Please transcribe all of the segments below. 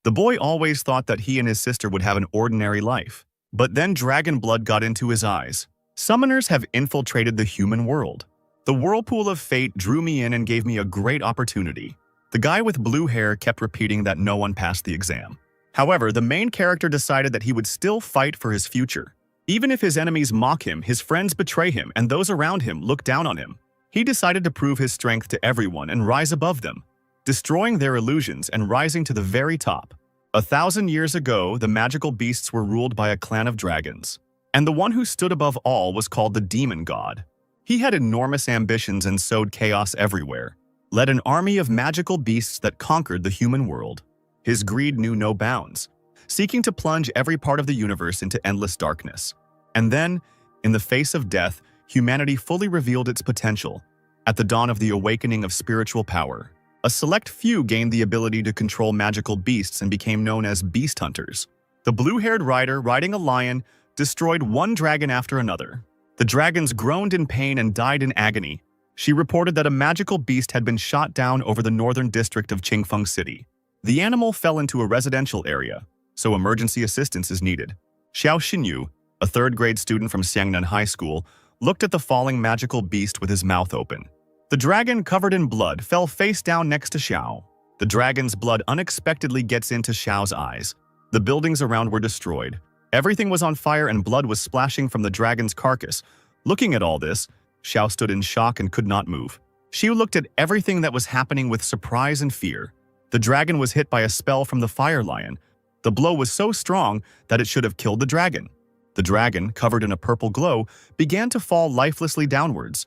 The boy always thought that he and his sister would have an ordinary life. But then dragon blood got into his eyes. Summoners have infiltrated the human world. The whirlpool of fate drew me in and gave me a great opportunity. The guy with blue hair kept repeating that no one passed the exam. However, the main character decided that he would still fight for his future. Even if his enemies mock him, his friends betray him, and those around him look down on him, he decided to prove his strength to everyone and rise above them, destroying their illusions and rising to the very top. 1,000 years ago, the magical beasts were ruled by a clan of dragons, and the one who stood above all was called the demon god. He had enormous ambitions and sowed chaos everywhere, led an army of magical beasts that conquered the human world. His greed knew no bounds, seeking to plunge every part of the universe into endless darkness. And then, in the face of death, humanity fully revealed its potential. At the dawn of the awakening of spiritual power, a select few gained the ability to control magical beasts and became known as beast hunters. The blue-haired rider, riding a lion, destroyed one dragon after another. The dragons groaned in pain and died in agony. She reported that a magical beast had been shot down over the northern district of Qingfeng City. The animal fell into a residential area, so emergency assistance is needed. Xiao Xinyu, a third-grade student from Xiangnan High School, looked at the falling magical beast with his mouth open. The dragon, covered in blood, fell face down next to Xiao. The dragon's blood unexpectedly gets into Xiao's eyes. The buildings around were destroyed. Everything was on fire and blood was splashing from the dragon's carcass. Looking at all this, Xiao stood in shock and could not move. She looked at everything that was happening with surprise and fear. The dragon was hit by a spell from the fire lion. The blow was so strong that it should have killed the dragon. The dragon, covered in a purple glow, began to fall lifelessly downwards,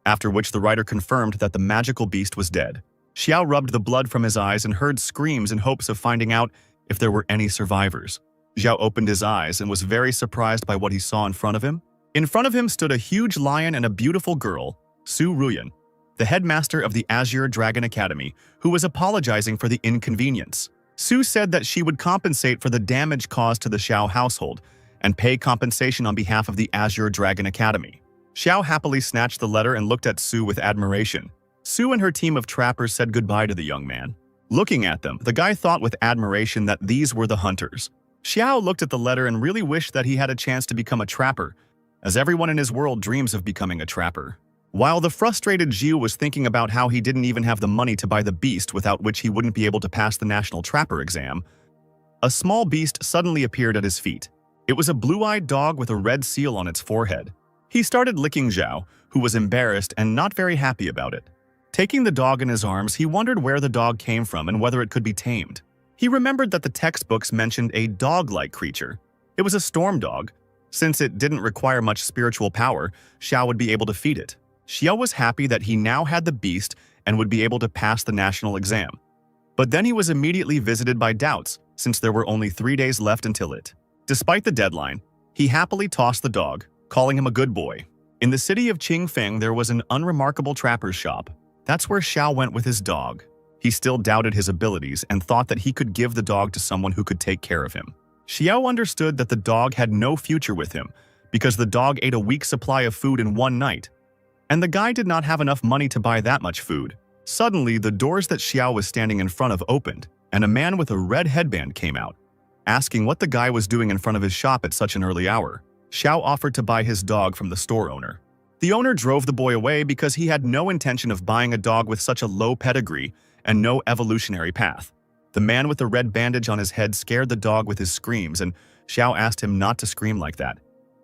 after which the rider confirmed that the magical beast was dead. Xiao rubbed the blood from his eyes and heard screams in hopes of finding out if there were any survivors. Xiao opened his eyes and was very surprised by what he saw in front of him. In front of him stood a huge lion and a beautiful girl, Su Ruyan, the headmaster of the Azure Dragon Academy, who was apologizing for the inconvenience. Su said that she would compensate for the damage caused to the Xiao household and pay compensation on behalf of the Azure Dragon Academy. Xiao happily snatched the letter and looked at Su with admiration. Su and her team of trappers said goodbye to the young man. Looking at them, the guy thought with admiration that these were the hunters. Xiao looked at the letter and really wished that he had a chance to become a trapper, as everyone in his world dreams of becoming a trapper. While the frustrated Jiu was thinking about how he didn't even have the money to buy the beast without which he wouldn't be able to pass the national trapper exam, a small beast suddenly appeared at his feet. It was a blue-eyed dog with a red seal on its forehead. He started licking Zhao, who was embarrassed and not very happy about it. Taking the dog in his arms, he wondered where the dog came from and whether it could be tamed. He remembered that the textbooks mentioned a dog-like creature. It was a storm dog. Since it didn't require much spiritual power, Xiao would be able to feed it. Xiao was happy that he now had the beast and would be able to pass the national exam. But then he was immediately visited by doubts, since there were only 3 days left until it. Despite the deadline, he happily tossed the dog, calling him a good boy. In the city of Qingfeng, there was an unremarkable trapper's shop. That's where Xiao went with his dog. He still doubted his abilities and thought that he could give the dog to someone who could take care of him. Xiao understood that the dog had no future with him because the dog ate a week's supply of food in one night, and the guy did not have enough money to buy that much food. Suddenly, the doors that Xiao was standing in front of opened, and a man with a red headband came out, asking what the guy was doing in front of his shop at such an early hour. Xiao offered to buy his dog from the store owner. The owner drove the boy away because he had no intention of buying a dog with such a low pedigree and no evolutionary path. The man with the red bandage on his head scared the dog with his screams, and Xiao asked him not to scream like that.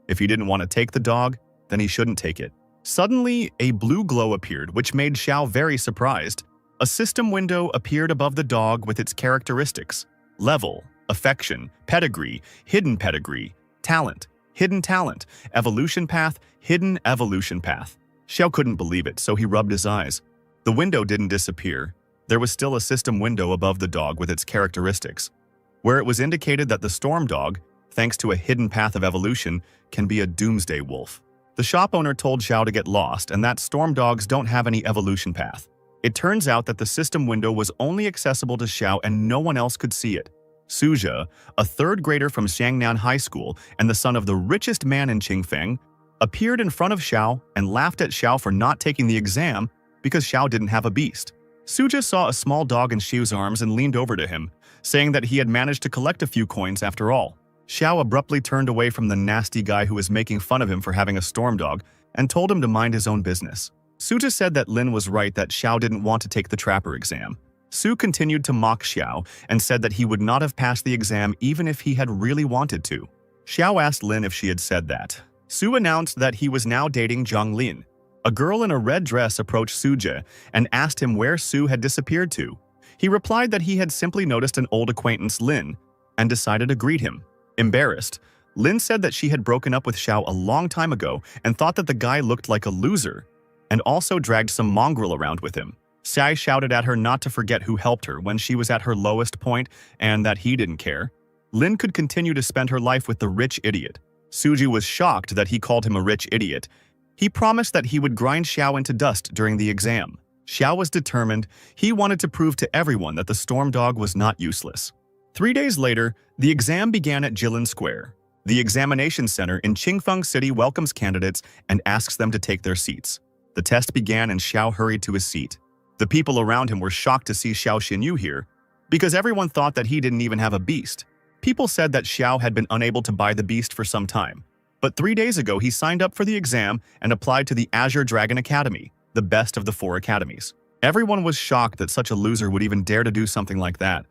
If he didn't want to take the dog, then he shouldn't take it. Suddenly, a blue glow appeared, which made Xiao very surprised. A system window appeared above the dog with its characteristics: level, affection, pedigree, hidden pedigree, talent, hidden talent, evolution path, hidden evolution path. Xiao couldn't believe it, so he rubbed his eyes. The window didn't disappear. There was still a system window above the dog with its characteristics, where it was indicated that the storm dog, thanks to a hidden path of evolution, can be a doomsday wolf. The shop owner told Xiao to get lost and that storm dogs don't have any evolution path. It turns out that the system window was only accessible to Xiao and no one else could see it. Suzha, a third grader from Xiangnan High School and the son of the richest man in Qingfeng, appeared in front of Xiao and laughed at Xiao for not taking the exam because Xiao didn't have a beast. Suzha saw a small dog in Xiu's arms and leaned over to him, saying that he had managed to collect a few coins after all. Xiao abruptly turned away from the nasty guy who was making fun of him for having a storm dog and told him to mind his own business. Suja said that Lin was right that Xiao didn't want to take the trapper exam. Su continued to mock Xiao and said that he would not have passed the exam even if he had really wanted to. Xiao asked Lin if she had said that. Su announced that he was now dating Zhang Lin. A girl in a red dress approached Suja and asked him where Su had disappeared to. He replied that he had simply noticed an old acquaintance, Lin, and decided to greet him. Embarrassed, Lin said that she had broken up with Xiao a long time ago and thought that the guy looked like a loser, and also dragged some mongrel around with him. Sai shouted at her not to forget who helped her when she was at her lowest point and that he didn't care. Lin could continue to spend her life with the rich idiot. Suji was shocked that he called him a rich idiot. He promised that he would grind Xiao into dust during the exam. Xiao was determined. He wanted to prove to everyone that the storm dog was not useless. 3 days later, the exam began at Jilin Square. The examination center in Qingfeng City welcomes candidates and asks them to take their seats. The test began and Xiao hurried to his seat. The people around him were shocked to see Xiao Xinyu here, because everyone thought that he didn't even have a beast. People said that Xiao had been unable to buy the beast for some time. But 3 days ago, he signed up for the exam and applied to the Azure Dragon Academy, the best of the 4 academies. Everyone was shocked that such a loser would even dare to do something like that,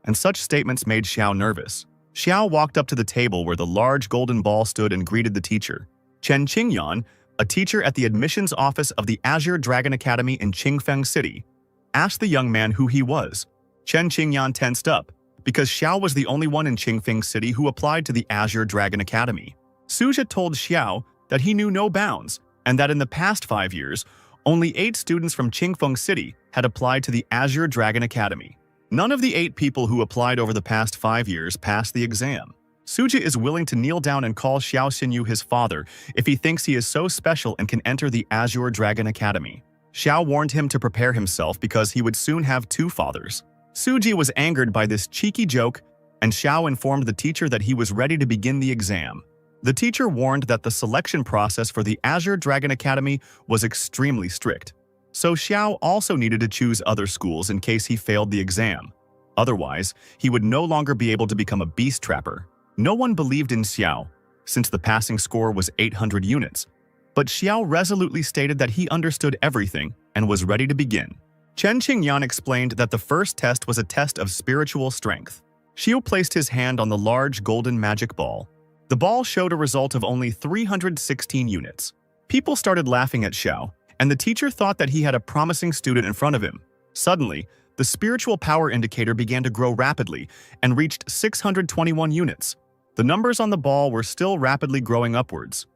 and such statements made Xiao nervous. Xiao walked up to the table where the large golden ball stood and greeted the teacher. Chen Qingyan, a teacher at the admissions office of the Azure Dragon Academy in Qingfeng City, asked the young man who he was. Chen Qingyan tensed up, because Xiao was the only one in Qingfeng City who applied to the Azure Dragon Academy. Suja told Xiao that he knew no bounds, and that in the past 5 years, only 8 students from Qingfeng City had applied to the Azure Dragon Academy. None of the 8 people who applied over the past 5 years passed the exam. Suja is willing to kneel down and call Xiao Xinyu his father if he thinks he is so special and can enter the Azure Dragon Academy. Xiao warned him to prepare himself because he would soon have 2 fathers. Suji was angered by this cheeky joke, and Xiao informed the teacher that he was ready to begin the exam. The teacher warned that the selection process for the Azure Dragon Academy was extremely strict, so Xiao also needed to choose other schools in case he failed the exam. Otherwise, he would no longer be able to become a beast trapper. No one believed in Xiao, since the passing score was 800 units, but Xiao resolutely stated that he understood everything and was ready to begin. Chen Qingyan explained that the first test was a test of spiritual strength. Xiao placed his hand on the large golden magic ball. The ball showed a result of only 316 units. People started laughing at Xiao, and the teacher thought that he had a promising student in front of him. Suddenly, the spiritual power indicator began to grow rapidly and reached 621 units. The numbers on the ball were still rapidly growing upwards.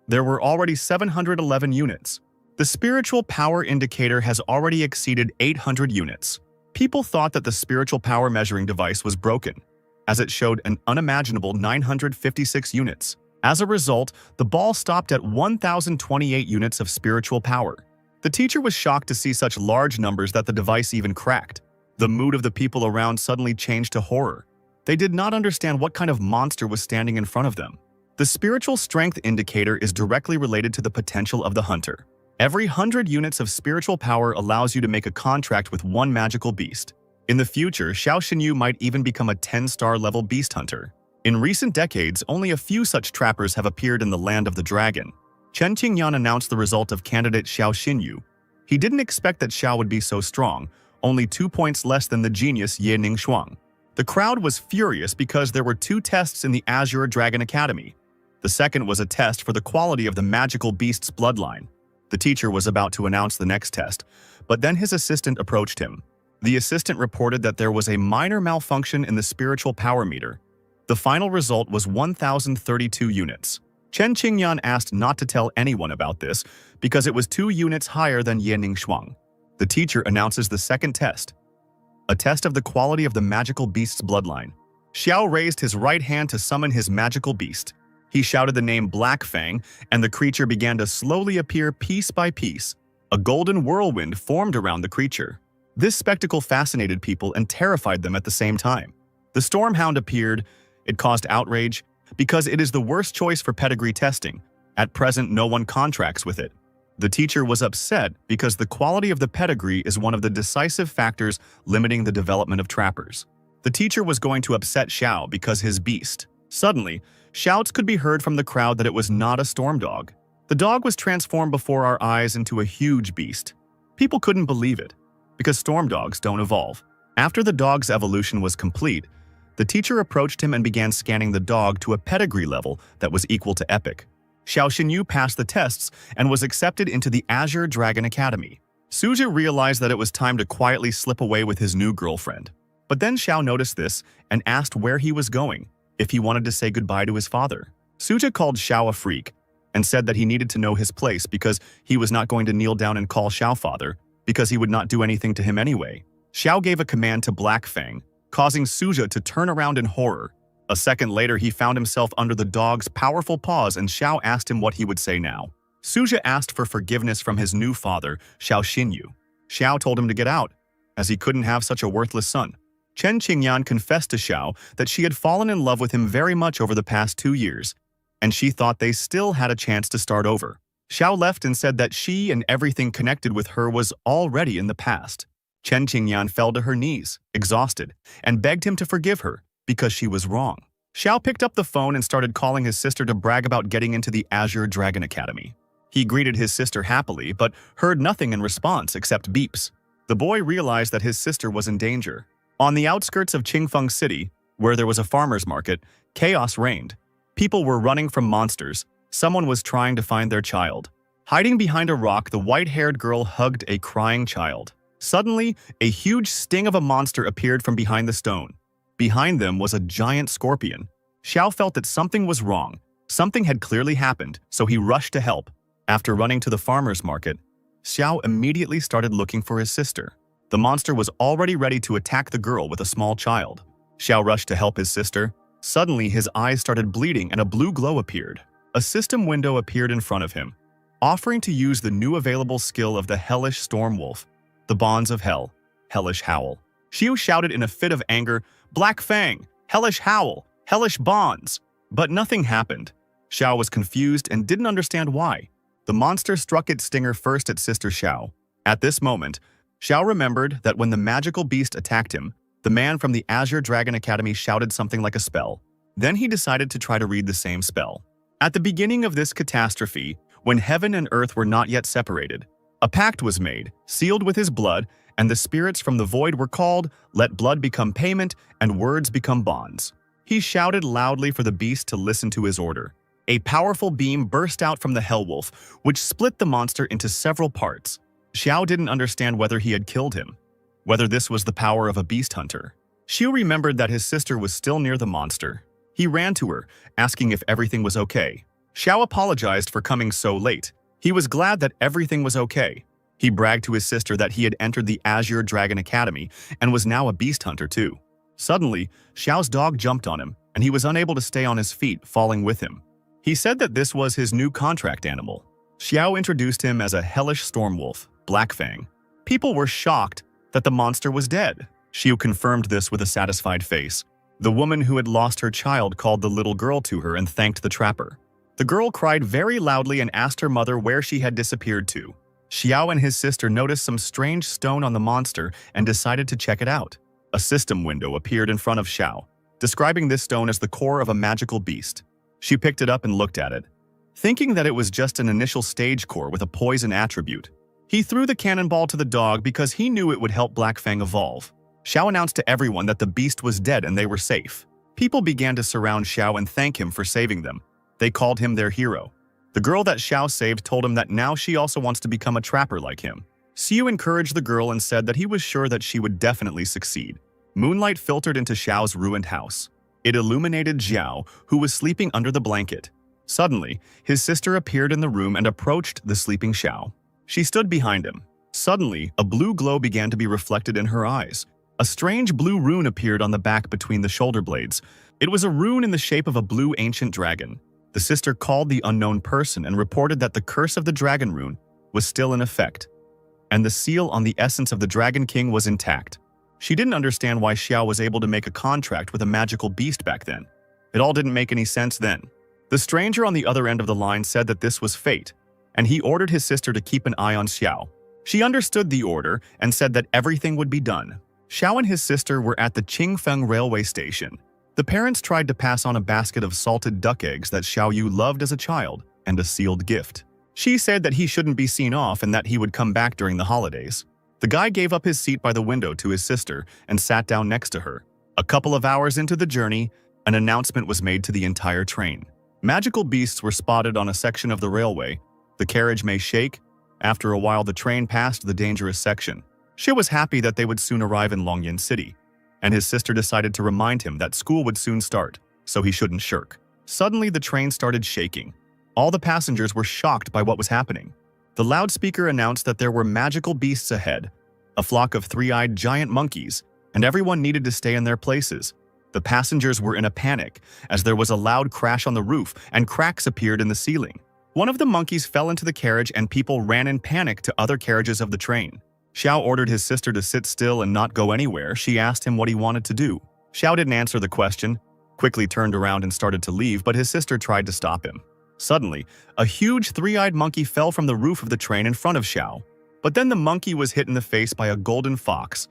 There were already 711 units. The spiritual power indicator has already exceeded 800 units. People thought that the spiritual power measuring device was broken, as it showed an unimaginable 956 units. As a result, the ball stopped at 1,028 units of spiritual power. The teacher was shocked to see such large numbers that the device even cracked. The mood of the people around suddenly changed to horror. They did not understand what kind of monster was standing in front of them. The spiritual strength indicator is directly related to the potential of the hunter. Every 100 units of spiritual power allows you to make a contract with one magical beast. In the future, Xiao Xinyu might even become a 10-star level beast hunter. In recent decades, only a few such trappers have appeared in the land of the dragon. Chen Qingyan announced the result of candidate Xiao Xinyu. He didn't expect that Xiao would be so strong, only 2 points less than the genius Ye Ningshuang. The crowd was furious because there were 2 tests in the Azure Dragon Academy. The second was a test for the quality of the magical beast's bloodline. The teacher was about to announce the next test, but then his assistant approached him. The assistant reported that there was a minor malfunction in the spiritual power meter. The final result was 1,032 units. Chen Qingyan asked not to tell anyone about this because it was 2 units higher than Ye Ningshuang. The teacher announces the second test, a test of the quality of the magical beast's bloodline. Xiao raised his right hand to summon his magical beast. He shouted the name Black Fang, and the creature began to slowly appear piece by piece. A golden whirlwind formed around the creature. This spectacle fascinated people and terrified them at the same time. The storm hound appeared. It caused outrage because it is the worst choice for pedigree testing. At present, no one contracts with it. The teacher was upset because the quality of the pedigree is one of the decisive factors limiting the development of trappers. The teacher was going to upset Xiao because his beast. Suddenly, shouts could be heard from the crowd that it was not a storm dog. The dog was transformed before our eyes into a huge beast. People couldn't believe it, because storm dogs don't evolve. After the dog's evolution was complete, the teacher approached him and began scanning the dog to a pedigree level that was equal to epic. Xiao Xinyu passed the tests and was accepted into the Azure Dragon Academy. Suja realized that it was time to quietly slip away with his new girlfriend. But then Xiao noticed this and asked where he was going, if he wanted to say goodbye to his father. Suja called Xiao a freak and said that he needed to know his place because he was not going to kneel down and call Xiao father because he would not do anything to him anyway. Xiao gave a command to Black Fang, causing Suja to turn around in horror. A second later, he found himself under the dog's powerful paws and Xiao asked him what he would say now. Suja asked for forgiveness from his new father, Xiao Xinyu. Xiao told him to get out, as he couldn't have such a worthless son. Chen Qingyan confessed to Xiao that she had fallen in love with him very much over the past 2 years, and she thought they still had a chance to start over. Xiao left and said that she and everything connected with her was already in the past. Chen Qingyan fell to her knees, exhausted, and begged him to forgive her because she was wrong. Xiao picked up the phone and started calling his sister to brag about getting into the Azure Dragon Academy. He greeted his sister happily, but heard nothing in response except beeps. The boy realized that his sister was in danger. On the outskirts of Qingfeng City, where there was a farmer's market, chaos reigned. People were running from monsters. Someone was trying to find their child. Hiding behind a rock, the white-haired girl hugged a crying child. Suddenly, a huge sting of a monster appeared from behind the stone. Behind them was a giant scorpion. Xiao felt that something was wrong. Something had clearly happened, so he rushed to help. After running to the farmer's market, Xiao immediately started looking for his sister. The monster was already ready to attack the girl with a small child. Xiao rushed to help his sister. Suddenly, his eyes started bleeding and a blue glow appeared. A system window appeared in front of him, offering to use the new available skill of the Hellish Storm Wolf, the Bonds of Hell, Hellish Howl. Xiao shouted in a fit of anger, "Black Fang! Hellish Howl! Hellish Bonds!" But nothing happened. Xiao was confused and didn't understand why. The monster struck its stinger first at Sister Xiao. At this moment, Xiao remembered that when the magical beast attacked him, the man from the Azure Dragon Academy shouted something like a spell. Then he decided to try to read the same spell. At the beginning of this catastrophe, when heaven and earth were not yet separated, a pact was made, sealed with his blood, and the spirits from the void were called, "Let blood become payment, and words become bonds." He shouted loudly for the beast to listen to his order. A powerful beam burst out from the Hellwolf, which split the monster into several parts. Xiao didn't understand whether he had killed him, whether this was the power of a beast hunter. Xiao remembered that his sister was still near the monster. He ran to her, asking if everything was okay. Xiao apologized for coming so late. He was glad that everything was okay. He bragged to his sister that he had entered the Azure Dragon Academy and was now a beast hunter too. Suddenly, Xiao's dog jumped on him, and he was unable to stay on his feet, falling with him. He said that this was his new contract animal. Xiao introduced him as a hellish storm wolf, Black Fang. People were shocked that the monster was dead. Xiao confirmed this with a satisfied face. The woman who had lost her child called the little girl to her and thanked the trapper. The girl cried very loudly and asked her mother where she had disappeared to. Xiao and his sister noticed some strange stone on the monster and decided to check it out. A system window appeared in front of Xiao, describing this stone as the core of a magical beast. She picked it up and looked at it, thinking that it was just an initial stage core with a poison attribute. He threw the cannonball to the dog because he knew it would help Black Fang evolve. Xiao announced to everyone that the beast was dead and they were safe. People began to surround Xiao and thank him for saving them. They called him their hero. The girl that Xiao saved told him that now she also wants to become a trapper like him. Xiao encouraged the girl and said that he was sure that she would definitely succeed. Moonlight filtered into Xiao's ruined house. It illuminated Xiao, who was sleeping under the blanket. Suddenly, his sister appeared in the room and approached the sleeping Xiao. She stood behind him. Suddenly, a blue glow began to be reflected in her eyes. A strange blue rune appeared on the back between the shoulder blades. It was a rune in the shape of a blue ancient dragon. The sister called the unknown person and reported that the curse of the dragon rune was still in effect, and the seal on the essence of the Dragon King was intact. She didn't understand why Xiao was able to make a contract with a magical beast back then. It all didn't make any sense then. The stranger on the other end of the line said that this was fate, and he ordered his sister to keep an eye on Xiao. She understood the order and said that everything would be done. Xiao and his sister were at the Qingfeng railway station. The parents tried to pass on a basket of salted duck eggs that Xiao Yu loved as a child and a sealed gift. She said that he shouldn't be seen off and that he would come back during the holidays. The guy gave up his seat by the window to his sister and sat down next to her. A couple of hours into the journey, an announcement was made to the entire train. Magical beasts were spotted on a section of the railway. The carriage may shake. After a while, the train passed the dangerous section. Xie was happy that they would soon arrive in Longyan City, and his sister decided to remind him that school would soon start, so he shouldn't shirk. Suddenly, the train started shaking. All the passengers were shocked by what was happening. The loudspeaker announced that there were magical beasts ahead, a flock of three-eyed giant monkeys, and everyone needed to stay in their places. The passengers were in a panic, as there was a loud crash on the roof and cracks appeared in the ceiling. One of the monkeys fell into the carriage and people ran in panic to other carriages of the train. Xiao ordered his sister to sit still and not go anywhere. She asked him what he wanted to do. Xiao didn't answer the question, quickly turned around and started to leave, but his sister tried to stop him. Suddenly, a huge three-eyed monkey fell from the roof of the train in front of Xiao. But then the monkey was hit in the face by a golden fox,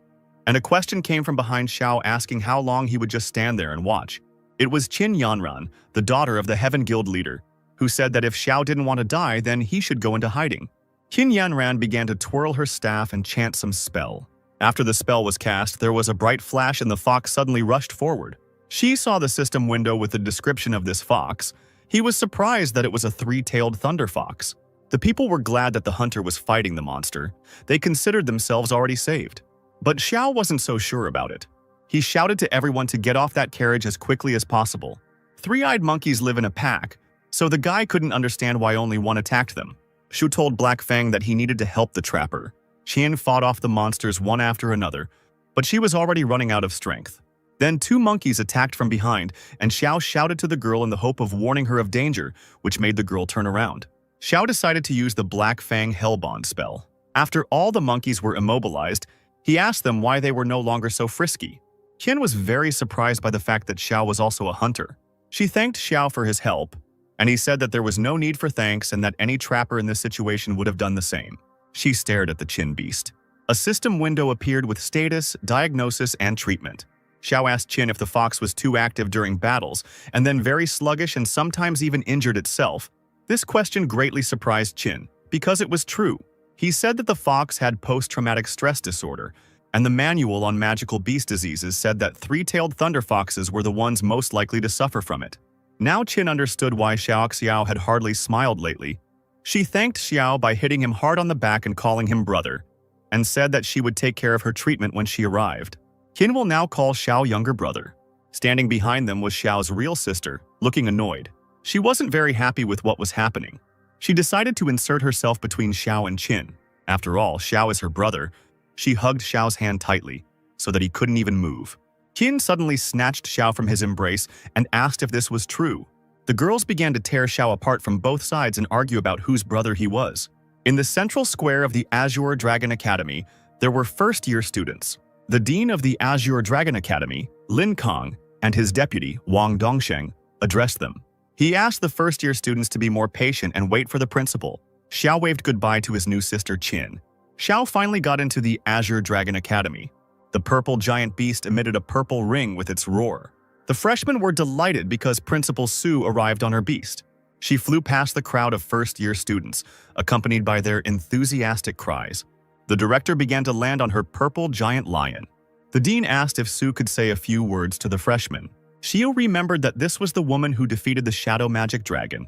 and a question came from behind Xiao asking how long he would just stand there and watch. It was Qin Yanran, the daughter of the Heaven Guild leader, who said that if Xiao didn't want to die, then he should go into hiding. Qin Yanran began to twirl her staff and chant some spell. After the spell was cast, there was a bright flash and the fox suddenly rushed forward. She saw the system window with the description of this fox. He was surprised that it was a three-tailed thunder fox. The people were glad that the hunter was fighting the monster. They considered themselves already saved. But Xiao wasn't so sure about it. He shouted to everyone to get off that carriage as quickly as possible. Three-eyed monkeys live in a pack, so the guy couldn't understand why only one attacked them. Shu told Black Fang that he needed to help the trapper. Qian fought off the monsters one after another, but she was already running out of strength. Then two monkeys attacked from behind, and Xiao shouted to the girl in the hope of warning her of danger, which made the girl turn around. Xiao decided to use the Black Fang Hellbond spell. After all the monkeys were immobilized, he asked them why they were no longer so frisky. Qian was very surprised by the fact that Xiao was also a hunter. She thanked Xiao for his help, and he said that there was no need for thanks and that any trapper in this situation would have done the same. She stared at the Qin beast. A system window appeared with status, diagnosis, and treatment. Xiao asked Qin if the fox was too active during battles, and then very sluggish and sometimes even injured itself. This question greatly surprised Qin, because it was true. He said that the fox had post-traumatic stress disorder, and the manual on magical beast diseases said that three-tailed thunder foxes were the ones most likely to suffer from it. Now Qin understood why Xiao had hardly smiled lately. She thanked Xiao by hitting him hard on the back and calling him brother, and said that she would take care of her treatment when she arrived. Qin will now call Xiao younger brother. Standing behind them was Xiao's real sister, looking annoyed. She wasn't very happy with what was happening. She decided to insert herself between Xiao and Qin. After all, Xiao is her brother. She hugged Xiao's hand tightly, so that he couldn't even move. Qin suddenly snatched Xiao from his embrace and asked if this was true. The girls began to tear Xiao apart from both sides and argue about whose brother he was. In the central square of the Azure Dragon Academy, there were first-year students. The dean of the Azure Dragon Academy, Lin Kong, and his deputy, Wang Dongsheng, addressed them. He asked the first-year students to be more patient and wait for the principal. Xiao waved goodbye to his new sister Qin. Xiao finally got into the Azure Dragon Academy. The purple giant beast emitted a purple ring with its roar. The freshmen were delighted because Principal Su arrived on her beast. She flew past the crowd of first-year students, accompanied by their enthusiastic cries. The director began to land on her purple giant lion. The dean asked if Su could say a few words to the freshmen. Xiao remembered that this was the woman who defeated the Shadow Magic Dragon.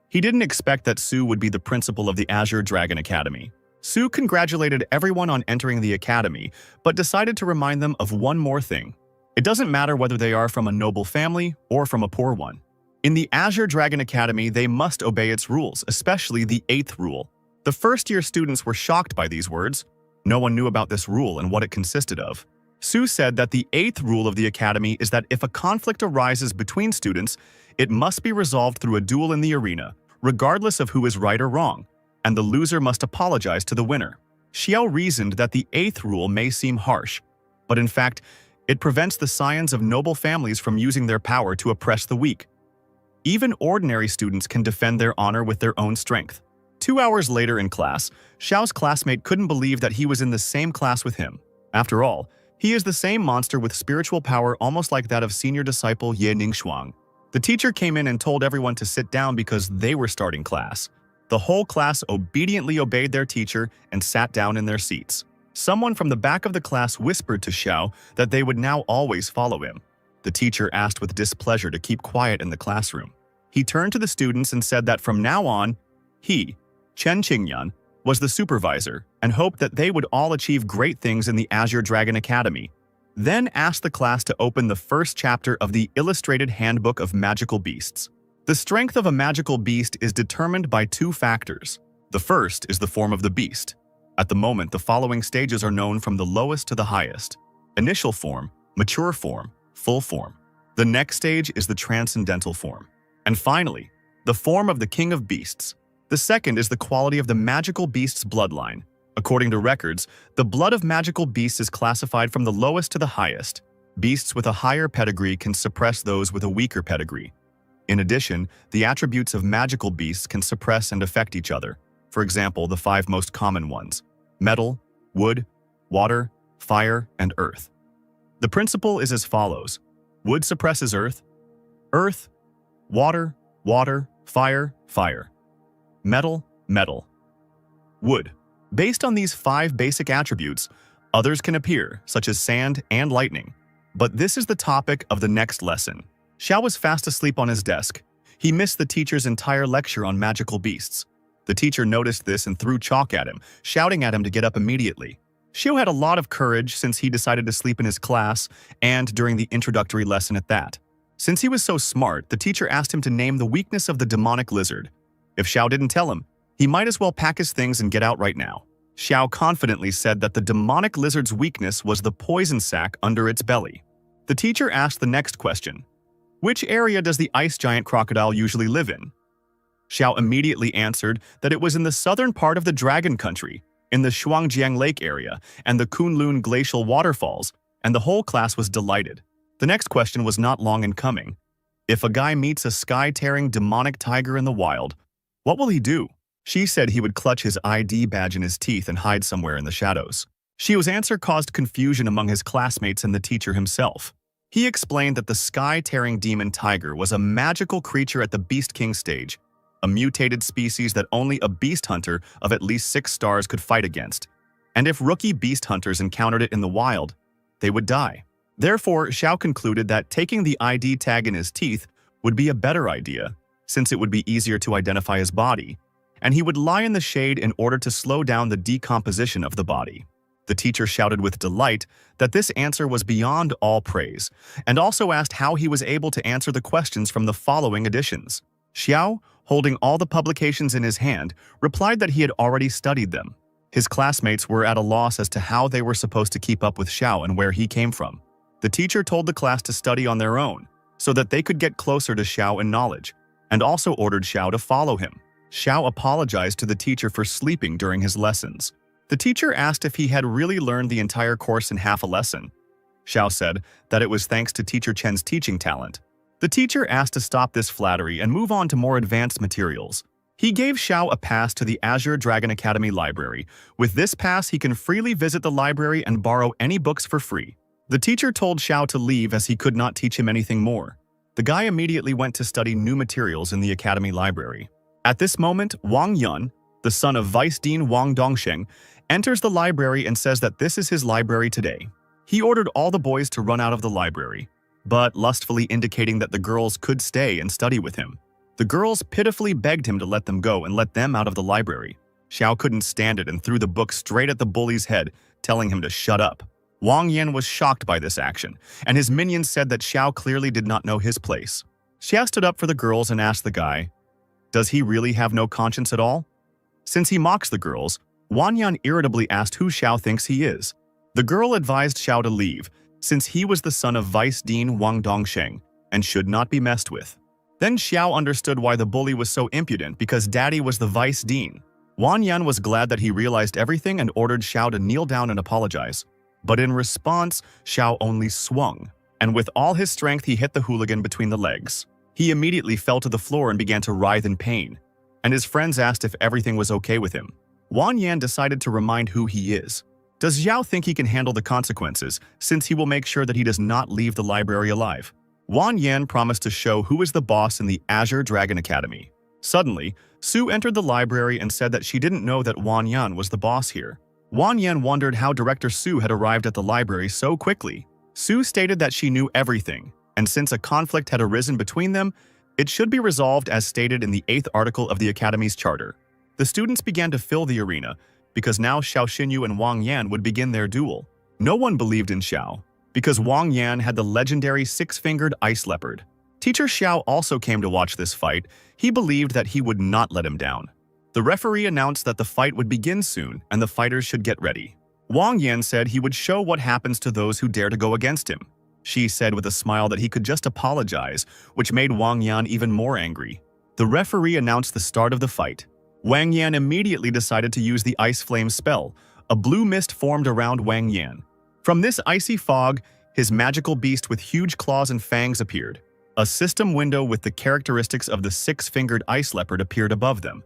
He didn't expect that Su would be the principal of the Azure Dragon Academy. Su congratulated everyone on entering the academy, but decided to remind them of one more thing. It doesn't matter whether they are from a noble family or from a poor one. In the Azure Dragon Academy, they must obey its rules, especially the 8th rule. The first-year students were shocked by these words. No one knew about this rule and what it consisted of. Su said that the 8th rule of the academy is that if a conflict arises between students, it must be resolved through a duel in the arena, regardless of who is right or wrong, and the loser must apologize to the winner. Xiao reasoned that the 8th rule may seem harsh, but in fact, it prevents the scions of noble families from using their power to oppress the weak. Even ordinary students can defend their honor with their own strength. 2 hours later in class, Xiao's classmate couldn't believe that he was in the same class with him. After all, He is the same monster with spiritual power almost like that of senior disciple Ye Ningxuang. The teacher came in and told everyone to sit down because they were starting class. The whole class obediently obeyed their teacher and sat down in their seats. Someone from the back of the class whispered to Xiao that they would now always follow him. The teacher asked with displeasure to keep quiet in the classroom. He turned to the students and said that from now on, he, Chen Qingyan, was the supervisor and hoped that they would all achieve great things in the Azure Dragon Academy. Then asked the class to open the first chapter of the Illustrated Handbook of Magical Beasts. The strength of a magical beast is determined by two factors. The first is the form of the beast. At the moment, the following stages are known from the lowest to the highest: initial form, mature form, full form. The next stage is the transcendental form. And finally, the form of the king of beasts. The second is the quality of the magical beast's bloodline. According to records, the blood of magical beasts is classified from the lowest to the highest. Beasts with a higher pedigree can suppress those with a weaker pedigree. In addition, the attributes of magical beasts can suppress and affect each other. For example, the 5 most common ones: metal, wood, water, fire, and earth. The principle is as follows: wood suppresses earth, earth, water, water, fire, fire, metal, metal, wood. Based on these 5 basic attributes, others can appear, such as sand and lightning. But this is the topic of the next lesson. Xiao was fast asleep on his desk. He missed the teacher's entire lecture on magical beasts. The teacher noticed this and threw chalk at him, shouting at him to get up immediately. Xiao had a lot of courage since he decided to sleep in his class and during the introductory lesson at that. Since he was so smart, the teacher asked him to name the weakness of the demonic lizard. If Xiao didn't tell him, he might as well pack his things and get out right now. Xiao confidently said that the demonic lizard's weakness was the poison sac under its belly. The teacher asked the next question: which area does the ice giant crocodile usually live in? Xiao immediately answered that it was in the southern part of the Dragon Country, in the Shuangjiang Lake area and the Kunlun Glacial Waterfalls, and the whole class was delighted. The next question was not long in coming. If a guy meets a sky-tearing demonic tiger in the wild, what will he do? She said he would clutch his ID badge in his teeth and hide somewhere in the shadows. Xiao's answer caused confusion among his classmates and the teacher himself. He explained that the sky-tearing demon tiger was a magical creature at the Beast King stage, a mutated species that only a beast hunter of at least 6 stars could fight against. And if rookie beast hunters encountered it in the wild, they would die. Therefore, Xiao concluded that taking the ID tag in his teeth would be a better idea, since it would be easier to identify his body, and he would lie in the shade in order to slow down the decomposition of the body. The teacher shouted with delight that this answer was beyond all praise, and also asked how he was able to answer the questions from the following editions. Xiao, holding all the publications in his hand, replied that he had already studied them. His classmates were at a loss as to how they were supposed to keep up with Xiao and where he came from. The teacher told the class to study on their own, so that they could get closer to Xiao in knowledge, and also ordered Xiao to follow him. Xiao apologized to the teacher for sleeping during his lessons. The teacher asked if he had really learned the entire course in half a lesson. Xiao said that it was thanks to Teacher Chen's teaching talent. The teacher asked to stop this flattery and move on to more advanced materials. He gave Xiao a pass to the Azure Dragon Academy library. With this pass, he can freely visit the library and borrow any books for free. The teacher told Xiao to leave as he could not teach him anything more. The guy immediately went to study new materials in the academy library. At this moment, Wang Yun, the son of Vice Dean Wang Dongsheng, enters the library and says that this is his library today. He ordered all the boys to run out of the library, but lustfully indicating that the girls could stay and study with him. The girls pitifully begged him to let them go and let them out of the library. Xiao couldn't stand it and threw the book straight at the bully's head, telling him to shut up. Wang Yan was shocked by this action, and his minions said that Xiao clearly did not know his place. Xiao stood up for the girls and asked the guy, "Does he really have no conscience at all?" Since he mocks the girls, Wang Yan irritably asked who Xiao thinks he is. The girl advised Xiao to leave, since he was the son of Vice Dean Wang Dongsheng and should not be messed with. Then Xiao understood why the bully was so impudent because Daddy was the Vice Dean. Wang Yan was glad that he realized everything and ordered Xiao to kneel down and apologize. But in response, Xiao only swung, and with all his strength he hit the hooligan between the legs. He immediately fell to the floor and began to writhe in pain, and his friends asked if everything was okay with him. Wang Yan decided to remind who he is. Does Xiao think he can handle the consequences, since he will make sure that he does not leave the library alive? Wang Yan promised to show who is the boss in the Azure Dragon Academy. Suddenly, Su entered the library and said that she didn't know that Wang Yan was the boss here. Wang Yan wondered how Director Su had arrived at the library so quickly. Su stated that she knew everything, and since a conflict had arisen between them, it should be resolved as stated in the 8th article of the Academy's charter. The students began to fill the arena, because now Xiao Xinyu and Wang Yan would begin their duel. No one believed in Xiao, because Wang Yan had the legendary six-fingered ice leopard. Teacher Xiao also came to watch this fight. He believed that he would not let him down. The referee announced that the fight would begin soon and the fighters should get ready. Wang Yan said he would show what happens to those who dare to go against him. She said with a smile that he could just apologize, which made Wang Yan even more angry. The referee announced the start of the fight. Wang Yan immediately decided to use the Ice Flame spell. A blue mist formed around Wang Yan. From this icy fog, his magical beast with huge claws and fangs appeared. A system window with the characteristics of the six-fingered ice leopard appeared above them.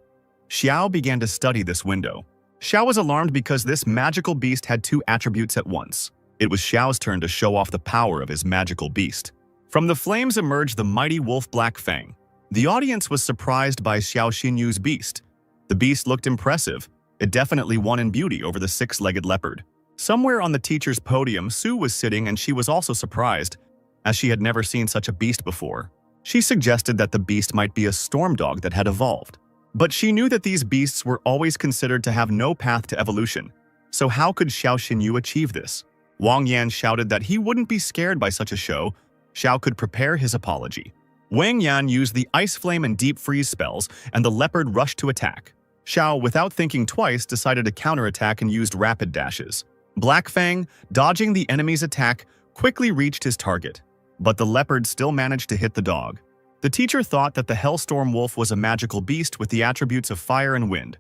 Xiao began to study this window. Xiao was alarmed because this magical beast had two attributes at once. It was Xiao's turn to show off the power of his magical beast. From the flames emerged the mighty wolf Black Fang. The audience was surprised by Xiao Xinyu's beast. The beast looked impressive. It definitely won in beauty over the six-legged leopard. Somewhere on the teacher's podium, Su was sitting and she was also surprised, as she had never seen such a beast before. She suggested that the beast might be a storm dog that had evolved. But she knew that these beasts were always considered to have no path to evolution. So how could Xiao Xinyu achieve this? Wang Yan shouted that he wouldn't be scared by such a show. Xiao could prepare his apology. Wang Yan used the Ice Flame and Deep Freeze spells, and the leopard rushed to attack. Xiao, without thinking twice, decided to counterattack and used rapid dashes. Black Fang, dodging the enemy's attack, quickly reached his target. But the leopard still managed to hit the dog. The teacher thought that the Hellstorm Wolf was a magical beast with the attributes of fire and wind,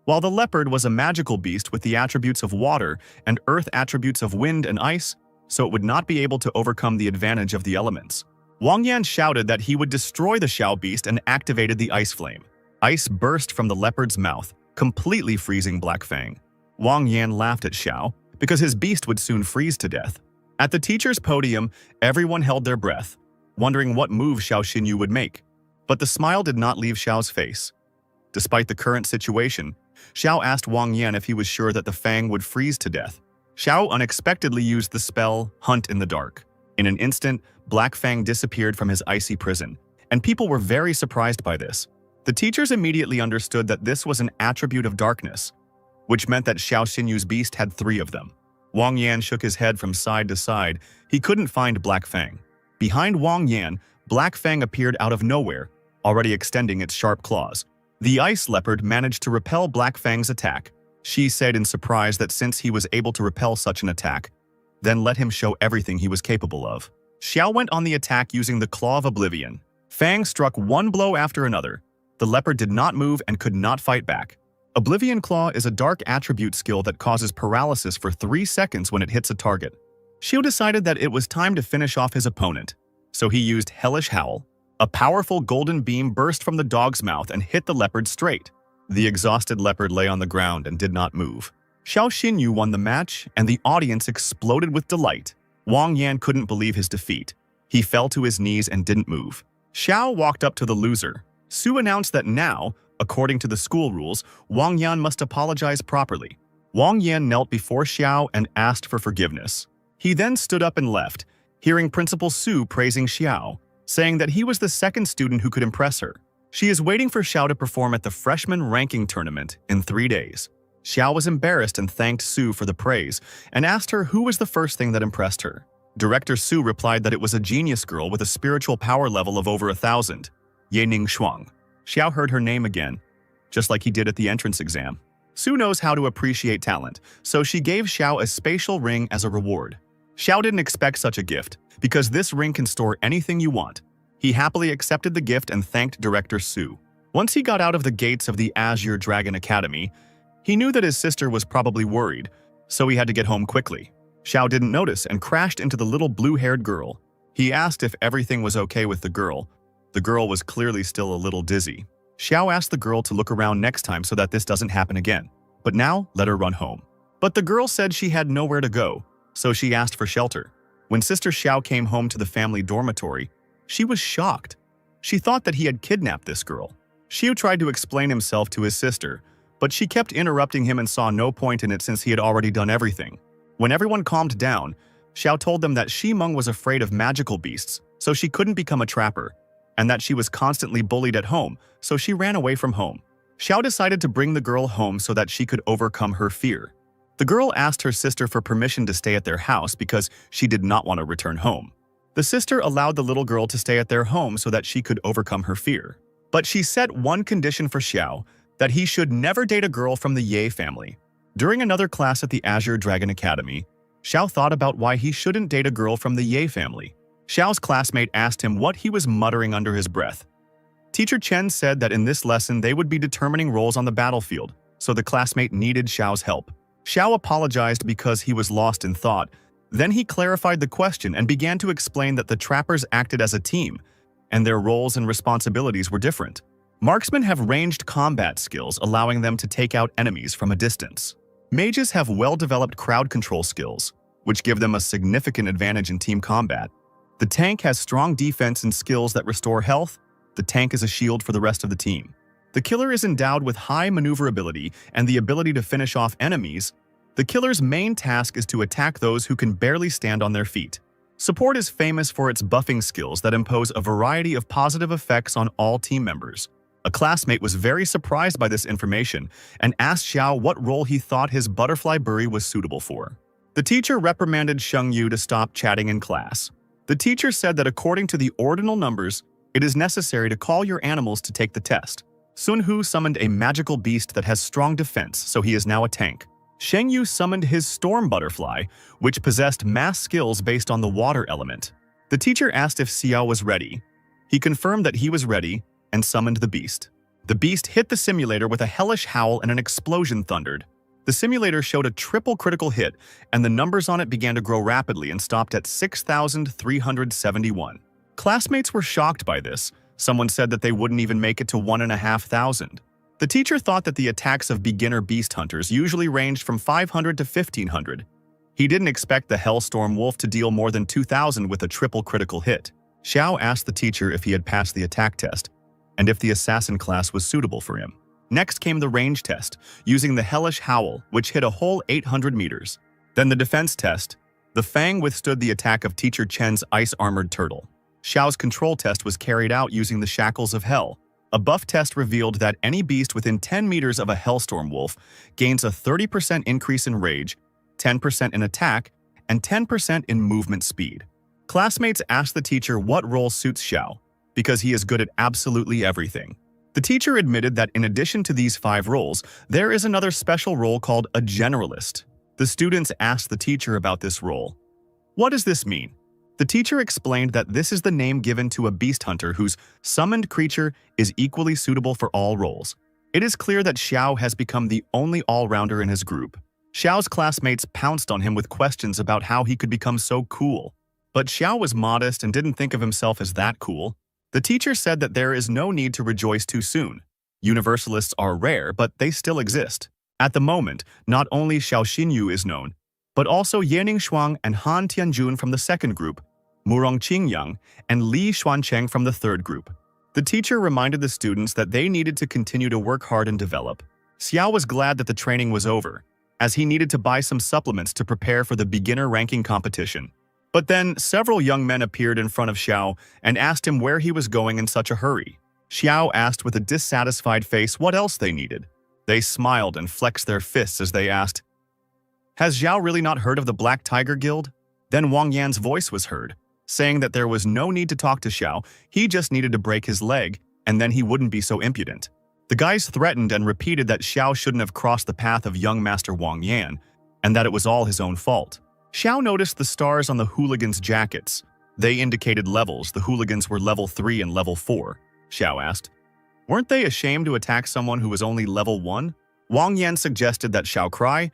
while the leopard was a magical beast with the attributes of water and earth attributes of wind and ice, so it would not be able to overcome the advantage of the elements. Wang Yan shouted that he would destroy the Xiao beast and activated the Ice Flame. Ice burst from the leopard's mouth, completely freezing Black Fang. Wang Yan laughed at Xiao, because his beast would soon freeze to death. At the teacher's podium, everyone held their breath, wondering what move Xiao Xinyu would make. But the smile did not leave Xiao's face. Despite the current situation, Xiao asked Wang Yan if he was sure that the Fang would freeze to death. Xiao unexpectedly used the spell Hunt in the Dark. In an instant, Black Fang disappeared from his icy prison, and people were very surprised by this. The teachers immediately understood that this was an attribute of darkness, which meant that Xiao Xinyu's beast had 3 of them. Wang Yan shook his head from side to side. He couldn't find Black Fang. Behind Wang Yan, Black Fang appeared out of nowhere, already extending its sharp claws. The ice leopard managed to repel Black Fang's attack. She said in surprise that since he was able to repel such an attack, then let him show everything he was capable of. Xiao went on the attack using the Claw of Oblivion. Fang struck one blow after another. The leopard did not move and could not fight back. Oblivion Claw is a dark attribute skill that causes paralysis for 3 seconds when it hits a target. Xiao decided that it was time to finish off his opponent, so he used Hellish Howl. A powerful golden beam burst from the dog's mouth and hit the leopard straight. The exhausted leopard lay on the ground and did not move. Xiao Xinyu won the match, and the audience exploded with delight. Wang Yan couldn't believe his defeat. He fell to his knees and didn't move. Xiao walked up to the loser. Su announced that now, according to the school rules, Wang Yan must apologize properly. Wang Yan knelt before Xiao and asked for forgiveness. He then stood up and left, hearing Principal Su praising Xiao, saying that he was the second student who could impress her. She is waiting for Xiao to perform at the freshman ranking tournament in 3 days. Xiao was embarrassed and thanked Su for the praise and asked her who was the first thing that impressed her. Director Su replied that it was a genius girl with a spiritual power level of over 1,000, Yening Shuang. Xiao heard her name again, just like he did at the entrance exam. Su knows how to appreciate talent, so she gave Xiao a spatial ring as a reward. Xiao didn't expect such a gift, because this ring can store anything you want. He happily accepted the gift and thanked Director Su. Once he got out of the gates of the Azure Dragon Academy, he knew that his sister was probably worried, so he had to get home quickly. Xiao didn't notice and crashed into the little blue-haired girl. He asked if everything was okay with the girl. The girl was clearly still a little dizzy. Xiao asked the girl to look around next time so that this doesn't happen again. But now, let her run home. But the girl said she had nowhere to go, so she asked for shelter. When Sister Xiao came home to the family dormitory, she was shocked. She thought that he had kidnapped this girl. Xiu tried to explain himself to his sister, but she kept interrupting him and saw no point in it since he had already done everything. When everyone calmed down, Xiao told them that Ximeng was afraid of magical beasts, so she couldn't become a trapper, and that she was constantly bullied at home, so she ran away from home. Xiao decided to bring the girl home so that she could overcome her fear. The girl asked her sister for permission to stay at their house because she did not want to return home. The sister allowed the little girl to stay at their home so that she could overcome her fear. But she set one condition for Xiao, that he should never date a girl from the Ye family. During another class at the Azure Dragon Academy, Xiao thought about why he shouldn't date a girl from the Ye family. Xiao's classmate asked him what he was muttering under his breath. Teacher Chen said that in this lesson they would be determining roles on the battlefield, so the classmate needed Xiao's help. Xiao apologized because he was lost in thought. Then he clarified the question and began to explain that the trappers acted as a team, and their roles and responsibilities were different. Marksmen have ranged combat skills, allowing them to take out enemies from a distance. Mages have well-developed crowd control skills, which give them a significant advantage in team combat. The tank has strong defense and skills that restore health. The tank is a shield for the rest of the team. The killer is endowed with high maneuverability and the ability to finish off enemies. The killer's main task is to attack those who can barely stand on their feet. Support is famous for its buffing skills that impose a variety of positive effects on all team members. A classmate was very surprised by this information and asked Xiao what role he thought his butterfly bury was suitable for. The teacher reprimanded Sheng Yu to stop chatting in class. The teacher said that according to the ordinal numbers, it is necessary to call your animals to take the test. Sun Hu summoned a magical beast that has strong defense, so he is now a tank. Sheng Yu summoned his storm butterfly, which possessed mass skills based on the water element. The teacher asked if Xiao was ready. He confirmed that he was ready and summoned the beast. The beast hit the simulator with a hellish howl and an explosion thundered. The simulator showed a triple critical hit, and the numbers on it began to grow rapidly and stopped at 6,371. Classmates were shocked by this. Someone said that they wouldn't even make it to 1,500. The teacher thought that the attacks of beginner beast hunters usually ranged from 500 to 1,500. He didn't expect the Hellstorm Wolf to deal more than 2,000 with a triple critical hit. Xiao asked the teacher if he had passed the attack test, and if the assassin class was suitable for him. Next came the range test, using the hellish howl, which hit a whole 800 meters. Then the defense test. The Fang withstood the attack of Teacher Chen's ice-armored turtle. Xiao's control test was carried out using the shackles of hell. A buff test revealed that any beast within 10 meters of a Hellstorm Wolf gains a 30% increase in rage, 10% in attack, and 10% in movement speed. Classmates asked the teacher what role suits Xiao, because he is good at absolutely everything. The teacher admitted that in addition to these 5 roles, there is another special role called a generalist. The students asked the teacher about this role. What does this mean? The teacher explained that this is the name given to a beast hunter whose summoned creature is equally suitable for all roles. It is clear that Xiao has become the only all-rounder in his group. Xiao's classmates pounced on him with questions about how he could become so cool. But Xiao was modest and didn't think of himself as that cool. The teacher said that there is no need to rejoice too soon. Universalists are rare, but they still exist. At the moment, not only Xiao Xinyu is known, but also Yening Shuang and Han Tianjun from the second group, Murong Qingyang, and Li Xuancheng from the third group. The teacher reminded the students that they needed to continue to work hard and develop. Xiao was glad that the training was over, as he needed to buy some supplements to prepare for the beginner ranking competition. But then, several young men appeared in front of Xiao and asked him where he was going in such a hurry. Xiao asked with a dissatisfied face what else they needed. They smiled and flexed their fists as they asked, "Has Xiao really not heard of the Black Tiger Guild?" Then Wang Yan's voice was heard, saying that there was no need to talk to Xiao, he just needed to break his leg, and then he wouldn't be so impudent. The guys threatened and repeated that Xiao shouldn't have crossed the path of young Master Wang Yan, and that it was all his own fault. Xiao noticed the stars on the hooligans' jackets. They indicated levels. The hooligans were level 3 and level 4. Xiao asked, "Weren't they ashamed to attack someone who was only level 1? Wang Yan suggested that Xiao cry,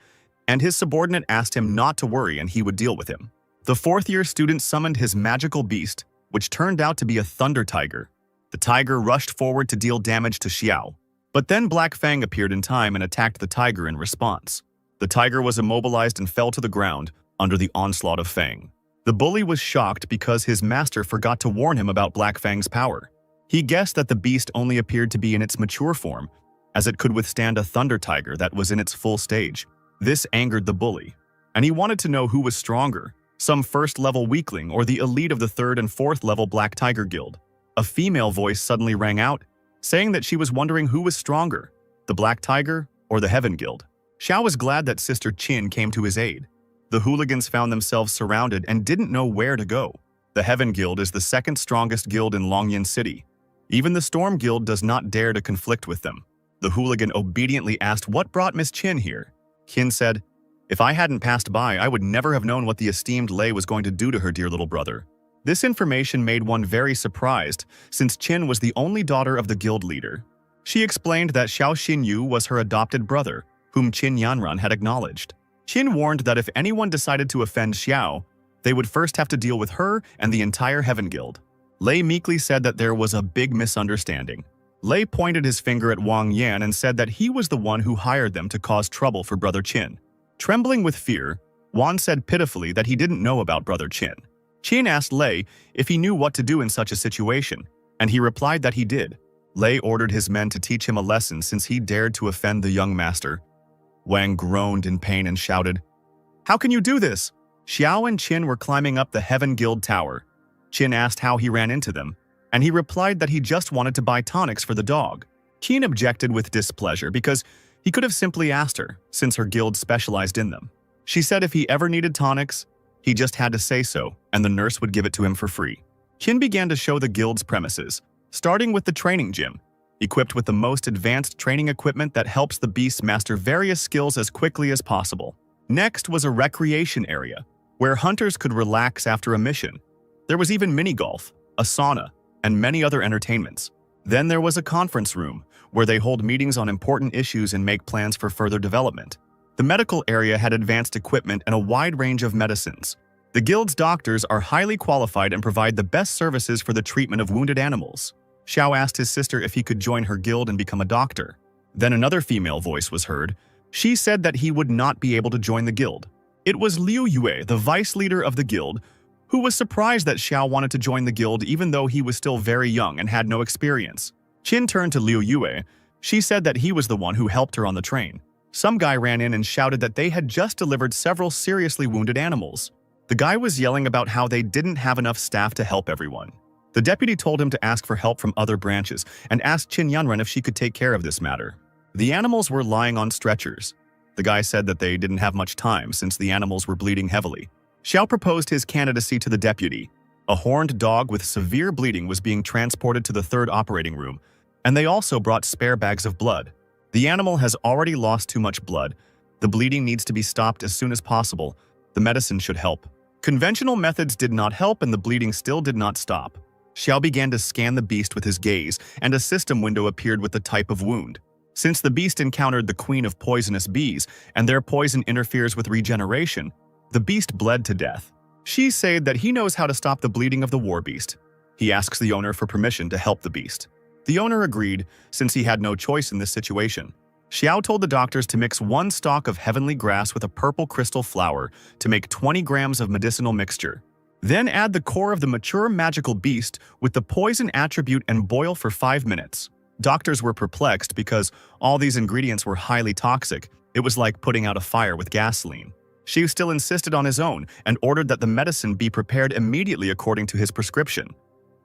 and his subordinate asked him not to worry and he would deal with him. The 4th-year student summoned his magical beast, which turned out to be a thunder tiger. The tiger rushed forward to deal damage to Xiao. But then Black Fang appeared in time and attacked the tiger in response. The tiger was immobilized and fell to the ground under the onslaught of Fang. The bully was shocked because his master forgot to warn him about Black Fang's power. He guessed that the beast only appeared to be in its mature form, as it could withstand a thunder tiger that was in its full stage. This angered the bully, and he wanted to know who was stronger, some first-level weakling or the elite of the 3rd and 4th level Black Tiger Guild. A female voice suddenly rang out, saying that she was wondering who was stronger, the Black Tiger or the Heaven Guild. Xiao was glad that Sister Qin came to his aid. The hooligans found themselves surrounded and didn't know where to go. The Heaven Guild is the 2nd strongest guild in Longyan City. Even the Storm Guild does not dare to conflict with them. The hooligan obediently asked what brought Miss Qin here. Qin said, "If I hadn't passed by, I would never have known what the esteemed Lei was going to do to her dear little brother." This information made one very surprised, since Qin was the only daughter of the guild leader. She explained that Xiao Xinyu was her adopted brother, whom Qin Yanran had acknowledged. Qin warned that if anyone decided to offend Xiao, they would first have to deal with her and the entire Heaven Guild. Lei meekly said that there was a big misunderstanding. Lei pointed his finger at Wang Yan and said that he was the one who hired them to cause trouble for Brother Qin. Trembling with fear, Wan said pitifully that he didn't know about Brother Qin. Qin asked Lei if he knew what to do in such a situation, and he replied that he did. Lei ordered his men to teach him a lesson since he dared to offend the young master. Wang groaned in pain and shouted, "How can you do this?" Xiao and Qin were climbing up the Heaven Guild tower. Qin asked how he ran into them, and he replied that he just wanted to buy tonics for the dog. Qin objected with displeasure because he could have simply asked her, since her guild specialized in them. She said if he ever needed tonics, he just had to say so, and the nurse would give it to him for free. Qin began to show the guild's premises, starting with the training gym, equipped with the most advanced training equipment that helps the beasts master various skills as quickly as possible. Next was a recreation area, where hunters could relax after a mission. There was even mini-golf, a sauna, and many other entertainments. Then there was a conference room, where they hold meetings on important issues and make plans for further development. The medical area had advanced equipment and a wide range of medicines. The guild's doctors are highly qualified and provide the best services for the treatment of wounded animals. Xiao asked his sister if he could join her guild and become a doctor. Then another female voice was heard. She said that he would not be able to join the guild. It was Liu Yue, the vice leader of the guild, who was surprised that Xiao wanted to join the guild even though he was still very young and had no experience. Qin turned to Liu Yue. She said that he was the one who helped her on the train. Some guy ran in and shouted that they had just delivered several seriously wounded animals. The guy was yelling about how they didn't have enough staff to help everyone. The deputy told him to ask for help from other branches and asked Qin Yanran if she could take care of this matter. The animals were lying on stretchers. The guy said that they didn't have much time since the animals were bleeding heavily. Xiao proposed his candidacy to the deputy. A horned dog with severe bleeding was being transported to the 3rd operating room, and they also brought spare bags of blood. The animal has already lost too much blood. The bleeding needs to be stopped as soon as possible. The medicine should help. Conventional methods did not help and the bleeding still did not stop. Xiao began to scan the beast with his gaze, and a system window appeared with the type of wound. Since the beast encountered the queen of poisonous bees, and their poison interferes with regeneration, the beast bled to death. She said that he knows how to stop the bleeding of the war beast. He asks the owner for permission to help the beast. The owner agreed, since he had no choice in this situation. Xiao told the doctors to mix 1 stalk of heavenly grass with a purple crystal flower to make 20 grams of medicinal mixture. Then add the core of the mature magical beast with the poison attribute and boil for 5 minutes. Doctors were perplexed because all these ingredients were highly toxic. It was like putting out a fire with gasoline. She still insisted on his own and ordered that the medicine be prepared immediately according to his prescription.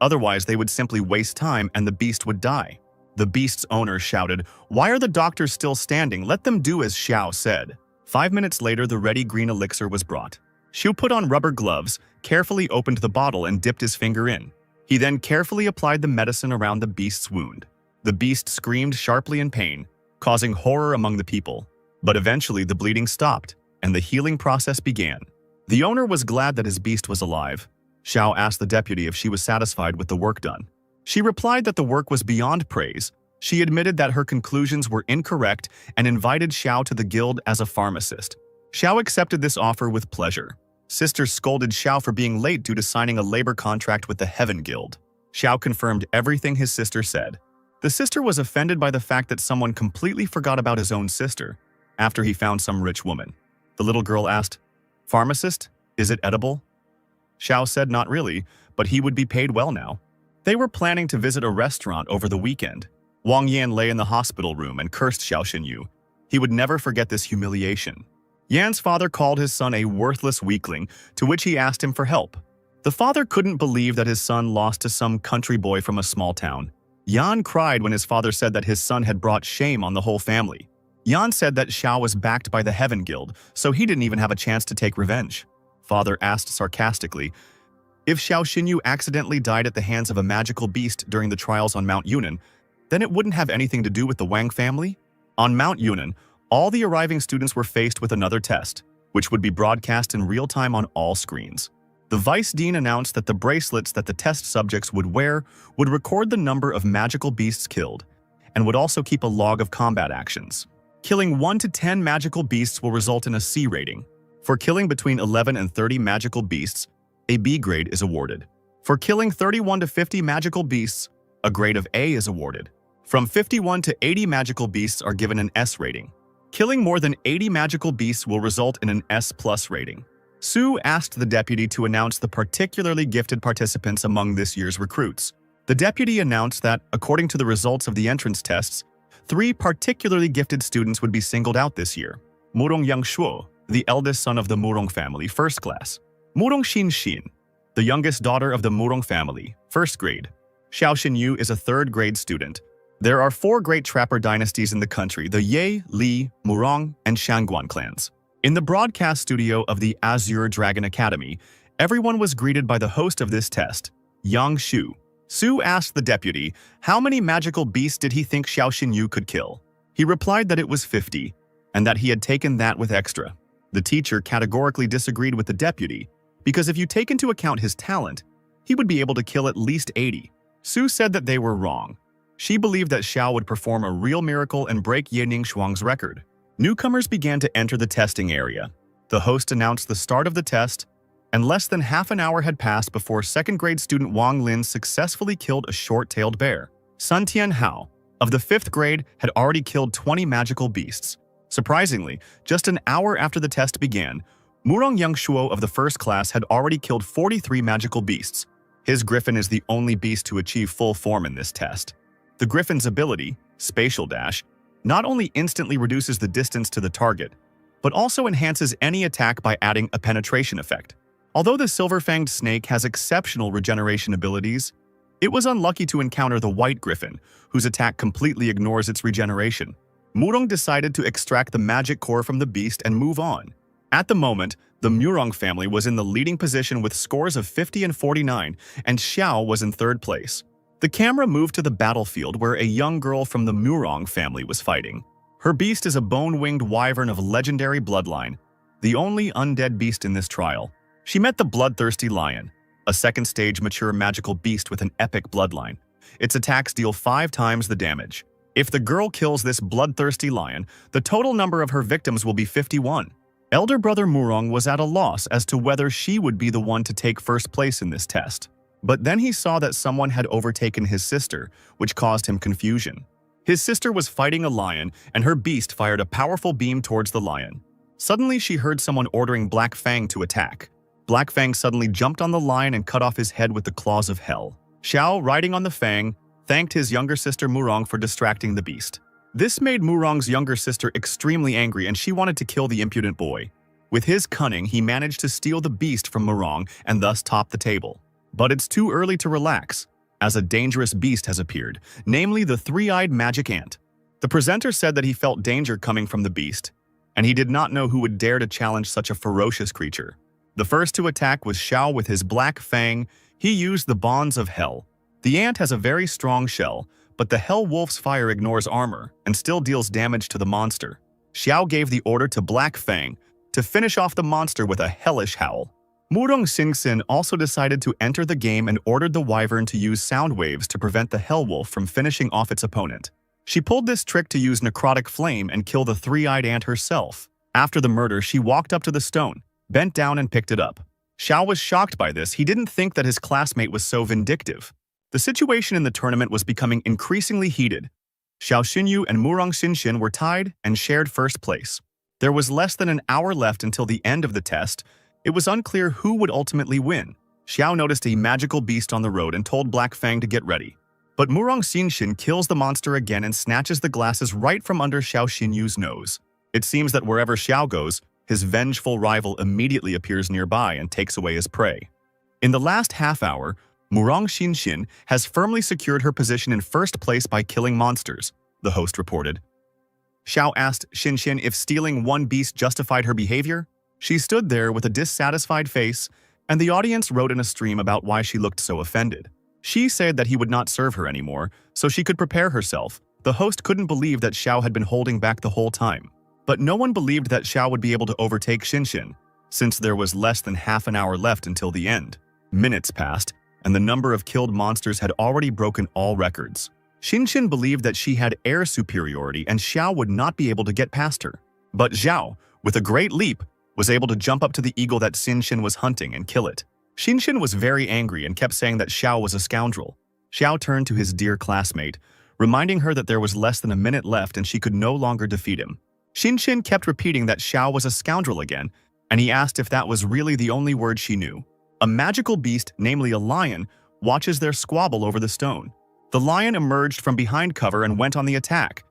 Otherwise, they would simply waste time and the beast would die. The beast's owner shouted, "Why are the doctors still standing? Let them do as Xiao said." 5 minutes later, the ready green elixir was brought. Xiu put on rubber gloves, carefully opened the bottle and dipped his finger in. He then carefully applied the medicine around the beast's wound. The beast screamed sharply in pain, causing horror among the people. But eventually the bleeding stopped, and the healing process began. The owner was glad that his beast was alive. Xiao asked the deputy if she was satisfied with the work done. She replied that the work was beyond praise. She admitted that her conclusions were incorrect and invited Xiao to the guild as a pharmacist. Xiao accepted this offer with pleasure. Sister scolded Xiao for being late due to signing a labor contract with the Heaven Guild. Xiao confirmed everything his sister said. The sister was offended by the fact that someone completely forgot about his own sister. after he found some rich woman. The little girl asked, "Pharmacist, is it edible?" Xiao said not really, but he would be paid well now. They were planning to visit a restaurant over the weekend. Wang Yan lay in the hospital room and cursed Xiao Xinyu. He would never forget this humiliation. Yan's father called his son a worthless weakling, to which he asked him for help. The father couldn't believe that his son lost to some country boy from a small town. Yan cried when his father said that his son had brought shame on the whole family. Yan said that Xiao was backed by the Heaven Guild, so he didn't even have a chance to take revenge. Father asked sarcastically, if Xiao Xinyu accidentally died at the hands of a magical beast during the trials on Mount Yunnan, then it wouldn't have anything to do with the Wang family? On Mount Yunnan, all the arriving students were faced with another test, which would be broadcast in real time on all screens. The Vice Dean announced that the bracelets that the test subjects would wear would record the number of magical beasts killed, and would also keep a log of combat actions. Killing 1 to 10 magical beasts will result in a C rating. For killing between 11 and 30 magical beasts, a B grade is awarded. For killing 31 to 50 magical beasts, a grade of A is awarded. From 51 to 80 magical beasts are given an S rating. Killing more than 80 magical beasts will result in an S+ rating. Su asked the deputy to announce the particularly gifted participants among this year's recruits. The deputy announced that, according to the results of the entrance tests, 3 particularly gifted students would be singled out this year. Murong Yangshuo, the eldest son of the Murong family, first class. Murong Xin, the youngest daughter of the Murong family, first grade. Xiao Xinyu is a third grade student. There are 4 great trapper dynasties in the country, the Ye, Li, Murong, and Shangguan clans. In the broadcast studio of the Azure Dragon Academy, everyone was greeted by the host of this test, Yang Shu. Su asked the deputy how many magical beasts did he think Xiao Xinyu could kill. He replied that it was 50, and that he had taken that with extra. The teacher categorically disagreed with the deputy, because if you take into account his talent, he would be able to kill at least 80. Su said that they were wrong. She believed that Xiao would perform a real miracle and break Ye Ningxuang's record. Newcomers began to enter the testing area. The host announced the start of the test, and less than half an hour had passed before second-grade student Wang Lin successfully killed a short-tailed bear. Sun Tian Hao, of the 5th grade, had already killed 20 magical beasts. Surprisingly, just an hour after the test began, Murong Yangshuo of the first class had already killed 43 magical beasts. His griffin is the only beast to achieve full form in this test. The griffin's ability, Spatial Dash, not only instantly reduces the distance to the target, but also enhances any attack by adding a penetration effect. Although the silver-fanged snake has exceptional regeneration abilities, it was unlucky to encounter the white griffin, whose attack completely ignores its regeneration. Murong decided to extract the magic core from the beast and move on. At the moment, the Murong family was in the leading position with scores of 50 and 49, and Xiao was in 3rd place. The camera moved to the battlefield where a young girl from the Murong family was fighting. Her beast is a bone-winged wyvern of legendary bloodline, the only undead beast in this trial. She met the bloodthirsty lion, a second-stage mature magical beast with an epic bloodline. Its attacks deal 5 times the damage. If the girl kills this bloodthirsty lion, the total number of her victims will be 51. Elder brother Murong was at a loss as to whether she would be the one to take first place in this test. But then he saw that someone had overtaken his sister, which caused him confusion. His sister was fighting a lion, and her beast fired a powerful beam towards the lion. Suddenly, she heard someone ordering Black Fang to attack. Black Fang suddenly jumped on the lion and cut off his head with the claws of hell. Xiao, riding on the Fang, thanked his younger sister Murong for distracting the beast. This made Murong's younger sister extremely angry, and she wanted to kill the impudent boy. With his cunning, he managed to steal the beast from Murong and thus top the table. But it's too early to relax, as a dangerous beast has appeared, namely the 3-eyed magic ant. The presenter said that he felt danger coming from the beast, and he did not know who would dare to challenge such a ferocious creature. The first to attack was Xiao with his Black Fang. He used the Bonds of Hell. The ant has a very strong shell, but the Hell Wolf's fire ignores armor and still deals damage to the monster. Xiao gave the order to Black Fang to finish off the monster with a hellish howl. Murong Xingxin also decided to enter the game and ordered the wyvern to use sound waves to prevent the Hell Wolf from finishing off its opponent. She pulled this trick to use necrotic flame and kill the 3-eyed ant herself. After the murder, she walked up to the stone, bent down and picked it up. Xiao was shocked by this. He didn't think that his classmate was so vindictive. The situation in the tournament was becoming increasingly heated. Xiao Xinyu and Murong Xinxin were tied and shared first place. There was less than an hour left until the end of the test. It was unclear who would ultimately win. Xiao noticed a magical beast on the road and told Black Fang to get ready. But Murong Xinshin kills the monster again and snatches the glasses right from under Xiao Xinyu's nose. It seems that wherever Xiao goes, his vengeful rival immediately appears nearby and takes away his prey. In the last half hour, Murong Xinshin has firmly secured her position in first place by killing monsters, the host reported. Xiao asked Xinshin if stealing one beast justified her behavior. She stood there with a dissatisfied face, and the audience wrote in a stream about why she looked so offended. She said that he would not serve her anymore, so she could prepare herself. The host couldn't believe that Xiao had been holding back the whole time. But no one believed that Xiao would be able to overtake Xinshin, since there was less than half an hour left until the end. Minutes passed, and the number of killed monsters had already broken all records. Xinshin believed that she had air superiority and Xiao would not be able to get past her. But Xiao, with a great leap, was able to jump up to the eagle that Xinshin was hunting and kill it. Xinshin was very angry and kept saying that Xiao was a scoundrel. Xiao turned to his dear classmate, reminding her that there was less than a minute left and she could no longer defeat him. Xinshin kept repeating that Xiao was a scoundrel again, and he asked if that was really the only word she knew. A magical beast, namely a lion, watches their squabble over the stone. The lion emerged from behind cover and went on the attack.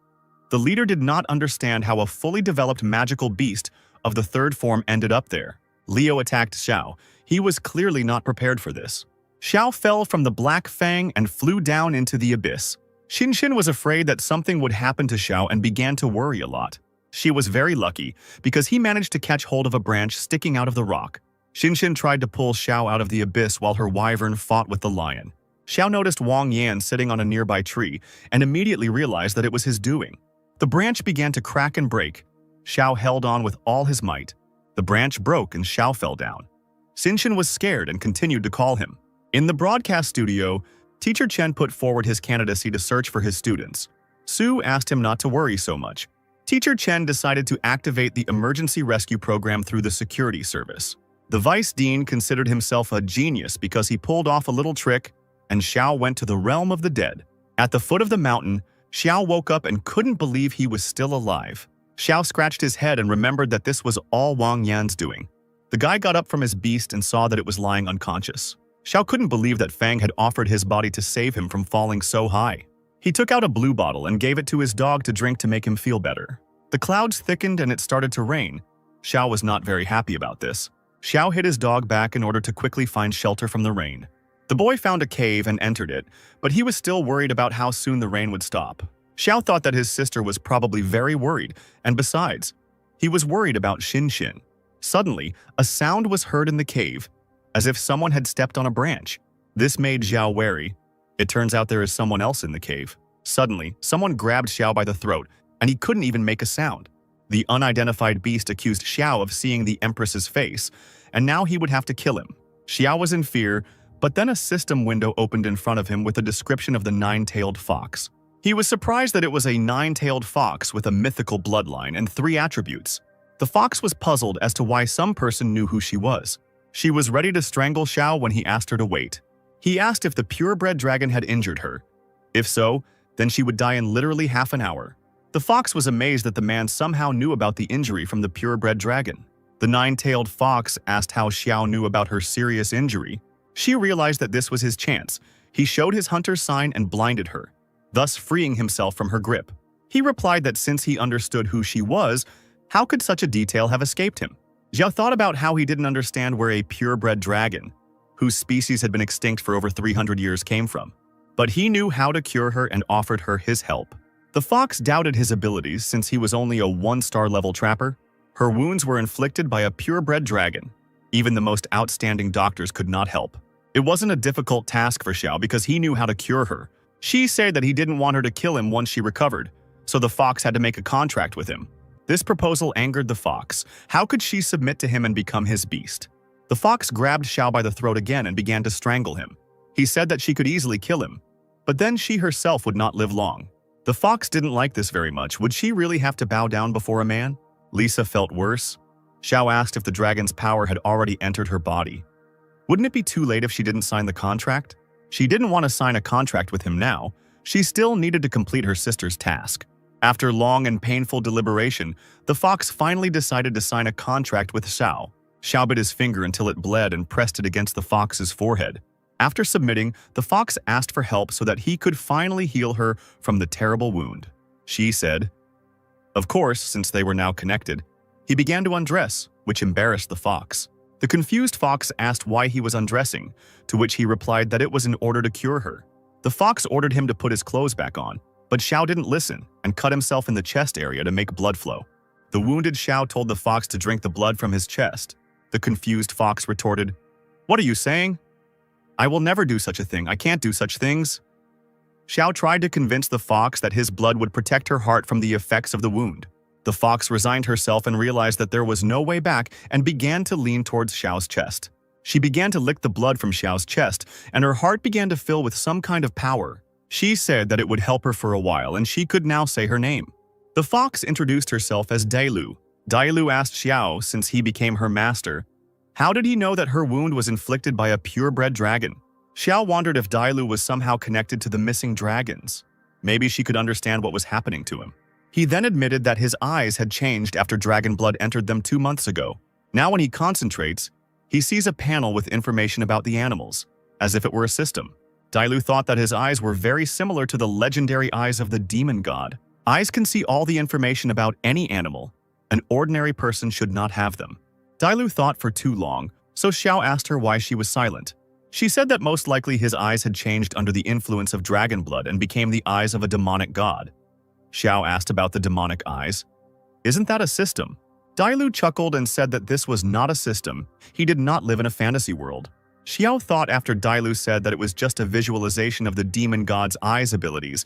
The leader did not understand how a fully developed magical beast of the third form ended up there. Leo attacked Xiao. He was clearly not prepared for this. Xiao fell from the Black Fang and flew down into the abyss. Xinshin was afraid that something would happen to Xiao and began to worry a lot. She was very lucky because he managed to catch hold of a branch sticking out of the rock. Xinshin tried to pull Xiao out of the abyss while her wyvern fought with the lion. Xiao noticed Wang Yan sitting on a nearby tree and immediately realized that it was his doing. The branch began to crack and break. Xiao held on with all his might. The branch broke and Xiao fell down. Xinshin was scared and continued to call him. In the broadcast studio, Teacher Chen put forward his candidacy to search for his students. Su asked him not to worry so much. Teacher Chen decided to activate the emergency rescue program through the security service. The vice dean considered himself a genius because he pulled off a little trick, and Xiao went to the realm of the dead. At the foot of the mountain, Xiao woke up and couldn't believe he was still alive. Xiao scratched his head and remembered that this was all Wang Yan's doing. The guy got up from his beast and saw that it was lying unconscious. Xiao couldn't believe that Fang had offered his body to save him from falling so high. He took out a blue bottle and gave it to his dog to drink to make him feel better. The clouds thickened and it started to rain. Xiao was not very happy about this. Xiao hid his dog back in order to quickly find shelter from the rain. The boy found a cave and entered it, but he was still worried about how soon the rain would stop. Xiao thought that his sister was probably very worried, and besides, he was worried about Xinshin. Suddenly, a sound was heard in the cave, as if someone had stepped on a branch. This made Xiao wary. It turns out there is someone else in the cave. Suddenly, someone grabbed Xiao by the throat, and he couldn't even make a sound. The unidentified beast accused Xiao of seeing the Empress's face, and now he would have to kill him. Xiao was in fear, but then a system window opened in front of him with a description of the nine-tailed fox. He was surprised that it was a nine-tailed fox with a mythical bloodline and 3 attributes. The fox was puzzled as to why some person knew who she was. She was ready to strangle Xiao when he asked her to wait. He asked if the purebred dragon had injured her. If so, then she would die in literally half an hour. The fox was amazed that the man somehow knew about the injury from the purebred dragon. The nine-tailed fox asked how Xiao knew about her serious injury. She realized that this was his chance. He showed his hunter's sign and blinded her, thus freeing himself from her grip. He replied that since he understood who she was, how could such a detail have escaped him? Xiao thought about how he didn't understand where a purebred dragon, whose species had been extinct for over 300 years, came from. But he knew how to cure her and offered her his help. The fox doubted his abilities since he was only a 1-star level trapper. Her wounds were inflicted by a purebred dragon. Even the most outstanding doctors could not help. It wasn't a difficult task for Xiao because he knew how to cure her. She said that he didn't want her to kill him once she recovered, so the fox had to make a contract with him. This proposal angered the fox. How could she submit to him and become his beast? The fox grabbed Xiao by the throat again and began to strangle him. He said that she could easily kill him, but then she herself would not live long. The fox didn't like this very much. Would she really have to bow down before a man? Lisa felt worse. Xiao asked if the dragon's power had already entered her body. Wouldn't it be too late if she didn't sign the contract? She didn't want to sign a contract with him now. She still needed to complete her sister's task. After long and painful deliberation, the fox finally decided to sign a contract with Xiao. Xiao bit his finger until it bled and pressed it against the fox's forehead. After submitting, the fox asked for help so that he could finally heal her from the terrible wound. She said, of course, since they were now connected. He began to undress, which embarrassed the fox. The confused fox asked why he was undressing, to which he replied that it was in order to cure her. The fox ordered him to put his clothes back on, but Xiao didn't listen and cut himself in the chest area to make blood flow. The wounded Xiao told the fox to drink the blood from his chest. The confused fox retorted, "What are you saying? I will never do such a thing. I can't do such things." Xiao tried to convince the fox that his blood would protect her heart from the effects of the wound. The fox resigned herself and realized that there was no way back and began to lean towards Xiao's chest. She began to lick the blood from Xiao's chest, and her heart began to fill with some kind of power. She said that it would help her for a while, and she could now say her name. The fox introduced herself as Dailu. Dailu asked Xiao, since he became her master, how did he know that her wound was inflicted by a purebred dragon? Xiao wondered if Dailu was somehow connected to the missing dragons. Maybe she could understand what was happening to him. He then admitted that his eyes had changed after dragon blood entered them 2 months ago. Now when he concentrates, he sees a panel with information about the animals, as if it were a system. Dailu thought that his eyes were very similar to the legendary eyes of the demon god. Eyes can see all the information about any animal. An ordinary person should not have them. Dailu thought for too long, so Xiao asked her why she was silent. She said that most likely his eyes had changed under the influence of dragon blood and became the eyes of a demonic god. Xiao asked about the demonic eyes. Isn't that a system? Dailu chuckled and said that this was not a system. He did not live in a fantasy world. Xiao thought after Dailu said that it was just a visualization of the demon god's eyes abilities.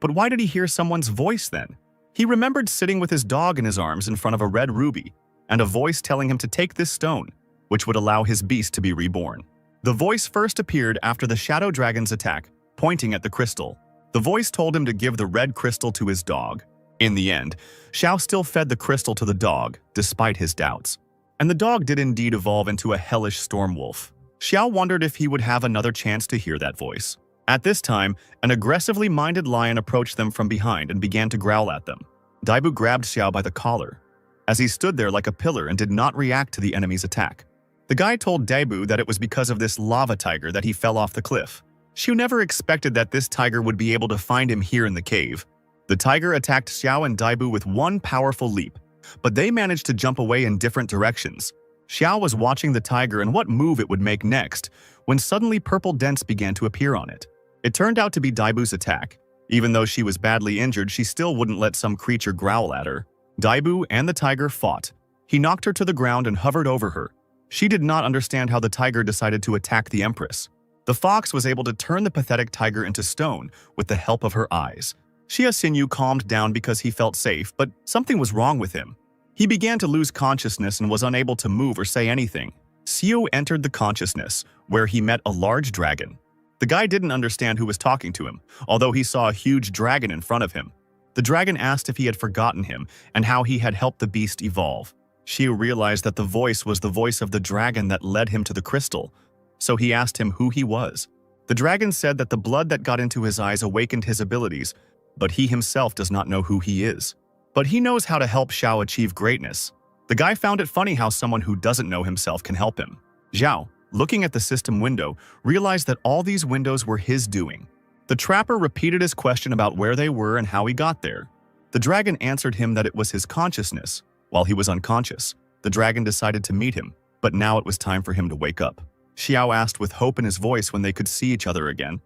But why did he hear someone's voice then? He remembered sitting with his dog in his arms in front of a red ruby, and a voice telling him to take this stone, which would allow his beast to be reborn. The voice first appeared after the shadow dragon's attack, pointing at the crystal. The voice told him to give the red crystal to his dog. In the end, Xiao still fed the crystal to the dog, despite his doubts. And the dog did indeed evolve into a hellish storm wolf. Xiao wondered if he would have another chance to hear that voice. At this time, an aggressively minded lion approached them from behind and began to growl at them. Daibu grabbed Xiao by the collar, as he stood there like a pillar and did not react to the enemy's attack. The guy told Daibu that it was because of this lava tiger that he fell off the cliff. Xiao never expected that this tiger would be able to find him here in the cave. The tiger attacked Xiao and Daibu with one powerful leap, but they managed to jump away in different directions. Xiao was watching the tiger and what move it would make next, when suddenly purple dents began to appear on it. It turned out to be Daibu's attack. Even though she was badly injured, she still wouldn't let some creature growl at her. Daibu and the tiger fought. He knocked her to the ground and hovered over her. She did not understand how the tiger decided to attack the empress. The fox was able to turn the pathetic tiger into stone with the help of her eyes. Xia Xinyu calmed down because he felt safe, but something was wrong with him. He began to lose consciousness and was unable to move or say anything. Xiu entered the consciousness, where he met a large dragon. The guy didn't understand who was talking to him, although he saw a huge dragon in front of him. The dragon asked if he had forgotten him and how he had helped the beast evolve. Xiu realized that the voice was the voice of the dragon that led him to the crystal, so he asked him who he was. The dragon said that the blood that got into his eyes awakened his abilities, but he himself does not know who he is. But he knows how to help Xiao achieve greatness. The guy found it funny how someone who doesn't know himself can help him. Zhao, looking at the system window, realized that all these windows were his doing. The trapper repeated his question about where they were and how he got there. The dragon answered him that it was his consciousness. While he was unconscious, the dragon decided to meet him, but now it was time for him to wake up. Xiao asked with hope in his voice when they could see each other again.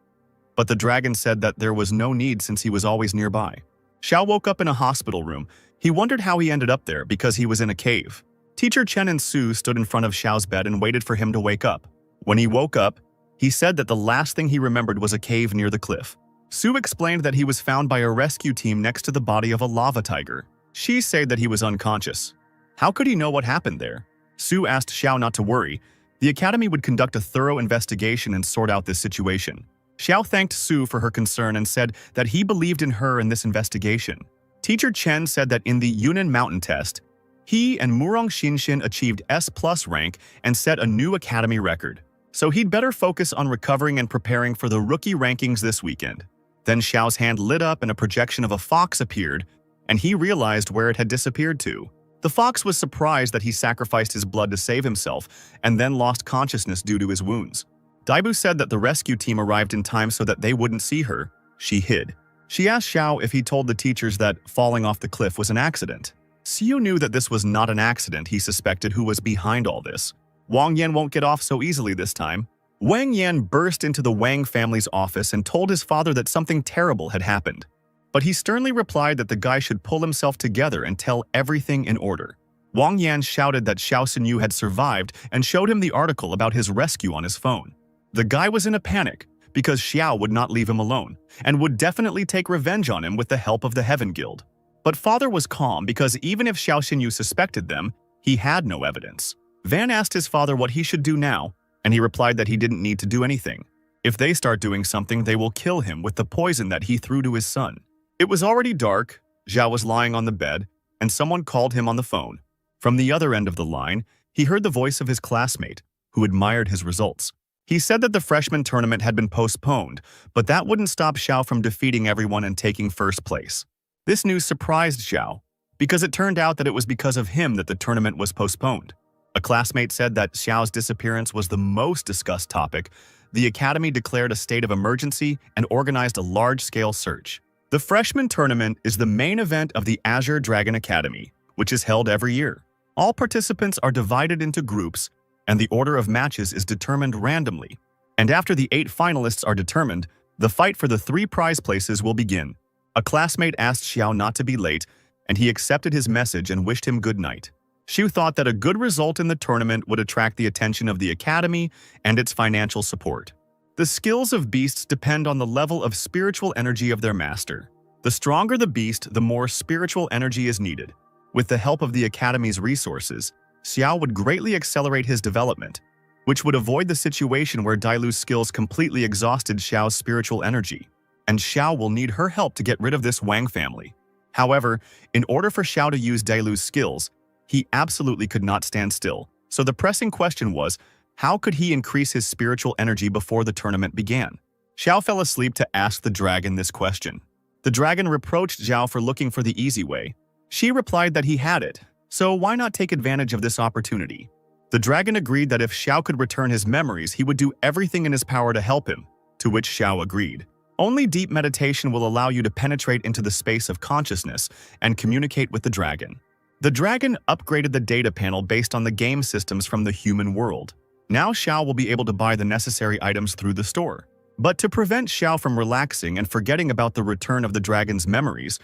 But the dragon said that there was no need since he was always nearby. Xiao woke up in a hospital room. He wondered how he ended up there because he was in a cave. Teacher Chen and Su stood in front of Xiao's bed and waited for him to wake up. When he woke up, he said that the last thing he remembered was a cave near the cliff. Su explained that he was found by a rescue team next to the body of a lava tiger. She said that he was unconscious. How could he know what happened there? Su asked Xiao not to worry. The academy would conduct a thorough investigation and sort out this situation. Xiao thanked Su for her concern and said that he believed in her in this investigation. Teacher Chen said that in the Yunnan Mountain test, he and Murong Xinshin achieved S+ rank and set a new academy record. So he'd better focus on recovering and preparing for the rookie rankings this weekend. Then Xiao's hand lit up and a projection of a fox appeared, and he realized where it had disappeared to. The fox was surprised that he sacrificed his blood to save himself and then lost consciousness due to his wounds. Daibu said that the rescue team arrived in time so that they wouldn't see her. She hid. She asked Xiao if he told the teachers that falling off the cliff was an accident. Xiu knew that this was not an accident. He suspected who was behind all this. Wang Yan won't get off so easily this time. Wang Yan burst into the Wang family's office and told his father that something terrible had happened. But he sternly replied that the guy should pull himself together and tell everything in order. Wang Yan shouted that Xiao Xinyu had survived and showed him the article about his rescue on his phone. The guy was in a panic because Xiao would not leave him alone and would definitely take revenge on him with the help of the Heaven Guild. But father was calm because even if Xiao Xinyu suspected them, he had no evidence. Van asked his father what he should do now, and he replied that he didn't need to do anything. If they start doing something, they will kill him with the poison that he threw to his son. It was already dark. Xiao was lying on the bed, and someone called him on the phone. From the other end of the line, he heard the voice of his classmate, who admired his results. He said that the freshman tournament had been postponed, but that wouldn't stop Xiao from defeating everyone and taking first place. This news surprised Xiao, because it turned out that it was because of him that the tournament was postponed. A classmate said that Xiao's disappearance was the most discussed topic. The academy declared a state of emergency and organized a large-scale search. The freshman tournament is the main event of the Azure Dragon Academy, which is held every year. All participants are divided into groups, and the order of matches is determined randomly. And after the 8 finalists are determined, the fight for the 3 prize places will begin. A classmate asked Xiao not to be late, and he accepted his message and wished him good night. Xiu thought that a good result in the tournament would attract the attention of the academy and its financial support. The skills of beasts depend on the level of spiritual energy of their master. The stronger the beast, the more spiritual energy is needed. With the help of the academy's resources, Xiao would greatly accelerate his development, which would avoid the situation where Dailu's skills completely exhausted Xiao's spiritual energy. And Xiao will need her help to get rid of this Wang family. However, in order for Xiao to use Dailu's skills, he absolutely could not stand still. So the pressing question was, how could he increase his spiritual energy before the tournament began? Xiao fell asleep to ask the dragon this question. The dragon reproached Xiao for looking for the easy way. She replied that he had it, so why not take advantage of this opportunity? The dragon agreed that if Xiao could return his memories, he would do everything in his power to help him, to which Xiao agreed. Only deep meditation will allow you to penetrate into the space of consciousness and communicate with the dragon. The dragon upgraded the data panel based on the game systems from the human world. Now Xiao will be able to buy the necessary items through the store. But to prevent Xiao from relaxing and forgetting about the return of the dragon's memories,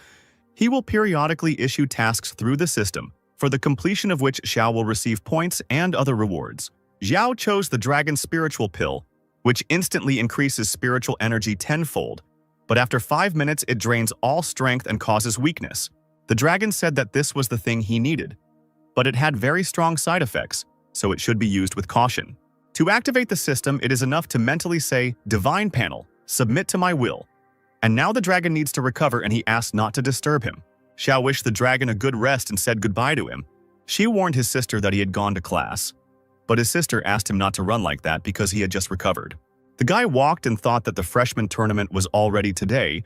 he will periodically issue tasks through the system, for the completion of which Xiao will receive points and other rewards. Xiao chose the dragon's spiritual pill, which instantly increases spiritual energy tenfold, but after 5 minutes it drains all strength and causes weakness. The dragon said that this was the thing he needed, but it had very strong side effects, so it should be used with caution. To activate the system, it is enough to mentally say, "Divine Panel, submit to my will." And now the dragon needs to recover, and he asked not to disturb him. Xiao wished the dragon a good rest and said goodbye to him. She warned his sister that he had gone to class, but his sister asked him not to run like that because he had just recovered. The guy walked and thought that the freshman tournament was already today.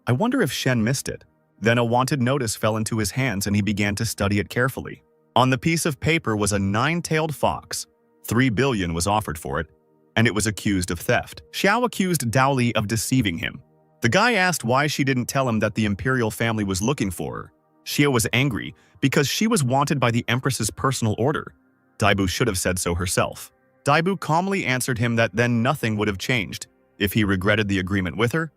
I wonder if Shen missed it. Then a wanted notice fell into his hands and he began to study it carefully. On the piece of paper was a 9-tailed fox. 3 billion was offered for it, and it was accused of theft. Xiao accused Dao Li of deceiving him. The guy asked why she didn't tell him that the imperial family was looking for her. Xiao was angry because she was wanted by the empress's personal order. Daibu should have said so herself. Daibu calmly answered him that then nothing would have changed. If he regretted the agreement with her,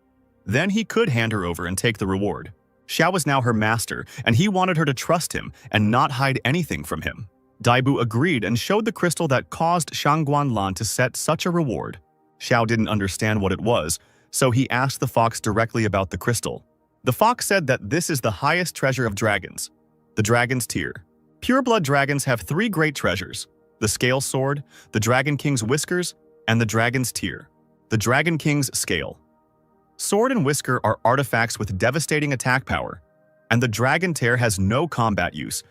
then he could hand her over and take the reward. Xiao was now her master, and he wanted her to trust him and not hide anything from him. Daibu agreed and showed the crystal that caused Shangguan Lan to set such a reward. Xiao didn't understand what it was, so he asked the fox directly about the crystal. The fox said that this is the highest treasure of dragons, the dragon's tear. Pureblood dragons have 3 great treasures: the scale sword, the dragon king's whiskers, and the dragon's tear. The dragon king's scale sword and whisker are artifacts with devastating attack power, and the dragon tear has no combat use,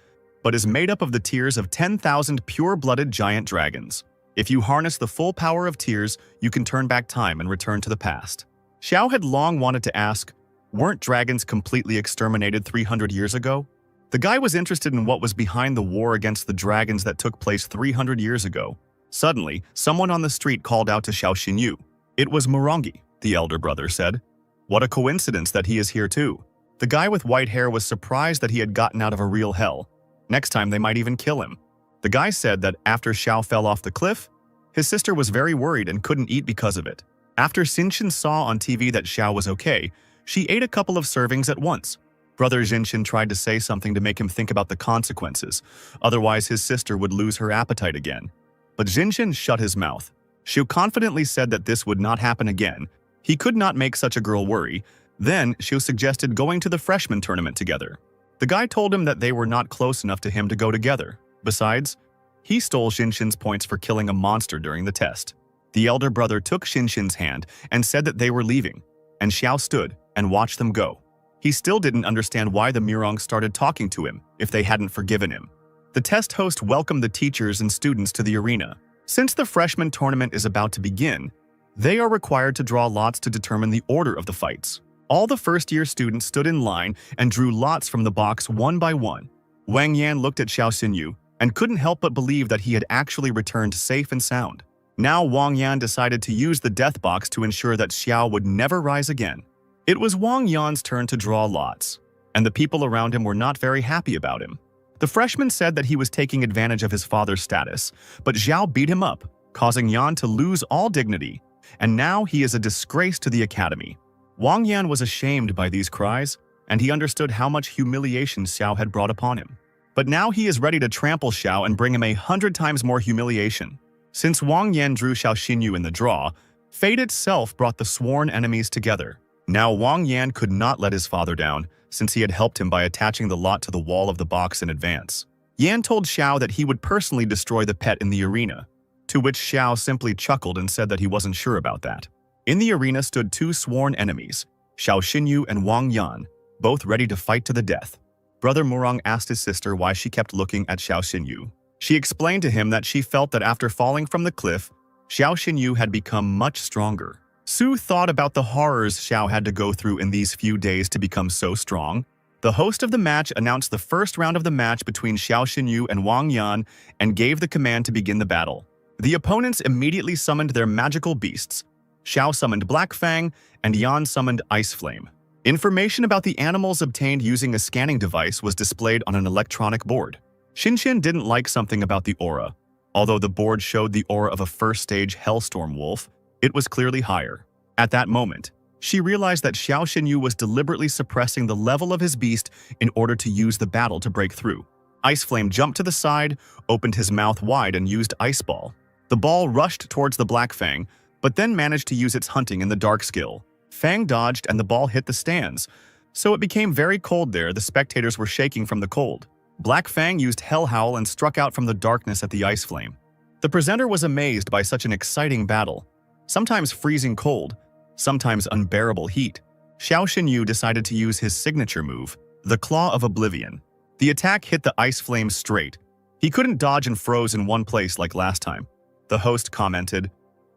but is made up of the tears of 10,000 pure-blooded giant dragons. If you harness the full power of tears, you can turn back time and return to the past. Xiao had long wanted to ask, Weren't dragons completely exterminated 300 years ago? The guy was interested in what was behind the war against the dragons that took place 300 years ago. Suddenly, someone on the street called out to Xiao Xinyu. It was Morongi, the elder brother said. What a coincidence that he is here too. The guy with white hair was surprised that he had gotten out of a real hell. Next time they might even kill him. The guy said that after Xiao fell off the cliff, his sister was very worried and couldn't eat because of it. After Xinxin saw on TV that Xiao was okay, she ate a couple of servings at once. Brother Xinxin tried to say something to make him think about the consequences, otherwise his sister would lose her appetite again. But Xinxin shut his mouth. Xiu confidently said that this would not happen again. He could not make such a girl worry. Then Xiu suggested going to the freshman tournament together. The guy told him that they were not close enough to him to go together. Besides, he stole Xinxin's points for killing a monster during the test. The elder brother took Xinxin's hand and said that they were leaving, and Xiao stood and watched them go. He still didn't understand why the Murong started talking to him if they hadn't forgiven him. The test host welcomed the teachers and students to the arena. Since the freshman tournament is about to begin, they are required to draw lots to determine the order of the fights. All the first-year students stood in line and drew lots from the box one by one. Wang Yan looked at Xiao Xinyu and couldn't help but believe that he had actually returned safe and sound. Now Wang Yan decided to use the death box to ensure that Xiao would never rise again. It was Wang Yan's turn to draw lots, and the people around him were not very happy about him. The freshman said that he was taking advantage of his father's status, but Xiao beat him up, causing Yan to lose all dignity, and now he is a disgrace to the academy. Wang Yan was ashamed by these cries, and he understood how much humiliation Xiao had brought upon him. But now he is ready to trample Xiao and bring him 100 times more humiliation. Since Wang Yan drew Xiao Xinyu in the draw, fate itself brought the sworn enemies together. Now Wang Yan could not let his father down, since he had helped him by attaching the lot to the wall of the box in advance. Yan told Xiao that he would personally destroy the pet in the arena, to which Xiao simply chuckled and said that he wasn't sure about that. In the arena stood two sworn enemies, Xiao Xinyu and Wang Yan, both ready to fight to the death. Brother Murong asked his sister why she kept looking at Xiao Xinyu. She explained to him that she felt that after falling from the cliff, Xiao Xinyu had become much stronger. Su thought about the horrors Xiao had to go through in these few days to become so strong. The host of the match announced the first round of the match between Xiao Xinyu and Wang Yan and gave the command to begin the battle. The opponents immediately summoned their magical beasts. Xiao summoned Black Fang and Yan summoned Ice Flame. Information about the animals obtained using a scanning device was displayed on an electronic board. Xinxin didn't like something about the aura. Although the board showed the aura of a first-stage Hellstorm Wolf, it was clearly higher. At that moment, she realized that Xiao Xinyu was deliberately suppressing the level of his beast in order to use the battle to break through. Ice Flame jumped to the side, opened his mouth wide and used Ice Ball. The ball rushed towards the Black Fang, but then managed to use its hunting in the dark skill. Fang dodged and the ball hit the stands, so it became very cold there. The spectators were shaking from the cold. Black Fang used Hell Howl and struck out from the darkness at the Ice Flame. The presenter was amazed by such an exciting battle. Sometimes freezing cold, sometimes unbearable heat. Xiao Xinyu decided to use his signature move, the Claw of Oblivion. The attack hit the Ice Flame straight. He couldn't dodge and froze in one place like last time. The host commented,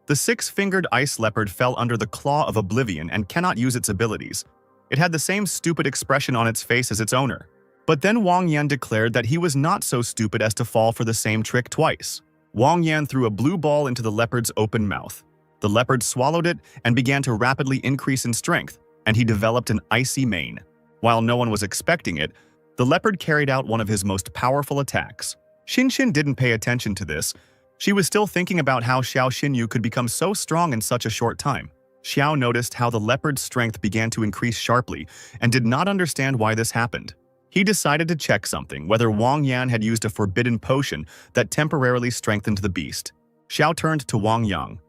"The six-fingered ice leopard fell under the Claw of Oblivion and cannot use its abilities. It had the same stupid expression on its face as its owner." But then Wang Yan declared that he was not so stupid as to fall for the same trick twice. Wang Yan threw a blue ball into the leopard's open mouth. The leopard swallowed it and began to rapidly increase in strength, and he developed an icy mane. While no one was expecting it, the leopard carried out one of his most powerful attacks. Xinxin didn't pay attention to this. She was still thinking about how Xiao Xinyu could become so strong in such a short time. Xiao noticed how the leopard's strength began to increase sharply and did not understand why this happened. He decided to check something, whether Wang Yan had used a forbidden potion that temporarily strengthened the beast. Xiao turned to Wang Yang.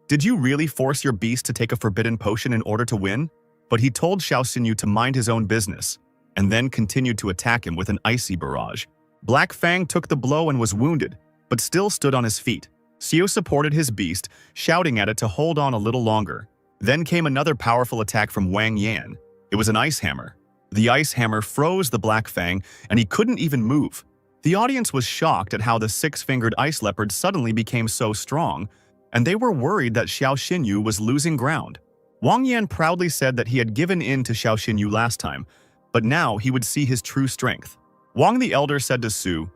"Did you really force your beast to take a forbidden potion in order to win?" But he told Xiao Xinyu to mind his own business, and then continued to attack him with an icy barrage. Black Fang took the blow and was wounded, but still stood on his feet. Xiu supported his beast, shouting at it to hold on a little longer. Then came another powerful attack from Wang Yan. It was an ice hammer. The ice hammer froze the Black Fang, and he couldn't even move. The audience was shocked at how the six-fingered ice leopard suddenly became so strong, and they were worried that Xiao Xinyu was losing ground. Wang Yan proudly said that he had given in to Xiao Xinyu last time, but now he would see his true strength. Wang the Elder said to Su,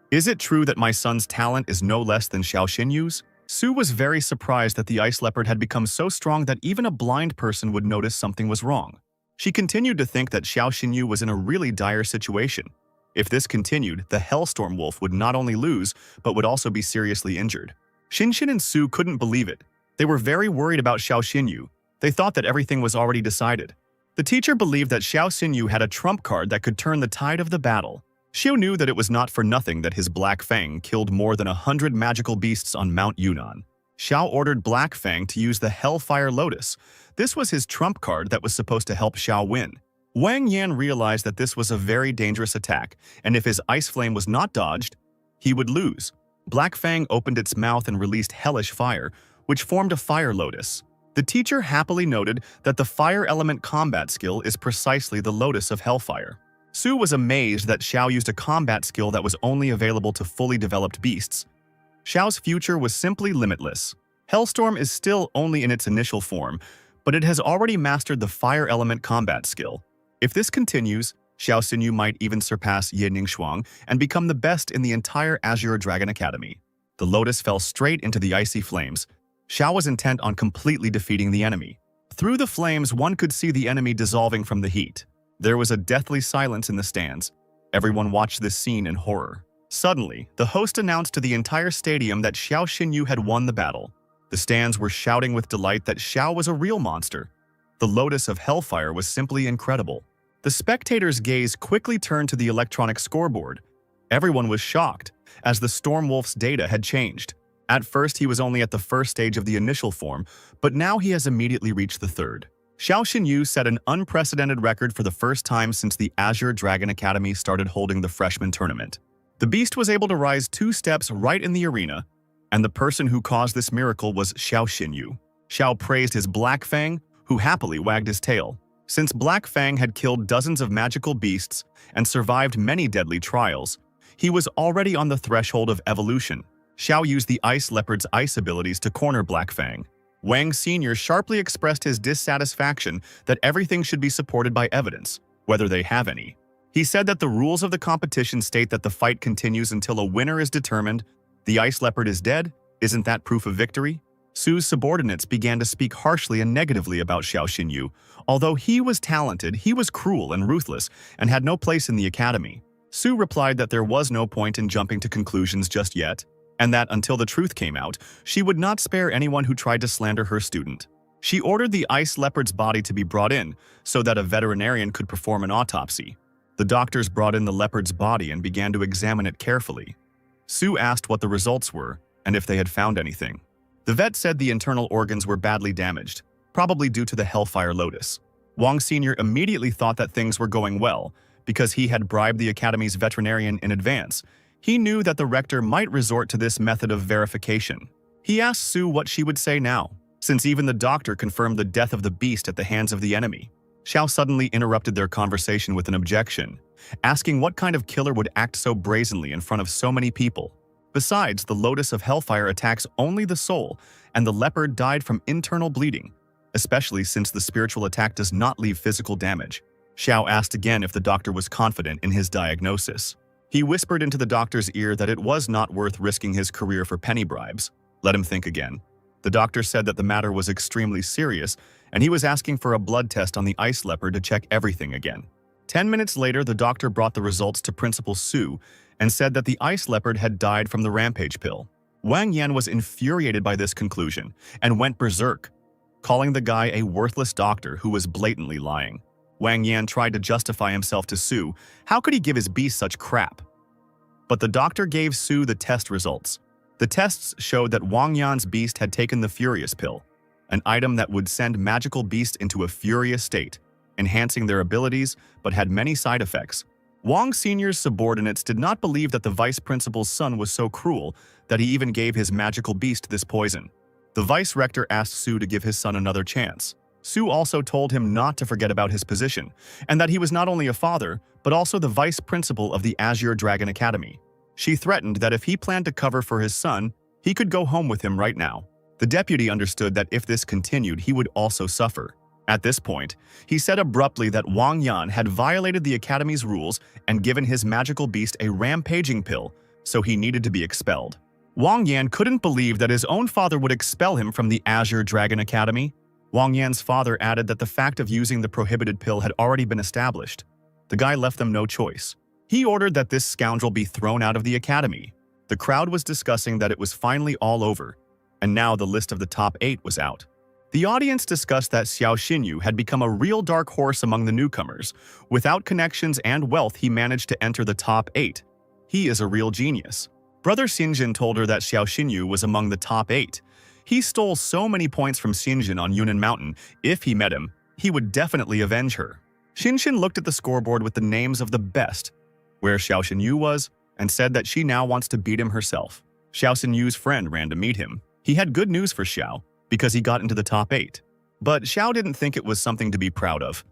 "Is it true that my son's talent is no less than Xiao Xinyu's?" Su was very surprised that the ice leopard had become so strong that even a blind person would notice something was wrong. She continued to think that Xiao Xinyu was in a really dire situation. If this continued, the Hellstorm Wolf would not only lose, but would also be seriously injured. Xinxin and Su couldn't believe it. They were very worried about Xiao Xinyu. They thought that everything was already decided. The teacher believed that Xiao Xinyu had a trump card that could turn the tide of the battle. Xiao knew that it was not for nothing that his Black Fang killed more than 100 magical beasts on Mount Yunnan. Xiao ordered Black Fang to use the Hellfire Lotus. This was his trump card that was supposed to help Xiao win. Wang Yan realized that this was a very dangerous attack, and if his ice flame was not dodged, he would lose. Black Fang opened its mouth and released hellish fire, which formed a fire lotus. The teacher happily noted that the fire element combat skill is precisely the lotus of Hellfire. Su was amazed that Xiao used a combat skill that was only available to fully developed beasts. Xiao's future was simply limitless. Hellstorm is still only in its initial form, but it has already mastered the fire element combat skill. If this continues, Xiao Xinyu might even surpass Ye Ningxuang and become the best in the entire Azure Dragon Academy. The lotus fell straight into the icy flames. Xiao was intent on completely defeating the enemy. Through the flames, one could see the enemy dissolving from the heat. There was a deathly silence in the stands. Everyone watched this scene in horror. Suddenly, the host announced to the entire stadium that Xiao Xinyu had won the battle. The stands were shouting with delight that Xiao was a real monster. The Lotus of Hellfire was simply incredible. The spectators' gaze quickly turned to the electronic scoreboard. Everyone was shocked, as the Stormwolf's data had changed. At first, he was only at the first stage of the initial form, but now he has immediately reached the third. Xiao Xinyu set an unprecedented record for the first time since the Azure Dragon Academy started holding the freshman tournament. The beast was able to rise 2 steps right in the arena, and the person who caused this miracle was Xiao Xinyu. Xiao praised his Black Fang, who happily wagged his tail. Since Black Fang had killed dozens of magical beasts and survived many deadly trials, he was already on the threshold of evolution. Xiao used the Ice Leopard's ice abilities to corner Black Fang. Wang Sr. sharply expressed his dissatisfaction that everything should be supported by evidence, whether they have any. He said that the rules of the competition state that the fight continues until a winner is determined. The Ice Leopard is dead? Isn't that proof of victory? Su's subordinates began to speak harshly and negatively about Xiao Xinyu. Although he was talented, he was cruel and ruthless and had no place in the academy. Su replied that there was no point in jumping to conclusions just yet, and that until the truth came out, she would not spare anyone who tried to slander her student. She ordered the Ice Leopard's body to be brought in so that a veterinarian could perform an autopsy. The doctors brought in the leopard's body and began to examine it carefully. Su asked what the results were and if they had found anything. The vet said the internal organs were badly damaged, probably due to the Hellfire Lotus. Wang Sr. immediately thought that things were going well because he had bribed the academy's veterinarian in advance. He knew that the rector might resort to this method of verification. He asked Su what she would say now, since even the doctor confirmed the death of the beast at the hands of the enemy. Xiao suddenly interrupted their conversation with an objection, asking what kind of killer would act so brazenly in front of so many people. Besides, the Lotus of Hellfire attacks only the soul, and the leopard died from internal bleeding, especially since the spiritual attack does not leave physical damage. Xiao asked again if the doctor was confident in his diagnosis. He whispered into the doctor's ear that it was not worth risking his career for penny bribes. Let him think again. The doctor said that the matter was extremely serious, and he was asking for a blood test on the ice leopard to check everything again. 10 minutes later, the doctor brought the results to Principal Su and said that the ice leopard had died from the rampage pill. Wang Yan was infuriated by this conclusion and went berserk, calling the guy a worthless doctor who was blatantly lying. Wang Yan tried to justify himself to Su. How could he give his beast such crap? But the doctor gave Su the test results. The tests showed that Wang Yan's beast had taken the Furious Pill, an item that would send magical beasts into a furious state, enhancing their abilities, but had many side effects. Wang Sr.'s subordinates did not believe that the vice principal's son was so cruel that he even gave his magical beast this poison. The vice rector asked Su to give his son another chance. Su also told him not to forget about his position, and that he was not only a father, but also the vice principal of the Azure Dragon Academy. She threatened that if he planned to cover for his son, he could go home with him right now. The deputy understood that if this continued, he would also suffer. At this point, he said abruptly that Wang Yan had violated the Academy's rules and given his magical beast a rampaging pill, so he needed to be expelled. Wang Yan couldn't believe that his own father would expel him from the Azure Dragon Academy. Wang Yan's father added that the fact of using the prohibited pill had already been established. The guy left them no choice. He ordered that this scoundrel be thrown out of the academy. The crowd was discussing that it was finally all over, and now the list of the top 8 was out. The audience discussed that Xiao Xinyu had become a real dark horse among the newcomers. Without connections and wealth, he managed to enter the top 8. He is a real genius. Brother Xinjin told her that Xiao Xinyu was among the top 8. He stole so many points from Xinjin on Yunnan Mountain. If he met him, he would definitely avenge her. Xinjin looked at the scoreboard with the names of the best, where Xiao Xinyu was, and said that she now wants to beat him herself. Xiao Xinyu's friend ran to meet him. He had good news for Xiao, because he got into the top 8. But Xiao didn't think it was something to be proud of,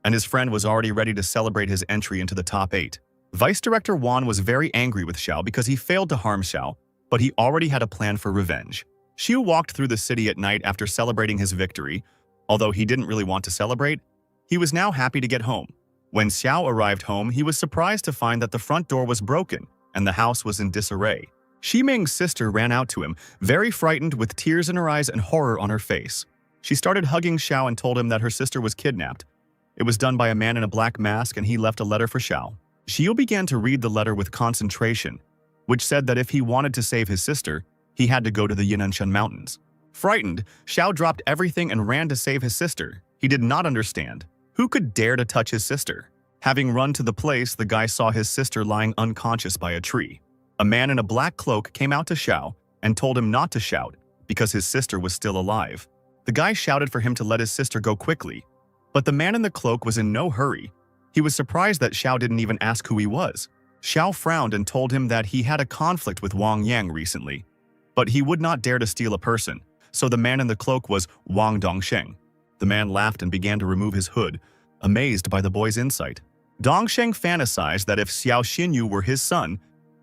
and his friend was already ready to celebrate his entry into the top 8. Vice Director Wan was very angry with Xiao because he failed to harm Xiao, but he already had a plan for revenge. Xiu walked through the city at night after celebrating his victory. Although he didn't really want to celebrate, he was now happy to get home. When Xiao arrived home, he was surprised to find that the front door was broken and the house was in disarray. Ximing's sister ran out to him, very frightened with tears in her eyes and horror on her face. She started hugging Xiao and told him that her sister was kidnapped. It was done by a man in a black mask and he left a letter for Xiao. Xiu began to read the letter with concentration, which said that if he wanted to save his sister, he had to go to the Yinanshan Mountains. Frightened, Xiao dropped everything and ran to save his sister. He did not understand. Who could dare to touch his sister? Having run to the place, the guy saw his sister lying unconscious by a tree. A man in a black cloak came out to Xiao and told him not to shout because his sister was still alive. The guy shouted for him to let his sister go quickly, but the man in the cloak was in no hurry. He was surprised that Xiao didn't even ask who he was. Xiao frowned and told him that he had a conflict with Wang Yang recently, but he would not dare to steal a person, so the man in the cloak was Wang Dongsheng. The man laughed and began to remove his hood, amazed by the boy's insight. Dongsheng fantasized that if Xiao Xinyu were his son,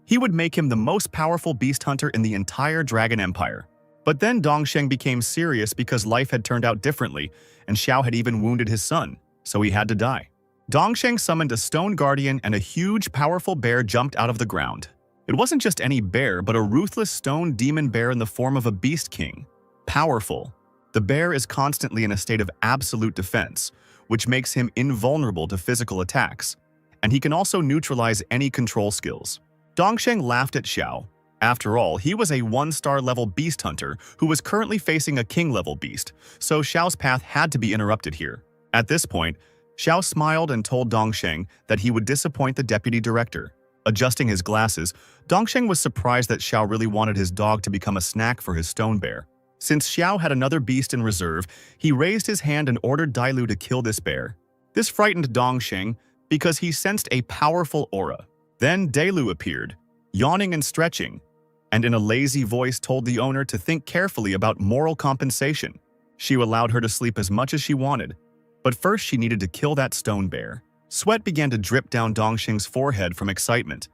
he would make him the most powerful beast hunter in the entire Dragon Empire. But then Dongsheng became serious because life had turned out differently, and Xiao had even wounded his son, so he had to die. Dongsheng summoned a stone guardian and a huge, powerful bear jumped out of the ground. It wasn't just any bear, but a ruthless stone demon bear in the form of a beast king. Powerful. The bear is constantly in a state of absolute defense, which makes him invulnerable to physical attacks, and he can also neutralize any control skills. Dongsheng laughed at Xiao. After all, he was a 1-star level beast hunter who was currently facing a king-level beast, so Xiao's path had to be interrupted here. At this point, Xiao smiled and told Dongsheng that he would disappoint the deputy director. Adjusting his glasses, Dongsheng was surprised that Xiao really wanted his dog to become a snack for his stone bear. Since Xiao had another beast in reserve, he raised his hand and ordered Dailu to kill this bear. This frightened Dongsheng because he sensed a powerful aura. Then Dailu appeared, yawning and stretching, and in a lazy voice told the owner to think carefully about moral compensation. She allowed her to sleep as much as she wanted, but first she needed to kill that stone bear. Sweat began to drip down Dongsheng's forehead from excitement.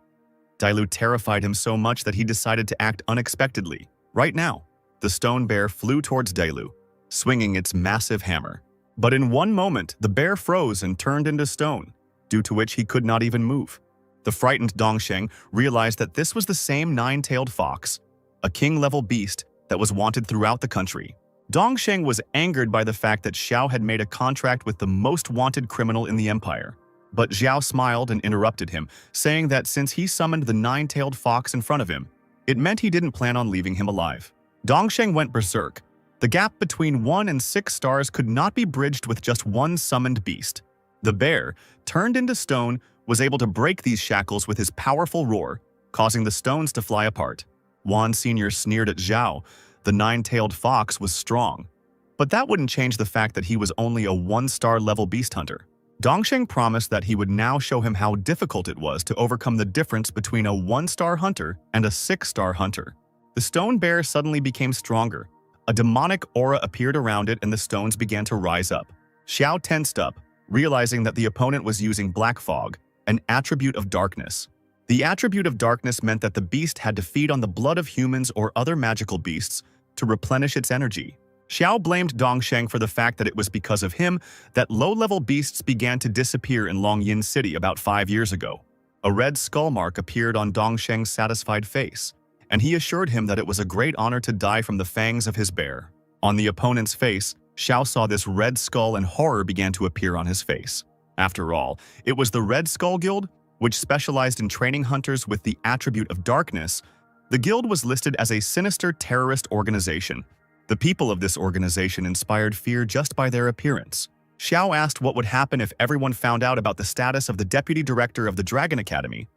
Dailu terrified him so much that he decided to act unexpectedly. Right now, the stone bear flew towards Dailu, swinging its massive hammer. But in one moment, the bear froze and turned into stone, due to which he could not even move. The frightened Dongsheng realized that this was the same 9-tailed fox, a king-level beast that was wanted throughout the country. Dongsheng was angered by the fact that Xiao had made a contract with the most wanted criminal in the empire. But Xiao smiled and interrupted him, saying that since he summoned the 9-tailed fox in front of him, it meant he didn't plan on leaving him alive. Dongsheng went berserk. The gap between 1 and 6 stars could not be bridged with just one summoned beast. The bear, turned into stone, was able to break these shackles with his powerful roar, causing the stones to fly apart. Wan Sr. sneered at Zhao. The 9-tailed fox was strong, but that wouldn't change the fact that he was only a 1-star level beast hunter. Dongsheng promised that he would now show him how difficult it was to overcome the difference between a 1-star hunter and a 6-star hunter. The stone bear suddenly became stronger. A demonic aura appeared around it and the stones began to rise up. Xiao tensed up, realizing that the opponent was using black fog, an attribute of darkness. The attribute of darkness meant that the beast had to feed on the blood of humans or other magical beasts, to replenish its energy. Xiao blamed Dongsheng for the fact that it was because of him that low-level beasts began to disappear in Longyin City about 5 years ago. A red skull mark appeared on Dongsheng's satisfied face, and he assured him that it was a great honor to die from the fangs of his bear. On the opponent's face, Xiao saw this red skull and horror began to appear on his face. After all, it was the Red Skull Guild, which specialized in training hunters with the attribute of darkness. The guild was listed as a sinister terrorist organization. The people of this organization inspired fear just by their appearance. Xiao asked what would happen if everyone found out about the status of the deputy director of the Dragon Academy,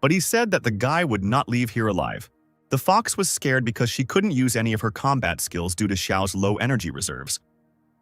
but he said that the guy would not leave here alive. The fox was scared because she couldn't use any of her combat skills due to Xiao's low energy reserves,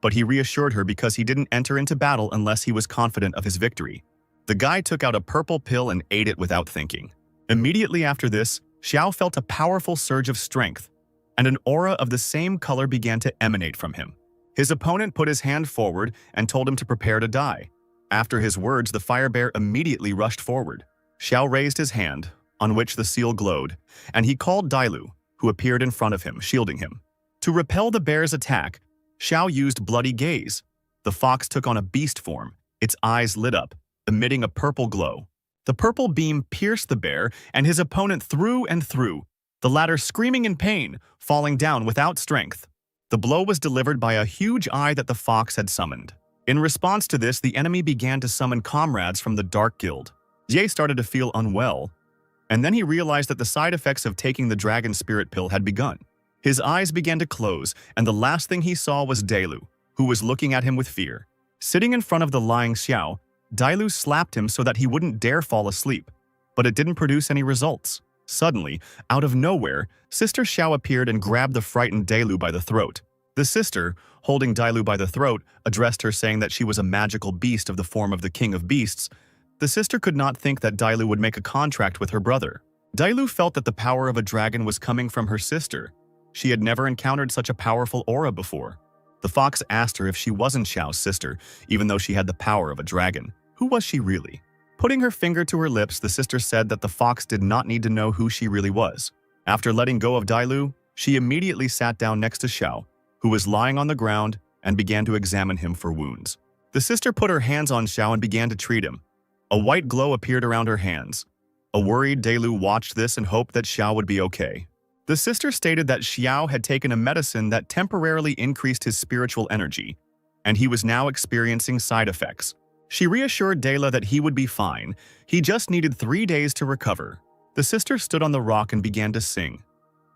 but he reassured her because he didn't enter into battle unless he was confident of his victory. The guy took out a purple pill and ate it without thinking. Immediately after this, Xiao felt a powerful surge of strength, and an aura of the same color began to emanate from him. His opponent put his hand forward and told him to prepare to die. After his words, the fire bear immediately rushed forward. Xiao raised his hand, on which the seal glowed, and he called Dailu, who appeared in front of him, shielding him. To repel the bear's attack, Xiao used Bloody Gaze. The fox took on a beast form. Its eyes lit up, emitting a purple glow. The purple beam pierced the bear, and his opponent threw and threw, the latter screaming in pain, falling down without strength. The blow was delivered by a huge eye that the fox had summoned. In response to this, the enemy began to summon comrades from the Dark Guild. Ye started to feel unwell, and then he realized that the side effects of taking the dragon spirit pill had begun. His eyes began to close, and the last thing he saw was Dailu, who was looking at him with fear. Sitting in front of the lying Xiao, Dailu slapped him so that he wouldn't dare fall asleep, but it didn't produce any results. Suddenly, out of nowhere, Sister Xiao appeared and grabbed the frightened Dailu by the throat. The sister, holding Dailu by the throat, addressed her saying that she was a magical beast of the form of the king of beasts. The sister could not think that Dailu would make a contract with her brother. Dailu felt that the power of a dragon was coming from her sister. She had never encountered such a powerful aura before. The fox asked her if she wasn't Xiao's sister, even though she had the power of a dragon. Who was she really? Putting her finger to her lips, the sister said that the fox did not need to know who she really was. After letting go of Dailu, she immediately sat down next to Xiao, who was lying on the ground, and began to examine him for wounds. The sister put her hands on Xiao and began to treat him. A white glow appeared around her hands. A worried Dailu watched this and hoped that Xiao would be okay. The sister stated that Xiao had taken a medicine that temporarily increased his spiritual energy, and he was now experiencing side effects. She reassured Dela that he would be fine. He just needed 3 days to recover. The sister stood on the rock and began to sing.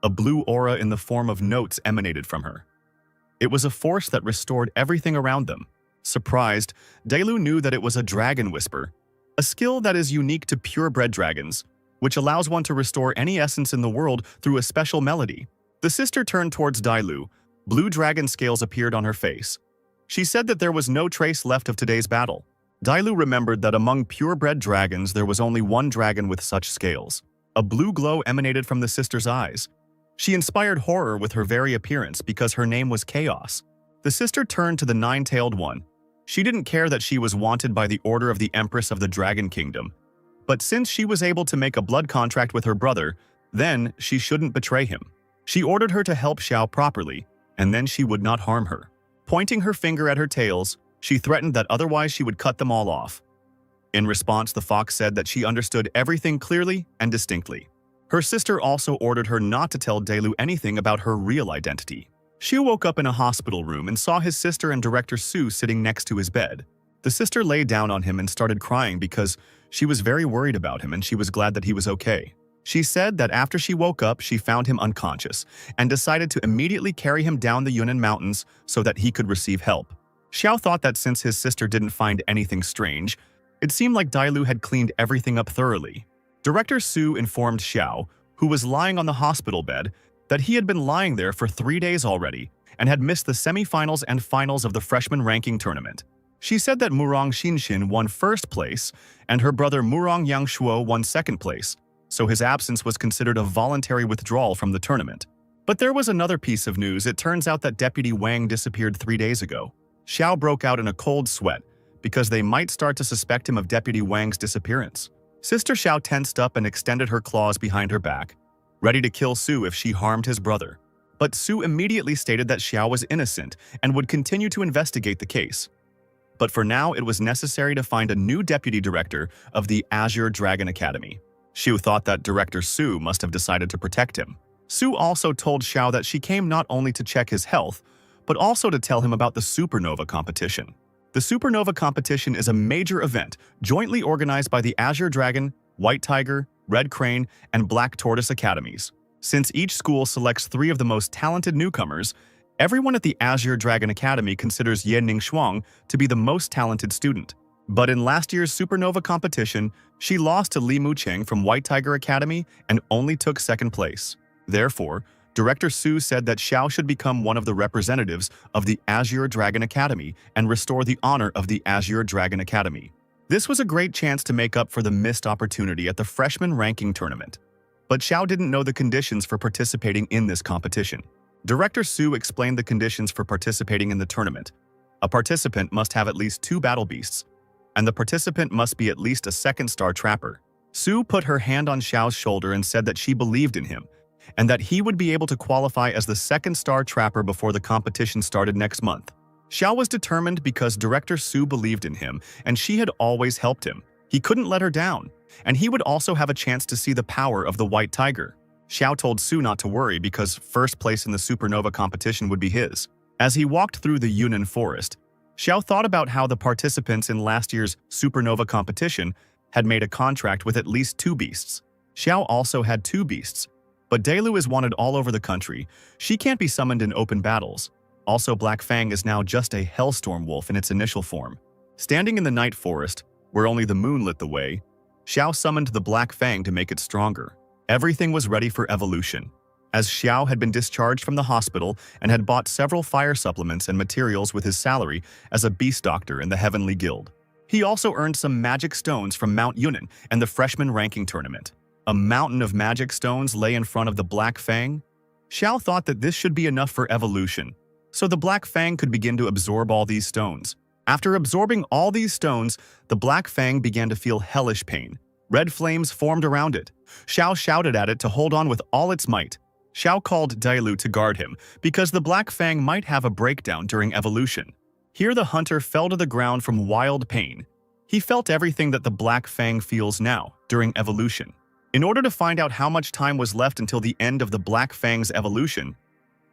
A blue aura in the form of notes emanated from her. It was a force that restored everything around them. Surprised, Dailu knew that it was a dragon whisper, a skill that is unique to purebred dragons, which allows one to restore any essence in the world through a special melody. The sister turned towards Dailu. Blue dragon scales appeared on her face. She said that there was no trace left of today's battle. Dailu remembered that among purebred dragons there was only one dragon with such scales. A blue glow emanated from the sister's eyes. She inspired horror with her very appearance because her name was Chaos. The sister turned to the nine-tailed one. She didn't care that she was wanted by the order of the Empress of the Dragon Kingdom. But since she was able to make a blood contract with her brother, then she shouldn't betray him. She ordered her to help Xiao properly, and then she would not harm her. Pointing her finger at her tails, she threatened that otherwise she would cut them all off. In response, the fox said that she understood everything clearly and distinctly. Her sister also ordered her not to tell Dailu anything about her real identity. She woke up in a hospital room and saw his sister and Director Su sitting next to his bed. The sister lay down on him and started crying because she was very worried about him and she was glad that he was okay. She said that after she woke up, she found him unconscious and decided to immediately carry him down the Yunnan Mountains so that he could receive help. Xiao thought that since his sister didn't find anything strange, it seemed like Dailu had cleaned everything up thoroughly. Director Su informed Xiao, who was lying on the hospital bed, that he had been lying there for 3 days already and had missed the semifinals and finals of the freshman ranking tournament. She said that Murong Xinxin won first place and her brother Murong Yangshuo won second place, so his absence was considered a voluntary withdrawal from the tournament. But there was another piece of news. It turns out that Deputy Wang disappeared 3 days ago. Xiao broke out in a cold sweat because they might start to suspect him of Deputy Wang's disappearance. Sister Xiao tensed up and extended her claws behind her back, ready to kill Su if she harmed his brother. But Su immediately stated that Xiao was innocent and would continue to investigate the case. But for now, it was necessary to find a new deputy director of the Azure Dragon Academy. Xiu thought that Director Su must have decided to protect him. Su also told Xiao that she came not only to check his health, but also to tell him about the Supernova competition. The Supernova competition is a major event jointly organized by the Azure Dragon, White Tiger, Red Crane, and Black Tortoise Academies. Since each school selects 3 of the most talented newcomers, everyone at the Azure Dragon Academy considers Ye Ningxuang to be the most talented student. But in last year's Supernova competition, she lost to Li Mucheng from White Tiger Academy and only took 2nd place. Therefore, Director Su said that Xiao should become one of the representatives of the Azure Dragon Academy and restore the honor of the Azure Dragon Academy. This was a great chance to make up for the missed opportunity at the freshman ranking tournament. But Xiao didn't know the conditions for participating in this competition. Director Su explained the conditions for participating in the tournament. A participant must have at least 2 battle beasts, and the participant must be at least a 2nd-star trapper. Su put her hand on Xiao's shoulder and said that she believed in him, and that he would be able to qualify as the 2nd-star trapper before the competition started next month. Xiao was determined because Director Su believed in him, and she had always helped him. He couldn't let her down, and he would also have a chance to see the power of the White Tiger. Xiao told Su not to worry because 1st place in the Supernova competition would be his. As he walked through the Yunnan forest, Xiao thought about how the participants in last year's Supernova competition had made a contract with at least 2 beasts. Xiao also had 2 beasts, but Delu is wanted all over the country. She can't be summoned in open battles. Also, Black Fang is now just a Hellstorm Wolf in its initial form. Standing in the night forest, where only the moon lit the way, Xiao summoned the Black Fang to make it stronger. Everything was ready for evolution. As Xiao had been discharged from the hospital and had bought several fire supplements and materials with his salary as a beast doctor in the Heavenly Guild. He also earned some magic stones from Mount Yunnan and the freshman ranking tournament. A mountain of magic stones lay in front of the Black Fang. Xiao thought that this should be enough for evolution, so the Black Fang could begin to absorb all these stones. After absorbing all these stones, the Black Fang began to feel hellish pain. Red flames formed around it. Xiao shouted at it to hold on with all its might. Xiao called Dailu to guard him, because the Black Fang might have a breakdown during evolution. Here the hunter fell to the ground from wild pain. He felt everything that the Black Fang feels now, during evolution. In order to find out how much time was left until the end of the Black Fang's evolution,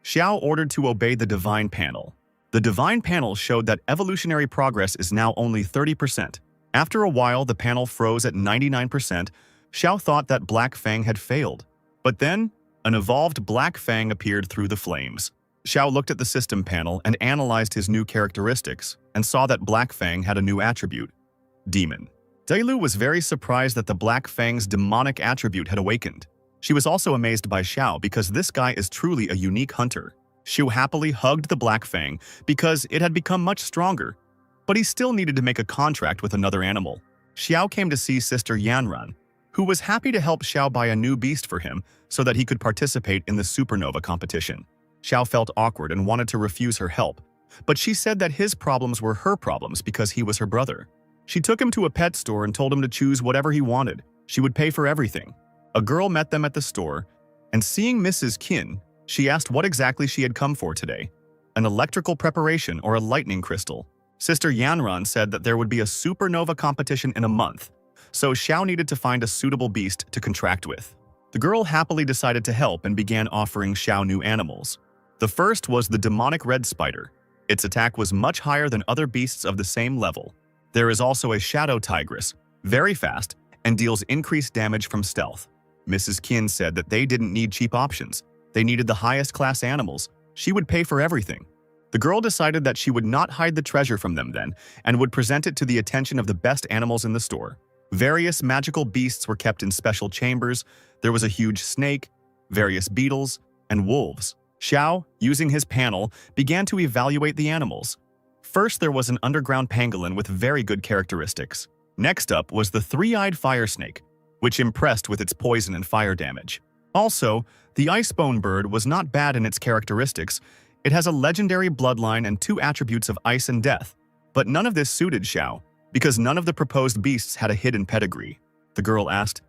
Xiao ordered to obey the Divine Panel. The Divine Panel showed that evolutionary progress is now only 30%. After a while, the panel froze at 99%. Xiao thought that Black Fang had failed. But then, an evolved Black Fang appeared through the flames. Xiao looked at the system panel and analyzed his new characteristics, and saw that Black Fang had a new attribute: Demon. Dailu was very surprised that the Black Fang's demonic attribute had awakened. She was also amazed by Xiao because this guy is truly a unique hunter. Xiao happily hugged the Black Fang because it had become much stronger, but he still needed to make a contract with another animal. Xiao came to see Sister Yanran, who was happy to help Xiao buy a new beast for him so that he could participate in the Supernova competition. Xiao felt awkward and wanted to refuse her help, but she said that his problems were her problems because he was her brother. She took him to a pet store and told him to choose whatever he wanted. She would pay for everything. A girl met them at the store, and seeing Mrs. Qin, she asked what exactly she had come for today: an electrical preparation or a lightning crystal. Sister Yanran said that there would be a supernova competition in a month, so Xiao needed to find a suitable beast to contract with. The girl happily decided to help and began offering Xiao new animals. The first was the demonic red spider. Its attack was much higher than other beasts of the same level. There is also a shadow tigress, very fast, and deals increased damage from stealth. Mrs. Qin said that they didn't need cheap options. They needed the highest class animals. She would pay for everything. The girl decided that she would not hide the treasure from them then, and would present it to the attention of the best animals in the store. Various magical beasts were kept in special chambers. There was a huge snake, various beetles, and wolves. Xiao, using his panel, began to evaluate the animals. First, there was an underground pangolin with very good characteristics. Next up was the three-eyed fire snake, which impressed with its poison and fire damage. Also, the icebone bird was not bad in its characteristics. It has a legendary bloodline and 2 attributes of ice and death. But none of this suited Xiao, because none of the proposed beasts had a hidden pedigree. The girl asked,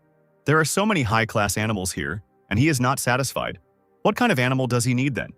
"There are so many high-class animals here, and he is not satisfied. What kind of animal does he need then?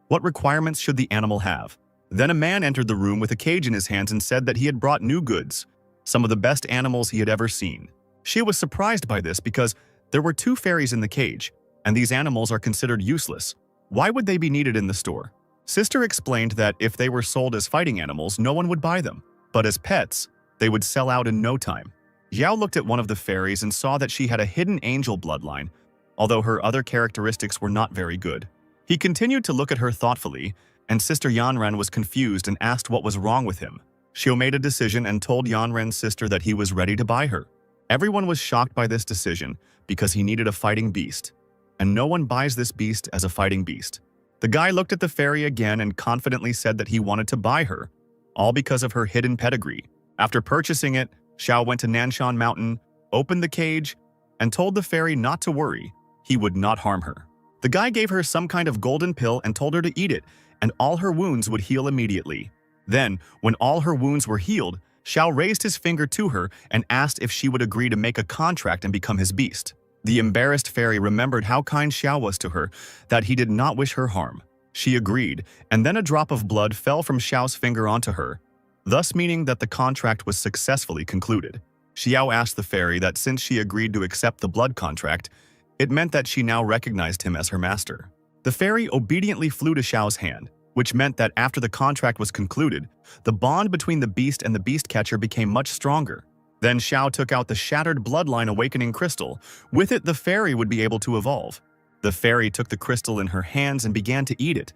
What requirements should the animal have? Then a man entered the room with a cage in his hands and said that he had brought new goods, some of the best animals he had ever seen. Xiao was surprised by this because there were 2 fairies in the cage, and these animals are considered useless. Why would they be needed in the store? Sister explained that if they were sold as fighting animals, no one would buy them, but as pets, they would sell out in no time. Xiao looked at one of the fairies and saw that she had a hidden angel bloodline, although her other characteristics were not very good. He continued to look at her thoughtfully, and Sister Yanren was confused and asked what was wrong with him. Xiao made a decision and told Yanren's sister that he was ready to buy her. Everyone was shocked by this decision because he needed a fighting beast, and no one buys this beast as a fighting beast. The guy looked at the fairy again and confidently said that he wanted to buy her, all because of her hidden pedigree. After purchasing it, Xiao went to Nanshan Mountain, opened the cage, and told the fairy not to worry, he would not harm her. The guy gave her some kind of golden pill and told her to eat it, and all her wounds would heal immediately. Then, when all her wounds were healed, Xiao raised his finger to her and asked if she would agree to make a contract and become his beast. The embarrassed fairy remembered how kind Xiao was to her, that he did not wish her harm. She agreed, and then a drop of blood fell from Xiao's finger onto her, thus meaning that the contract was successfully concluded. Xiao asked the fairy that since she agreed to accept the blood contract, it meant that she now recognized him as her master. The fairy obediently flew to Xiao's hand, which meant that after the contract was concluded, the bond between the beast and the beast catcher became much stronger. Then Xiao took out the shattered bloodline awakening crystal. With it, the fairy would be able to evolve. The fairy took the crystal in her hands and began to eat it,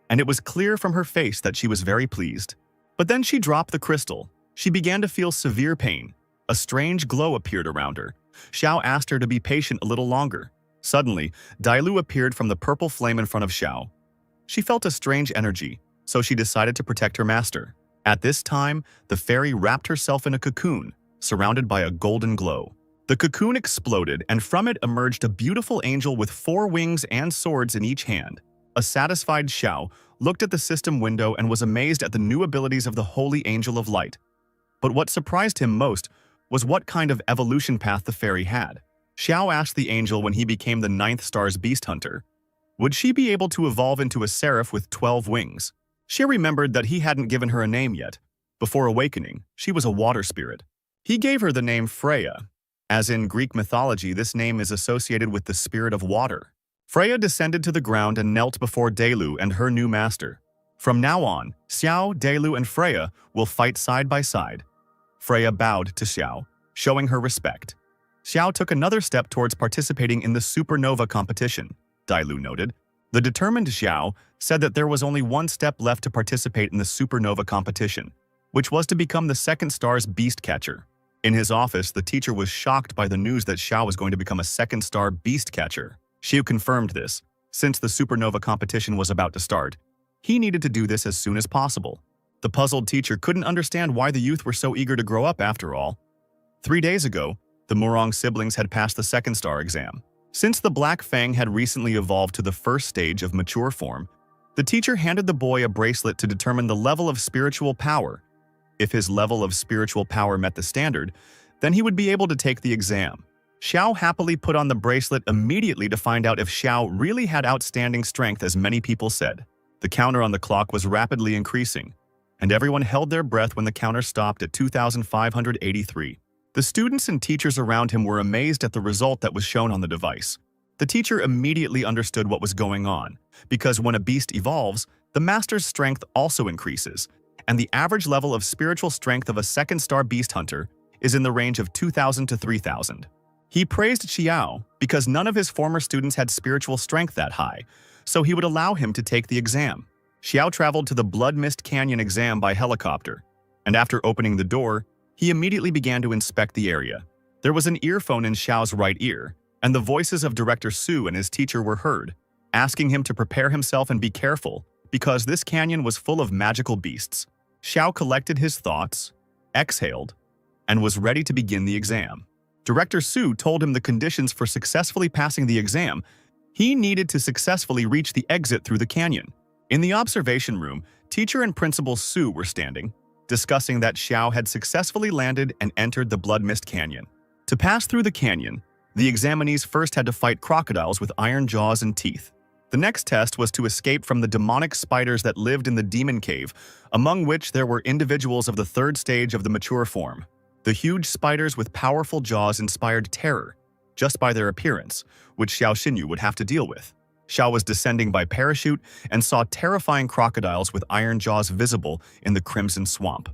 and it was clear from her face that she was very pleased. But then she dropped the crystal. She began to feel severe pain. A strange glow appeared around her. Xiao asked her to be patient a little longer. Suddenly, Dailu appeared from the purple flame in front of Xiao. She felt a strange energy, so she decided to protect her master. At this time, the fairy wrapped herself in a cocoon, surrounded by a golden glow. The cocoon exploded, and from it emerged a beautiful angel with 4 wings and swords in each hand. A satisfied Xiao looked at the system window and was amazed at the new abilities of the Holy Angel of Light. But what surprised him most was what kind of evolution path the fairy had. Xiao asked the angel when he became the 9th star's beast hunter, would she be able to evolve into a seraph with 12 wings? She remembered that he hadn't given her a name yet. Before awakening, she was a water spirit. He gave her the name Freya. As in Greek mythology, this name is associated with the spirit of water. Freya descended to the ground and knelt before Dailu and her new master. From now on, Xiao, Dailu, and Freya will fight side by side. Freya bowed to Xiao, showing her respect. Xiao took another step towards participating in the supernova competition, Dailu noted. The determined Xiao said that there was only one step left to participate in the supernova competition, which was to become the 2nd star's beast catcher. In his office, the teacher was shocked by the news that Xiao was going to become a 2nd star beast catcher. Xiao confirmed this. Since the supernova competition was about to start, he needed to do this as soon as possible. The puzzled teacher couldn't understand why the youth were so eager to grow up after all. 3 days ago, the Murong siblings had passed the 2nd star exam. Since the Black Fang had recently evolved to the 1st stage of mature form, the teacher handed the boy a bracelet to determine the level of spiritual power. If his level of spiritual power met the standard, then he would be able to take the exam. Xiao happily put on the bracelet immediately to find out if Xiao really had outstanding strength as many people said. The counter on the clock was rapidly increasing, and everyone held their breath when the counter stopped at 2,583. The students and teachers around him were amazed at the result that was shown on the device. The teacher immediately understood what was going on, because when a beast evolves, the master's strength also increases, and the average level of spiritual strength of a 2nd star beast hunter is in the range of 2,000 to 3,000. He praised Xiao because none of his former students had spiritual strength that high, so he would allow him to take the exam. Xiao traveled to the Blood Mist Canyon exam by helicopter, and after opening the door, he immediately began to inspect the area. There was an earphone in Xiao's right ear, and the voices of Director Su and his teacher were heard, asking him to prepare himself and be careful, because this canyon was full of magical beasts. Xiao collected his thoughts, exhaled, and was ready to begin the exam. Director Su told him the conditions for successfully passing the exam. He needed to successfully reach the exit through the canyon. In the observation room, teacher and Principal Su were standing, discussing that Xiao had successfully landed and entered the Blood Mist Canyon. To pass through the canyon, the examinees first had to fight crocodiles with iron jaws and teeth. The next test was to escape from the demonic spiders that lived in the demon cave, among which there were individuals of the third stage of the mature form. The huge spiders with powerful jaws inspired terror, just by their appearance, which Xiao Xinyu would have to deal with. Xiao was descending by parachute and saw terrifying crocodiles with iron jaws visible in the crimson swamp.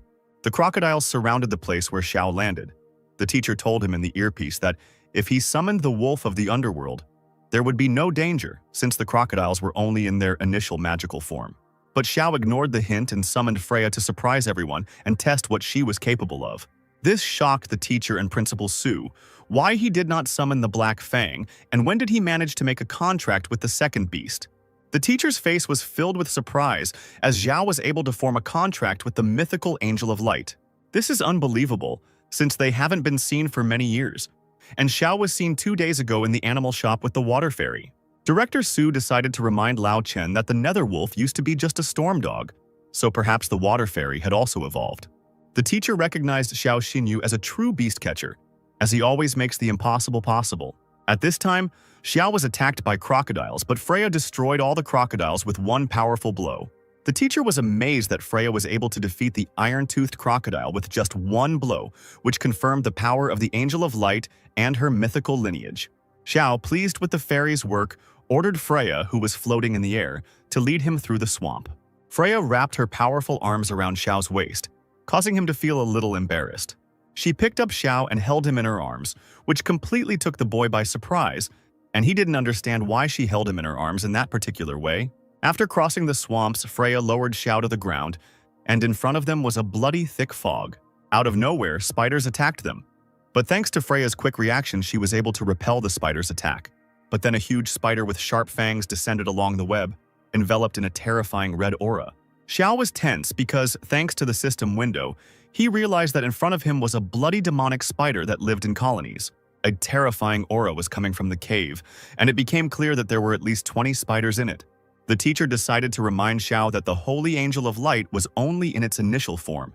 The crocodiles surrounded the place where Xiao landed. The teacher told him in the earpiece that if he summoned the wolf of the underworld, there would be no danger since the crocodiles were only in their initial magical form. But Xiao ignored the hint and summoned Freya to surprise everyone and test what she was capable of. This shocked the teacher and Principal Su. Why he did not summon the Black Fang, and when did he manage to make a contract with the second beast? The teacher's face was filled with surprise as Zhao was able to form a contract with the mythical Angel of Light. This is unbelievable, since they haven't been seen for many years, and Xiao was seen 2 days ago in the animal shop with the water fairy. Director Su decided to remind Lao Chen that the nether wolf used to be just a storm dog, so perhaps the water fairy had also evolved. The teacher recognized Xiao Xinyu as a true beast catcher, as he always makes the impossible possible. At this time, Xiao was attacked by crocodiles, but Freya destroyed all the crocodiles with one powerful blow. The teacher was amazed that Freya was able to defeat the iron-toothed crocodile with just one blow, which confirmed the power of the Angel of Light and her mythical lineage. Xiao, pleased with the fairy's work, ordered Freya, who was floating in the air, to lead him through the swamp. Freya wrapped her powerful arms around Xiao's waist, causing him to feel a little embarrassed. She picked up Xiao and held him in her arms, which completely took the boy by surprise, and he didn't understand why she held him in her arms in that particular way. After crossing the swamps, Freya lowered Xiao to the ground, and in front of them was a bloody thick fog. Out of nowhere, spiders attacked them. But thanks to Freya's quick reaction, she was able to repel the spider's attack. But then a huge spider with sharp fangs descended along the web, enveloped in a terrifying red aura. Xiao was tense because, thanks to the system window, he realized that in front of him was a bloody demonic spider that lived in colonies. A terrifying aura was coming from the cave, and it became clear that there were at least 20 spiders in it. The teacher decided to remind Xiao that the Holy Angel of Light was only in its initial form.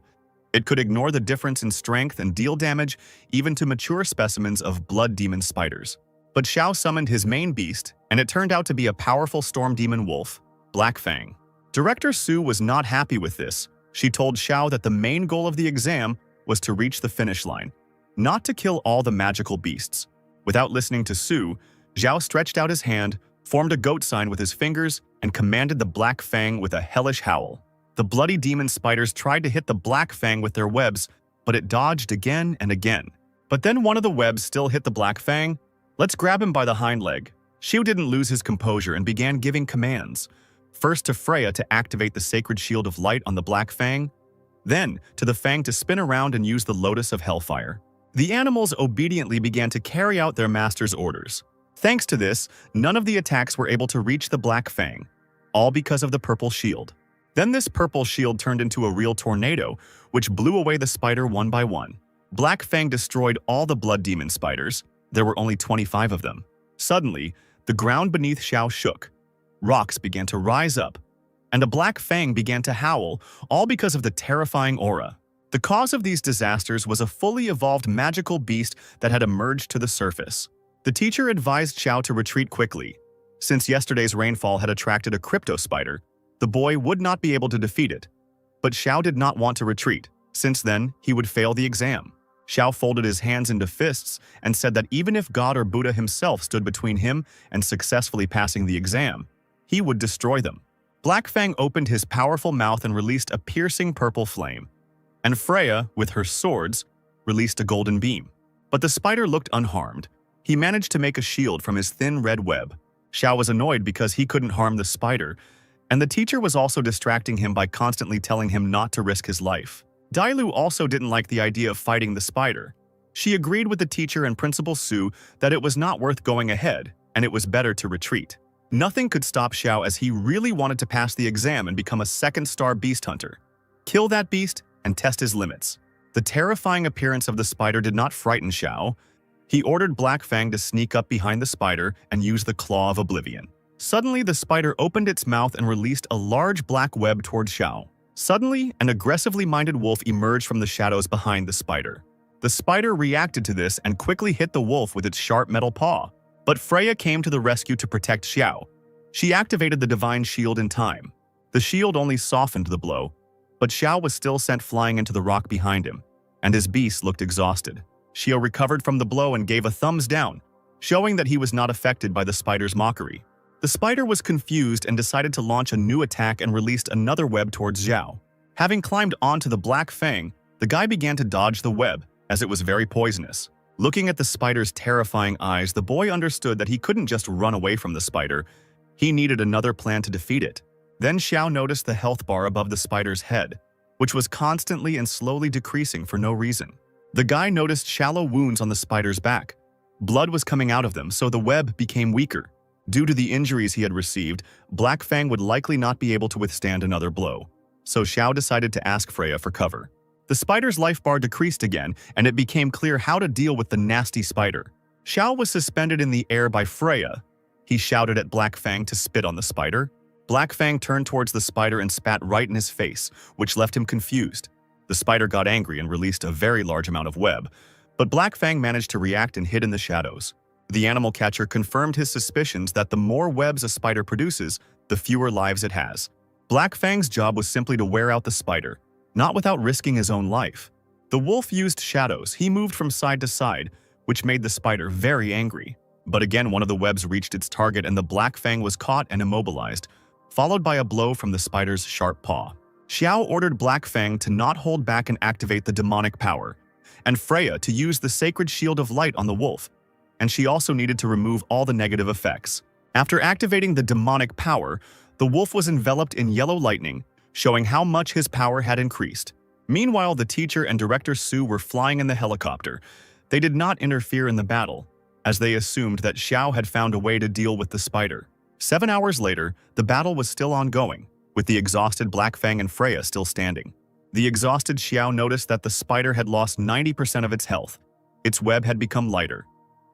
It could ignore the difference in strength and deal damage even to mature specimens of blood demon spiders. But Xiao summoned his main beast, and it turned out to be a powerful storm demon wolf, Black Fang. Director Su was not happy with this. She told Xiao that the main goal of the exam was to reach the finish line, not to kill all the magical beasts. Without listening to Su, Zhao stretched out his hand, formed a goat sign with his fingers, and commanded the Black Fang with a hellish howl. The bloody demon spiders tried to hit the Black Fang with their webs, but it dodged again and again. But then one of the webs still hit the Black Fang. Let's grab him by the hind leg. Xiao didn't lose his composure and began giving commands. First to Freya to activate the sacred shield of light on the Black Fang, then to the Fang to spin around and use the Lotus of Hellfire. The animals obediently began to carry out their master's orders. Thanks to this, none of the attacks were able to reach the Black Fang, all because of the purple shield. Then this purple shield turned into a real tornado, which blew away the spider one by one. Black Fang destroyed all the blood demon spiders. There were only 25 of them. Suddenly, the ground beneath Xiao shook. Rocks began to rise up, and a Black Fang began to howl, all because of the terrifying aura. The cause of these disasters was a fully evolved magical beast that had emerged to the surface. The teacher advised Xiao to retreat quickly. Since yesterday's rainfall had attracted a crypto spider, the boy would not be able to defeat it. But Xiao did not want to retreat, since then he would fail the exam. Xiao folded his hands into fists and said that even if God or Buddha himself stood between him and successfully passing the exam, he would destroy them. Black Fang opened his powerful mouth and released a piercing purple flame, and Freya, with her swords, released a golden beam. But the spider looked unharmed. He managed to make a shield from his thin red web. Xiao was annoyed because he couldn't harm the spider, and the teacher was also distracting him by constantly telling him not to risk his life. Dailu also didn't like the idea of fighting the spider. She agreed with the teacher and Principal Su that it was not worth going ahead, and it was better to retreat. Nothing could stop Xiao as he really wanted to pass the exam and become a second-star beast hunter. Kill that beast and test his limits. The terrifying appearance of the spider did not frighten Xiao. He ordered Black Fang to sneak up behind the spider and use the Claw of Oblivion. Suddenly, the spider opened its mouth and released a large black web towards Xiao. Suddenly, an aggressively minded wolf emerged from the shadows behind the spider. The spider reacted to this and quickly hit the wolf with its sharp metal paw. But Freya came to the rescue to protect Xiao. She activated the divine shield in time. The shield only softened the blow, but Xiao was still sent flying into the rock behind him, and his beast looked exhausted. Xiao recovered from the blow and gave a thumbs down, showing that he was not affected by the spider's mockery. The spider was confused and decided to launch a new attack and released another web towards Xiao. Having climbed onto the black fang, the guy began to dodge the web, as it was very poisonous. Looking at the spider's terrifying eyes, the boy understood that he couldn't just run away from the spider. He needed another plan to defeat it. Then Xiao noticed the health bar above the spider's head, which was constantly and slowly decreasing for no reason. The guy noticed shallow wounds on the spider's back. Blood was coming out of them, so the web became weaker. Due to the injuries he had received, Black Fang would likely not be able to withstand another blow. So Xiao decided to ask Freya for cover. The spider's life bar decreased again, and it became clear how to deal with the nasty spider. Xiao was suspended in the air by Freya. He shouted at Black Fang to spit on the spider. Black Fang turned towards the spider and spat right in his face, which left him confused. The spider got angry and released a very large amount of web, but Black Fang managed to react and hid in the shadows. The animal catcher confirmed his suspicions that the more webs a spider produces, the fewer lives it has. Black Fang's job was simply to wear out the spider, not without risking his own life. The wolf used shadows. He moved from side to side, which made the spider very angry. But again, one of the webs reached its target and the Black Fang was caught and immobilized, followed by a blow from the spider's sharp paw. Xiao ordered Black Fang to not hold back and activate the demonic power, and Freya to use the sacred shield of light on the wolf, and she also needed to remove all the negative effects. After activating the demonic power, the wolf was enveloped in yellow lightning, showing how much his power had increased. Meanwhile, the teacher and Director Su were flying in the helicopter. They did not interfere in the battle, as they assumed that Xiao had found a way to deal with the spider. 7 hours later, the battle was still ongoing, with the exhausted Black Fang and Freya still standing. The exhausted Xiao noticed that the spider had lost 90% of its health. Its web had become lighter.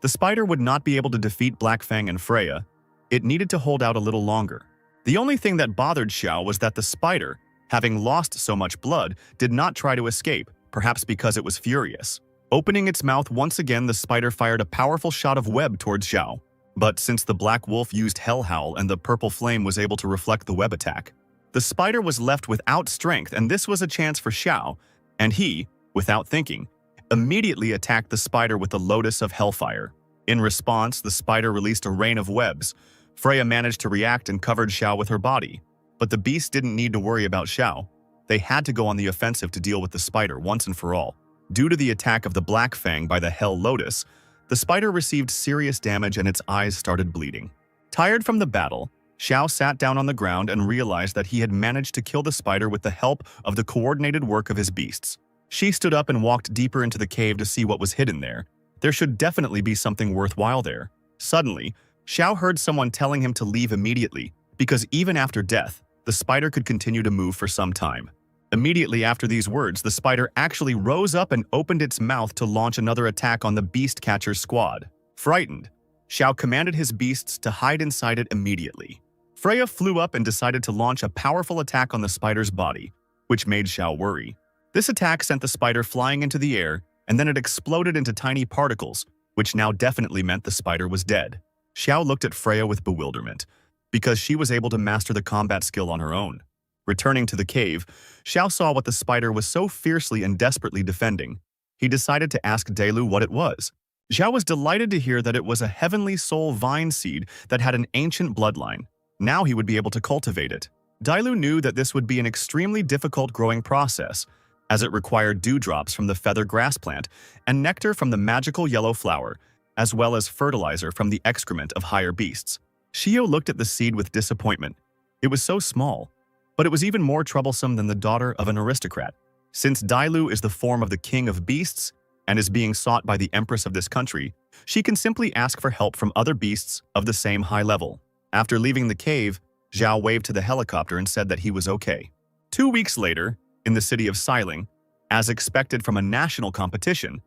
The spider would not be able to defeat Black Fang and Freya. It needed to hold out a little longer. The only thing that bothered Xiao was that the spider, having lost so much blood, did not try to escape, perhaps because it was furious. Opening its mouth once again, the spider fired a powerful shot of web towards Xiao. But since the black wolf used Hell Howl and the purple flame was able to reflect the web attack, the spider was left without strength, and this was a chance for Xiao, and he, without thinking, immediately attacked the spider with the Lotus of Hellfire. In response, the spider released a rain of webs. Freya managed to react and covered Xiao with her body, but the beast didn't need to worry about Xiao. They had to go on the offensive to deal with the spider once and for all. Due to the attack of the Black Fang by the Hell Lotus, the spider received serious damage and its eyes started bleeding. Tired from the battle, Xiao sat down on the ground and realized that he had managed to kill the spider with the help of the coordinated work of his beasts. She stood up and walked deeper into the cave to see what was hidden there. There should definitely be something worthwhile there. Suddenly, Xiao heard someone telling him to leave immediately, because even after death, the spider could continue to move for some time. Immediately after these words, the spider actually rose up and opened its mouth to launch another attack on the beast catcher's squad. Frightened, Xiao commanded his beasts to hide inside it immediately. Freya flew up and decided to launch a powerful attack on the spider's body, which made Xiao worry. This attack sent the spider flying into the air, and then it exploded into tiny particles, which now definitely meant the spider was dead. Xiao looked at Freya with bewilderment, because she was able to master the combat skill on her own. Returning to the cave, Xiao saw what the spider was so fiercely and desperately defending. He decided to ask Delu what it was. Xiao was delighted to hear that it was a heavenly soul vine seed that had an ancient bloodline. Now he would be able to cultivate it. Dailu knew that this would be an extremely difficult growing process, as it required dewdrops from the feather grass plant and nectar from the magical yellow flower, as well as fertilizer from the excrement of higher beasts. Xiao looked at the seed with disappointment. It was so small, but it was even more troublesome than the daughter of an aristocrat. Since Dailu is the form of the king of beasts and is being sought by the empress of this country, she can simply ask for help from other beasts of the same high level. After leaving the cave, Zhao waved to the helicopter and said that he was okay. 2 weeks later, in the city of Xiling, as expected from a national competition,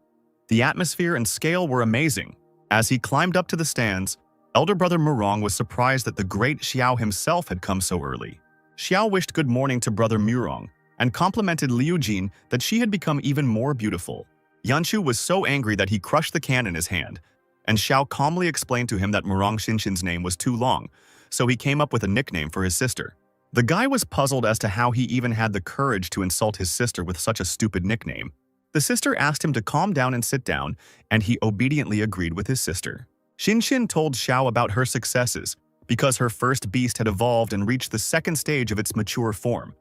the atmosphere and scale were amazing. As he climbed up to the stands, elder brother Murong was surprised that the great Xiao himself had come so early. Xiao wished good morning to brother Murong and complimented Liu Jin that she had become even more beautiful. Yanshu was so angry that he crushed the can in his hand, and Xiao calmly explained to him that Murong Xinshin's name was too long, so he came up with a nickname for his sister. The guy was puzzled as to how he even had the courage to insult his sister with such a stupid nickname. The sister asked him to calm down and sit down, and he obediently agreed with his sister. Xinshin told Xiao about her successes, because her first beast had evolved and reached the second stage of its mature form,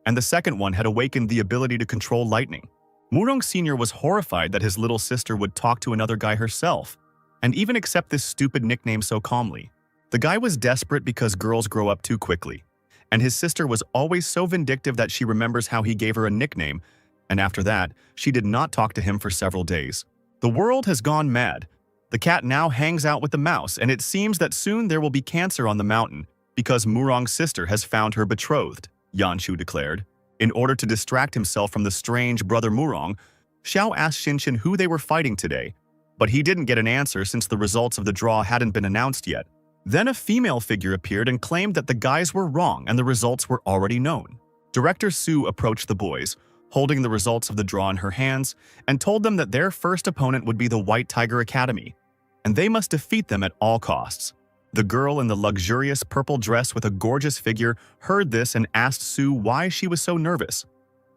and the second one had awakened the ability to control lightning. Murong Sr. was horrified that his little sister would talk to another guy herself, and even accept this stupid nickname so calmly. The guy was desperate because girls grow up too quickly, and his sister was always so vindictive that she remembers how he gave her a nickname, and after that, she did not talk to him for several days. The world has gone mad. The cat now hangs out with the mouse, and it seems that soon there will be cancer on the mountain because Murong's sister has found her betrothed, Yanshu declared. In order to distract himself from the strange brother Murong, Xiao asked Xinshin who they were fighting today, but he didn't get an answer since the results of the draw hadn't been announced yet. Then a female figure appeared and claimed that the guys were wrong and the results were already known. Director Su approached the boys, holding the results of the draw in her hands, and told them that their first opponent would be the White Tiger Academy, and they must defeat them at all costs. The girl in the luxurious purple dress with a gorgeous figure heard this and asked Su why she was so nervous.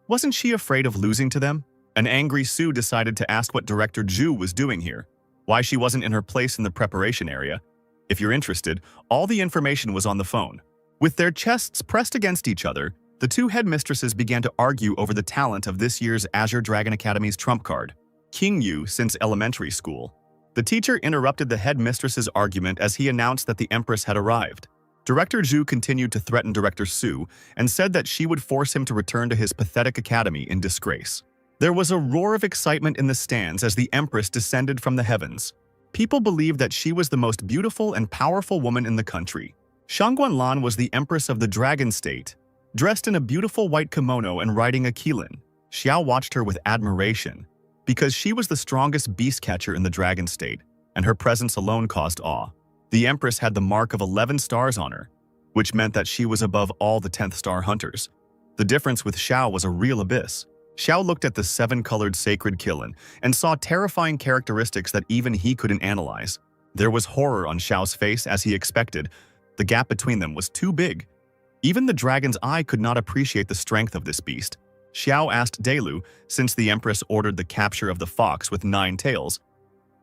Wasn't she afraid of losing to them? An angry Su decided to ask what Director Zhu was doing here, why she wasn't in her place in the preparation area. If you're interested, all the information was on the phone. With their chests pressed against each other, the two headmistresses began to argue over the talent of this year's Azure Dragon Academy's trump card, King Yu since elementary school. The teacher interrupted the headmistress's argument as he announced that the Empress had arrived. Director Zhu continued to threaten Director Su and said that she would force him to return to his pathetic academy in disgrace. There was a roar of excitement in the stands as the Empress descended from the heavens. People believed that she was the most beautiful and powerful woman in the country. Shangguanlan was the Empress of the Dragon State, dressed in a beautiful white kimono and riding a qilin. Xiao watched her with admiration, because she was the strongest beast catcher in the Dragon State, and her presence alone caused awe. The Empress had the mark of 11 stars on her, which meant that she was above all the 10th star hunters. The difference with Xiao was a real abyss. Xiao looked at the 7-colored sacred qilin and saw terrifying characteristics that even he couldn't analyze. There was horror on Xiao's face as he expected. The gap between them was too big. Even the dragon's eye could not appreciate the strength of this beast. Xiao asked Delu, since the Empress ordered the capture of the fox with 9 tails,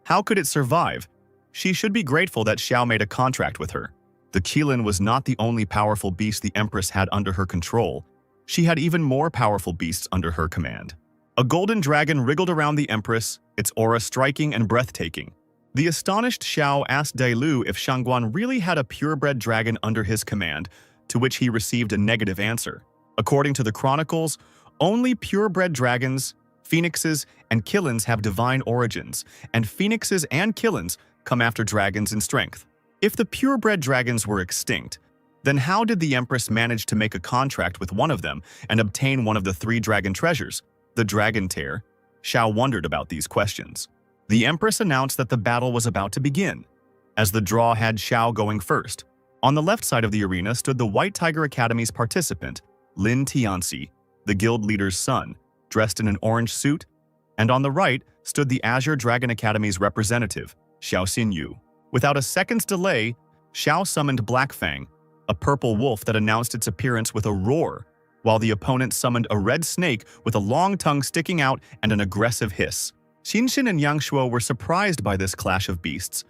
how could it survive? She should be grateful that Xiao made a contract with her. The qilin was not the only powerful beast the Empress had under her control. She had even more powerful beasts under her command. A golden dragon wriggled around the Empress, its aura striking and breathtaking. The astonished Xiao asked Dailu if Shangguan really had a purebred dragon under his command, to which he received a negative answer. According to the chronicles, only purebred dragons, phoenixes, and qilins have divine origins, and phoenixes and qilins come after dragons in strength. If the purebred dragons were extinct, then how did the Empress manage to make a contract with one of them and obtain one of the 3 dragon treasures, the Dragon Tear? Xiao wondered about these questions. The Empress announced that the battle was about to begin, as the draw had Xiao going first. On the left side of the arena stood the White Tiger Academy's participant, Lin Tianxi, the guild leader's son, dressed in an orange suit, and on the right stood the Azure Dragon Academy's representative, Xiao Xinyu. Without a second's delay, Xiao summoned Black Fang, a purple wolf that announced its appearance with a roar, while the opponent summoned a red snake with a long tongue sticking out and an aggressive hiss. Xinshin and Yangshuo were surprised by this clash of beasts,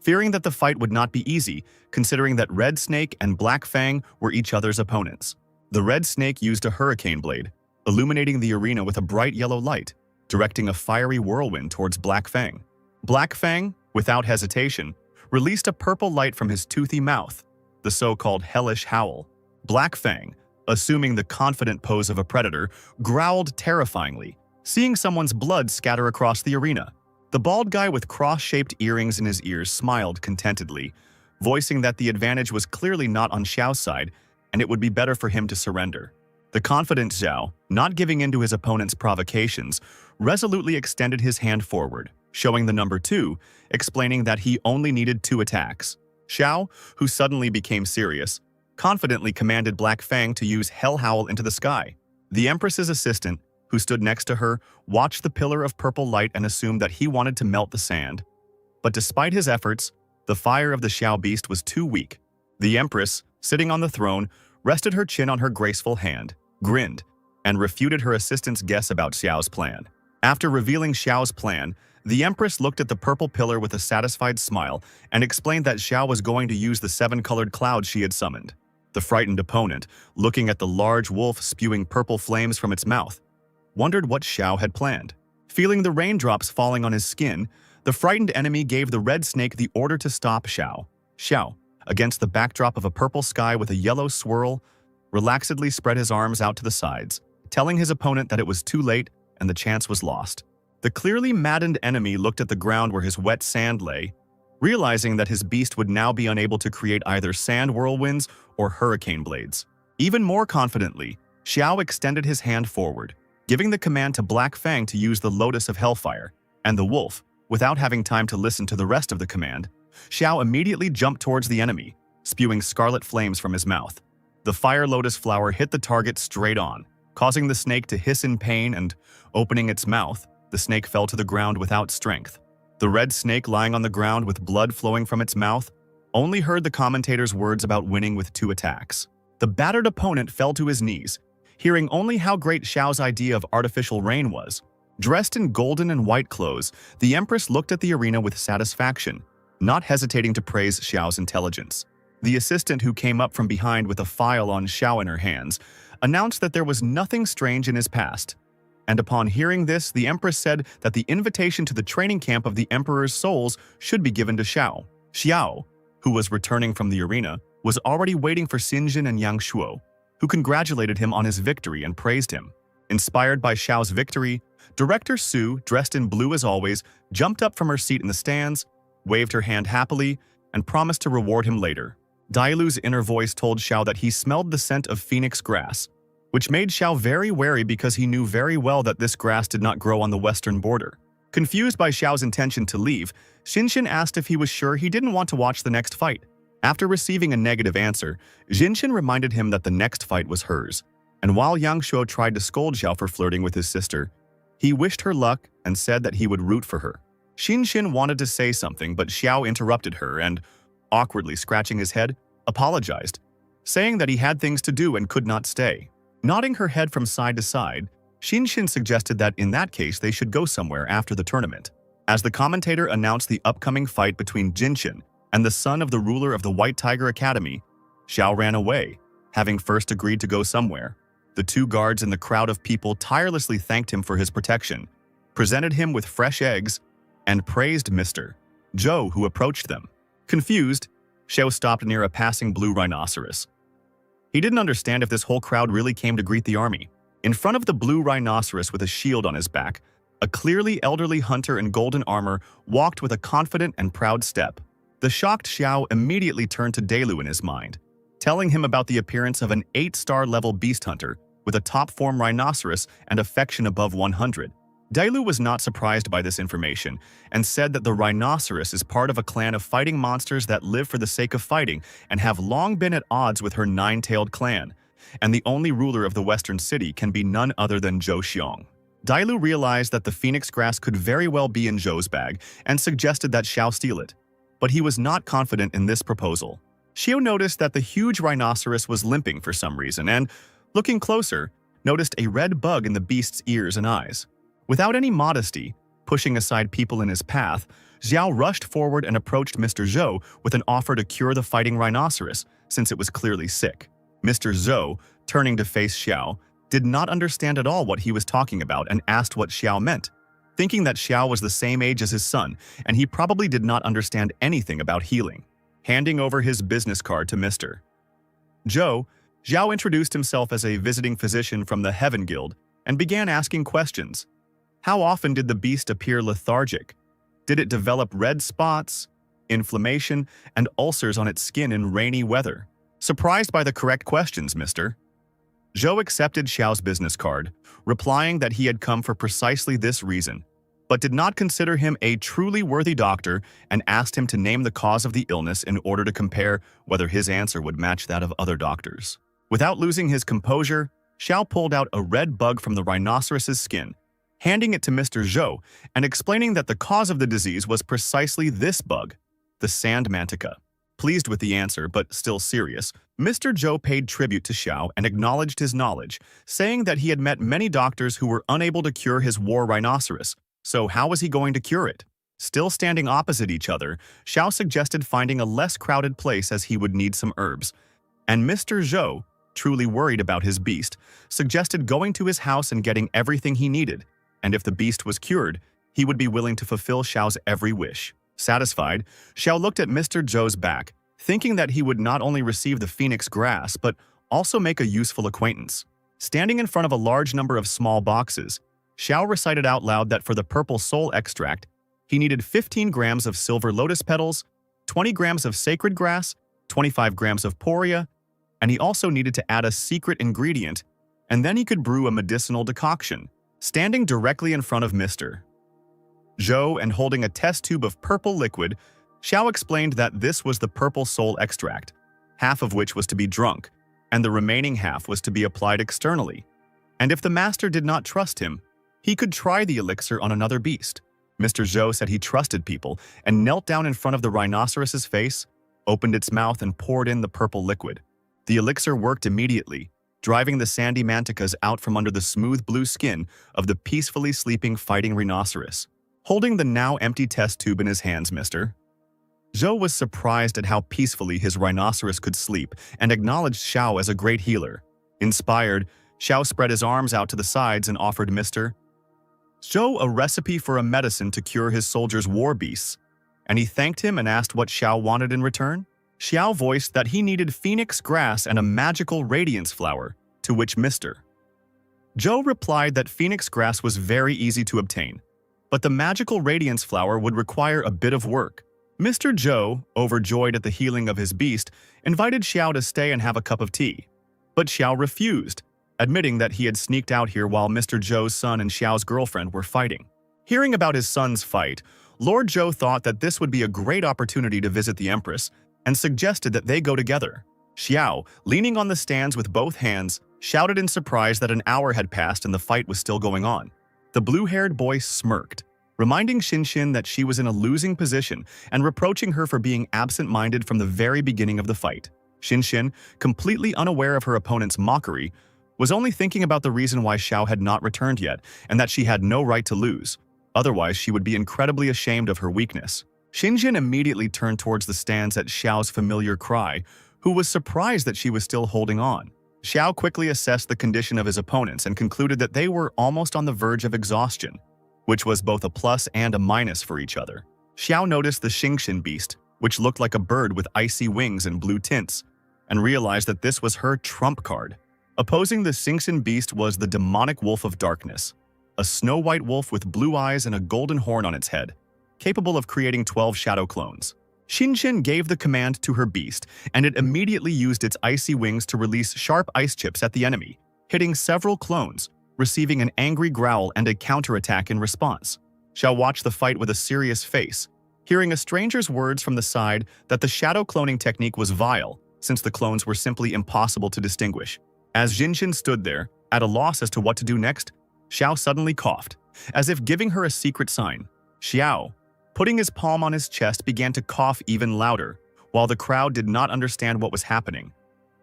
fearing that the fight would not be easy, considering that Red Snake and Black Fang were each other's opponents. The Red Snake used a hurricane blade, illuminating the arena with a bright yellow light, directing a fiery whirlwind towards Black Fang. Black Fang, without hesitation, released a purple light from his toothy mouth, the so-called hellish howl. Black Fang, assuming the confident pose of a predator, growled terrifyingly, seeing someone's blood scatter across the arena. The bald guy with cross-shaped earrings in his ears smiled contentedly, voicing that the advantage was clearly not on Xiao's side and it would be better for him to surrender. The confident Xiao, not giving in to his opponent's provocations, resolutely extended his hand forward, showing the number 2, explaining that he only needed 2 attacks. Xiao, who suddenly became serious, confidently commanded Black Fang to use Hell Howl into the sky. The Empress's assistant, who stood next to her, watched the pillar of purple light and assumed that he wanted to melt the sand. But despite his efforts, the fire of the Xiao beast was too weak. The Empress, sitting on the throne, rested her chin on her graceful hand, grinned, and refuted her assistant's guess about Xiao's plan. After revealing Xiao's plan, the Empress looked at the purple pillar with a satisfied smile and explained that Xiao was going to use the 7-colored cloud she had summoned. The frightened opponent, looking at the large wolf spewing purple flames from its mouth, wondered what Xiao had planned. Feeling the raindrops falling on his skin, the frightened enemy gave the red snake the order to stop Xiao. Xiao, against the backdrop of a purple sky with a yellow swirl, relaxedly spread his arms out to the sides, telling his opponent that it was too late and the chance was lost. The clearly maddened enemy looked at the ground where his wet sand lay, realizing that his beast would now be unable to create either sand whirlwinds or hurricane blades. Even more confidently, Xiao extended his hand forward, giving the command to Black Fang to use the Lotus of Hellfire, and the wolf, without having time to listen to the rest of the command, Xiao immediately jumped towards the enemy, spewing scarlet flames from his mouth. The Fire Lotus flower hit the target straight on, causing the snake to hiss in pain, and, opening its mouth, the snake fell to the ground without strength. The red snake, lying on the ground with blood flowing from its mouth, only heard the commentator's words about winning with 2 attacks. The battered opponent fell to his knees, hearing only how great Xiao's idea of artificial rain was. Dressed in golden and white clothes, the Empress looked at the arena with satisfaction, not hesitating to praise Xiao's intelligence. The assistant, who came up from behind with a file on Xiao in her hands, announced that there was nothing strange in his past. And upon hearing this, the Empress said that the invitation to the training camp of the Emperor's souls should be given to Xiao. Xiao, who was returning from the arena, was already waiting for Xinjin and Yang Shuo, who congratulated him on his victory and praised him. Inspired by Xiao's victory, Director Su, dressed in blue as always, jumped up from her seat in the stands, waved her hand happily, and promised to reward him later. Dailu's inner voice told Xiao that he smelled the scent of phoenix grass, which made Xiao very wary because he knew very well that this grass did not grow on the western border. Confused by Xiao's intention to leave, Xinxin asked if he was sure he didn't want to watch the next fight. After receiving a negative answer, Xinxin reminded him that the next fight was hers, and while Yang Shuo tried to scold Xiao for flirting with his sister, he wished her luck and said that he would root for her. Xinxin wanted to say something, but Xiao interrupted her and, awkwardly scratching his head, apologized, saying that he had things to do and could not stay. Nodding her head from side to side, Xinxin suggested that in that case they should go somewhere after the tournament. As the commentator announced the upcoming fight between Jinxin and the son of the ruler of the White Tiger Academy, Xiao ran away, having first agreed to go somewhere. The 2 guards in the crowd of people tirelessly thanked him for his protection, presented him with fresh eggs, and praised Mr. Zhou, who approached them. Confused, Xiao stopped near a passing blue rhinoceros. He didn't understand if this whole crowd really came to greet the army. In front of the blue rhinoceros with a shield on his back, a clearly elderly hunter in golden armor walked with a confident and proud step. The shocked Xiao immediately turned to Dailu in his mind, telling him about the appearance of an 8-star level beast hunter with a top-form rhinoceros and affection above 100. Dailu was not surprised by this information and said that the rhinoceros is part of a clan of fighting monsters that live for the sake of fighting and have long been at odds with her 9-tailed clan, and the only ruler of the western city can be none other than Zhou Xiong. Dailu realized that the phoenix grass could very well be in Zhou's bag and suggested that Xiao steal it, but he was not confident in this proposal. Xiao noticed that the huge rhinoceros was limping for some reason and, looking closer, noticed a red bug in the beast's ears and eyes. Without any modesty, pushing aside people in his path, Xiao rushed forward and approached Mr. Zhou with an offer to cure the fighting rhinoceros, since it was clearly sick. Mr. Zhou, turning to face Xiao, did not understand at all what he was talking about and asked what Xiao meant, thinking that Xiao was the same age as his son, and he probably did not understand anything about healing. Handing over his business card to Mr. Zhou, Xiao introduced himself as a visiting physician from the Heaven Guild and began asking questions. How often did the beast appear lethargic? Did it develop red spots, inflammation, and ulcers on its skin in rainy weather? Surprised by the correct questions, Mr. Zhou accepted Xiao's business card, replying that he had come for precisely this reason, but did not consider him a truly worthy doctor and asked him to name the cause of the illness in order to compare whether his answer would match that of other doctors. Without losing his composure, Xiao pulled out a red bug from the rhinoceros's skin, handing it to Mr. Zhou and explaining that the cause of the disease was precisely this bug, the sand mantica. Pleased with the answer, but still serious, Mr. Zhou paid tribute to Xiao and acknowledged his knowledge, saying that he had met many doctors who were unable to cure his war rhinoceros, so how was he going to cure it? Still standing opposite each other, Xiao suggested finding a less crowded place as he would need some herbs. And Mr. Zhou, truly worried about his beast, suggested going to his house and getting everything he needed, and if the beast was cured, he would be willing to fulfill Xiao's every wish. Satisfied, Xiao looked at Mr. Zhou's back, thinking that he would not only receive the phoenix grass but also make a useful acquaintance. Standing in front of a large number of small boxes, Xiao recited out loud that for the purple soul extract, he needed 15 grams of silver lotus petals, 20 grams of sacred grass, 25 grams of poria, and he also needed to add a secret ingredient, and then he could brew a medicinal decoction. Standing directly in front of Mr. Zhou and holding a test tube of purple liquid, Xiao explained that this was the purple soul extract, half of which was to be drunk, and the remaining half was to be applied externally. And if the master did not trust him, he could try the elixir on another beast. Mr. Zhou said he trusted people and knelt down in front of the rhinoceros's face, opened its mouth and poured in the purple liquid. The elixir worked immediately, driving the sandy manticas out from under the smooth blue skin of the peacefully sleeping fighting rhinoceros. Holding the now empty test tube in his hands, Mr. Zhou was surprised at how peacefully his rhinoceros could sleep and acknowledged Xiao as a great healer. Inspired, Xiao spread his arms out to the sides and offered Mr. Zhou a recipe for a medicine to cure his soldiers' war beasts, and he thanked him and asked what Xiao wanted in return. Xiao voiced that he needed phoenix grass and a magical radiance flower, to which Mr. Zhou replied that phoenix grass was very easy to obtain, but the magical radiance flower would require a bit of work. Mr. Zhou, overjoyed at the healing of his beast, invited Xiao to stay and have a cup of tea. But Xiao refused, admitting that he had sneaked out here while Mr. Zhou's son and Xiao's girlfriend were fighting. Hearing about his son's fight, Lord Zhou thought that this would be a great opportunity to visit the Empress and suggested that they go together. Xiao, leaning on the stands with both hands, shouted in surprise that an hour had passed and the fight was still going on. The blue-haired boy smirked, reminding Xinxin that she was in a losing position and reproaching her for being absent-minded from the very beginning of the fight. Xinxin, completely unaware of her opponent's mockery, was only thinking about the reason why Xiao had not returned yet and that she had no right to lose. Otherwise, she would be incredibly ashamed of her weakness. Xinxin immediately turned towards the stands at Xiao's familiar cry, who was surprised that she was still holding on. Xiao quickly assessed the condition of his opponents and concluded that they were almost on the verge of exhaustion, which was both a plus and a minus for each other. Xiao noticed the Xinxin beast, which looked like a bird with icy wings and blue tints, and realized that this was her trump card. Opposing the Xinxin beast was the demonic wolf of darkness, a snow-white wolf with blue eyes and a golden horn on its head, capable of creating 12 shadow clones. Xinxin gave the command to her beast, and it immediately used its icy wings to release sharp ice chips at the enemy, hitting several clones, receiving an angry growl and a counterattack in response. Xiao watched the fight with a serious face, hearing a stranger's words from the side that the shadow cloning technique was vile, since the clones were simply impossible to distinguish. As Xinxin stood there, at a loss as to what to do next, Xiao suddenly coughed, as if giving her a secret sign. Xiao, putting his palm on his chest, began to cough even louder, while the crowd did not understand what was happening.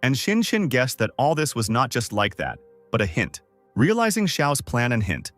And Xinxin guessed that all this was not just like that, but a hint. Realizing Xiao's plan and hint,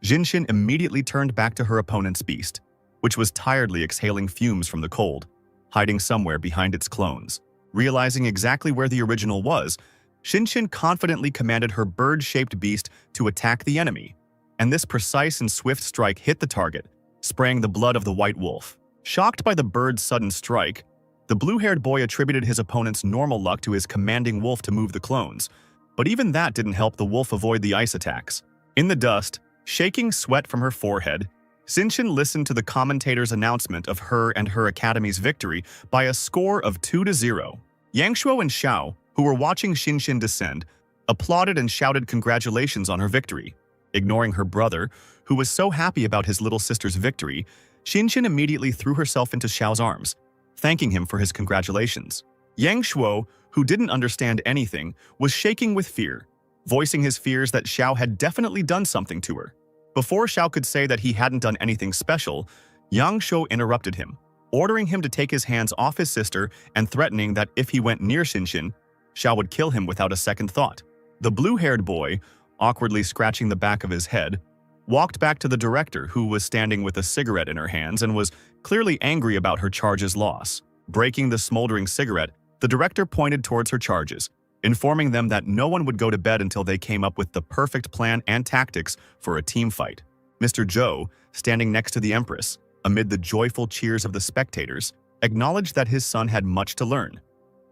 Xinxin immediately turned back to her opponent's beast, which was tiredly exhaling fumes from the cold, hiding somewhere behind its clones. Realizing exactly where the original was, Xinxin confidently commanded her bird-shaped beast to attack the enemy, and this precise and swift strike hit the target, spraying the blood of the white wolf. Shocked by the bird's sudden strike, the blue-haired boy attributed his opponent's normal luck to his commanding wolf to move the clones, but even that didn't help the wolf avoid the ice attacks. In the dust, shaking sweat from her forehead, Xinxin listened to the commentator's announcement of her and her academy's victory by a score of 2-0. Yangshuo and Xiao, who were watching Xinxin descend, applauded and shouted congratulations on her victory. Ignoring her brother, who was so happy about his little sister's victory, Xinxin immediately threw herself into Xiao's arms, thanking him for his congratulations. Yangshuo, who didn't understand anything, was shaking with fear, voicing his fears that Xiao had definitely done something to her. Before Xiao could say that he hadn't done anything special, Yangshuo interrupted him, ordering him to take his hands off his sister and threatening that if he went near Shinshin, Xiao would kill him without a second thought. The blue-haired boy, awkwardly scratching the back of his head, walked back to the director, who was standing with a cigarette in her hands and was clearly angry about her charge's loss. Breaking the smoldering cigarette, the director pointed towards her charges, informing them that no one would go to bed until they came up with the perfect plan and tactics for a team fight. Mr. Zhou, standing next to the Empress, amid the joyful cheers of the spectators, acknowledged that his son had much to learn.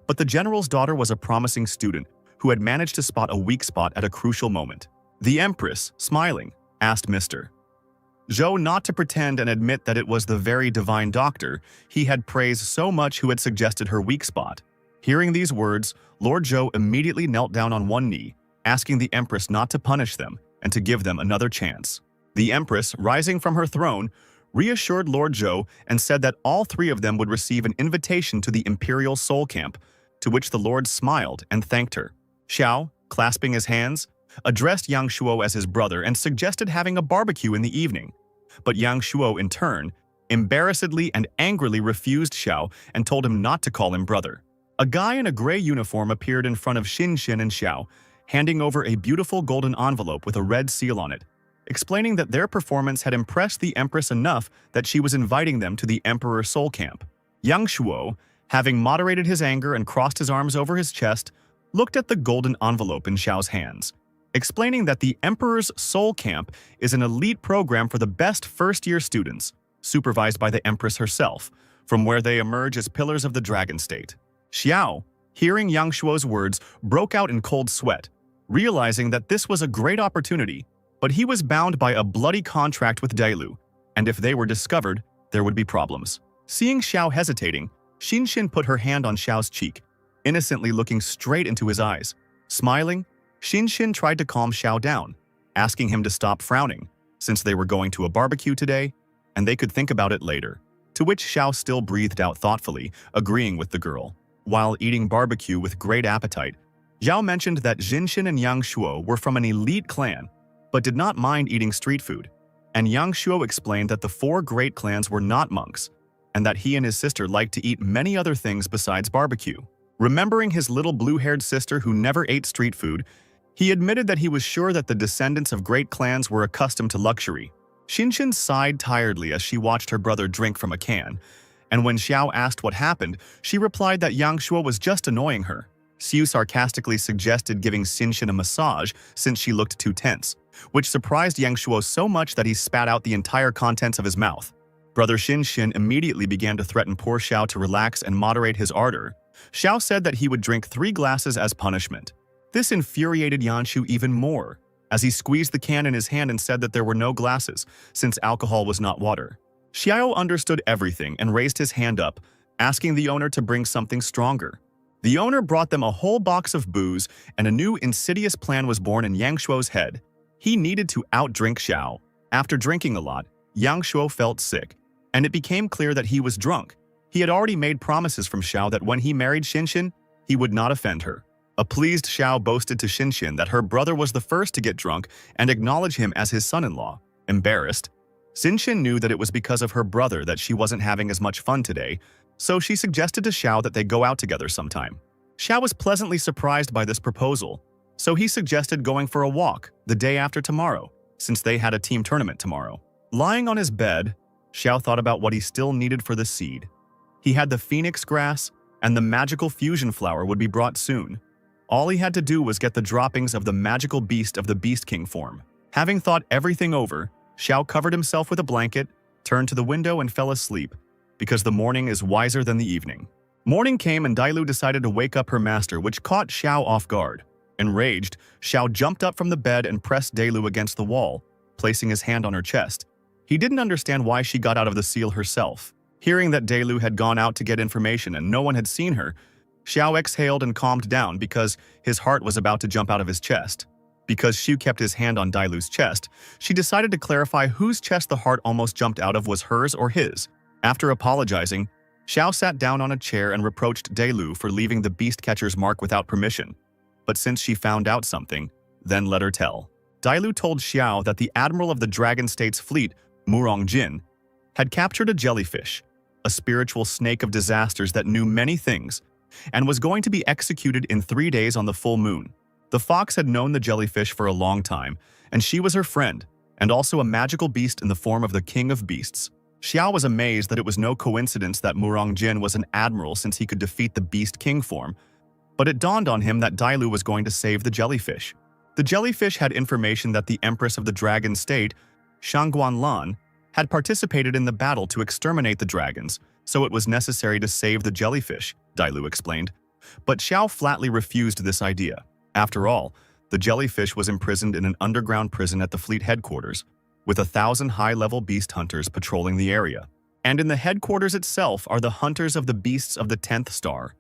But the general's daughter was a promising student who had managed to spot a weak spot at a crucial moment. The Empress, smiling, asked Mr. Zhou not to pretend and admit that it was the very divine doctor he had praised so much who had suggested her weak spot. Hearing these words, Lord Zhou immediately knelt down on one knee, asking the Empress not to punish them and to give them another chance. The Empress, rising from her throne, reassured Lord Zhou and said that all three of them would receive an invitation to the Imperial Soul Camp, to which the Lord smiled and thanked her. Xiao, clasping his hands, addressed Yang Shuo as his brother and suggested having a barbecue in the evening. But Yang Shuo, in turn, embarrassedly and angrily refused Xiao and told him not to call him brother. A guy in a gray uniform appeared in front of Shinshin and Xiao, handing over a beautiful golden envelope with a red seal on it, explaining that their performance had impressed the Empress enough that she was inviting them to the Emperor's Soul Camp. Yang Shuo, having moderated his anger and crossed his arms over his chest, looked at the golden envelope in Xiao's hands, explaining that the Emperor's Soul Camp is an elite program for the best first-year students, supervised by the Empress herself, from where they emerge as pillars of the Dragon State. Xiao, hearing Yang Shuo's words, broke out in cold sweat, realizing that this was a great opportunity, but he was bound by a bloody contract with Dailu, and if they were discovered, there would be problems. Seeing Xiao hesitating, Shinshin put her hand on Xiao's cheek, innocently looking straight into his eyes. Smiling, Shinshin tried to calm Xiao down, asking him to stop frowning, since they were going to a barbecue today, and they could think about it later, to which Xiao still breathed out thoughtfully, agreeing with the girl. While eating barbecue with great appetite, Xiao mentioned that Shinshin and Yang Shuo were from an elite clan, but did not mind eating street food, and Yang Shuo explained that the four great clans were not monks, and that he and his sister liked to eat many other things besides barbecue. Remembering his little blue-haired sister who never ate street food, he admitted that he was sure that the descendants of great clans were accustomed to luxury. Shinshin sighed tiredly as she watched her brother drink from a can, and when Xiao asked what happened, she replied that Yang Shuo was just annoying her. Xiu sarcastically suggested giving Shinshin a massage since she looked too tense, which surprised Yang Shuo so much that he spat out the entire contents of his mouth. Brother Shinshin immediately began to threaten poor Xiao to relax and moderate his ardor. Xiao said that he would drink 3 glasses as punishment. This infuriated Yanshu even more, as he squeezed the can in his hand and said that there were no glasses, since alcohol was not water. Xiao understood everything and raised his hand up, asking the owner to bring something stronger. The owner brought them a whole box of booze, and a new insidious plan was born in Yang Shuo's head. He needed to outdrink Xiao. After drinking a lot, Yang Shuo felt sick, and it became clear that he was drunk. He had already made promises from Xiao that when he married Shinshin, he would not offend her. A pleased Xiao boasted to Shinshin that her brother was the first to get drunk and acknowledge him as his son-in-law. Embarrassed, Shinshin knew that it was because of her brother that she wasn't having as much fun today, so she suggested to Xiao that they go out together sometime. Xiao was pleasantly surprised by this proposal, so he suggested going for a walk the day after tomorrow, since they had a team tournament tomorrow. Lying on his bed, Xiao thought about what he still needed for the seed. He had the phoenix grass, and the magical fusion flower would be brought soon. All he had to do was get the droppings of the magical beast of the Beast King form. Having thought everything over, Xiao covered himself with a blanket, turned to the window and fell asleep, because the morning is wiser than the evening. Morning came and Dailu decided to wake up her master, which caught Xiao off guard. Enraged, Xiao jumped up from the bed and pressed Dailu against the wall, placing his hand on her chest. He didn't understand why she got out of the seal herself. Hearing that Dailu had gone out to get information and no one had seen her, Xiao exhaled and calmed down because his heart was about to jump out of his chest. Because Xiu kept his hand on Dailu's chest, she decided to clarify whose chest the heart almost jumped out of was hers or his. After apologizing, Xiao sat down on a chair and reproached Dailu for leaving the beast catcher's mark without permission. But since she found out something, then let her tell. Dailu told Xiao that the admiral of the Dragon State's fleet, Murong Jin, had captured a jellyfish, a spiritual snake of disasters that knew many things, and was going to be executed in 3 days on the full moon. The fox had known the jellyfish for a long time, and she was her friend, and also a magical beast in the form of the king of beasts. Xiao was amazed that it was no coincidence that Murong Jin was an admiral since he could defeat the beast king form, but it dawned on him that Dailu was going to save the jellyfish. The jellyfish had information that the Empress of the Dragon State, Shangguan Lan, had participated in the battle to exterminate the dragons, so it was necessary to save the jellyfish, Dailu explained. But Xiao flatly refused this idea. After all, the jellyfish was imprisoned in an underground prison at the fleet headquarters, with 1,000 high-level beast hunters patrolling the area. And in the headquarters itself are the hunters of the beasts of the 10th star,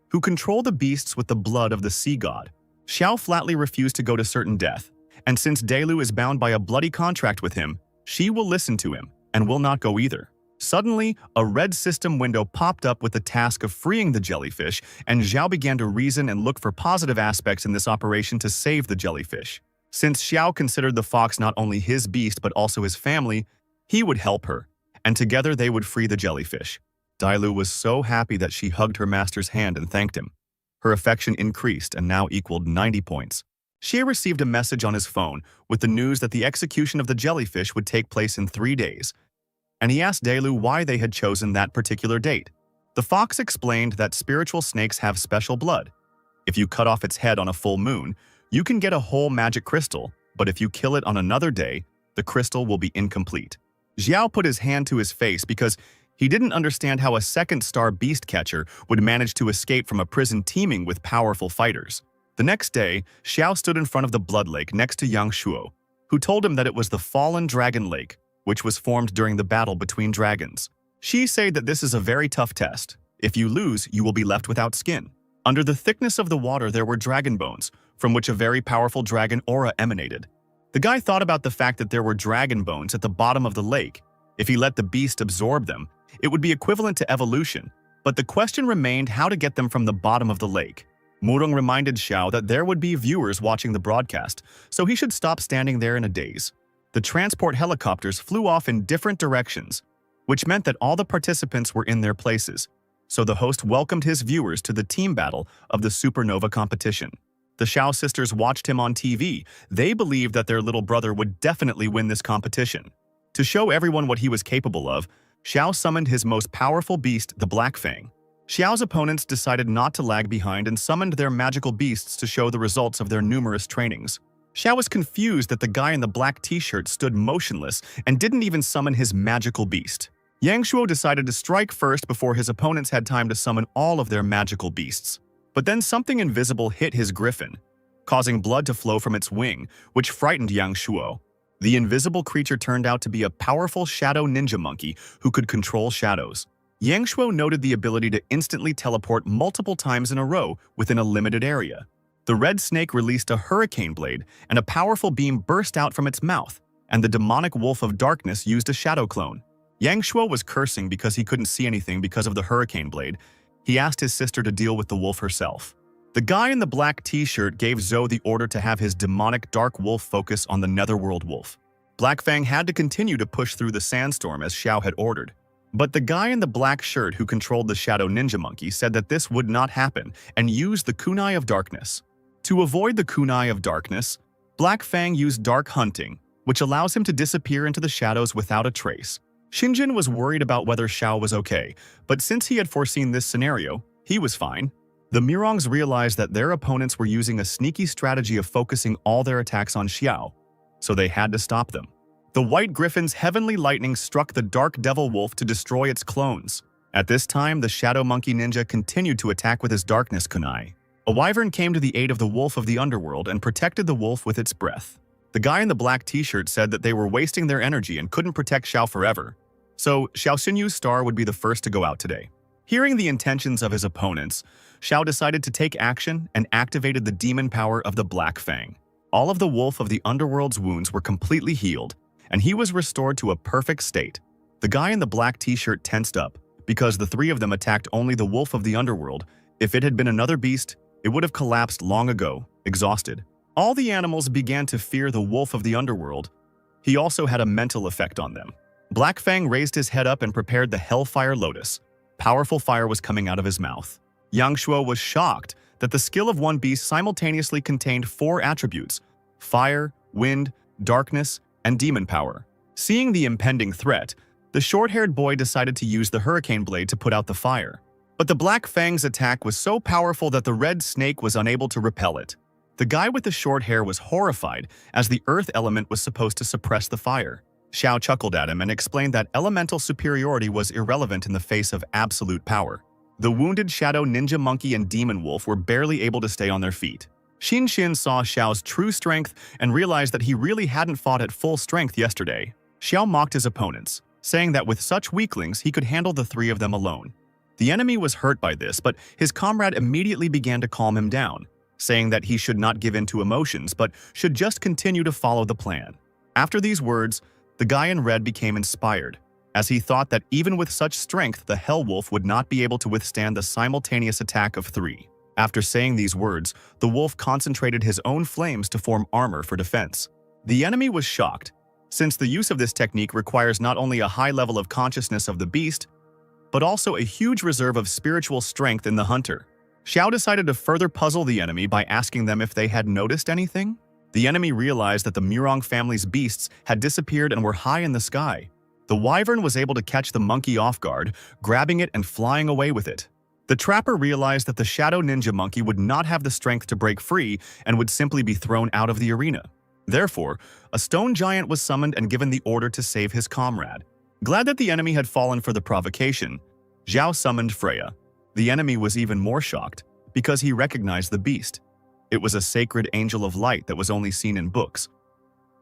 who control the beasts with the blood of the sea god. Xiao flatly refused to go to certain death, and since Dailu is bound by a bloody contract with him, she will listen to him and will not go either. Suddenly, a red system window popped up with the task of freeing the jellyfish, and Xiao began to reason and look for positive aspects in this operation to save the jellyfish. Since Xiao considered the fox not only his beast but also his family, he would help her, and together they would free the jellyfish. Dailu was so happy that she hugged her master's hand and thanked him. Her affection increased and now equaled 90 points. Xie received a message on his phone with the news that the execution of the jellyfish would take place in 3 days, and he asked Dailu why they had chosen that particular date. The fox explained that spiritual snakes have special blood. If you cut off its head on a full moon, you can get a whole magic crystal, but if you kill it on another day, the crystal will be incomplete. Xiao put his hand to his face because he didn't understand how a second-star beast catcher would manage to escape from a prison teeming with powerful fighters. The next day, Xiao stood in front of the blood lake next to Yang Shuo, who told him that it was the fallen dragon lake, which was formed during the battle between dragons. She said that this is a very tough test. If you lose, you will be left without skin. Under the thickness of the water there were dragon bones, from which a very powerful dragon aura emanated. The guy thought about the fact that there were dragon bones at the bottom of the lake. If he let the beast absorb them, it would be equivalent to evolution, but the question remained how to get them from the bottom of the lake. Murong reminded Xiao that there would be viewers watching the broadcast, so he should stop standing there in a daze. The transport helicopters flew off in different directions, which meant that all the participants were in their places, so the host welcomed his viewers to the team battle of the supernova competition. The Xiao sisters watched him on TV. They believed that their little brother would definitely win this competition. To show everyone what he was capable of, Xiao summoned his most powerful beast, the Black Fang. Xiao's opponents decided not to lag behind and summoned their magical beasts to show the results of their numerous trainings. Xiao was confused that the guy in the black t-shirt stood motionless and didn't even summon his magical beast. Yang Shuo decided to strike first before his opponents had time to summon all of their magical beasts. But then something invisible hit his griffin, causing blood to flow from its wing, which frightened Yang Shuo. The invisible creature turned out to be a powerful shadow ninja monkey who could control shadows. Yang Shuo noted the ability to instantly teleport multiple times in a row within a limited area. The red snake released a hurricane blade, and a powerful beam burst out from its mouth, and the demonic wolf of darkness used a shadow clone. Yang Shuo was cursing because he couldn't see anything because of the hurricane blade. He asked his sister to deal with the wolf herself. The guy in the black t-shirt gave Zhou the order to have his demonic dark wolf focus on the netherworld wolf. Black Fang had to continue to push through the sandstorm as Xiao had ordered. But the guy in the black shirt who controlled the shadow ninja monkey said that this would not happen and used the kunai of darkness. To avoid the kunai of darkness, Black Fang used dark hunting, which allows him to disappear into the shadows without a trace. Xinjin was worried about whether Xiao was okay, but since he had foreseen this scenario, he was fine. The Murongs realized that their opponents were using a sneaky strategy of focusing all their attacks on Xiao, so they had to stop them. The White Griffin's heavenly lightning struck the Dark Devil Wolf to destroy its clones. At this time, the Shadow Monkey Ninja continued to attack with his Darkness Kunai. A wyvern came to the aid of the Wolf of the Underworld and protected the wolf with its breath. The guy in the black t-shirt said that they were wasting their energy and couldn't protect Xiao forever, so Xiao Xinyu's star would be the first to go out today. Hearing the intentions of his opponents, Xiao decided to take action and activated the demon power of the Black Fang. All of the Wolf of the Underworld's wounds were completely healed, and he was restored to a perfect state. The guy in the black t-shirt tensed up, because the three of them attacked only the Wolf of the Underworld. If it had been another beast, it would have collapsed long ago, exhausted. All the animals began to fear the Wolf of the Underworld. He also had a mental effect on them. Black Fang raised his head up and prepared the Hellfire Lotus. Powerful fire was coming out of his mouth. Yang Shuo was shocked that the skill of one beast simultaneously contained 4 attributes: fire, wind, darkness, and demon power. Seeing the impending threat, the short-haired boy decided to use the hurricane blade to put out the fire. But the Black Fang's attack was so powerful that the red snake was unable to repel it. The guy with the short hair was horrified, as the earth element was supposed to suppress the fire. Xiao chuckled at him and explained that elemental superiority was irrelevant in the face of absolute power. The wounded shadow ninja monkey and demon wolf were barely able to stay on their feet. Xin Xin saw Xiao's true strength and realized that he really hadn't fought at full strength yesterday. Xiao mocked his opponents, saying that with such weaklings he could handle the 3 of them alone. The enemy was hurt by this, but his comrade immediately began to calm him down, saying that he should not give in to emotions but should just continue to follow the plan. After these words, the guy in red became inspired, as he thought that even with such strength, the Hell Wolf would not be able to withstand the simultaneous attack of 3. After saying these words, the wolf concentrated his own flames to form armor for defense. The enemy was shocked, since the use of this technique requires not only a high level of consciousness of the beast, but also a huge reserve of spiritual strength in the hunter. Xiao decided to further puzzle the enemy by asking them if they had noticed anything. The enemy realized that the Murong family's beasts had disappeared and were high in the sky. The wyvern was able to catch the monkey off guard, grabbing it and flying away with it. The trapper realized that the shadow ninja monkey would not have the strength to break free and would simply be thrown out of the arena. Therefore, a stone giant was summoned and given the order to save his comrade. Glad that the enemy had fallen for the provocation, Zhao summoned Freya. The enemy was even more shocked, because he recognized the beast. It was a sacred angel of light that was only seen in books.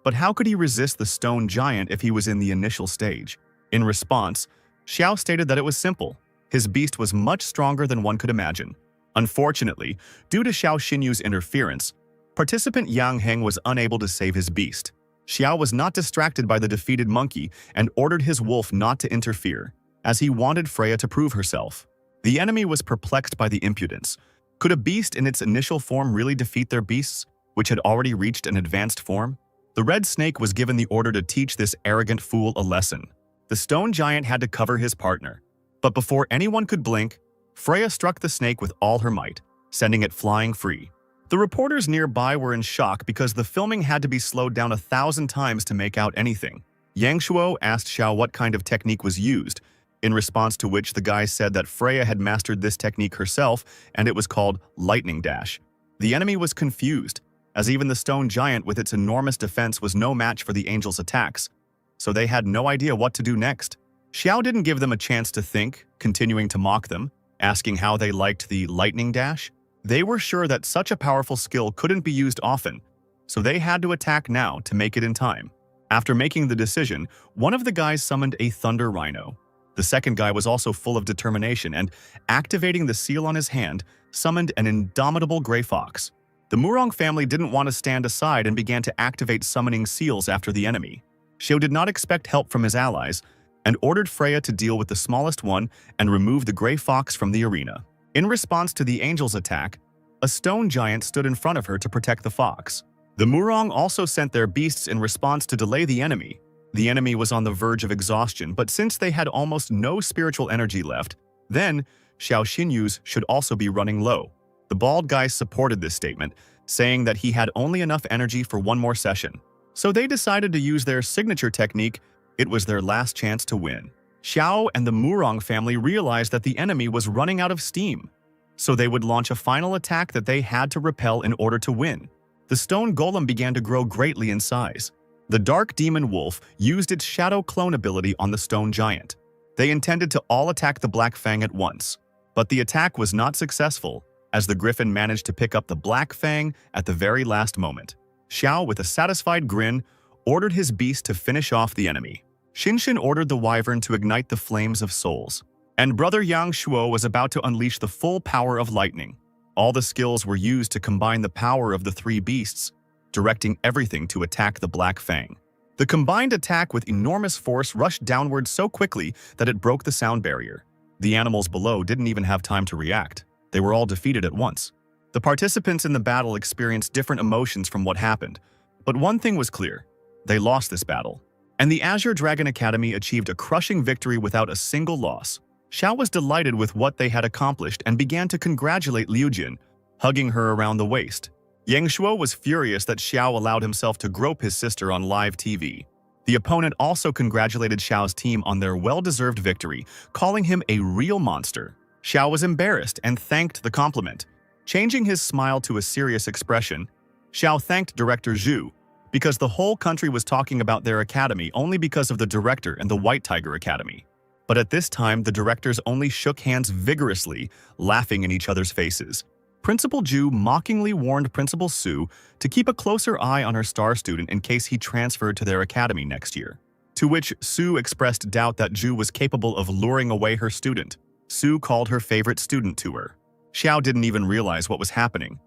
But how could he resist the stone giant if he was in the initial stage? In response, Xiao stated that it was simple. His beast was much stronger than one could imagine. Unfortunately, due to Xiao Xinyu's interference, participant Yang Heng was unable to save his beast. Xiao was not distracted by the defeated monkey and ordered his wolf not to interfere, as he wanted Freya to prove herself. The enemy was perplexed by the impudence. Could a beast in its initial form really defeat their beasts, which had already reached an advanced form? The red snake was given the order to teach this arrogant fool a lesson. The stone giant had to cover his partner. But before anyone could blink, Freya struck the snake with all her might, sending it flying free. The reporters nearby were in shock because the filming had to be slowed down 1,000 times to make out anything. Yang Shuo asked Xiao what kind of technique was used, in response to which the guy said that Freya had mastered this technique herself and it was called lightning dash. The enemy was confused, as even the stone giant with its enormous defense was no match for the angel's attacks, so they had no idea what to do next. Xiao didn't give them a chance to think, continuing to mock them, asking how they liked the lightning dash. They were sure that such a powerful skill couldn't be used often, so they had to attack now to make it in time. After making the decision, one of the guys summoned a thunder rhino. The second guy was also full of determination and, activating the seal on his hand, summoned an indomitable gray fox. The Murong family didn't want to stand aside and began to activate summoning seals after the enemy. Xiao did not expect help from his allies and ordered Freya to deal with the smallest one and remove the gray fox from the arena. In response to the angel's attack, a stone giant stood in front of her to protect the fox. The Murong also sent their beasts in response to delay the enemy. The enemy was on the verge of exhaustion, but since they had almost no spiritual energy left, then Xiao Xinyu's should also be running low. The bald guy supported this statement, saying that he had only enough energy for one more session. So they decided to use their signature technique. It was their last chance to win. Xiao and the Murong family realized that the enemy was running out of steam, so they would launch a final attack that they had to repel in order to win. The stone golem began to grow greatly in size. The dark demon wolf used its shadow clone ability on the stone giant. They intended to all attack the Black Fang at once, but the attack was not successful, as the griffin managed to pick up the Black Fang at the very last moment. Xiao, with a satisfied grin, ordered his beast to finish off the enemy. Xinshin ordered the wyvern to ignite the flames of souls, and brother Yang Shuo was about to unleash the full power of lightning. All the skills were used to combine the power of the 3 beasts, directing everything to attack the Black Fang. The combined attack with enormous force rushed downward so quickly that it broke the sound barrier. The animals below didn't even have time to react. They were all defeated at once. The participants in the battle experienced different emotions from what happened, but one thing was clear: they lost this battle. And the Azure Dragon Academy achieved a crushing victory without a single loss. Xiao was delighted with what they had accomplished and began to congratulate Liu Jin, hugging her around the waist. Yang Shuo was furious that Xiao allowed himself to grope his sister on live TV. The opponent also congratulated Xiao's team on their well-deserved victory, calling him a real monster. Xiao was embarrassed and thanked the compliment. Changing his smile to a serious expression, Xiao thanked Director Zhu because the whole country was talking about their academy only because of the director and the White Tiger Academy. But at this time, the directors only shook hands vigorously, laughing in each other's faces. Principal Zhu mockingly warned Principal Su to keep a closer eye on her star student in case he transferred to their academy next year. To which Su expressed doubt that Zhu was capable of luring away her student. Su called her favorite student to her. Xiao didn't even realize what was happening,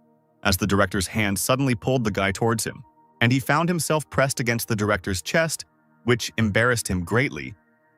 as the director's hand suddenly pulled the guy towards him, and he found himself pressed against the director's chest, which embarrassed him greatly,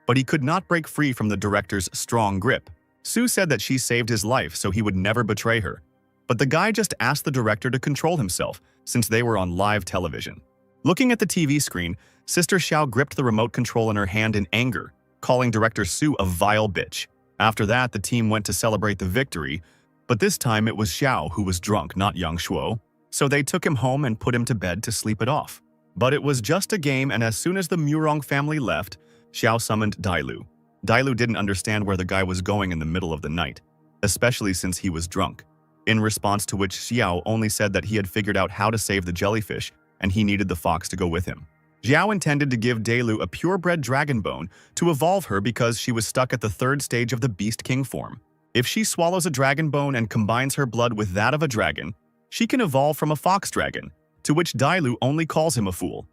but he could not break free from the director's strong grip. Su said that she saved his life so he would never betray her, but the guy just asked the director to control himself since they were on live television. Looking at the TV screen, Sister Xiao gripped the remote control in her hand in anger, calling Director Su a vile bitch. After that, the team went to celebrate the victory, but this time it was Xiao who was drunk, not Yang Shuo, so they took him home and put him to bed to sleep it off. But it was just a game, and as soon as the Murong family left, Xiao summoned Dailu. Dailu didn't understand where the guy was going in the middle of the night, especially since he was drunk. In response to which Xiao only said that he had figured out how to save the jellyfish and he needed the fox to go with him. Xiao intended to give Dailu a purebred dragon bone to evolve her because she was stuck at the third stage of the Beast King form. If she swallows a dragon bone and combines her blood with that of a dragon, she can evolve from a fox dragon, to which Dailu only calls him a fool,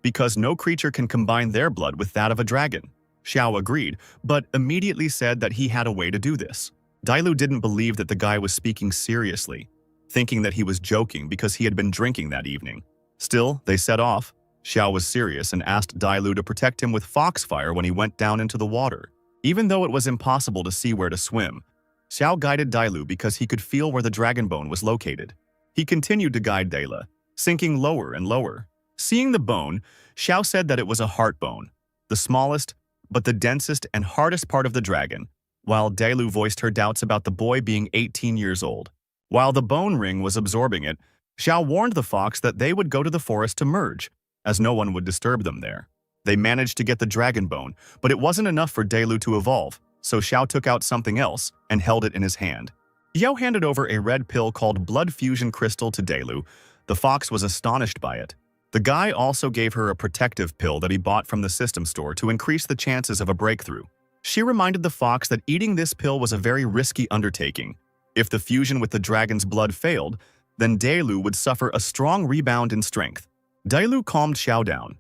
because no creature can combine their blood with that of a dragon. Xiao agreed, but immediately said that he had a way to do this. Dailu didn't believe that the guy was speaking seriously, thinking that he was joking because he had been drinking that evening. Still, they set off. Xiao was serious and asked Dailu to protect him with foxfire when he went down into the water. Even though it was impossible to see where to swim, Xiao guided Dailu because he could feel where the dragon bone was located. He continued to guide Dailu, sinking lower and lower. Seeing the bone, Xiao said that it was a heart bone, the smallest, but the densest and hardest part of the dragon, while Dailu voiced her doubts about the boy being 18 years old. While the bone ring was absorbing it, Xiao warned the fox that they would go to the forest to merge, as no one would disturb them there. They managed to get the dragon bone, but it wasn't enough for Dailu to evolve, so Xiao took out something else and held it in his hand. Xiao handed over a red pill called Blood Fusion Crystal to Dailu. The fox was astonished by it. The guy also gave her a protective pill that he bought from the system store to increase the chances of a breakthrough. She reminded the fox that eating this pill was a very risky undertaking. If the fusion with the dragon's blood failed, then Dailu would suffer a strong rebound in strength. Dailu calmed Xiao down.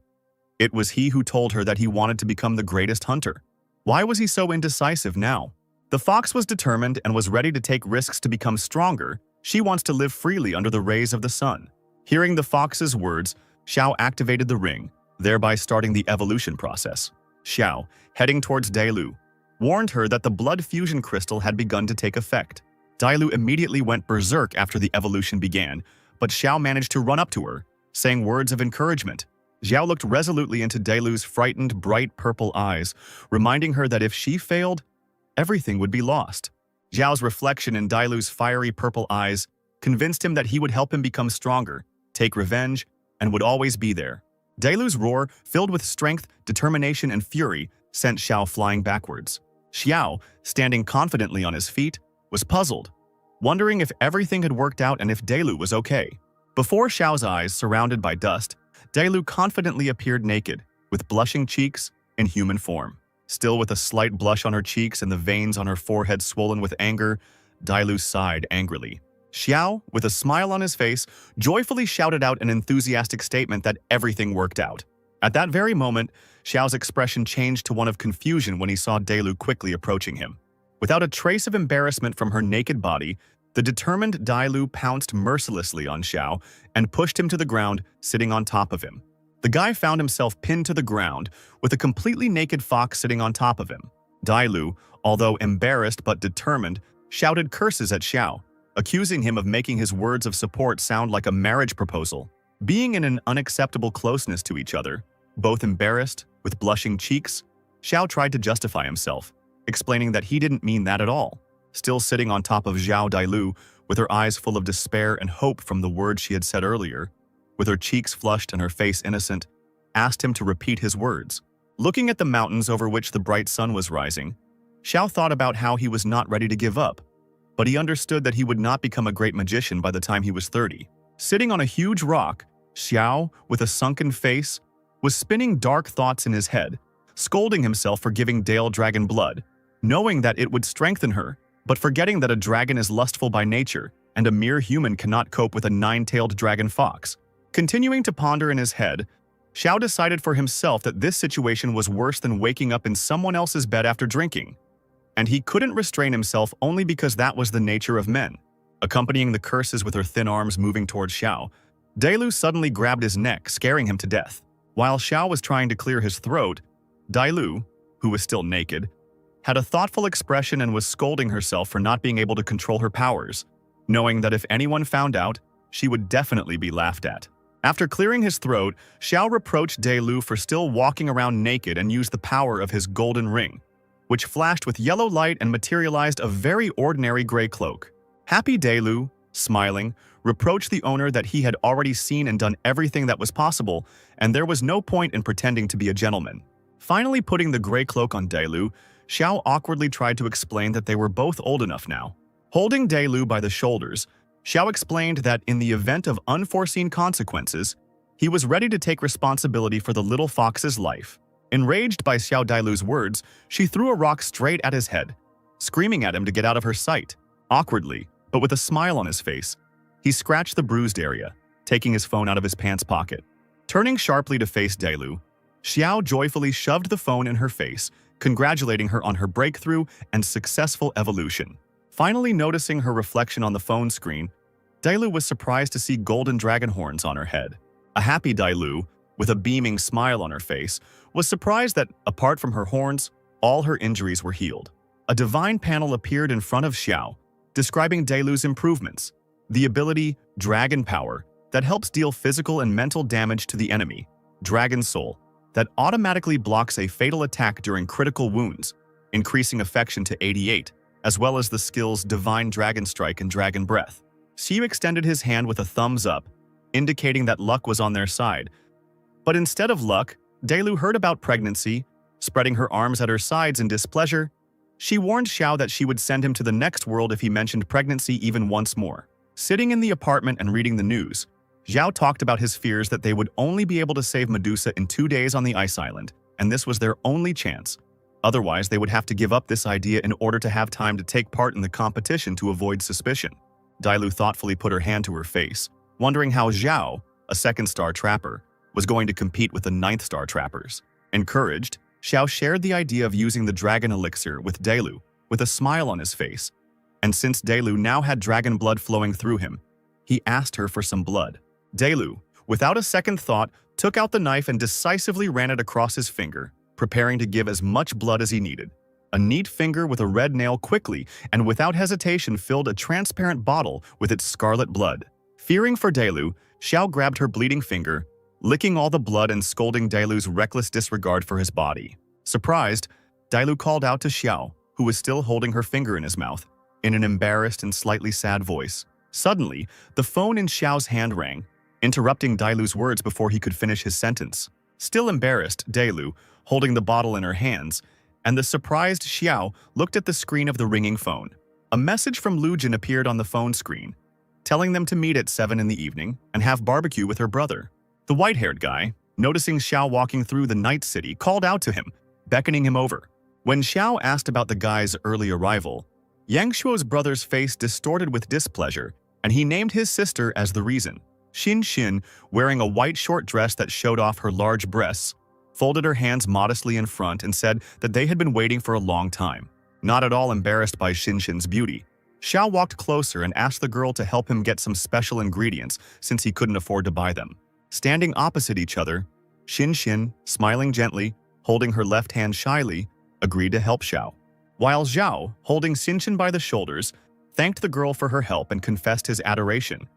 It was he who told her that he wanted to become the greatest hunter. Why was he so indecisive now? The fox was determined and was ready to take risks to become stronger. She wants to live freely under the rays of the sun. Hearing the fox's words, Xiao activated the ring, thereby starting the evolution process. Xiao, heading towards Dailu, warned her that the blood fusion crystal had begun to take effect. Dailu immediately went berserk after the evolution began, but Xiao managed to run up to her, saying words of encouragement. Xiao looked resolutely into Dailu's frightened, bright purple eyes, reminding her that if she failed, everything would be lost. Xiao's reflection in Dailu's fiery purple eyes convinced him that he would help him become stronger, take revenge, and would always be there. Dailu's roar, filled with strength, determination, and fury, sent Xiao flying backwards. Xiao, standing confidently on his feet, was puzzled, wondering if everything had worked out and if Dailu was okay. Before Xiao's eyes, surrounded by dust, Dailu confidently appeared naked, with blushing cheeks in human form. Still with a slight blush on her cheeks and the veins on her forehead swollen with anger, Dailu sighed angrily. Xiao, with a smile on his face, joyfully shouted out an enthusiastic statement that everything worked out. At that very moment, Xiao's expression changed to one of confusion when he saw Dailu quickly approaching him. Without a trace of embarrassment from her naked body, the determined Dailu pounced mercilessly on Xiao and pushed him to the ground, sitting on top of him. The guy found himself pinned to the ground, with a completely naked fox sitting on top of him. Dailu, although embarrassed but determined, shouted curses at Xiao, accusing him of making his words of support sound like a marriage proposal. Being in an unacceptable closeness to each other, both embarrassed With blushing cheeks, Xiao tried to justify himself, explaining that he didn't mean that at all. Still sitting on top of Zhao Dailu, with her eyes full of despair and hope from the words she had said earlier, with her cheeks flushed and her face innocent, asked him to repeat his words. Looking at the mountains over which the bright sun was rising, Xiao thought about how he was not ready to give up, but he understood that he would not become a great magician by the time he was 30. Sitting on a huge rock, Xiao, with a sunken face, was spinning dark thoughts in his head, scolding himself for giving Dale dragon blood, knowing that it would strengthen her, but forgetting that a dragon is lustful by nature and a mere human cannot cope with a nine-tailed dragon fox. Continuing to ponder in his head, Xiao decided for himself that this situation was worse than waking up in someone else's bed after drinking, and he couldn't restrain himself only because that was the nature of men. Accompanying the curses with her thin arms moving towards Xiao, Dailu suddenly grabbed his neck, scaring him to death. While Xiao was trying to clear his throat, Dailu, who was still naked, had a thoughtful expression and was scolding herself for not being able to control her powers, knowing that if anyone found out, she would definitely be laughed at. After clearing his throat, Xiao reproached Dailu for still walking around naked and used the power of his golden ring, which flashed with yellow light and materialized a very ordinary gray cloak. Happy Dailu, smiling, reproached the owner that he had already seen and done everything that was possible, and there was no point in pretending to be a gentleman. Finally putting the gray cloak on Dailu, Xiao awkwardly tried to explain that they were both old enough now. Holding Dailu by the shoulders, Xiao explained that in the event of unforeseen consequences, he was ready to take responsibility for the little fox's life. Enraged by Xiao Dailu's words, she threw a rock straight at his head, screaming at him to get out of her sight. Awkwardly, but with a smile on his face, he scratched the bruised area, taking his phone out of his pants pocket. Turning sharply to face Dailu, Xiao joyfully shoved the phone in her face, congratulating her on her breakthrough and successful evolution. Finally noticing her reflection on the phone screen, Dailu was surprised to see golden dragon horns on her head. A happy Dailu, with a beaming smile on her face, was surprised that, apart from her horns, all her injuries were healed. A divine panel appeared in front of Xiao, describing Dailu's improvements. The ability Dragon Power, that helps deal physical and mental damage to the enemy. Dragon Soul, that automatically blocks a fatal attack during critical wounds, increasing affection to 88, as well as the skills Divine Dragon Strike and Dragon Breath. Xiu extended his hand with a thumbs up, indicating that luck was on their side. But instead of luck, Dailu heard about pregnancy. Spreading her arms at her sides in displeasure, she warned Xiao that she would send him to the next world if he mentioned pregnancy even once more. Sitting in the apartment and reading the news, Xiao talked about his fears that they would only be able to save Medusa in 2 days on the ice island, and this was their only chance. Otherwise, they would have to give up this idea in order to have time to take part in the competition to avoid suspicion. Dailu thoughtfully put her hand to her face, wondering how Xiao, a second-star trapper, was going to compete with the 9th-star trappers. Encouraged, Xiao shared the idea of using the dragon elixir with Dailu, with a smile on his face. And since Dailu now had dragon blood flowing through him, he asked her for some blood. Dailu, without a second thought, took out the knife and decisively ran it across his finger, preparing to give as much blood as he needed. A neat finger with a red nail quickly and without hesitation filled a transparent bottle with its scarlet blood. Fearing for Dailu, Xiao grabbed her bleeding finger, licking all the blood and scolding Dailu's reckless disregard for his body. Surprised, Dailu called out to Xiao, who was still holding her finger in his mouth, in an embarrassed and slightly sad voice. Suddenly, the phone in Xiao's hand rang, interrupting Dailu's words before he could finish his sentence. Still embarrassed, Dailu, holding the bottle in her hands, and the surprised Xiao looked at the screen of the ringing phone. A message from Lu Jin appeared on the phone screen, telling them to meet at 7 in the evening and have barbecue with her brother. The white-haired guy, noticing Xiao walking through the night city, called out to him, beckoning him over. When Xiao asked about the guy's early arrival, Yang Shuo's brother's face distorted with displeasure, and he named his sister as the reason. Xin Xin, wearing a white short dress that showed off her large breasts, folded her hands modestly in front and said that they had been waiting for a long time. Not at all embarrassed by Xin Xin's beauty, Xiao walked closer and asked the girl to help him get some special ingredients since he couldn't afford to buy them. Standing opposite each other, Xin Xin, smiling gently, holding her left hand shyly, agreed to help Xiao. While Xiao, holding Xin Xin by the shoulders, thanked the girl for her help and confessed his adoration.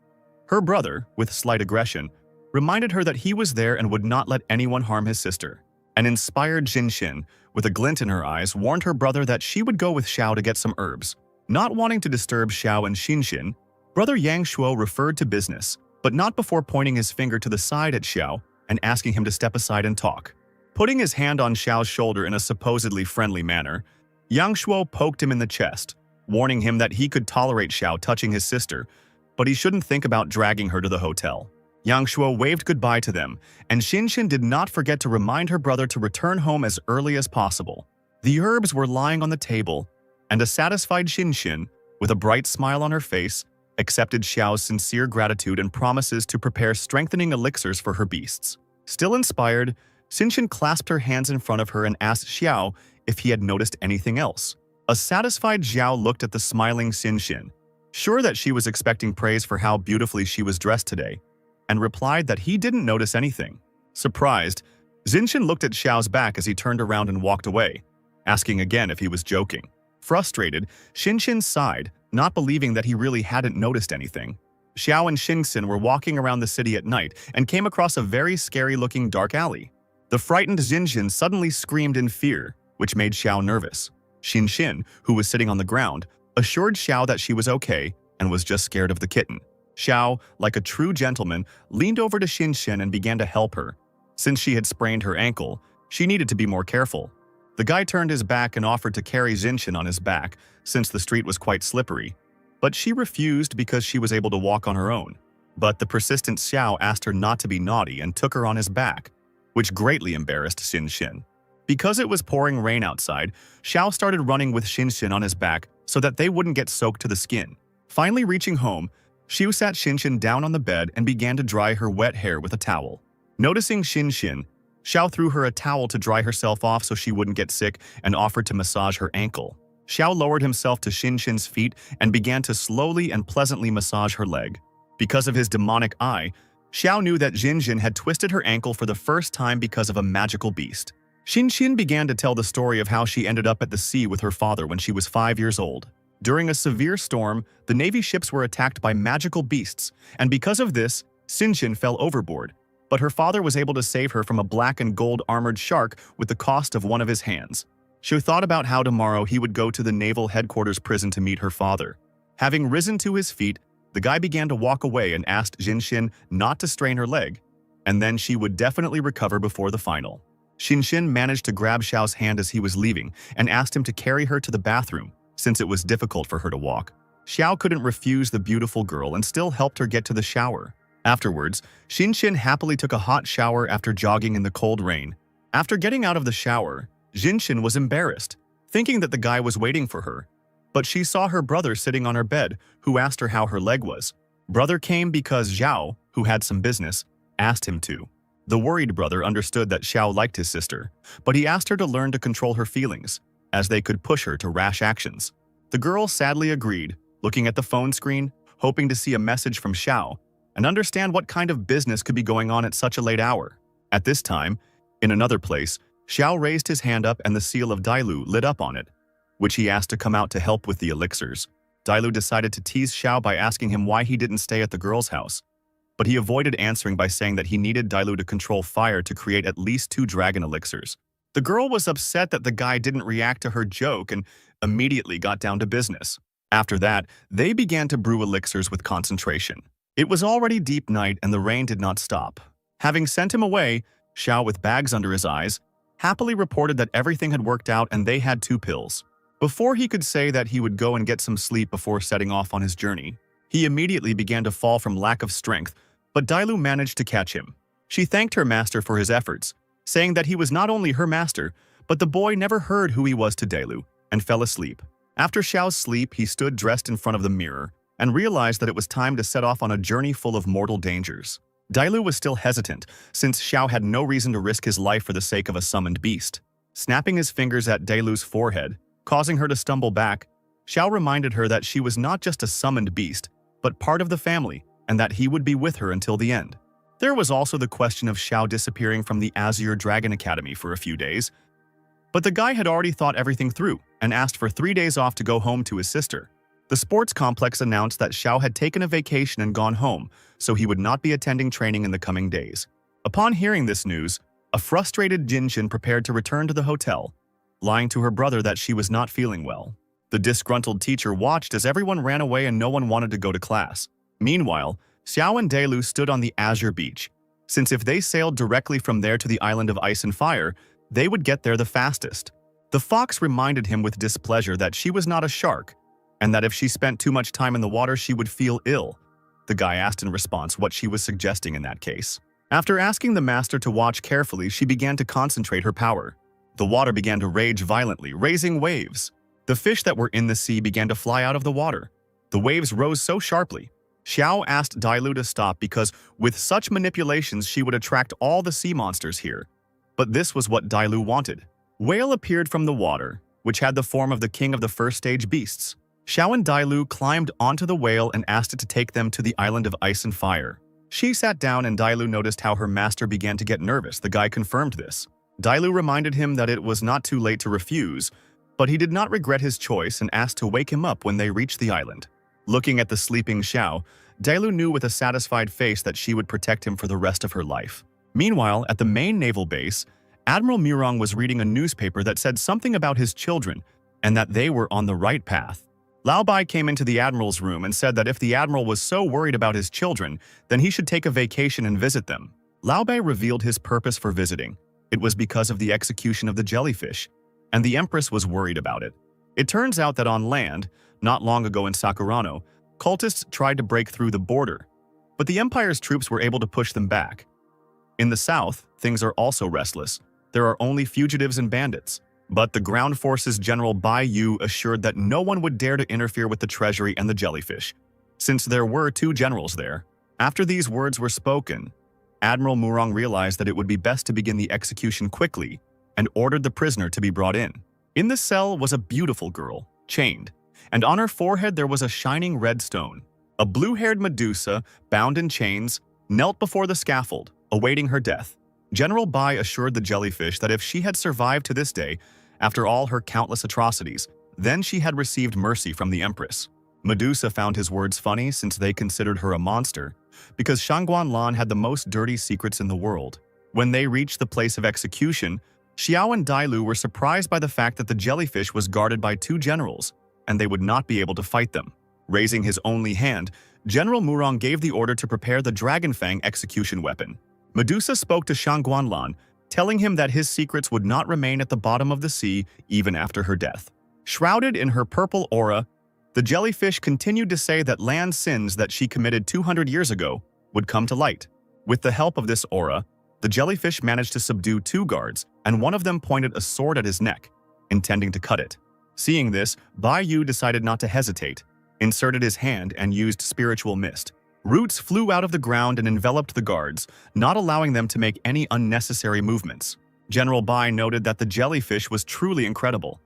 Her brother, with slight aggression, reminded her that he was there and would not let anyone harm his sister. An inspired Jinxin, with a glint in her eyes, warned her brother that she would go with Xiao to get some herbs. Not wanting to disturb Xiao and Xinxin, brother Yang Shuo referred to business, but not before pointing his finger to the side at Xiao and asking him to step aside and talk. Putting his hand on Xiao's shoulder in a supposedly friendly manner, Yang Shuo poked him in the chest, warning him that he could tolerate Xiao touching his sister, but he shouldn't think about dragging her to the hotel. Yang Shuo waved goodbye to them, and Xinxin did not forget to remind her brother to return home as early as possible. The herbs were lying on the table, and a satisfied Xinxin, with a bright smile on her face, accepted Xiao's sincere gratitude and promises to prepare strengthening elixirs for her beasts. Still inspired, Xinxin clasped her hands in front of her and asked Xiao if he had noticed anything else. A satisfied Xiao looked at the smiling Xinxin, sure that she was expecting praise for how beautifully she was dressed today, and replied that he didn't notice anything. Surprised, Xinxin looked at Xiao's back as he turned around and walked away, asking again if he was joking. Frustrated, Xinxin sighed, not believing that he really hadn't noticed anything. Xiao and Xinxin were walking around the city at night and came across a very scary-looking dark alley. The frightened Xinxin suddenly screamed in fear, which made Xiao nervous. Xinxin, who was sitting on the ground, assured Xiao that she was okay and was just scared of the kitten. Xiao, like a true gentleman, leaned over to Xinxin and began to help her. Since she had sprained her ankle, she needed to be more careful. The guy turned his back and offered to carry Xinxin on his back, since the street was quite slippery. But she refused because she was able to walk on her own. But the persistent Xiao asked her not to be naughty and took her on his back, which greatly embarrassed Xinxin. Because it was pouring rain outside, Xiao started running with Xinxin on his back so that they wouldn't get soaked to the skin. Finally reaching home, Xiao sat Xinxin down on the bed and began to dry her wet hair with a towel. Noticing Xinxin, Xiao threw her a towel to dry herself off so she wouldn't get sick and offered to massage her ankle. Xiao lowered himself to Xinxin's feet and began to slowly and pleasantly massage her leg. Because of his demonic eye, Xiao knew that Xinxin had twisted her ankle for the first time because of a magical beast. Xinxin began to tell the story of how she ended up at the sea with her father when she was 5 years old. During a severe storm, the Navy ships were attacked by magical beasts, and because of this, Xinxin fell overboard. But her father was able to save her from a black and gold armored shark with the cost of one of his hands. She thought about how tomorrow he would go to the naval headquarters prison to meet her father. Having risen to his feet, the guy began to walk away and asked Xinxin not to strain her leg, and then she would definitely recover before the final. Xinxin managed to grab Xiao's hand as he was leaving and asked him to carry her to the bathroom, since it was difficult for her to walk. Xiao couldn't refuse the beautiful girl and still helped her get to the shower. Afterwards, Xinxin happily took a hot shower after jogging in the cold rain. After getting out of the shower, Xinxin was embarrassed, thinking that the guy was waiting for her. But she saw her brother sitting on her bed, who asked her how her leg was. Brother came because Xiao, who had some business, asked him to. The worried brother understood that Xiao liked his sister, but he asked her to learn to control her feelings, as they could push her to rash actions. The girl sadly agreed, looking at the phone screen, hoping to see a message from Xiao, and understand what kind of business could be going on at such a late hour. At this time, in another place, Xiao raised his hand up and the seal of Dailu lit up on it, which he asked to come out to help with the elixirs. Dailu decided to tease Xiao by asking him why he didn't stay at the girl's house, but he avoided answering by saying that he needed Dailu to control fire to create at least 2 dragon elixirs. The girl was upset that the guy didn't react to her joke and immediately got down to business. After that, they began to brew elixirs with concentration. It was already deep night and the rain did not stop. Having sent him away, Xiao, with bags under his eyes, happily reported that everything had worked out and they had 2 pills. Before he could say that he would go and get some sleep before setting off on his journey, he immediately began to fall from lack of strength, but Dailu managed to catch him. She thanked her master for his efforts, saying that he was not only her master, but the boy never heard who he was to Dailu, and fell asleep. After Xiao's sleep, he stood dressed in front of the mirror and realized that it was time to set off on a journey full of mortal dangers. Dailu was still hesitant, since Xiao had no reason to risk his life for the sake of a summoned beast. Snapping his fingers at Dailu's forehead, causing her to stumble back, Xiao reminded her that she was not just a summoned beast, but part of the family, and that he would be with her until the end. There was also the question of Xiao disappearing from the Azure Dragon Academy for a few days, but the guy had already thought everything through and asked for 3 days off to go home to his sister. The sports complex announced that Xiao had taken a vacation and gone home, so he would not be attending training in the coming days. Upon hearing this news, A frustrated Jinjin prepared to return to the hotel, lying to her brother that she was not feeling well. The disgruntled teacher watched as everyone ran away and no one wanted to go to class. Meanwhile, Xiao and Delu stood on the azure beach, since if they sailed directly from there to the island of ice and fire, they would get there the fastest. The fox reminded him with displeasure that she was not a shark, and that if she spent too much time in the water she would feel ill. The guy asked in response what she was suggesting in that case. After asking the master to watch carefully, she began to concentrate her power. The water began to rage violently, raising waves. The fish that were in the sea began to fly out of the water. The waves rose so sharply. Xiao asked Dailu to stop because with such manipulations she would attract all the sea monsters here. But this was what Dailu wanted. Whale appeared from the water, which had the form of the king of the first stage beasts. Xiao and Dailu climbed onto the whale and asked it to take them to the island of ice and fire. She sat down and Dailu noticed how her master began to get nervous. The guy confirmed this. Dailu reminded him that it was not too late to refuse, but he did not regret his choice and asked to wake him up when they reached the island. Looking at the sleeping Xiao, Dailu knew with a satisfied face that she would protect him for the rest of her life. Meanwhile, at the main naval base, Admiral Murong was reading a newspaper that said something about his children and that they were on the right path. Lao Bai came into the admiral's room and said that if the admiral was so worried about his children, then he should take a vacation and visit them. Lao Bai revealed his purpose for visiting. It was because of the execution of the jellyfish, and the empress was worried about it. It turns out that on land, not long ago in Sakurano, cultists tried to break through the border, but the Empire's troops were able to push them back. In the south, things are also restless. There are only fugitives and bandits. But the ground forces General Bai Yu assured that no one would dare to interfere with the treasury and the jellyfish, since there were 2 generals there. After these words were spoken, Admiral Murong realized that it would be best to begin the execution quickly and ordered the prisoner to be brought in. In the cell was a beautiful girl, chained, and on her forehead there was a shining red stone. A blue-haired Medusa, bound in chains, knelt before the scaffold, awaiting her death. General Bai assured the jellyfish that if she had survived to this day, after all her countless atrocities, then she had received mercy from the Empress. Medusa found his words funny since they considered her a monster, because Shangguan Lan had the most dirty secrets in the world. When they reached the place of execution, Xiao and Dailu were surprised by the fact that the jellyfish was guarded by 2 generals, and they would not be able to fight them. Raising his only hand, General Murong gave the order to prepare the Dragon Fang execution weapon. Medusa spoke to Shangguan Lan, telling him that his secrets would not remain at the bottom of the sea even after her death. Shrouded in her purple aura, the jellyfish continued to say that Lan's sins that she committed 200 years ago would come to light. With the help of this aura, the jellyfish managed to subdue 2 guards, and one of them pointed a sword at his neck, intending to cut it. Seeing this, Bai Yu decided not to hesitate, inserted his hand and used spiritual mist. Roots flew out of the ground and enveloped the guards, not allowing them to make any unnecessary movements. General Bai noted that the jellyfish was truly incredible.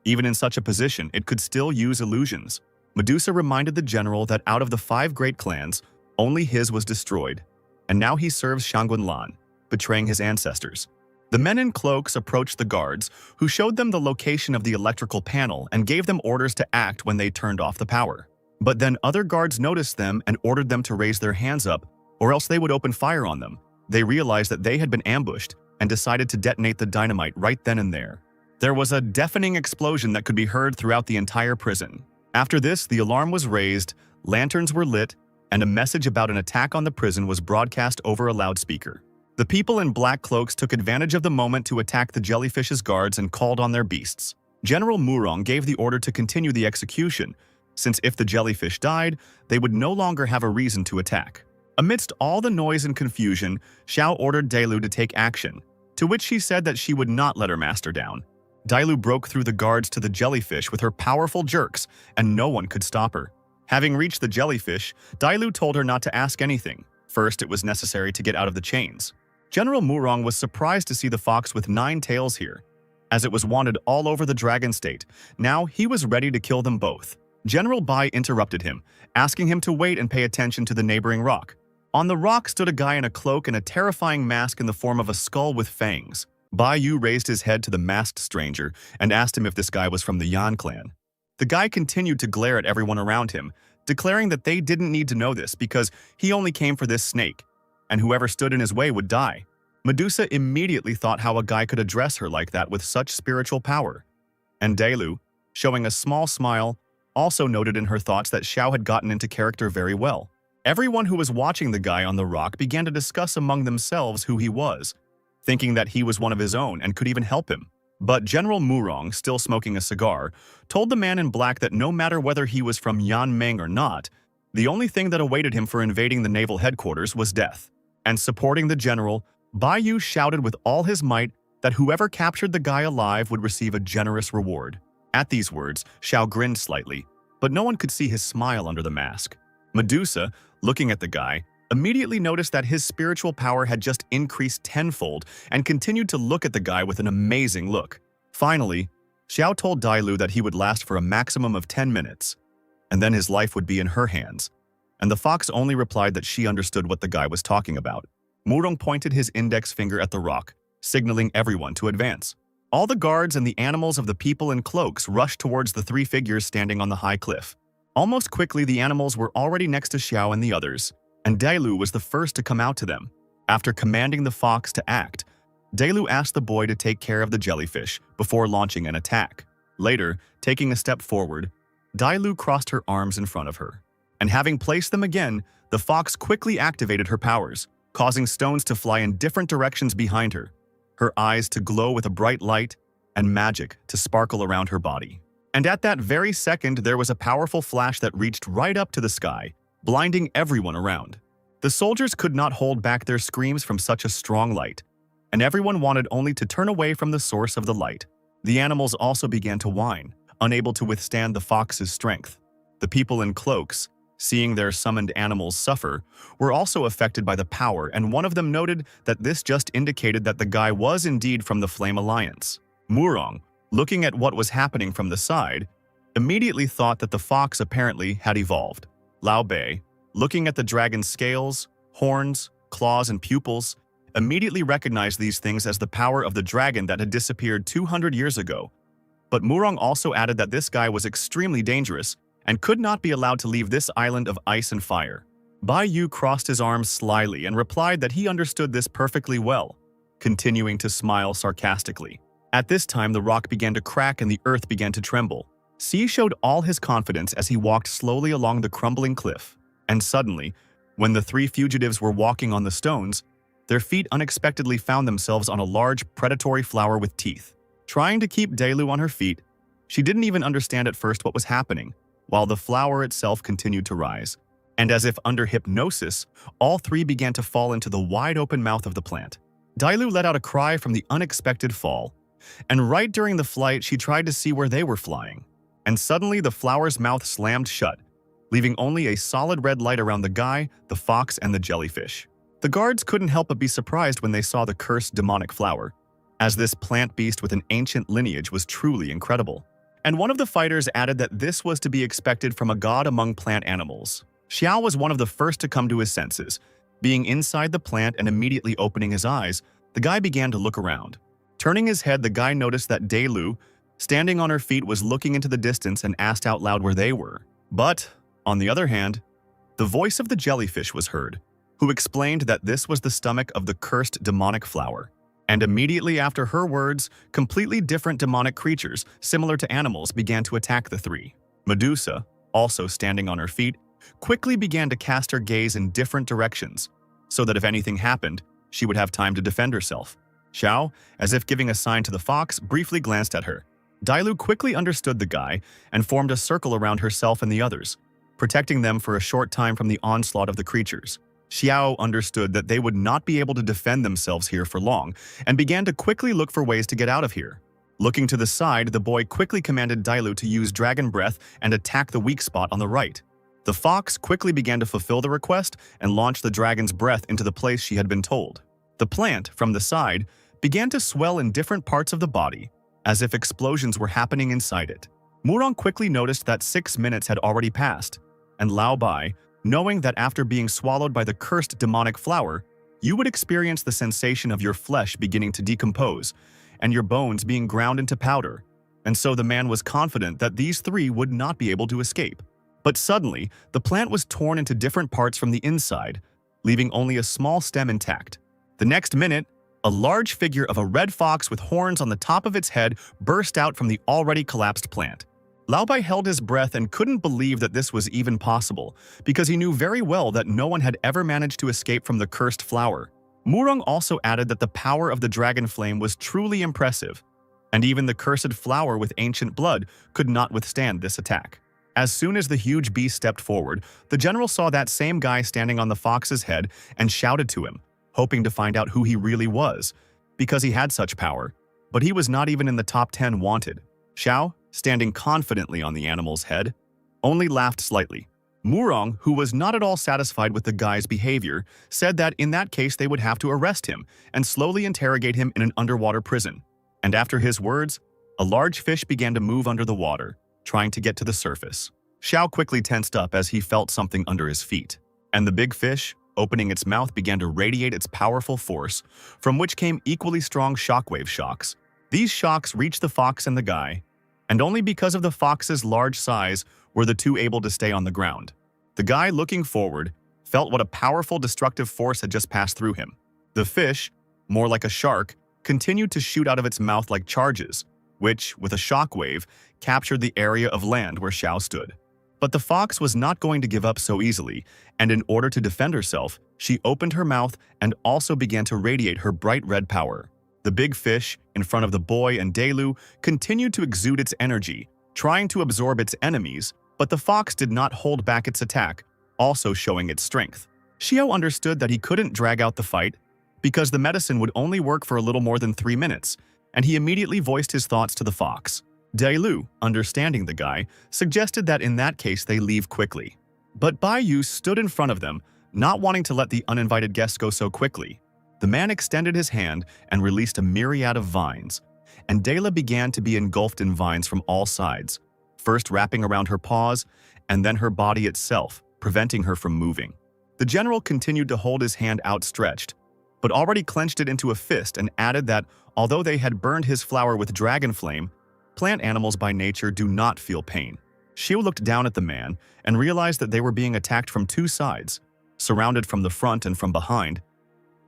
Even in such a position, it could still use illusions. Medusa reminded the general that out of the 5 great clans, only his was destroyed, and now he serves Shangguan Lan, betraying his ancestors. The men in cloaks approached the guards, who showed them the location of the electrical panel and gave them orders to act when they turned off the power. But then other guards noticed them and ordered them to raise their hands up, or else they would open fire on them. They realized that they had been ambushed and decided to detonate the dynamite right then and there. There was a deafening explosion that could be heard throughout the entire prison. After this, the alarm was raised, lanterns were lit, and a message about an attack on the prison was broadcast over a loudspeaker. The people in black cloaks took advantage of the moment to attack the jellyfish's guards and called on their beasts. General Murong gave the order to continue the execution, since if the jellyfish died, they would no longer have a reason to attack. Amidst all the noise and confusion, Xiao ordered Dailu to take action, to which she said that she would not let her master down. Dailu broke through the guards to the jellyfish with her powerful jerks, and no one could stop her. Having reached the jellyfish, Dailu told her not to ask anything. First, it was necessary to get out of the chains. General Murong was surprised to see the fox with 9 tails here, as it was wanted all over the Dragon State. Now he was ready to kill them both. General Bai interrupted him, asking him to wait and pay attention to the neighboring rock. On the rock stood a guy in a cloak and a terrifying mask in the form of a skull with fangs. Bai Yu raised his head to the masked stranger and asked him if this guy was from the Yan clan. The guy continued to glare at everyone around him, declaring that they didn't need to know this because he only came for this snake, and whoever stood in his way would die. Medusa immediately thought how a guy could address her like that with such spiritual power. And Delu, showing a small smile, also noted in her thoughts that Xiao had gotten into character very well. Everyone who was watching the guy on the rock began to discuss among themselves who he was, thinking that he was one of his own and could even help him. But General Murong, still smoking a cigar, told the man in black that no matter whether he was from Yanmeng or not, the only thing that awaited him for invading the naval headquarters was death. And supporting the general, Bai Yu shouted with all his might that whoever captured the guy alive would receive a generous reward. At these words, Xiao grinned slightly, but no one could see his smile under the mask. Medusa, looking at the guy, immediately noticed that his spiritual power had just increased tenfold and continued to look at the guy with an amazing look. Finally, Xiao told Dailu that he would last for a maximum of 10 minutes, and then his life would be in her hands. And the fox only replied that she understood what the guy was talking about. Murong pointed his index finger at the rock, signaling everyone to advance. All the guards and the animals of the people in cloaks rushed towards the three figures standing on the high cliff. Almost quickly, the animals were already next to Xiao and the others, and Dailu was the first to come out to them. After commanding the fox to act, Dailu asked the boy to take care of the jellyfish before launching an attack. Later, taking a step forward, Dailu crossed her arms in front of her. And having placed them again, the fox quickly activated her powers, causing stones to fly in different directions behind her, her eyes to glow with a bright light, and magic to sparkle around her body. And at that very second, there was a powerful flash that reached right up to the sky, blinding everyone around. The soldiers could not hold back their screams from such a strong light, and everyone wanted only to turn away from the source of the light. The animals also began to whine, unable to withstand the fox's strength. The people in cloaks, seeing their summoned animals suffer, were also affected by the power, and one of them noted that this just indicated that the guy was indeed from the Flame Alliance. Murong, looking at what was happening from the side, immediately thought that the fox apparently had evolved. Lao Bei, looking at the dragon's scales, horns, claws, and pupils, immediately recognized these things as the power of the dragon that had disappeared 200 years ago. But Murong also added that this guy was extremely dangerous and could not be allowed to leave this island of ice and fire. Bai Yu crossed his arms slyly and replied that he understood this perfectly well, continuing to smile sarcastically. At this time, the rock began to crack and the earth began to tremble. Si showed all his confidence as he walked slowly along the crumbling cliff. And suddenly, when the three fugitives were walking on the stones, their feet unexpectedly found themselves on a large predatory flower with teeth. Trying to keep Dailu on her feet, she didn't even understand at first what was happening, while the flower itself continued to rise. And as if under hypnosis, all three began to fall into the wide-open mouth of the plant. Dailu let out a cry from the unexpected fall, and right during the flight, she tried to see where they were flying. And suddenly, the flower's mouth slammed shut, leaving only a solid red light around the guy, the fox, and the jellyfish. The guards couldn't help but be surprised when they saw the cursed demonic flower, as this plant beast with an ancient lineage was truly incredible. And one of the fighters added that this was to be expected from a god among plant animals. Xiao was one of the first to come to his senses. Being inside the plant and immediately opening his eyes, the guy began to look around. Turning his head, the guy noticed that Dailu, standing on her feet, was looking into the distance and asked out loud where they were. But, on the other hand, the voice of the jellyfish was heard, who explained that this was the stomach of the cursed demonic flower. And immediately after her words, completely different demonic creatures, similar to animals, began to attack the three. Medusa, also standing on her feet, quickly began to cast her gaze in different directions, so that if anything happened, she would have time to defend herself. Xiao, as if giving a sign to the fox, briefly glanced at her. Dailu quickly understood the guy and formed a circle around herself and the others, protecting them for a short time from the onslaught of the creatures. Xiao understood that they would not be able to defend themselves here for long and began to quickly look for ways to get out of here. Looking to the side, the boy quickly commanded Dailu to use dragon breath and attack the weak spot on the right. The fox quickly began to fulfill the request and launch the dragon's breath into the place she had been told. The plant, from the side, began to swell in different parts of the body, as if explosions were happening inside it. Murong quickly noticed that 6 minutes had already passed, and Lao Bai, knowing that after being swallowed by the cursed demonic flower, you would experience the sensation of your flesh beginning to decompose and your bones being ground into powder, and so the man was confident that these three would not be able to escape. But suddenly, the plant was torn into different parts from the inside, leaving only a small stem intact. The next minute, A large figure of a red fox with horns on the top of its head burst out from the already collapsed plant. Laobai held his breath and couldn't believe that this was even possible, because he knew very well that no one had ever managed to escape from the cursed flower. Murong also added that the power of the dragon flame was truly impressive, and even the cursed flower with ancient blood could not withstand this attack. As soon as the huge beast stepped forward, the general saw that same guy standing on the fox's head and shouted to him, hoping to find out who he really was, because he had such power. But he was not even in the top 10 wanted. Xiao, standing confidently on the animal's head, only laughed slightly. Murong, who was not at all satisfied with the guy's behavior, said that in that case they would have to arrest him and slowly interrogate him in an underwater prison. And after his words, a large fish began to move under the water, trying to get to the surface. Xiao quickly tensed up as he felt something under his feet, and the big fish, opening its mouth, began to radiate its powerful force, from which came equally strong shockwave shocks. These shocks reached the fox and the guy, and only because of the fox's large size were the two able to stay on the ground. The guy, looking forward, felt what a powerful destructive force had just passed through him. The fish, more like a shark, continued to shoot out of its mouth like charges, which, with a shockwave, captured the area of land where Xiao stood. But the fox was not going to give up so easily, and in order to defend herself, she opened her mouth and also began to radiate her bright red power. The big fish, in front of the boy and Delu, continued to exude its energy, trying to absorb its enemies, but the fox did not hold back its attack, also showing its strength. Xiao understood that he couldn't drag out the fight, because the medicine would only work for a little more than 3 minutes, and he immediately voiced his thoughts to the fox. Delu, understanding the guy, suggested that in that case they leave quickly. But Bai Yu stood in front of them, not wanting to let the uninvited guests go so quickly. The man extended his hand and released a myriad of vines, and Dela began to be engulfed in vines from all sides, first wrapping around her paws and then her body itself, preventing her from moving. The general continued to hold his hand outstretched, but already clenched it into a fist and added that although they had burned his flower with dragon flame, plant animals by nature do not feel pain. Xiu looked down at the man and realized that they were being attacked from 2 sides, surrounded from the front and from behind.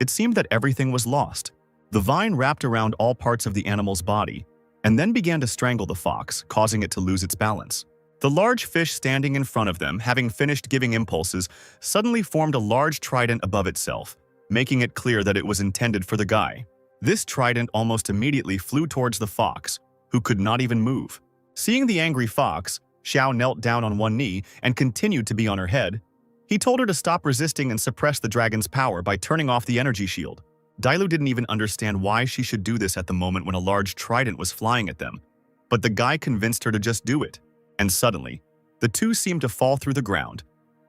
It seemed that everything was lost. The vine wrapped around all parts of the animal's body and then began to strangle the fox, causing it to lose its balance. The large fish standing in front of them, having finished giving impulses, suddenly formed a large trident above itself, making it clear that it was intended for the guy. This trident almost immediately flew towards the fox, who could not even move. Seeing the angry fox, Xiao knelt down on one knee and continued to be on her head. He told her to stop resisting and suppress the dragon's power by turning off the energy shield. Dailu didn't even understand why she should do this at the moment when a large trident was flying at them, but the guy convinced her to just do it. And suddenly, the two seemed to fall through the ground,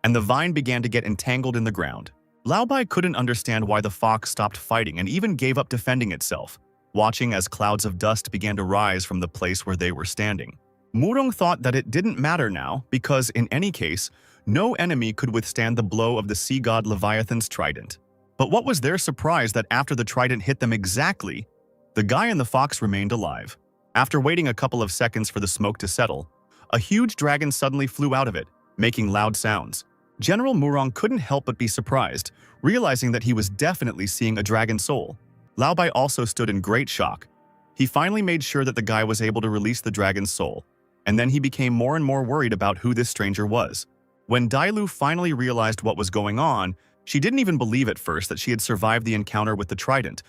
and the vine began to get entangled in the ground. Laobai couldn't understand why the fox stopped fighting and even gave up defending itself, watching as clouds of dust began to rise from the place where they were standing. Murong thought that it didn't matter now because, in any case, no enemy could withstand the blow of the sea god Leviathan's trident. But what was their surprise that after the trident hit them exactly, the guy and the fox remained alive. After waiting a couple of seconds for the smoke to settle, a huge dragon suddenly flew out of it, making loud sounds. General Murong couldn't help but be surprised, realizing that he was definitely seeing a dragon soul. Laobai also stood in great shock. He finally made sure that the guy was able to release the dragon's soul, and then he became more and more worried about who this stranger was. When Dailu finally realized what was going on, she didn't even believe at first that she had survived the encounter with the trident,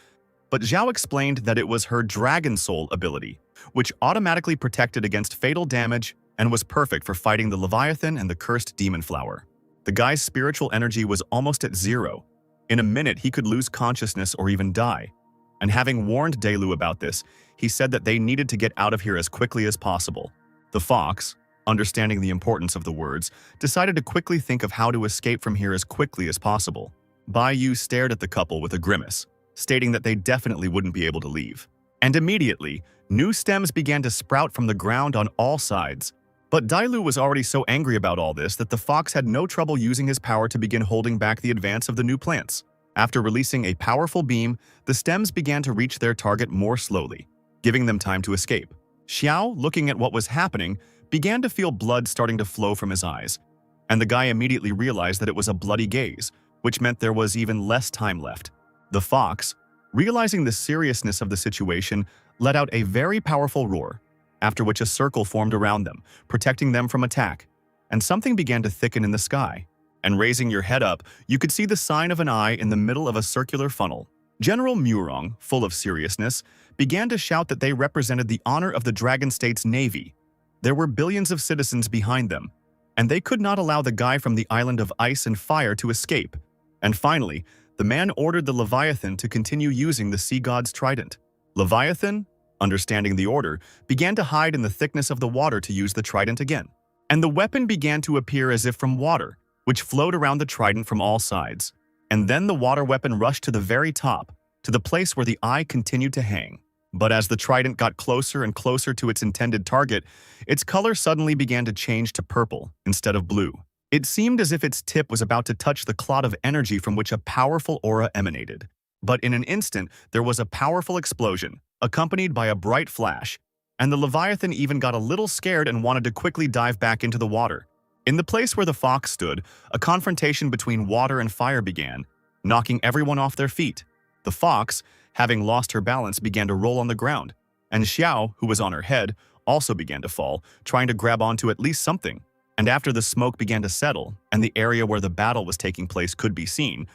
but Zhao explained that it was her dragon soul ability, which automatically protected against fatal damage and was perfect for fighting the Leviathan and the cursed demon flower. The guy's spiritual energy was almost at 0. In a minute, he could lose consciousness or even die. And having warned Dailu about this, he said that they needed to get out of here as quickly as possible. The fox, understanding the importance of the words, decided to quickly think of how to escape from here as quickly as possible. Bai Yu stared at the couple with a grimace, stating that they definitely wouldn't be able to leave. And immediately, new stems began to sprout from the ground on all sides. But Dailu was already so angry about all this that the fox had no trouble using his power to begin holding back the advance of the new plants. After releasing a powerful beam, the stems began to reach their target more slowly, giving them time to escape. Xiao, looking at what was happening, began to feel blood starting to flow from his eyes, and the guy immediately realized that it was a bloody gaze, which meant there was even less time left. The fox, realizing the seriousness of the situation, let out a very powerful roar, after which a circle formed around them, protecting them from attack, and something began to thicken in the sky. And raising your head up, you could see the sign of an eye in the middle of a circular funnel. General Murong, full of seriousness, began to shout that they represented the honor of the Dragon State's navy. There were billions of citizens behind them, and they could not allow the guy from the island of ice and fire to escape. And finally, the man ordered the Leviathan to continue using the sea god's trident. Leviathan, understanding the order, began to hide in the thickness of the water to use the trident again. And the weapon began to appear as if from water, which flowed around the trident from all sides. And then the water weapon rushed to the very top, to the place where the eye continued to hang. But as the trident got closer and closer to its intended target, its color suddenly began to change to purple instead of blue. It seemed as if its tip was about to touch the clot of energy from which a powerful aura emanated. But in an instant, there was a powerful explosion, accompanied by a bright flash, and the Leviathan even got a little scared and wanted to quickly dive back into the water. In the place where the fox stood, a confrontation between water and fire began, knocking everyone off their feet. The fox, having lost her balance, began to roll on the ground, and Xiao, who was on her head, also began to fall, trying to grab onto at least something. And after the smoke began to settle, and the area where the battle was taking place could be seen,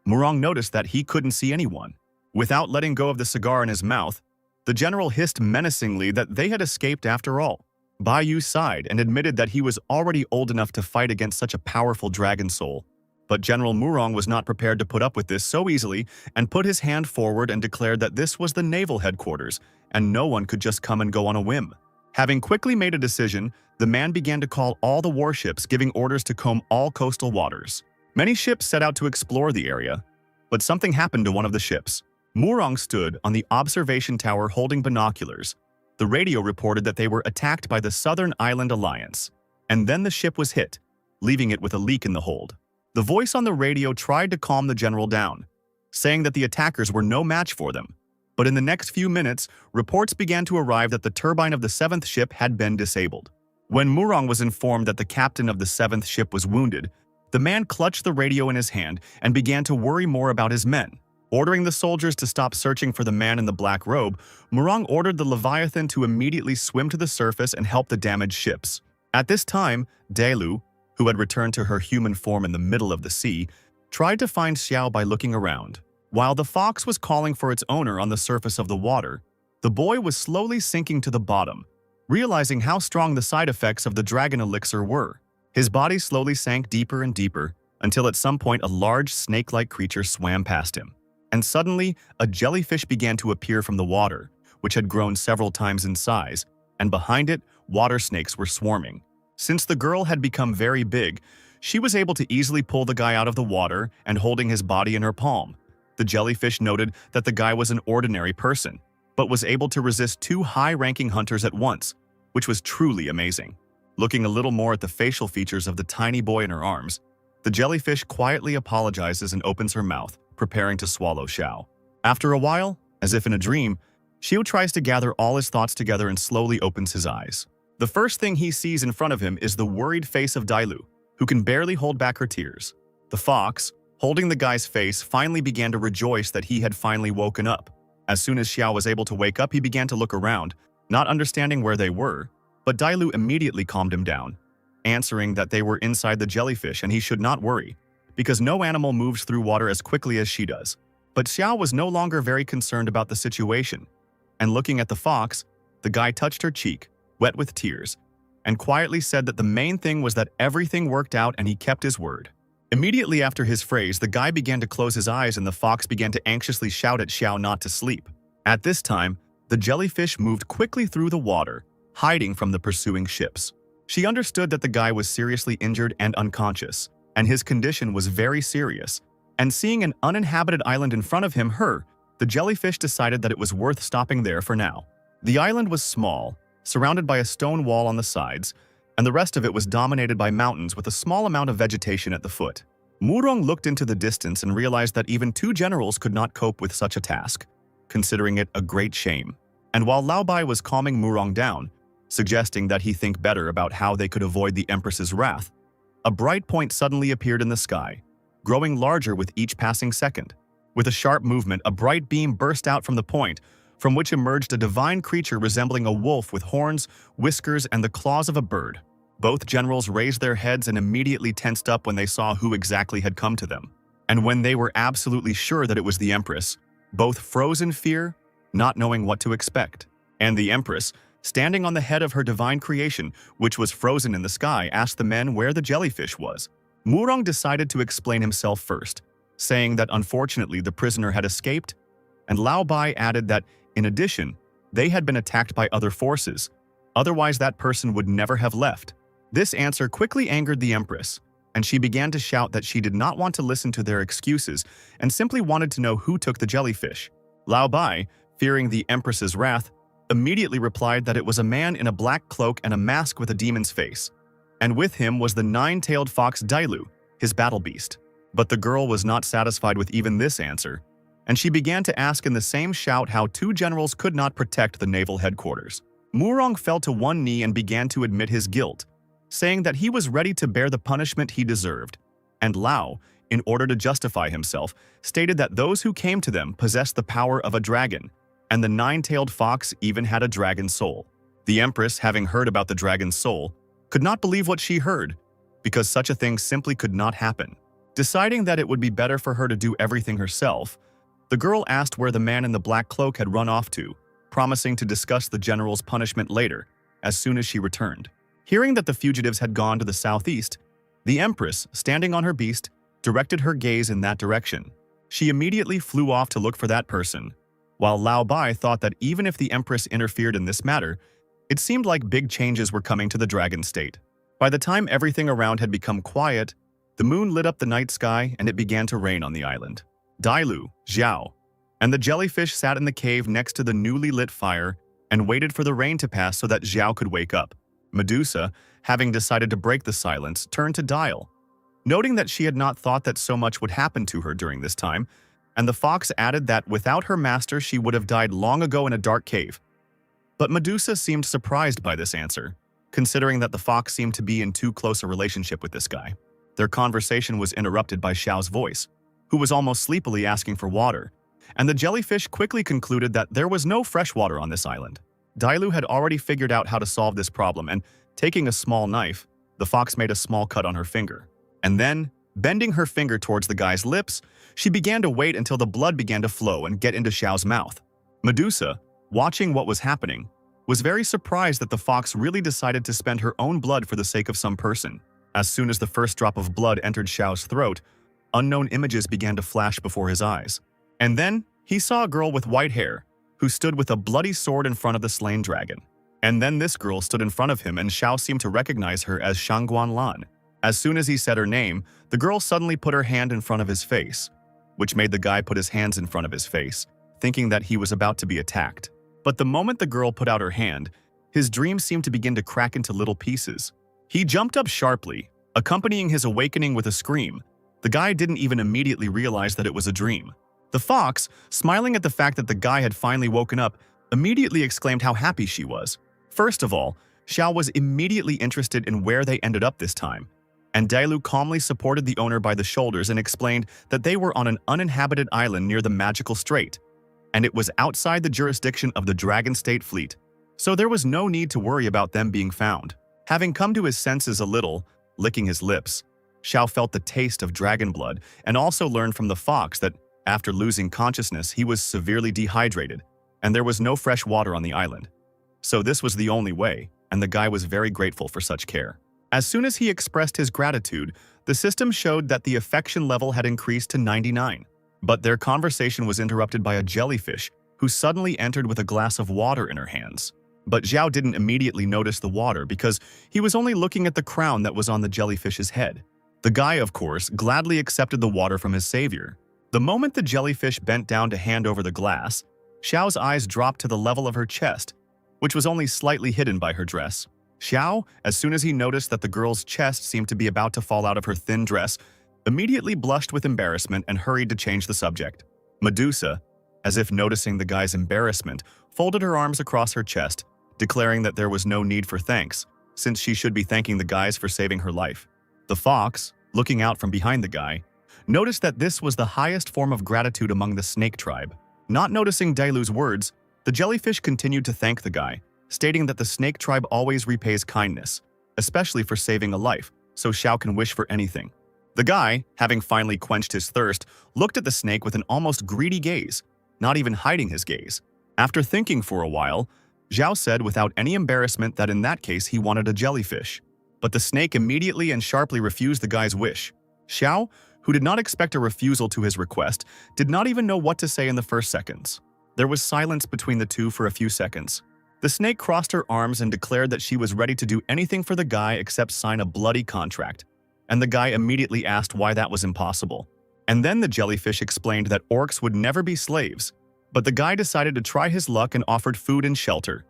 Murong noticed that he couldn't see anyone. Without letting go of the cigar in his mouth, the general hissed menacingly that they had escaped after all. Bai Yu sighed and admitted that he was already old enough to fight against such a powerful dragon soul. But General Murong was not prepared to put up with this so easily and put his hand forward and declared that this was the naval headquarters and no one could just come and go on a whim. Having quickly made a decision, the man began to call all the warships, giving orders to comb all coastal waters. Many ships set out to explore the area, but something happened to one of the ships. Murong stood on the observation tower holding binoculars. The radio reported that they were attacked by the Southern Island Alliance, and then the ship was hit, leaving it with a leak in the hold. The voice on the radio tried to calm the general down, saying that the attackers were no match for them. But in the next few minutes, reports began to arrive that the turbine of the 7th ship had been disabled. When Murong was informed that the captain of the 7th ship was wounded, the man clutched the radio in his hand and began to worry more about his men. Ordering the soldiers to stop searching for the man in the black robe, Murong ordered the Leviathan to immediately swim to the surface and help the damaged ships. At this time, Delu, who had returned to her human form in the middle of the sea, tried to find Xiao by looking around. While the fox was calling for its owner on the surface of the water, the boy was slowly sinking to the bottom, realizing how strong the side effects of the dragon elixir were. His body slowly sank deeper and deeper, until at some point a large snake-like creature swam past him. And suddenly, a jellyfish began to appear from the water, which had grown several times in size, and behind it, water snakes were swarming. Since the girl had become very big, she was able to easily pull the guy out of the water and holding his body in her palm. The jellyfish noted that the guy was an ordinary person, but was able to resist 2 high-ranking hunters at once, which was truly amazing. Looking a little more at the facial features of the tiny boy in her arms, the jellyfish quietly apologizes and opens her mouth, preparing to swallow Xiao. After a while, as if in a dream, Xiao tries to gather all his thoughts together and slowly opens his eyes. The first thing he sees in front of him is the worried face of Dailu, who can barely hold back her tears. The fox, holding the guy's face, finally began to rejoice that he had finally woken up. As soon as Xiao was able to wake up, he began to look around, not understanding where they were, but Dailu immediately calmed him down, answering that they were inside the jellyfish and he should not worry, because no animal moves through water as quickly as she does. But Xiao was no longer very concerned about the situation, and looking at the fox, the guy touched her cheek, wet with tears, and quietly said that the main thing was that everything worked out and he kept his word. Immediately after his phrase, the guy began to close his eyes and the fox began to anxiously shout at Xiao not to sleep. At this time, the jellyfish moved quickly through the water, hiding from the pursuing ships. She understood that the guy was seriously injured and unconscious, and his condition was very serious, and seeing an uninhabited island in front of him, the jellyfish decided that it was worth stopping there for now. The island was small, surrounded by a stone wall on the sides, and the rest of it was dominated by mountains with a small amount of vegetation at the foot. Murong looked into the distance and realized that even 2 generals could not cope with such a task, considering it a great shame. And while Lao Bai was calming Murong down, suggesting that he think better about how they could avoid the Empress's wrath, a bright point suddenly appeared in the sky, growing larger with each passing second. With a sharp movement, a bright beam burst out from the point, from which emerged a divine creature resembling a wolf with horns, whiskers, and the claws of a bird. Both generals raised their heads and immediately tensed up when they saw who exactly had come to them. And when they were absolutely sure that it was the Empress, both froze in fear, not knowing what to expect. And the Empress, standing on the head of her divine creation, which was frozen in the sky, asked the men where the jellyfish was. Murong decided to explain himself first, saying that unfortunately the prisoner had escaped, and Lao Bai added that, in addition, they had been attacked by other forces, otherwise that person would never have left. This answer quickly angered the Empress, and she began to shout that she did not want to listen to their excuses and simply wanted to know who took the jellyfish. Lao Bai, fearing the Empress's wrath, immediately replied that it was a man in a black cloak and a mask with a demon's face, and with him was the nine-tailed fox Dailu, his battle beast. But the girl was not satisfied with even this answer, and she began to ask in the same shout how two generals could not protect the naval headquarters. Murong fell to one knee and began to admit his guilt, saying that he was ready to bear the punishment he deserved, and Lao, in order to justify himself, stated that those who came to them possessed the power of a dragon, and the nine-tailed fox even had a dragon soul. The Empress, having heard about the dragon's soul, could not believe what she heard, because such a thing simply could not happen. Deciding that it would be better for her to do everything herself, the girl asked where the man in the black cloak had run off to, promising to discuss the general's punishment later, as soon as she returned. Hearing that the fugitives had gone to the southeast, the Empress, standing on her beast, directed her gaze in that direction. She immediately flew off to look for that person, while Lao Bai thought that even if the Empress interfered in this matter, it seemed like big changes were coming to the dragon state. By the time everything around had become quiet, the moon lit up the night sky and it began to rain on the island. Dailu, Zhao, and the jellyfish sat in the cave next to the newly lit fire and waited for the rain to pass so that Zhao could wake up. Medusa, having decided to break the silence, turned to Dial, noting that she had not thought that so much would happen to her during this time, and the fox added that without her master she would have died long ago in a dark cave. But Medusa seemed surprised by this answer, considering that the fox seemed to be in too close a relationship with this guy. Their conversation was interrupted by Xiao's voice, who was almost sleepily asking for water, and the jellyfish quickly concluded that there was no fresh water on this island. Dailu had already figured out how to solve this problem, and taking a small knife, the fox made a small cut on her finger. And then, bending her finger towards the guy's lips, she began to wait until the blood began to flow and get into Xiao's mouth. Medusa, watching what was happening, was very surprised that the fox really decided to spend her own blood for the sake of some person. As soon as the first drop of blood entered Xiao's throat, unknown images began to flash before his eyes. And then, he saw a girl with white hair, who stood with a bloody sword in front of the slain dragon. And then this girl stood in front of him and Xiao seemed to recognize her as Shangguan Lan. As soon as he said her name, the girl suddenly put her hand in front of his face, which made the guy put his hands in front of his face, thinking that he was about to be attacked. But the moment the girl put out her hand, his dream seemed to begin to crack into little pieces. He jumped up sharply, accompanying his awakening with a scream. The guy didn't even immediately realize that it was a dream. The fox, smiling at the fact that the guy had finally woken up, immediately exclaimed how happy she was. First of all, Xiao was immediately interested in where they ended up this time, and Dailu calmly supported the owner by the shoulders and explained that they were on an uninhabited island near the magical strait, and it was outside the jurisdiction of the Dragon State Fleet, so there was no need to worry about them being found. Having come to his senses a little, licking his lips, Xiao felt the taste of dragon blood and also learned from the fox that after losing consciousness, he was severely dehydrated, and there was no fresh water on the island. So this was the only way, and the guy was very grateful for such care. As soon as he expressed his gratitude, the system showed that the affection level had increased to 99. But their conversation was interrupted by a jellyfish, who suddenly entered with a glass of water in her hands. But Zhao didn't immediately notice the water because he was only looking at the crown that was on the jellyfish's head. The guy, of course, gladly accepted the water from his savior. The moment the jellyfish bent down to hand over the glass, Xiao's eyes dropped to the level of her chest, which was only slightly hidden by her dress. Xiao, as soon as he noticed that the girl's chest seemed to be about to fall out of her thin dress, immediately blushed with embarrassment and hurried to change the subject. Medusa, as if noticing the guy's embarrassment, folded her arms across her chest, declaring that there was no need for thanks, since she should be thanking the guys for saving her life. The fox, looking out from behind the guy, noticed that this was the highest form of gratitude among the snake tribe. Not noticing Dailu's words, the jellyfish continued to thank the guy, stating that the snake tribe always repays kindness, especially for saving a life, so Xiao can wish for anything. The guy, having finally quenched his thirst, looked at the snake with an almost greedy gaze, not even hiding his gaze. After thinking for a while, Xiao said without any embarrassment that in that case he wanted a jellyfish. But the snake immediately and sharply refused the guy's wish. Xiao, who did not expect a refusal to his request, did not even know what to say in the first seconds. There was silence between the two for a few seconds. The snake crossed her arms and declared that she was ready to do anything for the guy except sign a bloody contract. And the guy immediately asked why that was impossible. And then the jellyfish explained that orcs would never be slaves. But the guy decided to try his luck and offered food and shelter.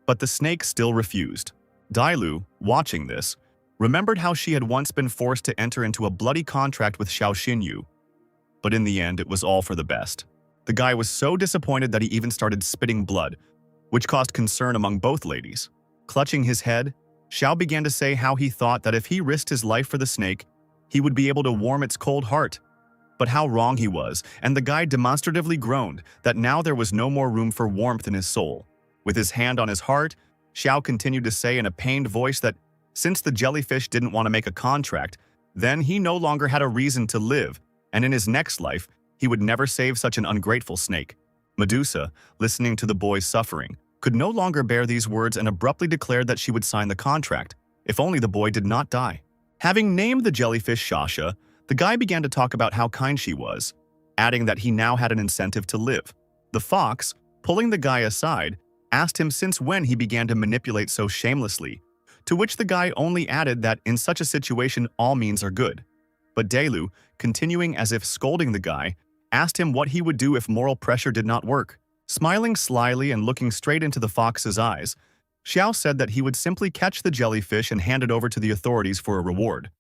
But the snake still refused. Dailu, watching this, remembered how she had once been forced to enter into a bloody contract with Xiao Xinyu. But in the end, it was all for the best. The guy was so disappointed that he even started spitting blood, which caused concern among both ladies. Clutching his head, Xiao began to say how he thought that if he risked his life for the snake, he would be able to warm its cold heart. But how wrong he was, and the guy demonstratively groaned that now there was no more room for warmth in his soul. With his hand on his heart, Xiao continued to say in a pained voice that since the jellyfish didn't want to make a contract, then he no longer had a reason to live, and in his next life, he would never save such an ungrateful snake. Medusa, listening to the boy's suffering, could no longer bear these words and abruptly declared that she would sign the contract, if only the boy did not die. Having named the jellyfish Shasha, the guy began to talk about how kind she was, adding that he now had an incentive to live. The fox, pulling the guy aside, asked him since when he began to manipulate so shamelessly, to which the guy only added that in such a situation all means are good. But Dailu, continuing as if scolding the guy, asked him what he would do if moral pressure did not work. Smiling slyly and looking straight into the fox's eyes, Xiao said that he would simply catch the jellyfish and hand it over to the authorities for a reward.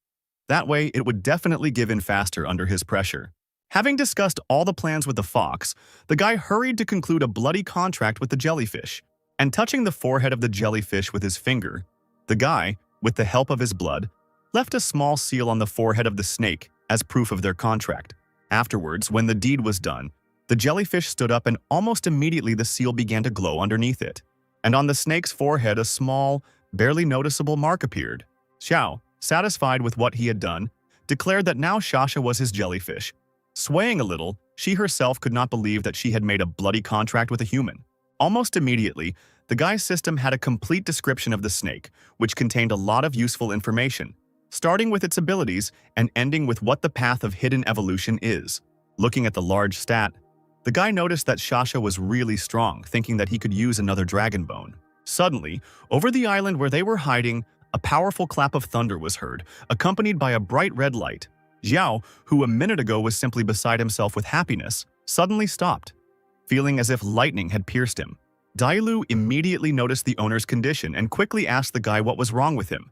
That way, it would definitely give in faster under his pressure. Having discussed all the plans with the fox, the guy hurried to conclude a bloody contract with the jellyfish, and touching the forehead of the jellyfish with his finger, the guy, with the help of his blood, left a small seal on the forehead of the snake as proof of their contract. Afterwards, when the deed was done, the jellyfish stood up and almost immediately the seal began to glow underneath it. And on the snake's forehead a small, barely noticeable mark appeared. Xiao, satisfied with what he had done, declared that now Shasha was his jellyfish. Swaying a little, she herself could not believe that she had made a bloody contract with a human. Almost immediately, the guy's system had a complete description of the snake, which contained a lot of useful information, starting with its abilities and ending with what the path of hidden evolution is. Looking at the large stat, the guy noticed that Shasha was really strong, thinking that he could use another dragon bone. Suddenly, over the island where they were hiding, a powerful clap of thunder was heard, accompanied by a bright red light. Xiao, who a minute ago was simply beside himself with happiness, suddenly stopped, feeling as if lightning had pierced him. Dailu immediately noticed the owner's condition and quickly asked the guy what was wrong with him.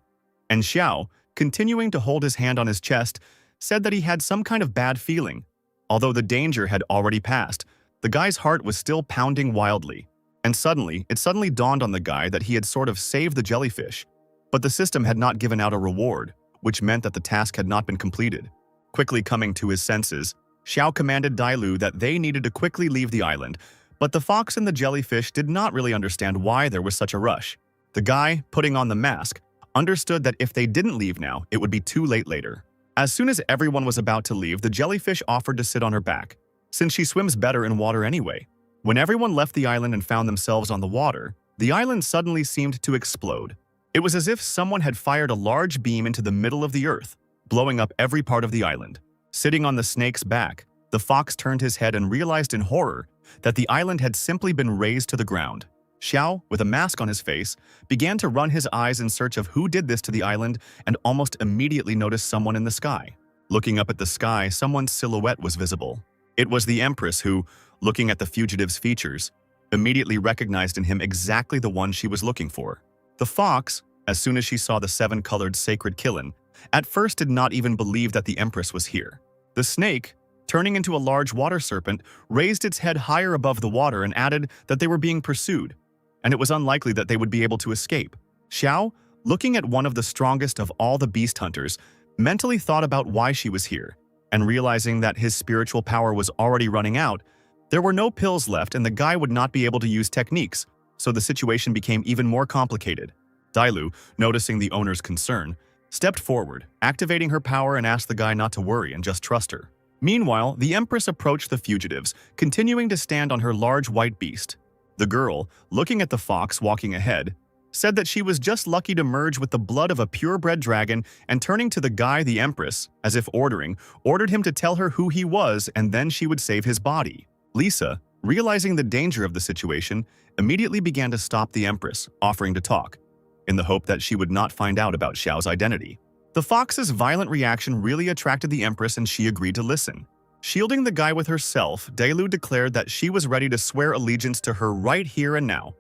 And Xiao, continuing to hold his hand on his chest, said that he had some kind of bad feeling. Although the danger had already passed, the guy's heart was still pounding wildly. And it suddenly dawned on the guy that he had sort of saved the jellyfish. But the system had not given out a reward, which meant that the task had not been completed. Quickly coming to his senses, Xiao commanded Dailu that they needed to quickly leave the island, but the fox and the jellyfish did not really understand why there was such a rush. The guy, putting on the mask, understood that if they didn't leave now, it would be too late later. As soon as everyone was about to leave, the jellyfish offered to sit on her back, since she swims better in water anyway. When everyone left the island and found themselves on the water, the island suddenly seemed to explode. It was as if someone had fired a large beam into the middle of the earth, blowing up every part of the island. Sitting on the snake's back, the fox turned his head and realized in horror that the island had simply been razed to the ground. Xiao, with a mask on his face, began to run his eyes in search of who did this to the island and almost immediately noticed someone in the sky. Looking up at the sky, someone's silhouette was visible. It was the Empress who, looking at the fugitive's features, immediately recognized in him exactly the one she was looking for. The fox, as soon as she saw the seven-colored sacred Kilin, at first did not even believe that the Empress was here. The snake, turning into a large water serpent, raised its head higher above the water and added that they were being pursued, and it was unlikely that they would be able to escape. Xiao, looking at one of the strongest of all the beast hunters, mentally thought about why she was here, And realizing that his spiritual power was already running out, there were no pills left and the guy would not be able to use techniques, so the situation became even more complicated. Dailu, noticing the owner's concern, stepped forward, activating her power and asked the guy not to worry and just trust her. Meanwhile, the Empress approached the fugitives, continuing to stand on her large white beast. The girl, looking at the fox walking ahead, said that she was just lucky to merge with the blood of a purebred dragon, and turning to the guy, the Empress, as if ordered him to tell her who he was and then she would save his body. Lisa, realizing the danger of the situation, immediately began to stop the Empress, offering to talk, in the hope that she would not find out about Xiao's identity. The fox's violent reaction really attracted the Empress and she agreed to listen. Shielding the guy with herself, Dailu declared that she was ready to swear allegiance to her right here and now,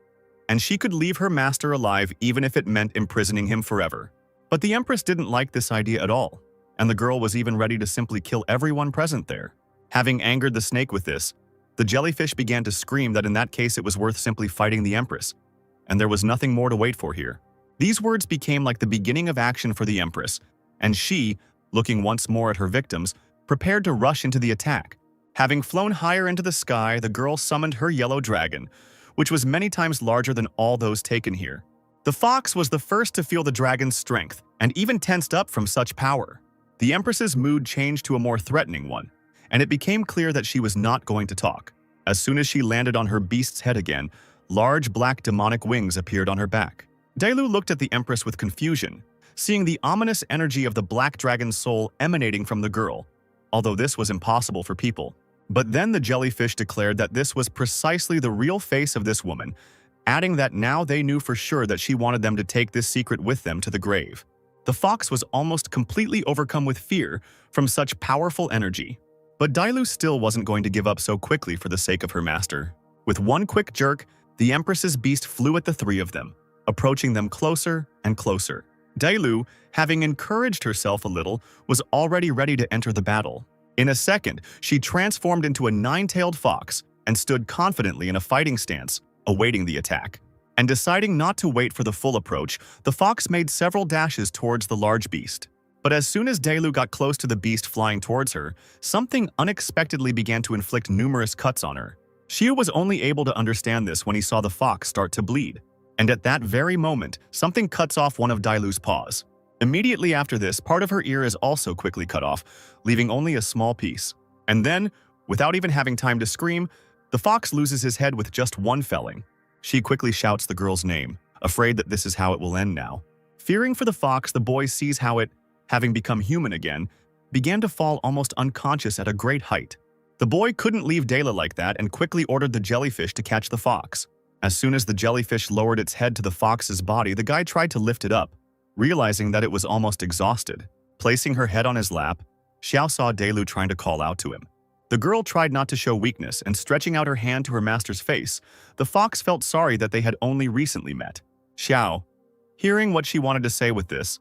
and she could leave her master alive even if it meant imprisoning him forever. But the Empress didn't like this idea at all, and the girl was even ready to simply kill everyone present there. Having angered the snake with this, the jellyfish began to scream that in that case it was worth simply fighting the Empress, and there was nothing more to wait for here. These words became like the beginning of action for the Empress, and she, looking once more at her victims, prepared to rush into the attack. Having flown higher into the sky, the girl summoned her yellow dragon, which was many times larger than all those taken here. The fox was the first to feel the dragon's strength, and even tensed up from such power. The Empress's mood changed to a more threatening one, and it became clear that she was not going to talk. As soon as she landed on her beast's head again, large black demonic wings appeared on her back. Dailu looked at the Empress with confusion, seeing the ominous energy of the black dragon's soul emanating from the girl, although this was impossible for people. But then the jellyfish declared that this was precisely the real face of this woman, adding that now they knew for sure that she wanted them to take this secret with them to the grave. The fox was almost completely overcome with fear from such powerful energy. But Dailu still wasn't going to give up so quickly for the sake of her master. With one quick jerk, the Empress's beast flew at the three of them, approaching them closer and closer. Dailu, having encouraged herself a little, was already ready to enter the battle. In a second, she transformed into a nine-tailed fox and stood confidently in a fighting stance, awaiting the attack. And deciding not to wait for the full approach, the fox made several dashes towards the large beast. But as soon as Dailu got close to the beast flying towards her, something unexpectedly began to inflict numerous cuts on her. Xiu was only able to understand this when he saw the fox start to bleed. And at that very moment, something cuts off one of Dailu's paws. Immediately after this, part of her ear is also quickly cut off, leaving only a small piece. And then, without even having time to scream, the fox loses his head with just one felling. She quickly shouts the girl's name, afraid that this is how it will end now. Fearing for the fox, the boy sees how it, having become human again, began to fall almost unconscious at a great height. The boy couldn't leave Dayla like that and quickly ordered the jellyfish to catch the fox. As soon as the jellyfish lowered its head to the fox's body, the guy tried to lift it up, realizing that it was almost exhausted. Placing her head on his lap, Xiao saw Dailu trying to call out to him. The girl tried not to show weakness, and stretching out her hand to her master's face, the fox felt sorry that they had only recently met. Xiao, hearing what she wanted to say with this,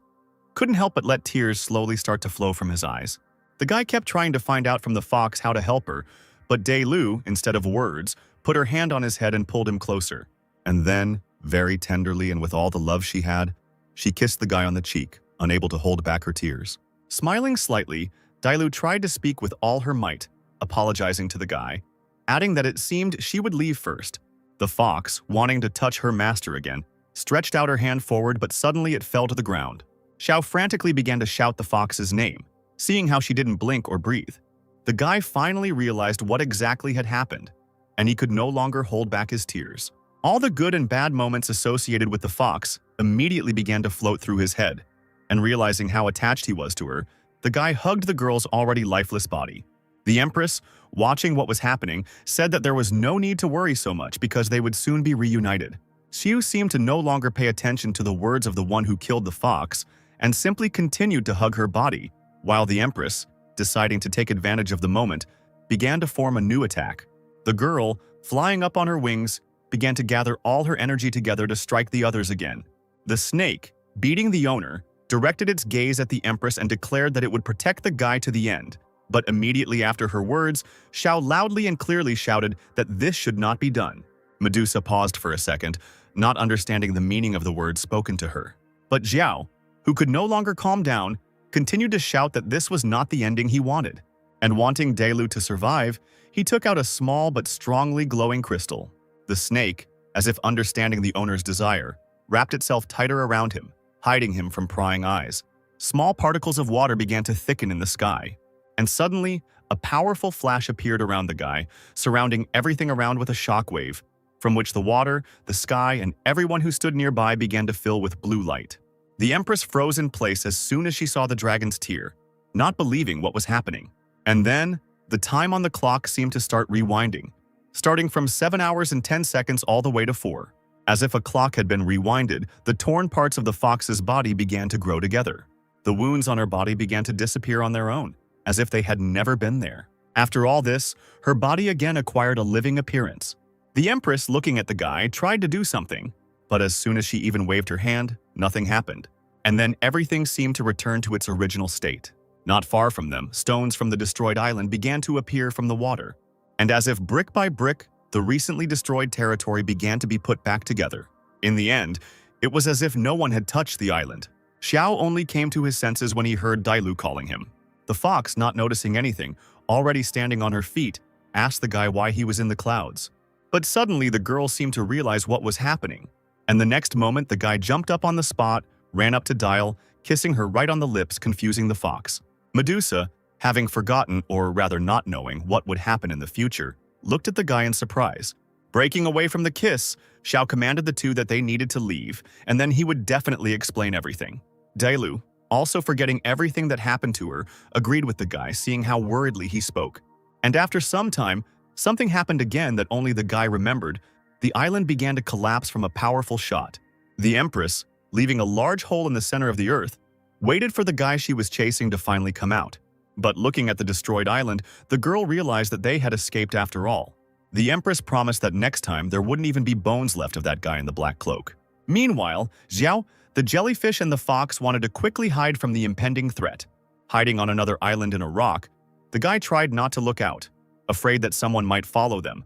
couldn't help but let tears slowly start to flow from his eyes. The guy kept trying to find out from the fox how to help her, but Dailu, instead of words, put her hand on his head and pulled him closer. And then, very tenderly and with all the love she had, she kissed the guy on the cheek, unable to hold back her tears. Smiling slightly, Dailu tried to speak with all her might, apologizing to the guy, adding that it seemed she would leave first. The fox, wanting to touch her master again, stretched out her hand forward, but suddenly it fell to the ground. Xiao frantically began to shout the fox's name, seeing how she didn't blink or breathe. The guy finally realized what exactly had happened, and he could no longer hold back his tears. All the good and bad moments associated with the fox immediately began to float through his head, and realizing how attached he was to her, the guy hugged the girl's already lifeless body. The Empress, watching what was happening, said that there was no need to worry so much because they would soon be reunited. Xiu seemed to no longer pay attention to the words of the one who killed the fox and simply continued to hug her body, while the Empress, deciding to take advantage of the moment, began to form a new attack. The girl, flying up on her wings, began to gather all her energy together to strike the others again. The snake, beating the owner, directed its gaze at the Empress and declared that it would protect the guy to the end. But immediately after her words, Xiao loudly and clearly shouted that this should not be done. Medusa paused for a second, not understanding the meaning of the words spoken to her. But Xiao, who could no longer calm down, continued to shout that this was not the ending he wanted. And wanting Delu to survive, he took out a small but strongly glowing crystal. The snake, as if understanding the owner's desire, wrapped itself tighter around him, hiding him from prying eyes. Small particles of water began to thicken in the sky, and suddenly, a powerful flash appeared around the guy, surrounding everything around with a shockwave, from which the water, the sky, and everyone who stood nearby began to fill with blue light. The Empress froze in place as soon as she saw the dragon's tear, not believing what was happening. And then, the time on the clock seemed to start rewinding, starting from 7 hours and 10 seconds all the way to 4. As if a clock had been rewinded, the torn parts of the fox's body began to grow together. The wounds on her body began to disappear on their own, as if they had never been there. After all this, her body again acquired a living appearance. The Empress, looking at the guy, tried to do something, but as soon as she even waved her hand, nothing happened. And then everything seemed to return to its original state. Not far from them, stones from the destroyed island began to appear from the water. And as if brick by brick, the recently destroyed territory began to be put back together. In the end, it was as if no one had touched the island. Xiao only came to his senses when he heard Dailu calling him. The fox, not noticing anything, already standing on her feet, asked the guy why he was in the clouds. But suddenly the girl seemed to realize what was happening, and the next moment the guy jumped up on the spot, ran up to Dial, kissing her right on the lips, confusing the fox. Medusa, having forgotten, or rather not knowing, what would happen in the future, looked at the guy in surprise. Breaking away from the kiss, Xiao commanded the two that they needed to leave, and then he would definitely explain everything. Dailu, also forgetting everything that happened to her, agreed with the guy, seeing how worriedly he spoke. And after some time, something happened again that only the guy remembered. The island began to collapse from a powerful shot. The Empress, leaving a large hole in the center of the earth, waited for the guy she was chasing to finally come out. But looking at the destroyed island, the girl realized that they had escaped after all. The Empress promised that next time there wouldn't even be bones left of that guy in the black cloak. Meanwhile, Xiao, the jellyfish, and the fox wanted to quickly hide from the impending threat. Hiding on another island in a rock, the guy tried not to look out, afraid that someone might follow them.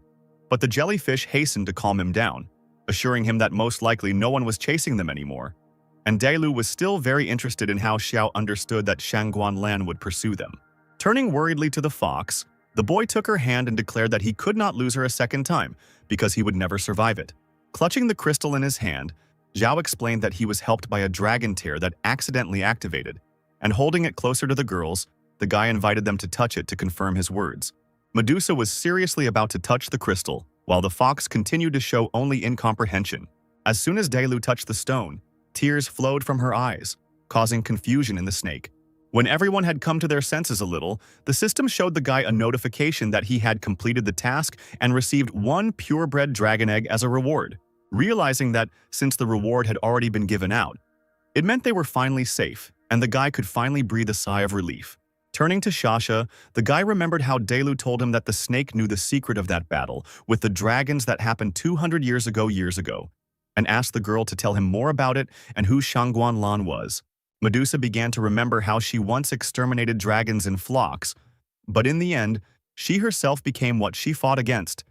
But the jellyfish hastened to calm him down, assuring him that most likely no one was chasing them anymore. And Dailu was still very interested in how Xiao understood that Shangguan Lan would pursue them. Turning worriedly to the fox, the boy took her hand and declared that he could not lose her a second time because he would never survive it. Clutching the crystal in his hand, Xiao explained that he was helped by a dragon tear that accidentally activated, and holding it closer to the girls, the guy invited them to touch it to confirm his words. Medusa was seriously about to touch the crystal, while the fox continued to show only incomprehension. As soon as Dailu touched the stone, tears flowed from her eyes, causing confusion in the snake. When everyone had come to their senses a little, the system showed the guy a notification that he had completed the task and received 1 purebred dragon egg as a reward. Realizing that, since the reward had already been given out, it meant they were finally safe, and the guy could finally breathe a sigh of relief. Turning to Shasha, the guy remembered how Dailu told him that the snake knew the secret of that battle with the dragons that happened 200 years ago, and asked the girl to tell him more about it and who Shangguan Lan was. Medusa began to remember how she once exterminated dragons in flocks, but in the end, she herself became what she fought against,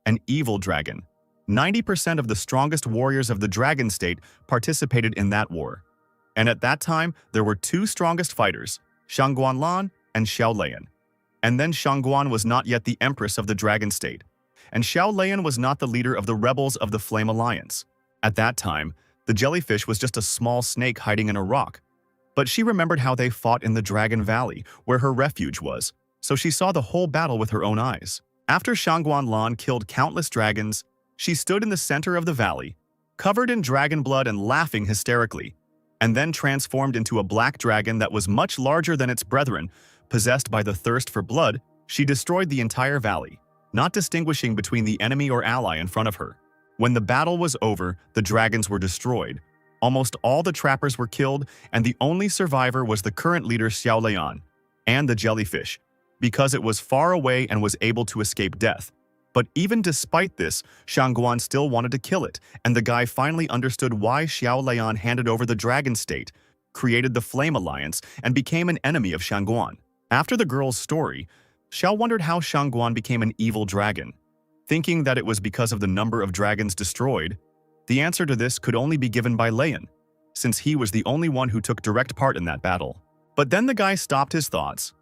an evil dragon. 90% of the strongest warriors of the dragon state participated in that war. And at that time, there were 2 strongest fighters, Shangguan Lan and Xiao Lian. And then Shangguan was not yet the empress of the dragon state, and Xiao Lian was not the leader of the rebels of the Flame Alliance. At that time, the jellyfish was just a small snake hiding in a rock. But she remembered how they fought in the Dragon Valley, where her refuge was, so she saw the whole battle with her own eyes. After Shangguan Lan killed countless dragons, she stood in the center of the valley, covered in dragon blood and laughing hysterically, and then transformed into a black dragon that was much larger than its brethren. Possessed by the thirst for blood, she destroyed the entire valley, not distinguishing between the enemy or ally in front of her. When the battle was over, the dragons were destroyed. Almost all the trappers were killed, and the only survivor was the current leader Xiao Lian, and the jellyfish, because it was far away and was able to escape death. But even despite this, Shangguan still wanted to kill it, and the guy finally understood why Xiao Lian handed over the dragon state, created the Flame Alliance, and became an enemy of Shangguan. After the girl's story, Xiao wondered how Shangguan became an evil dragon. Thinking that it was because of the number of dragons destroyed, the answer to this could only be given by Lian, since he was the only one who took direct part in that battle. But then the guy stopped his thoughts.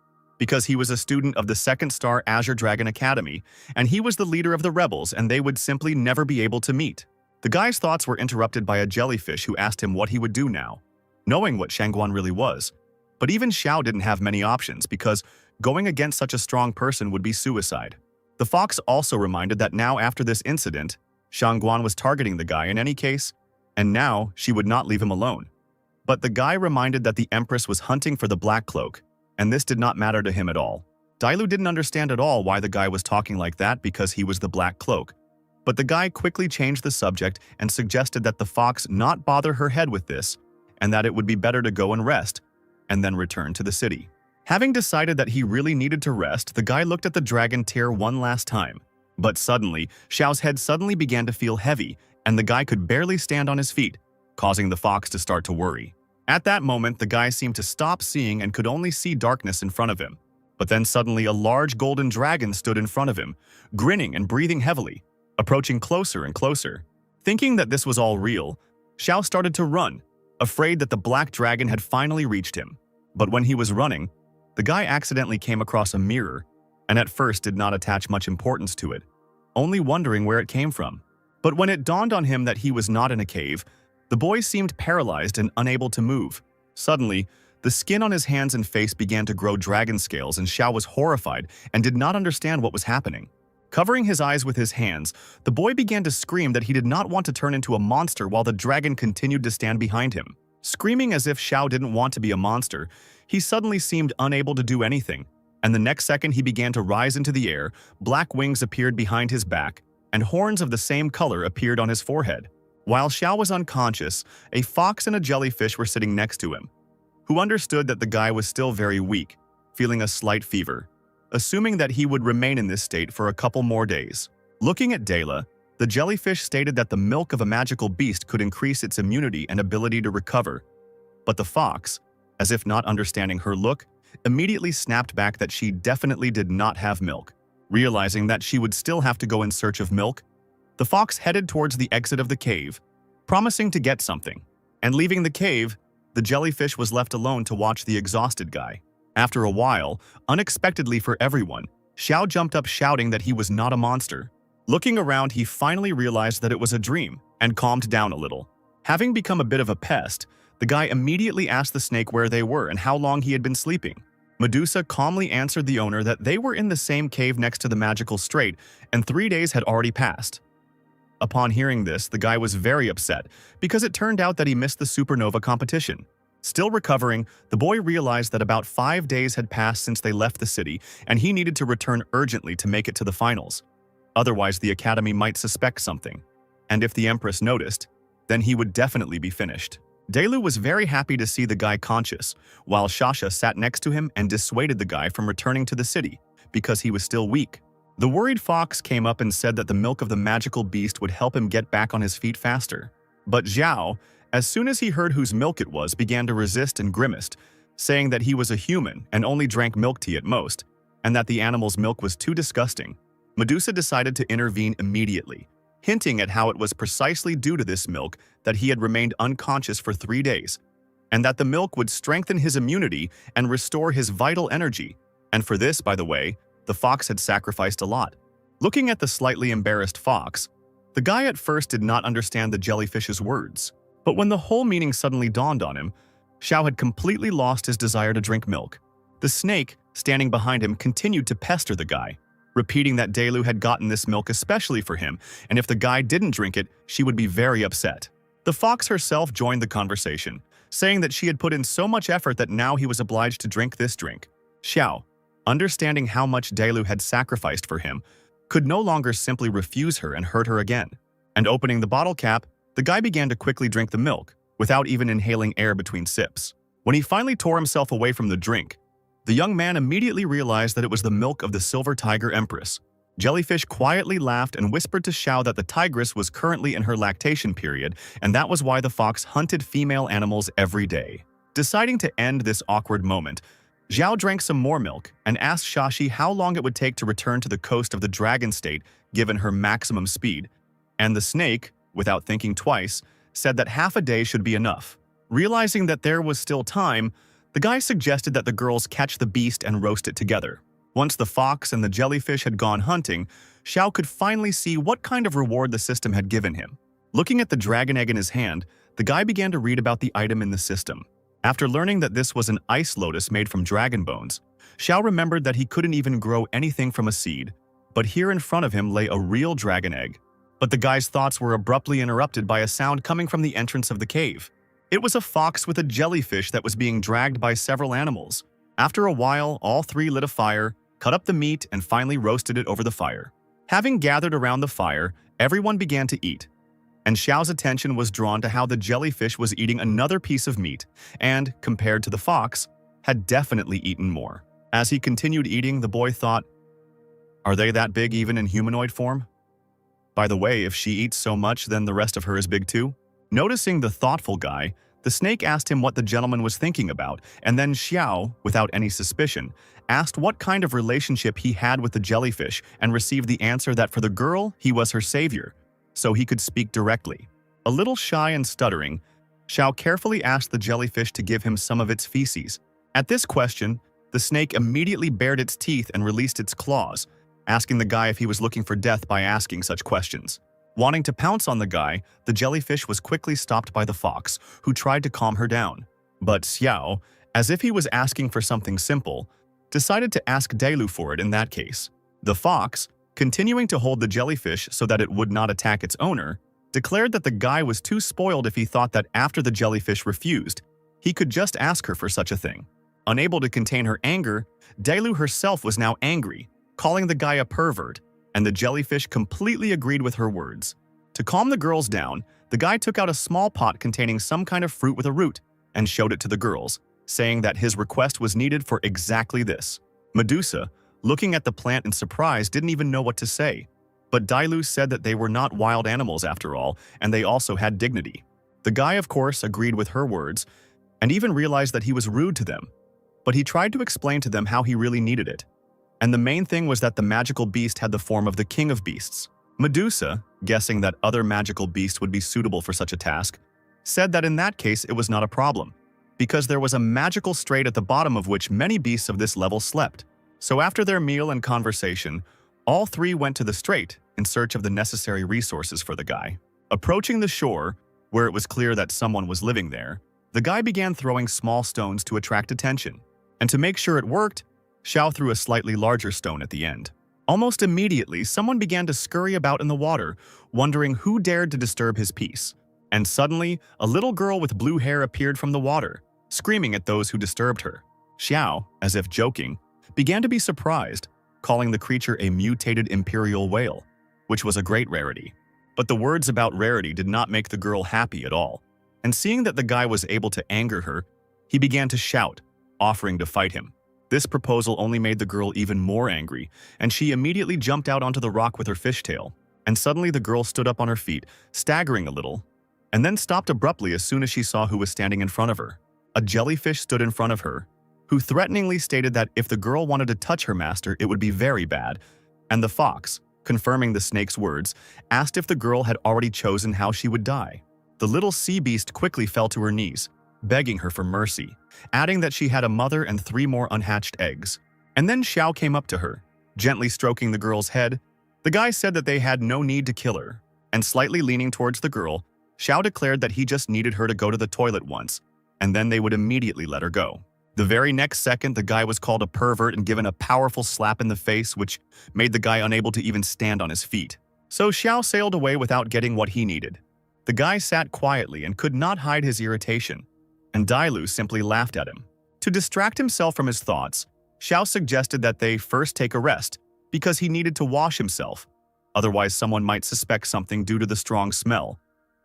because he was a student of the second star Azure Dragon Academy, and he was the leader of the rebels, and they would simply never be able to meet. The guy's thoughts were interrupted by a jellyfish who asked him what he would do now, knowing what Shangguan really was. But even Xiao didn't have many options because going against such a strong person would be suicide. The fox also reminded that now after this incident, Shangguan was targeting the guy in any case, and now she would not leave him alone. But the guy reminded that the Empress was hunting for the Black Cloak, and this did not matter to him at all. Dailu didn't understand at all why the guy was talking like that because he was the Black Cloak. But the guy quickly changed the subject and suggested that the fox not bother her head with this, and that it would be better to go and rest, and then return to the city. Having decided that he really needed to rest, the guy looked at the dragon tier one last time. But suddenly, Xiao's head suddenly began to feel heavy, and the guy could barely stand on his feet, causing the fox to start to worry. At that moment, the guy seemed to stop seeing and could only see darkness in front of him. But then suddenly a large golden dragon stood in front of him, grinning and breathing heavily, approaching closer and closer. Thinking that this was all real, Xiao started to run, afraid that the black dragon had finally reached him. But when he was running, the guy accidentally came across a mirror, and at first did not attach much importance to it, only wondering where it came from. But when it dawned on him that he was not in a cave, the boy seemed paralyzed and unable to move. Suddenly, the skin on his hands and face began to grow dragon scales, and Xiao was horrified and did not understand what was happening. Covering his eyes with his hands, the boy began to scream that he did not want to turn into a monster while the dragon continued to stand behind him. Screaming as if Xiao didn't want to be a monster, he suddenly seemed unable to do anything, and the next second he began to rise into the air, black wings appeared behind his back, and horns of the same color appeared on his forehead. While Xiao was unconscious, a fox and a jellyfish were sitting next to him, who understood that the guy was still very weak, feeling a slight fever, assuming that he would remain in this state for a couple more days. Looking at Dela, the jellyfish stated that the milk of a magical beast could increase its immunity and ability to recover. But the fox, as if not understanding her look, immediately snapped back that she definitely did not have milk. Realizing that she would still have to go in search of milk, the fox headed towards the exit of the cave, promising to get something. And leaving the cave, the jellyfish was left alone to watch the exhausted guy. After a while, unexpectedly for everyone, Xiao jumped up shouting that he was not a monster. Looking around, he finally realized that it was a dream and calmed down a little. Having become a bit of a pest, the guy immediately asked the snake where they were and how long he had been sleeping. Medusa calmly answered the owner that they were in the same cave next to the magical strait, and 3 days had already passed. Upon hearing this, the guy was very upset because it turned out that he missed the supernova competition. Still recovering, the boy realized that about 5 days had passed since they left the city, and he needed to return urgently to make it to the finals. Otherwise, the academy might suspect something. And if the Empress noticed, then he would definitely be finished. Delu was very happy to see the guy conscious, while Shasha sat next to him and dissuaded the guy from returning to the city, because he was still weak. The worried fox came up and said that the milk of the magical beast would help him get back on his feet faster. But Zhao, as soon as he heard whose milk it was, began to resist and grimaced, saying that he was a human and only drank milk tea at most, and that the animal's milk was too disgusting. Medusa decided to intervene immediately, hinting at how it was precisely due to this milk that he had remained unconscious for 3 days, and that the milk would strengthen his immunity and restore his vital energy. And for this, by the way, the fox had sacrificed a lot. Looking at the slightly embarrassed fox, the guy at first did not understand the jellyfish's words. But when the whole meaning suddenly dawned on him, Xiao had completely lost his desire to drink milk. The snake, standing behind him, continued to pester the guy, repeating that Delu had gotten this milk especially for him, and if the guy didn't drink it, she would be very upset. The fox herself joined the conversation, saying that she had put in so much effort that now he was obliged to drink this drink. Xiao, understanding how much Delu had sacrificed for him, could no longer simply refuse her and hurt her again. And opening the bottle cap, the guy began to quickly drink the milk, without even inhaling air between sips. When he finally tore himself away from the drink, the young man immediately realized that it was the milk of the Silver Tiger Empress. Jellyfish quietly laughed and whispered to Xiao that the tigress was currently in her lactation period, and that was why the fox hunted female animals every day. Deciding to end this awkward moment, Zhao drank some more milk and asked Shashi how long it would take to return to the coast of the Dragon State given her maximum speed, and the snake, without thinking twice, said that half a day should be enough. Realizing that there was still time, The guy suggested that the girls catch the beast and roast it together. Once the fox and the jellyfish had gone hunting, Xiao could finally see what kind of reward the system had given him. Looking at the dragon egg in his hand, the guy began to read about the item in the system. After learning that this was an ice lotus made from dragon bones, Xiao remembered that he couldn't even grow anything from a seed, but here in front of him lay a real dragon egg. But the guy's thoughts were abruptly interrupted by a sound coming from the entrance of the cave. It was a fox with a jellyfish that was being dragged by several animals. After a while, all three lit a fire, cut up the meat, and finally roasted it over the fire. Having gathered around the fire, everyone began to eat. And Xiao's attention was drawn to how the jellyfish was eating another piece of meat and, compared to the fox, had definitely eaten more. As he continued eating, the boy thought, "Are they that big even in humanoid form? By the way, if she eats so much, then the rest of her is big too?" Noticing the thoughtful guy, the snake asked him what the gentleman was thinking about, and then Xiao, without any suspicion, asked what kind of relationship he had with the jellyfish and received the answer that for the girl, he was her savior, so he could speak directly. A little shy and stuttering, Xiao carefully asked the jellyfish to give him some of its feces. At this question, the snake immediately bared its teeth and released its claws, asking the guy if he was looking for death by asking such questions. Wanting to pounce on the guy, the jellyfish was quickly stopped by the fox, who tried to calm her down. But Xiao, as if he was asking for something simple, decided to ask Delu for it in that case. The fox, continuing to hold the jellyfish so that it would not attack its owner, declared that the guy was too spoiled if he thought that after the jellyfish refused, he could just ask her for such a thing. Unable to contain her anger, Delu herself was now angry, calling the guy a pervert, and the jellyfish completely agreed with her words. To calm the girls down, the guy took out a small pot containing some kind of fruit with a root and showed it to the girls, saying that his request was needed for exactly this. Medusa, looking at the plant in surprise, didn't even know what to say. But Dailu said that they were not wild animals after all, and they also had dignity. The guy, of course, agreed with her words, and even realized that he was rude to them. But he tried to explain to them how he really needed it. And the main thing was that the magical beast had the form of the king of beasts. Medusa, guessing that other magical beasts would be suitable for such a task, said that in that case it was not a problem, because there was a magical strait at the bottom of which many beasts of this level slept. So after their meal and conversation, all three went to the strait in search of the necessary resources for the guy. Approaching the shore, where it was clear that someone was living there, the guy began throwing small stones to attract attention. And to make sure it worked, Xiao threw a slightly larger stone at the end. Almost immediately, someone began to scurry about in the water, wondering who dared to disturb his peace. And suddenly, a little girl with blue hair appeared from the water, screaming at those who disturbed her. Xiao, as if joking, began to be surprised, calling the creature a mutated imperial whale, which was a great rarity. But the words about rarity did not make the girl happy at all. And seeing that the guy was able to anger her, he began to shout, offering to fight him. This proposal only made the girl even more angry, and she immediately jumped out onto the rock with her fishtail. And suddenly the girl stood up on her feet, staggering a little, and then stopped abruptly as soon as she saw who was standing in front of her. A jellyfish stood in front of her, who threateningly stated that if the girl wanted to touch her master, it would be very bad. And the fox, confirming the snake's words, asked if the girl had already chosen how she would die. The little sea beast quickly fell to her knees, begging her for mercy, adding that she had a mother and 3 more unhatched eggs. And then Xiao came up to her, gently stroking the girl's head. The guy said that they had no need to kill her, and slightly leaning towards the girl, Xiao declared that he just needed her to go to the toilet once, and then they would immediately let her go. The very next second, the guy was called a pervert and given a powerful slap in the face, which made the guy unable to even stand on his feet. So Xiao sailed away without getting what he needed. The guy sat quietly and could not hide his irritation, and Dailu simply laughed at him. To distract himself from his thoughts, Xiao suggested that they first take a rest, because he needed to wash himself, otherwise someone might suspect something due to the strong smell.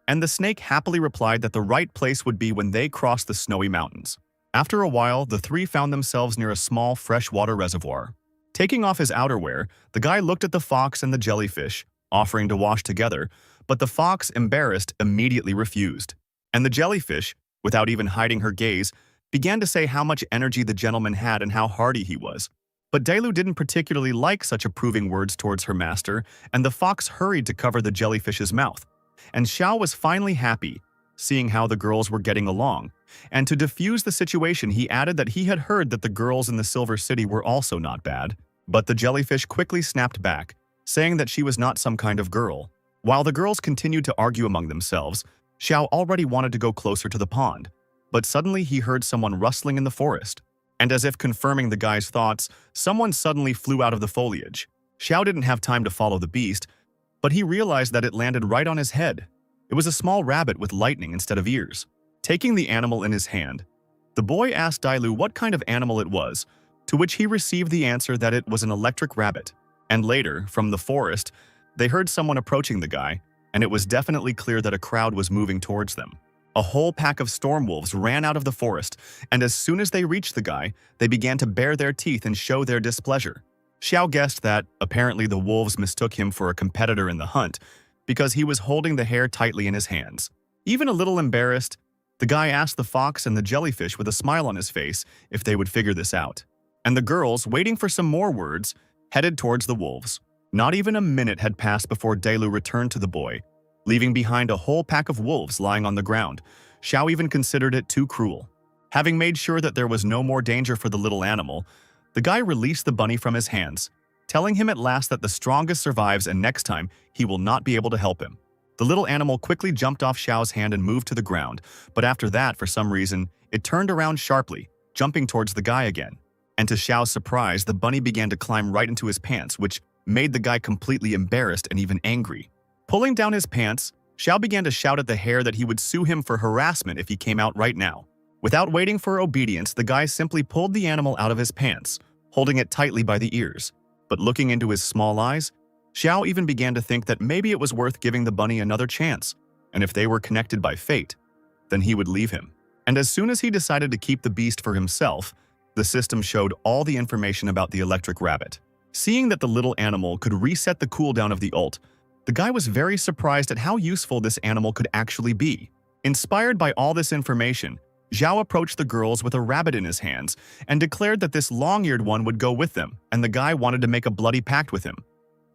And the snake happily replied that the right place would be when they crossed the snowy mountains. After a while, the three found themselves near a small freshwater reservoir. Taking off his outerwear, the guy looked at the fox and the jellyfish, offering to wash together, but the fox, embarrassed, immediately refused. And the jellyfish, without even hiding her gaze, began to say how much energy the gentleman had and how hardy he was. But Dailu didn't particularly like such approving words towards her master, and the fox hurried to cover the jellyfish's mouth. And Xiao was finally happy, seeing how the girls were getting along, And to diffuse the situation, he added that he had heard that the girls in the Silver City were also not bad. But the jellyfish quickly snapped back, saying that she was not some kind of girl. While the girls continued to argue among themselves, Xiao already wanted to go closer to the pond. But suddenly he heard someone rustling in the forest. And as if confirming the guy's thoughts, someone suddenly flew out of the foliage. Xiao didn't have time to follow the beast, but he realized that it landed right on his head. It was a small rabbit with lightning instead of ears. Taking the animal in his hand, the boy asked Dailu what kind of animal it was, to which he received the answer that it was an electric rabbit. And later, from the forest, they heard someone approaching the guy, and it was definitely clear that a crowd was moving towards them. A whole pack of storm wolves ran out of the forest, and as soon as they reached the guy, they began to bare their teeth and show their displeasure. Xiao guessed that, apparently the wolves mistook him for a competitor in the hunt, because he was holding the hair tightly in his hands. Even a little embarrassed, the guy asked the fox and the jellyfish with a smile on his face if they would figure this out. And the girls, waiting for some more words, headed towards the wolves. Not even a minute had passed before Dailu returned to the boy, leaving behind a whole pack of wolves lying on the ground. Xiao even considered it too cruel. Having made sure that there was no more danger for the little animal, the guy released the bunny from his hands, telling him at last that the strongest survives and next time he will not be able to help him. The little animal quickly jumped off Xiao's hand and moved to the ground, but after that, for some reason, it turned around sharply, jumping towards the guy again. And to Xiao's surprise, the bunny began to climb right into his pants, which made the guy completely embarrassed and even angry. Pulling down his pants, Xiao began to shout at the hare that he would sue him for harassment if he came out right now. Without waiting for obedience, the guy simply pulled the animal out of his pants, holding it tightly by the ears. But looking into his small eyes, Xiao even began to think that maybe it was worth giving the bunny another chance, and if they were connected by fate, then he would leave him. And as soon as he decided to keep the beast for himself, the system showed all the information about the electric rabbit. Seeing that the little animal could reset the cooldown of the ult, the guy was very surprised at how useful this animal could actually be. Inspired by all this information, Zhao approached the girls with a rabbit in his hands and declared that this long-eared one would go with them, and the guy wanted to make a bloody pact with him.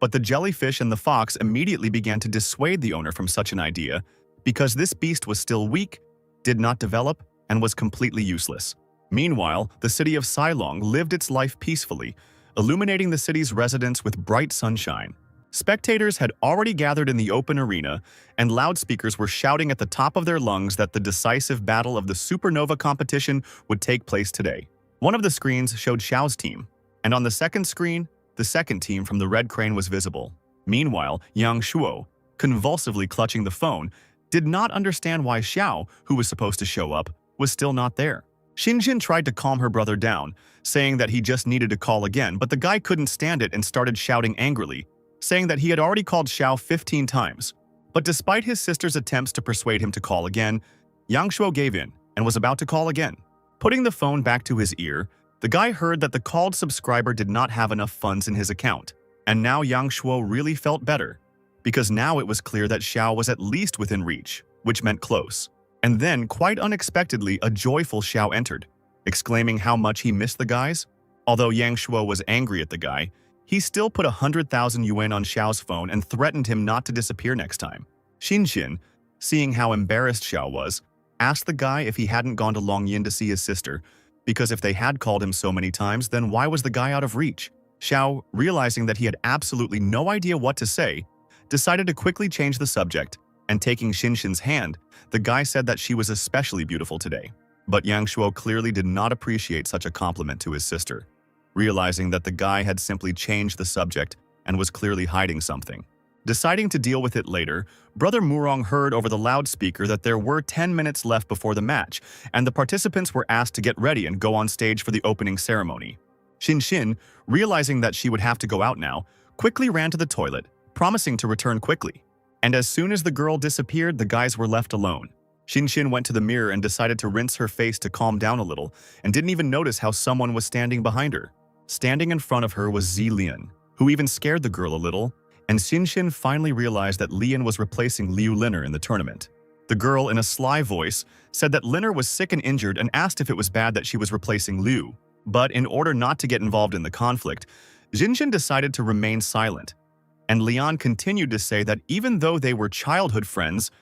But the jellyfish and the fox immediately began to dissuade the owner from such an idea because this beast was still weak, did not develop, and was completely useless. Meanwhile, the city of Cylong lived its life peacefully, illuminating the city's residents with bright sunshine. Spectators had already gathered in the open arena, and loudspeakers were shouting at the top of their lungs that the decisive battle of the supernova competition would take place today. One of the screens showed Xiao's team, and on the second screen, the second team from the Red Crane was visible. Meanwhile, Yang Shuo, convulsively clutching the phone, did not understand why Xiao, who was supposed to show up, was still not there. Xinjin tried to calm her brother down, saying that he just needed to call again, but the guy couldn't stand it and started shouting angrily, saying that he had already called Xiao 15 times. But despite his sister's attempts to persuade him to call again, Yang Shuo gave in and was about to call again. Putting the phone back to his ear, the guy heard that the called subscriber did not have enough funds in his account, and now Yang Shuo really felt better, because now it was clear that Xiao was at least within reach, which meant close. And then, quite unexpectedly, a joyful Xiao entered, exclaiming how much he missed the guys. Although Yang Shuo was angry at the guy, he still put 100,000 yuan on Xiao's phone and threatened him not to disappear next time. Xinjin, seeing how embarrassed Xiao was, asked the guy if he hadn't gone to Longyin to see his sister, because if they had called him so many times, then why was the guy out of reach? Xiao, realizing that he had absolutely no idea what to say, decided to quickly change the subject, and taking Xinjin's hand, the guy said that she was especially beautiful today. But Yang Shuo clearly did not appreciate such a compliment to his sister, realizing that the guy had simply changed the subject and was clearly hiding something. Deciding to deal with it later, Brother Murong heard over the loudspeaker that there were 10 minutes left before the match, and the participants were asked to get ready and go on stage for the opening ceremony. Xinjin, realizing that she would have to go out now, quickly ran to the toilet, promising to return quickly. And as soon as the girl disappeared, the guys were left alone. Xinjin went to the mirror and decided to rinse her face to calm down a little, and didn't even notice how someone was standing behind her. Standing in front of her was Zi Lian, who even scared the girl a little, and Xinjin finally realized that Lian was replacing Liu Liner in the tournament. The girl, in a sly voice, said that Liner was sick and injured and asked if it was bad that she was replacing Liu. But in order not to get involved in the conflict, Xinjin decided to remain silent, and Lian continued to say that even though they were childhood friends,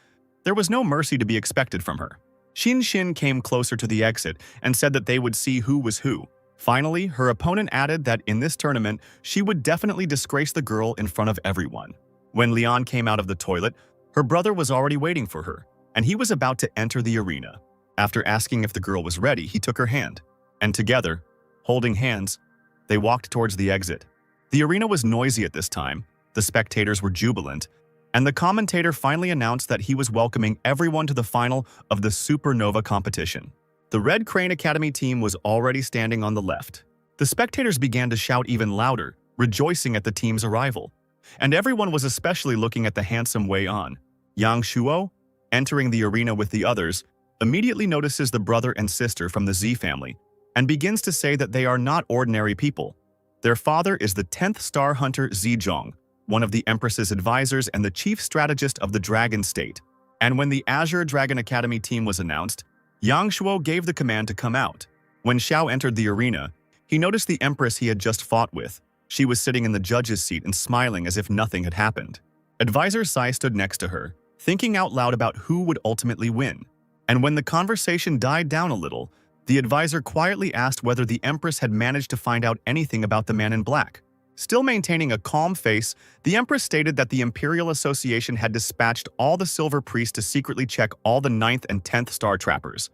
there was no mercy to be expected from her. Xin came closer to the exit and said that they would see who was who. Finally, her opponent added that in this tournament, she would definitely disgrace the girl in front of everyone. When Leon came out of the toilet, her brother was already waiting for her, and he was about to enter the arena. After asking if the girl was ready, he took her hand, and together, holding hands, they walked towards the exit. The arena was noisy at this time, the spectators were jubilant, and the commentator finally announced that he was welcoming everyone to the final of the Supernova competition. The Red Crane Academy team was already standing on the left. The spectators began to shout even louder, rejoicing at the team's arrival. And everyone was especially looking at the handsome Wei An. Yang Shuo, entering the arena with the others, immediately notices the brother and sister from the Z family and begins to say that they are not ordinary people. Their father is the 10th star hunter Zizhong, one of the Empress's advisors and the chief strategist of the Dragon State. And when the Azure Dragon Academy team was announced, Yang Shuo gave the command to come out. When Xiao entered the arena, he noticed the Empress he had just fought with. She was sitting in the judge's seat and smiling as if nothing had happened. Advisor Sai stood next to her, thinking out loud about who would ultimately win. And when the conversation died down a little, the advisor quietly asked whether the Empress had managed to find out anything about the man in black. Still maintaining a calm face, the Empress stated that the Imperial Association had dispatched all the Silver Priests to secretly check all the 9th and 10th star trappers.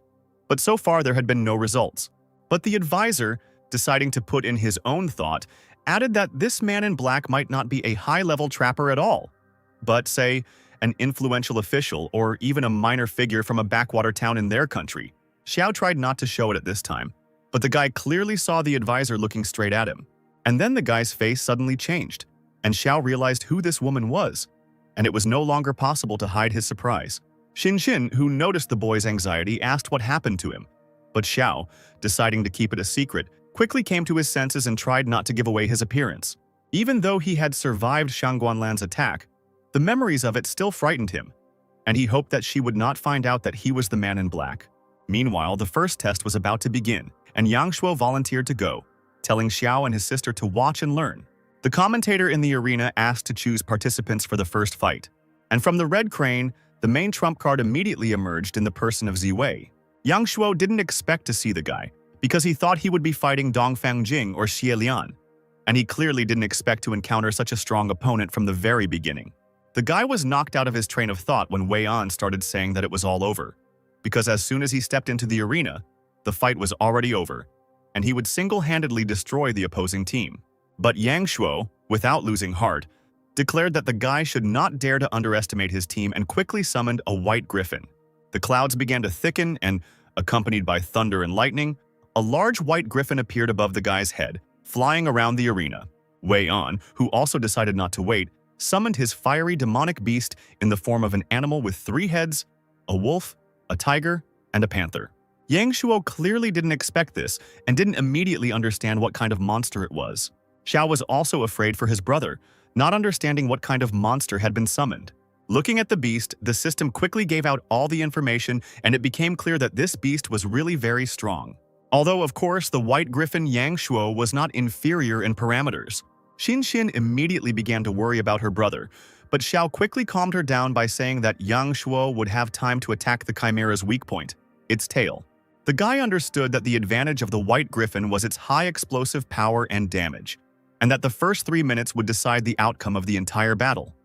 But so far there had been no results. But the advisor, deciding to put in his own thought, added that this man in black might not be a high-level trapper at all, but, say, an influential official or even a minor figure from a backwater town in their country. Xiao tried not to show it at this time, but the guy clearly saw the advisor looking straight at him. And then the guy's face suddenly changed, and Xiao realized who this woman was, and it was no longer possible to hide his surprise. Xin, who noticed the boy's anxiety, asked what happened to him, but Xiao, deciding to keep it a secret, quickly came to his senses and tried not to give away his appearance. Even though he had survived Shangguanlan's attack, the memories of it still frightened him, and he hoped that she would not find out that he was the man in black. Meanwhile, the first test was about to begin, and Yang Shuo volunteered to go, telling Xiao and his sister to watch and learn. The commentator in the arena asked to choose participants for the first fight, and from the Red Crane, the main trump card immediately emerged in the person of Ziwei. Yang Shuo didn't expect to see the guy, because he thought he would be fighting Dongfang Jing or Xie Lian, and he clearly didn't expect to encounter such a strong opponent from the very beginning. The guy was knocked out of his train of thought when Wei An started saying that it was all over, because as soon as he stepped into the arena, the fight was already over, and he would single-handedly destroy the opposing team. But Yang Shuo, without losing heart, declared that the guy should not dare to underestimate his team and quickly summoned a white griffin. The clouds began to thicken and, accompanied by thunder and lightning, a large white griffin appeared above the guy's head, flying around the arena. Wei An, who also decided not to wait, summoned his fiery demonic beast in the form of an animal with 3 heads, a wolf, a tiger, and a panther. Yang Shuo clearly didn't expect this and didn't immediately understand what kind of monster it was. Xiao was also afraid for his brother, not understanding what kind of monster had been summoned. Looking at the beast, the system quickly gave out all the information, and it became clear that this beast was really very strong. Although, of course, the white griffin Yang Shuo was not inferior in parameters. Xin immediately began to worry about her brother, but Xiao quickly calmed her down by saying that Yang Shuo would have time to attack the Chimera's weak point, its tail. The guy understood that the advantage of the white griffin was its high explosive power and damage, and that the first 3 minutes would decide the outcome of the entire battle.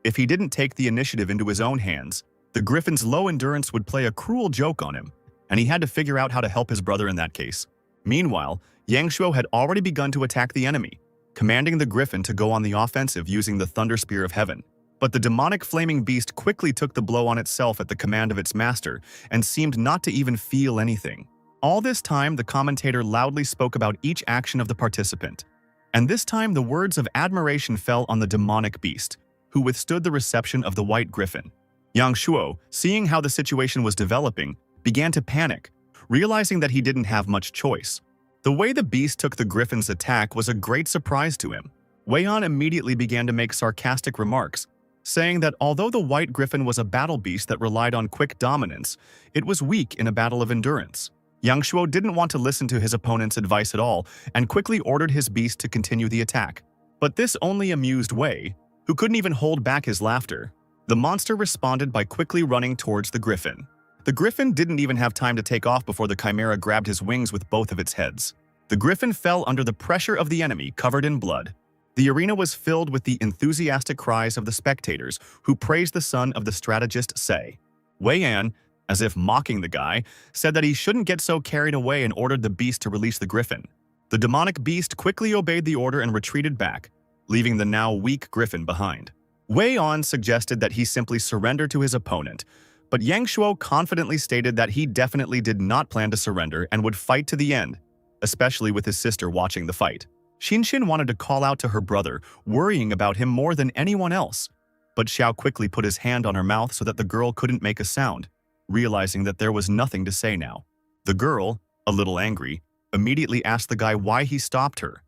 If he didn't take the initiative into his own hands, the griffin's low endurance would play a cruel joke on him, and he had to figure out how to help his brother in that case. Meanwhile, Yang Shuo had already begun to attack the enemy, commanding the griffin to go on the offensive using the Thunder Spear of Heaven. But the demonic flaming beast quickly took the blow on itself at the command of its master and seemed not to even feel anything. All this time, the commentator loudly spoke about each action of the participant. And this time, the words of admiration fell on the demonic beast, who withstood the reception of the white griffin. Yang Shuo, seeing how the situation was developing, began to panic, realizing that he didn't have much choice. The way the beast took the griffin's attack was a great surprise to him. Wei An immediately began to make sarcastic remarks, saying that although the white griffin was a battle beast that relied on quick dominance, it was weak in a battle of endurance. Yang Shuo didn't want to listen to his opponent's advice at all and quickly ordered his beast to continue the attack. But this only amused Wei, who couldn't even hold back his laughter. The monster responded by quickly running towards the griffin. The griffin didn't even have time to take off before the chimera grabbed his wings with both of its heads. The griffin fell under the pressure of the enemy, covered in blood. The arena was filled with the enthusiastic cries of the spectators, who praised the son of the strategist Sei. Wei An, as if mocking the guy, said that he shouldn't get so carried away and ordered the beast to release the griffin. The demonic beast quickly obeyed the order and retreated back, leaving the now weak griffin behind. Wei An suggested that he simply surrender to his opponent, but Yang Shuo confidently stated that he definitely did not plan to surrender and would fight to the end, especially with his sister watching the fight. Xinshin wanted to call out to her brother, worrying about him more than anyone else, but Xiao quickly put his hand on her mouth so that the girl couldn't make a sound, realizing that there was nothing to say now. The girl, a little angry, immediately asked the guy why he stopped her.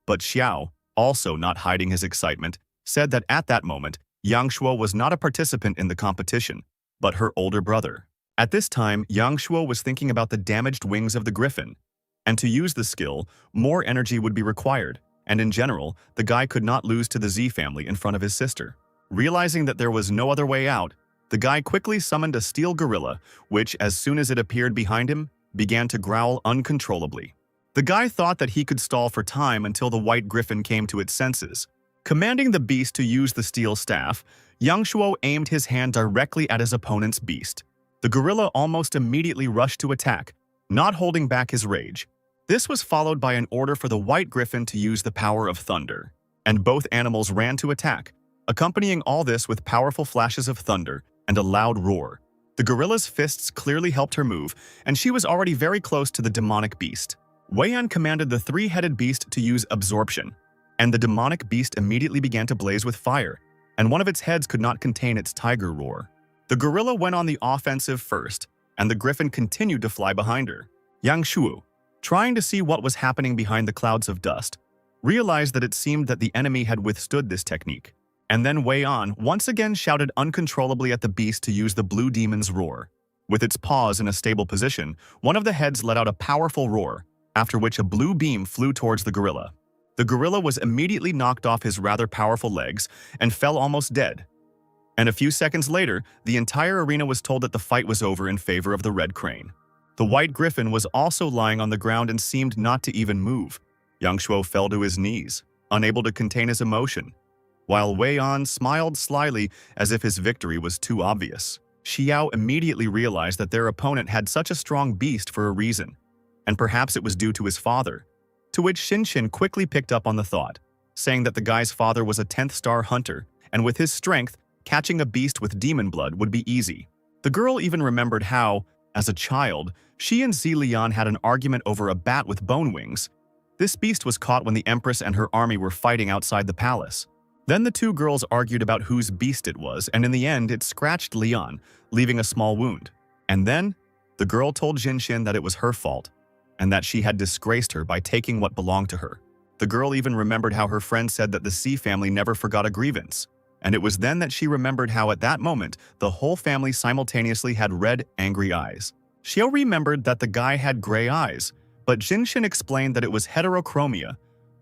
But Xiao, also not hiding his excitement, said that at that moment, Yang Shuo was not a participant in the competition, but her older brother. At this time, Yang Shuo was thinking about the damaged wings of the griffin, and to use the skill, more energy would be required, and in general, the guy could not lose to the Z family in front of his sister. Realizing that there was no other way out, the guy quickly summoned a steel gorilla, which, as soon as it appeared behind him, began to growl uncontrollably. The guy thought that he could stall for time until the white griffin came to its senses. Commanding the beast to use the steel staff, Yang Shuo aimed his hand directly at his opponent's beast. The gorilla almost immediately rushed to attack, not holding back his rage. This was followed by an order for the white griffin to use the power of thunder, and both animals ran to attack, accompanying all this with powerful flashes of thunder and a loud roar. The gorilla's fists clearly helped her move, and she was already very close to the demonic beast. Wei An commanded the three-headed beast to use absorption, and the demonic beast immediately began to blaze with fire, and one of its heads could not contain its tiger roar. The gorilla went on the offensive first, and the griffin continued to fly behind her. Yang Shuo, trying to see what was happening behind the clouds of dust, realized that it seemed that the enemy had withstood this technique. And then Wei An once again shouted uncontrollably at the beast to use the blue demon's roar. With its paws in a stable position, one of the heads let out a powerful roar, after which a blue beam flew towards the gorilla. The gorilla was immediately knocked off his rather powerful legs and fell almost dead. And a few seconds later, the entire arena was told that the fight was over in favor of the red crane. The white griffin was also lying on the ground and seemed not to even move. Yang Shuo fell to his knees, unable to contain his emotion, while Wei An smiled slyly as if his victory was too obvious. Xiao immediately realized that their opponent had such a strong beast for a reason, and perhaps it was due to his father, to which Xinshin quickly picked up on the thought, saying that the guy's father was a 10th star hunter, and with his strength, catching a beast with demon blood would be easy. The girl even remembered how, as a child, she and Zilian had an argument over a bat with bone wings. This beast was caught when the Empress and her army were fighting outside the palace. Then the two girls argued about whose beast it was, and in the end it scratched Lian, leaving a small wound. And then, the girl told Jinshin that it was her fault, and that she had disgraced her by taking what belonged to her. The girl even remembered how her friend said that the C family never forgot a grievance, and it was then that she remembered how at that moment the whole family simultaneously had red, angry eyes. Xiao remembered that the guy had gray eyes, but Jinshin explained that it was heterochromia,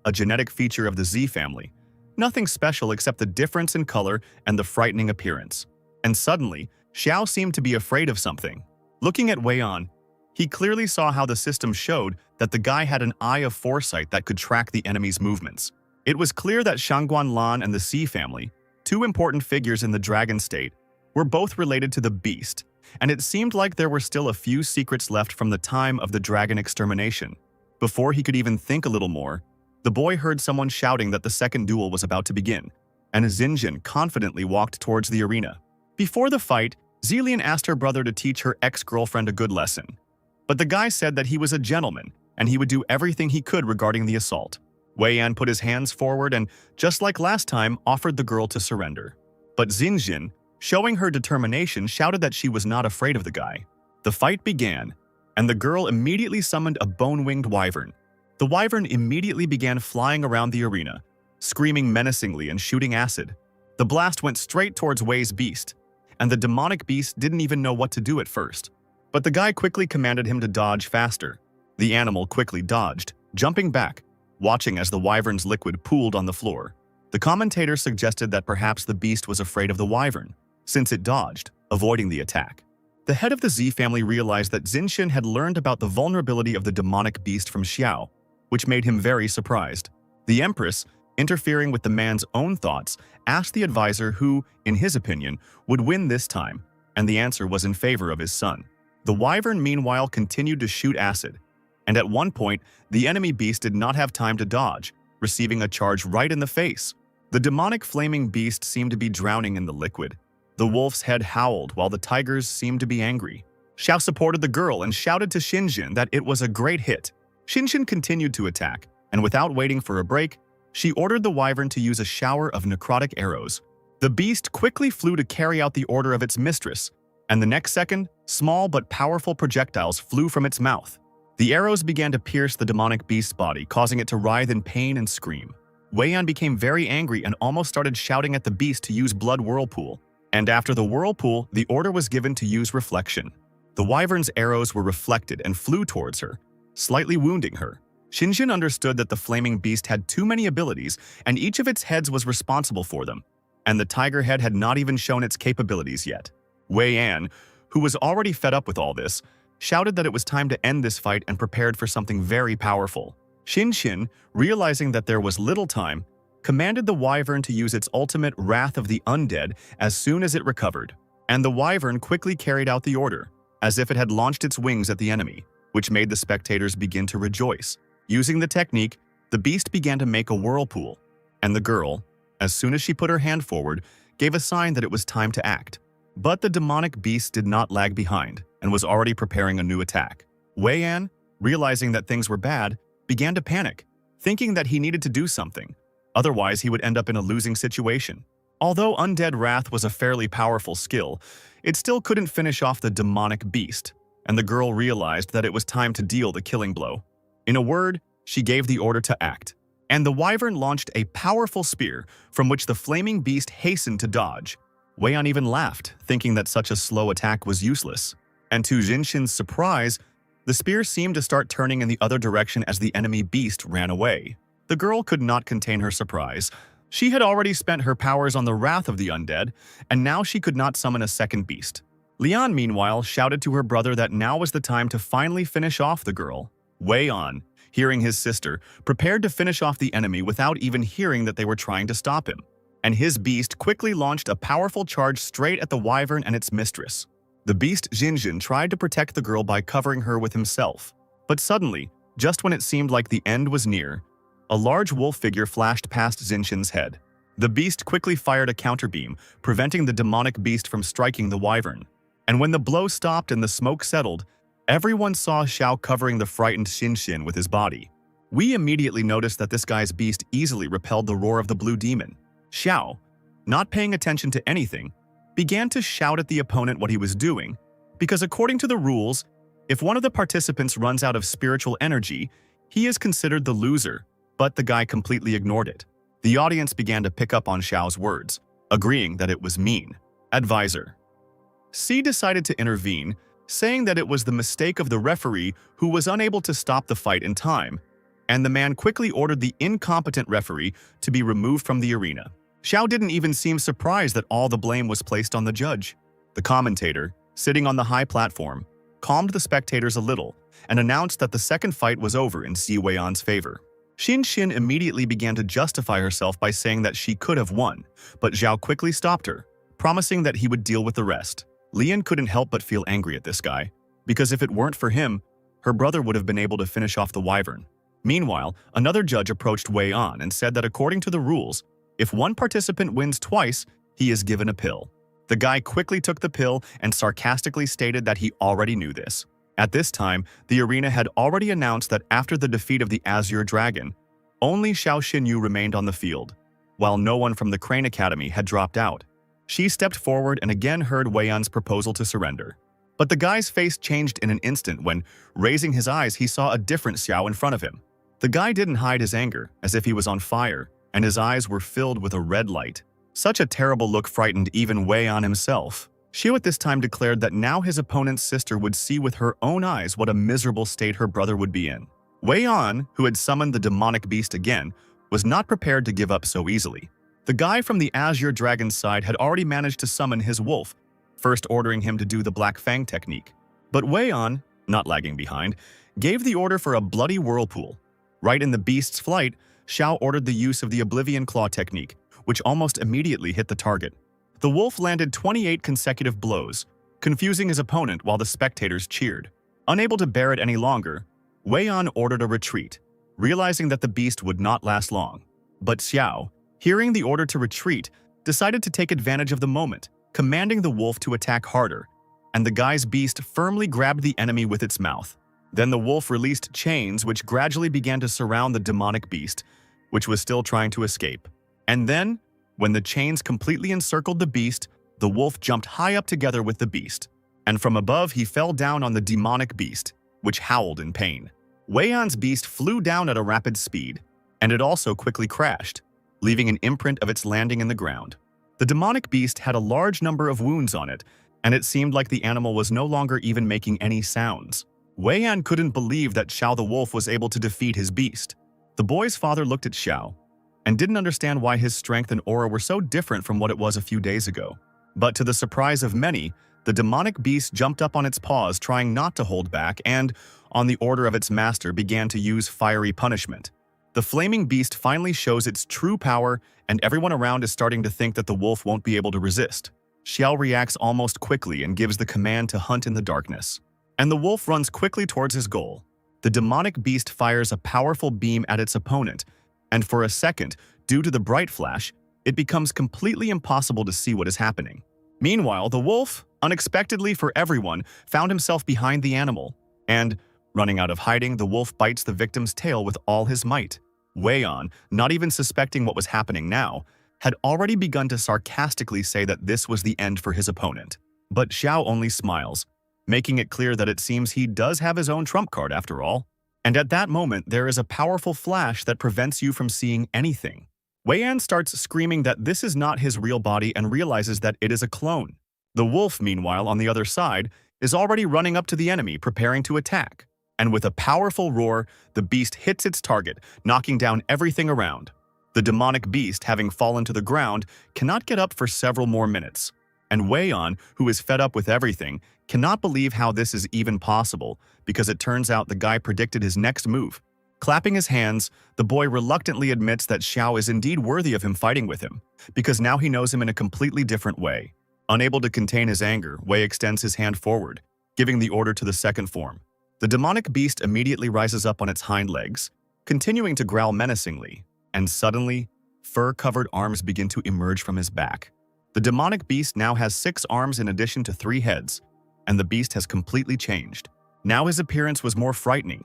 a genetic feature of the Z family. Nothing special except the difference in color and the frightening appearance. And suddenly, Xiao seemed to be afraid of something. Looking at Wei An, he clearly saw how the system showed that the guy had an eye of foresight that could track the enemy's movements. It was clear that Shangguan Lan and the C family, two important figures in the dragon state, were both related to the beast, and it seemed like there were still a few secrets left from the time of the dragon extermination. Before he could even think a little more, the boy heard someone shouting that the second duel was about to begin, and Xinjin confidently walked towards the arena. Before the fight, Zilian asked her brother to teach her ex-girlfriend a good lesson. But the guy said that he was a gentleman, and he would do everything he could regarding the assault. Wei An put his hands forward and, just like last time, offered the girl to surrender. But Xinjin, showing her determination, shouted that she was not afraid of the guy. The fight began, and the girl immediately summoned a bone-winged wyvern. The wyvern immediately began flying around the arena, screaming menacingly and shooting acid. The blast went straight towards Wei's beast, and the demonic beast didn't even know what to do at first. But the guy quickly commanded him to dodge faster. The animal quickly dodged, jumping back, watching as the wyvern's liquid pooled on the floor. The commentator suggested that perhaps the beast was afraid of the wyvern, since it dodged, avoiding the attack. The head of the Z family realized that Zinshin had learned about the vulnerability of the demonic beast from Xiao, which made him very surprised. The Empress, interfering with the man's own thoughts, asked the advisor who, in his opinion, would win this time, and the answer was in favor of his son. The wyvern meanwhile continued to shoot acid, and at one point, the enemy beast did not have time to dodge, receiving a charge right in the face. The demonic flaming beast seemed to be drowning in the liquid. The wolf's head howled while the tigers seemed to be angry. Xiao supported the girl and shouted to Xinjin that it was a great hit. Xinjin continued to attack, and without waiting for a break, she ordered the wyvern to use a shower of necrotic arrows. The beast quickly flew to carry out the order of its mistress, and the next second, small but powerful projectiles flew from its mouth. The arrows began to pierce the demonic beast's body, causing it to writhe in pain and scream. Wei Yan became very angry and almost started shouting at the beast to use Blood Whirlpool. And after the whirlpool, the order was given to use Reflection. The wyvern's arrows were reflected and flew towards her, slightly wounding her. Xinjin understood that the flaming beast had too many abilities, and each of its heads was responsible for them, and the tiger head had not even shown its capabilities yet. Wei Yan, who was already fed up with all this, shouted that it was time to end this fight and prepared for something very powerful. Xinjin, realizing that there was little time, commanded the wyvern to use its ultimate Wrath of the Undead as soon as it recovered, and the wyvern quickly carried out the order, as if it had launched its wings at the enemy, which made the spectators begin to rejoice. Using the technique, the beast began to make a whirlpool, and the girl, as soon as she put her hand forward, gave a sign that it was time to act. But the demonic beast did not lag behind and was already preparing a new attack. Wei Yan, realizing that things were bad, began to panic, thinking that he needed to do something. Otherwise, he would end up in a losing situation. Although Undead Wrath was a fairly powerful skill, it still couldn't finish off the demonic beast, and the girl realized that it was time to deal the killing blow. In a word, she gave the order to act, and the wyvern launched a powerful spear from which the flaming beast hastened to dodge. Wei Yan even laughed, thinking that such a slow attack was useless. And to Xinjin's surprise, the spear seemed to start turning in the other direction as the enemy beast ran away. The girl could not contain her surprise. She had already spent her powers on the Wrath of the Undead, and now she could not summon a second beast. Lian, meanwhile, shouted to her brother that now was the time to finally finish off the girl. Wei Yan, hearing his sister, prepared to finish off the enemy without even hearing that they were trying to stop him, and his beast quickly launched a powerful charge straight at the wyvern and its mistress. The beast Xinjin tried to protect the girl by covering her with himself, but suddenly, just when it seemed like the end was near, a large wolf figure flashed past Xinjin's head. The beast quickly fired a counterbeam, preventing the demonic beast from striking the wyvern. And when the blow stopped and the smoke settled, everyone saw Xiao covering the frightened Xinjin with his body. We immediately noticed that this guy's beast easily repelled the roar of the blue demon. Xiao, not paying attention to anything, began to shout at the opponent what he was doing, because according to the rules, if one of the participants runs out of spiritual energy, he is considered the loser, but the guy completely ignored it. The audience began to pick up on Xiao's words, agreeing that it was mean. Advisor C decided to intervene, saying that it was the mistake of the referee who was unable to stop the fight in time, and the man quickly ordered the incompetent referee to be removed from the arena. Xiao didn't even seem surprised that all the blame was placed on the judge. The commentator, sitting on the high platform, calmed the spectators a little and announced that the second fight was over in Si Weian's favor. Xin immediately began to justify herself by saying that she could have won, but Zhao quickly stopped her, promising that he would deal with the rest. Lian couldn't help but feel angry at this guy, because if it weren't for him, her brother would have been able to finish off the wyvern. Meanwhile, another judge approached Wei An and said that according to the rules, if one participant wins twice, he is given a pill. The guy quickly took the pill and sarcastically stated that he already knew this. At this time, the arena had already announced that after the defeat of the Azure Dragon, only Xiao Xinyu remained on the field, while no one from the Crane Academy had dropped out. She stepped forward and again heard Wei An's proposal to surrender. But the guy's face changed in an instant when, raising his eyes, he saw a different Xiao in front of him. The guy didn't hide his anger, as if he was on fire, and his eyes were filled with a red light. Such a terrible look frightened even Wei An himself. Xiao at this time declared that now his opponent's sister would see with her own eyes what a miserable state her brother would be in. Wei An, who had summoned the demonic beast again, was not prepared to give up so easily. The guy from the Azure Dragon's side had already managed to summon his wolf, first ordering him to do the Black Fang technique. But Wei An, not lagging behind, gave the order for a bloody whirlpool. Right in the beast's flight, Xiao ordered the use of the Oblivion Claw technique, which almost immediately hit the target. The wolf landed 28 consecutive blows, confusing his opponent while the spectators cheered. Unable to bear it any longer, Wei An ordered a retreat, realizing that the beast would not last long. But Xiao, hearing the order to retreat, decided to take advantage of the moment, commanding the wolf to attack harder, and the guy's beast firmly grabbed the enemy with its mouth. Then the wolf released chains which gradually began to surround the demonic beast, which was still trying to escape. And then, when the chains completely encircled the beast, the wolf jumped high up together with the beast, and from above he fell down on the demonic beast, which howled in pain. Wei An's beast flew down at a rapid speed, and it also quickly crashed, leaving an imprint of its landing in the ground. The demonic beast had a large number of wounds on it, and it seemed like the animal was no longer even making any sounds. Wei An couldn't believe that Xiao the wolf was able to defeat his beast. The boy's father looked at Xiao and didn't understand why his strength and aura were so different from what it was a few days ago. But to the surprise of many, the demonic beast jumped up on its paws, trying not to hold back, and, on the order of its master, began to use fiery punishment. The flaming beast finally shows its true power, and everyone around is starting to think that the wolf won't be able to resist. Xiao reacts almost quickly and gives the command to hunt in the darkness. And the wolf runs quickly towards his goal. The demonic beast fires a powerful beam at its opponent, and for a second, due to the bright flash, it becomes completely impossible to see what is happening. Meanwhile, the wolf, unexpectedly for everyone, found himself behind the animal, and, running out of hiding, the wolf bites the victim's tail with all his might. Wei An, not even suspecting what was happening now, had already begun to sarcastically say that this was the end for his opponent. But Xiao only smiles, making it clear that it seems he does have his own trump card after all. And at that moment, there is a powerful flash that prevents you from seeing anything. Wei An starts screaming that this is not his real body and realizes that it is a clone. The wolf, meanwhile, on the other side, is already running up to the enemy, preparing to attack. And with a powerful roar, the beast hits its target, knocking down everything around. The demonic beast, having fallen to the ground, cannot get up for several more minutes. And Wei An, who is fed up with everything, cannot believe how this is even possible, because it turns out the guy predicted his next move. Clapping his hands, the boy reluctantly admits that Xiao is indeed worthy of him fighting with him, because now he knows him in a completely different way. Unable to contain his anger, Wei extends his hand forward, giving the order to the second form. The demonic beast immediately rises up on its hind legs, continuing to growl menacingly, and suddenly, fur-covered arms begin to emerge from his back. The demonic beast now has 6 arms in addition to 3 heads, and the beast has completely changed. Now his appearance was more frightening,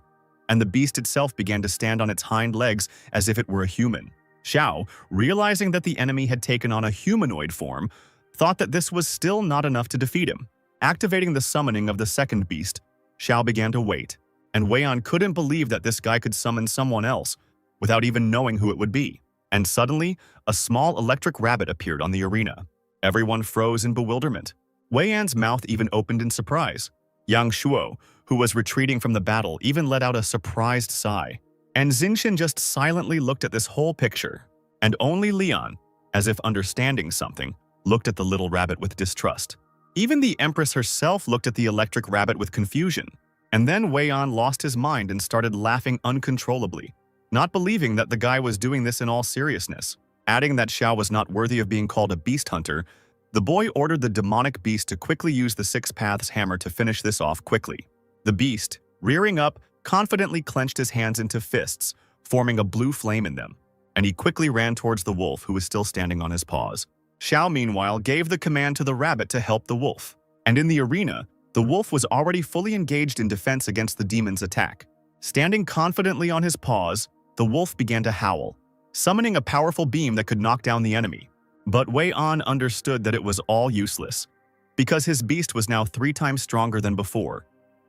and the beast itself began to stand on its hind legs as if it were a human. Xiao, realizing that the enemy had taken on a humanoid form, thought that this was still not enough to defeat him. Activating the summoning of the second beast, Xiao began to wait, and Wei An couldn't believe that this guy could summon someone else without even knowing who it would be. And suddenly, a small electric rabbit appeared on the arena. Everyone froze in bewilderment. Wei An's mouth even opened in surprise. Yang Shuo, who was retreating from the battle, even let out a surprised sigh. And Xinxian just silently looked at this whole picture. And only Lian, as if understanding something, looked at the little rabbit with distrust. Even the Empress herself looked at the electric rabbit with confusion. And then Wei An lost his mind and started laughing uncontrollably, not believing that the guy was doing this in all seriousness. Adding that Xiao was not worthy of being called a beast hunter, the boy ordered the demonic beast to quickly use the 6 paths hammer to finish this off quickly. The beast, rearing up, confidently clenched his hands into fists, forming a blue flame in them, and he quickly ran towards the wolf, who was still standing on his paws. Xiao, meanwhile, gave the command to the rabbit to help the wolf. And in the arena, the wolf was already fully engaged in defense against the demon's attack. Standing confidently on his paws, the wolf began to howl, summoning a powerful beam that could knock down the enemy. But Wei An understood that it was all useless, because his beast was now 3 times stronger than before,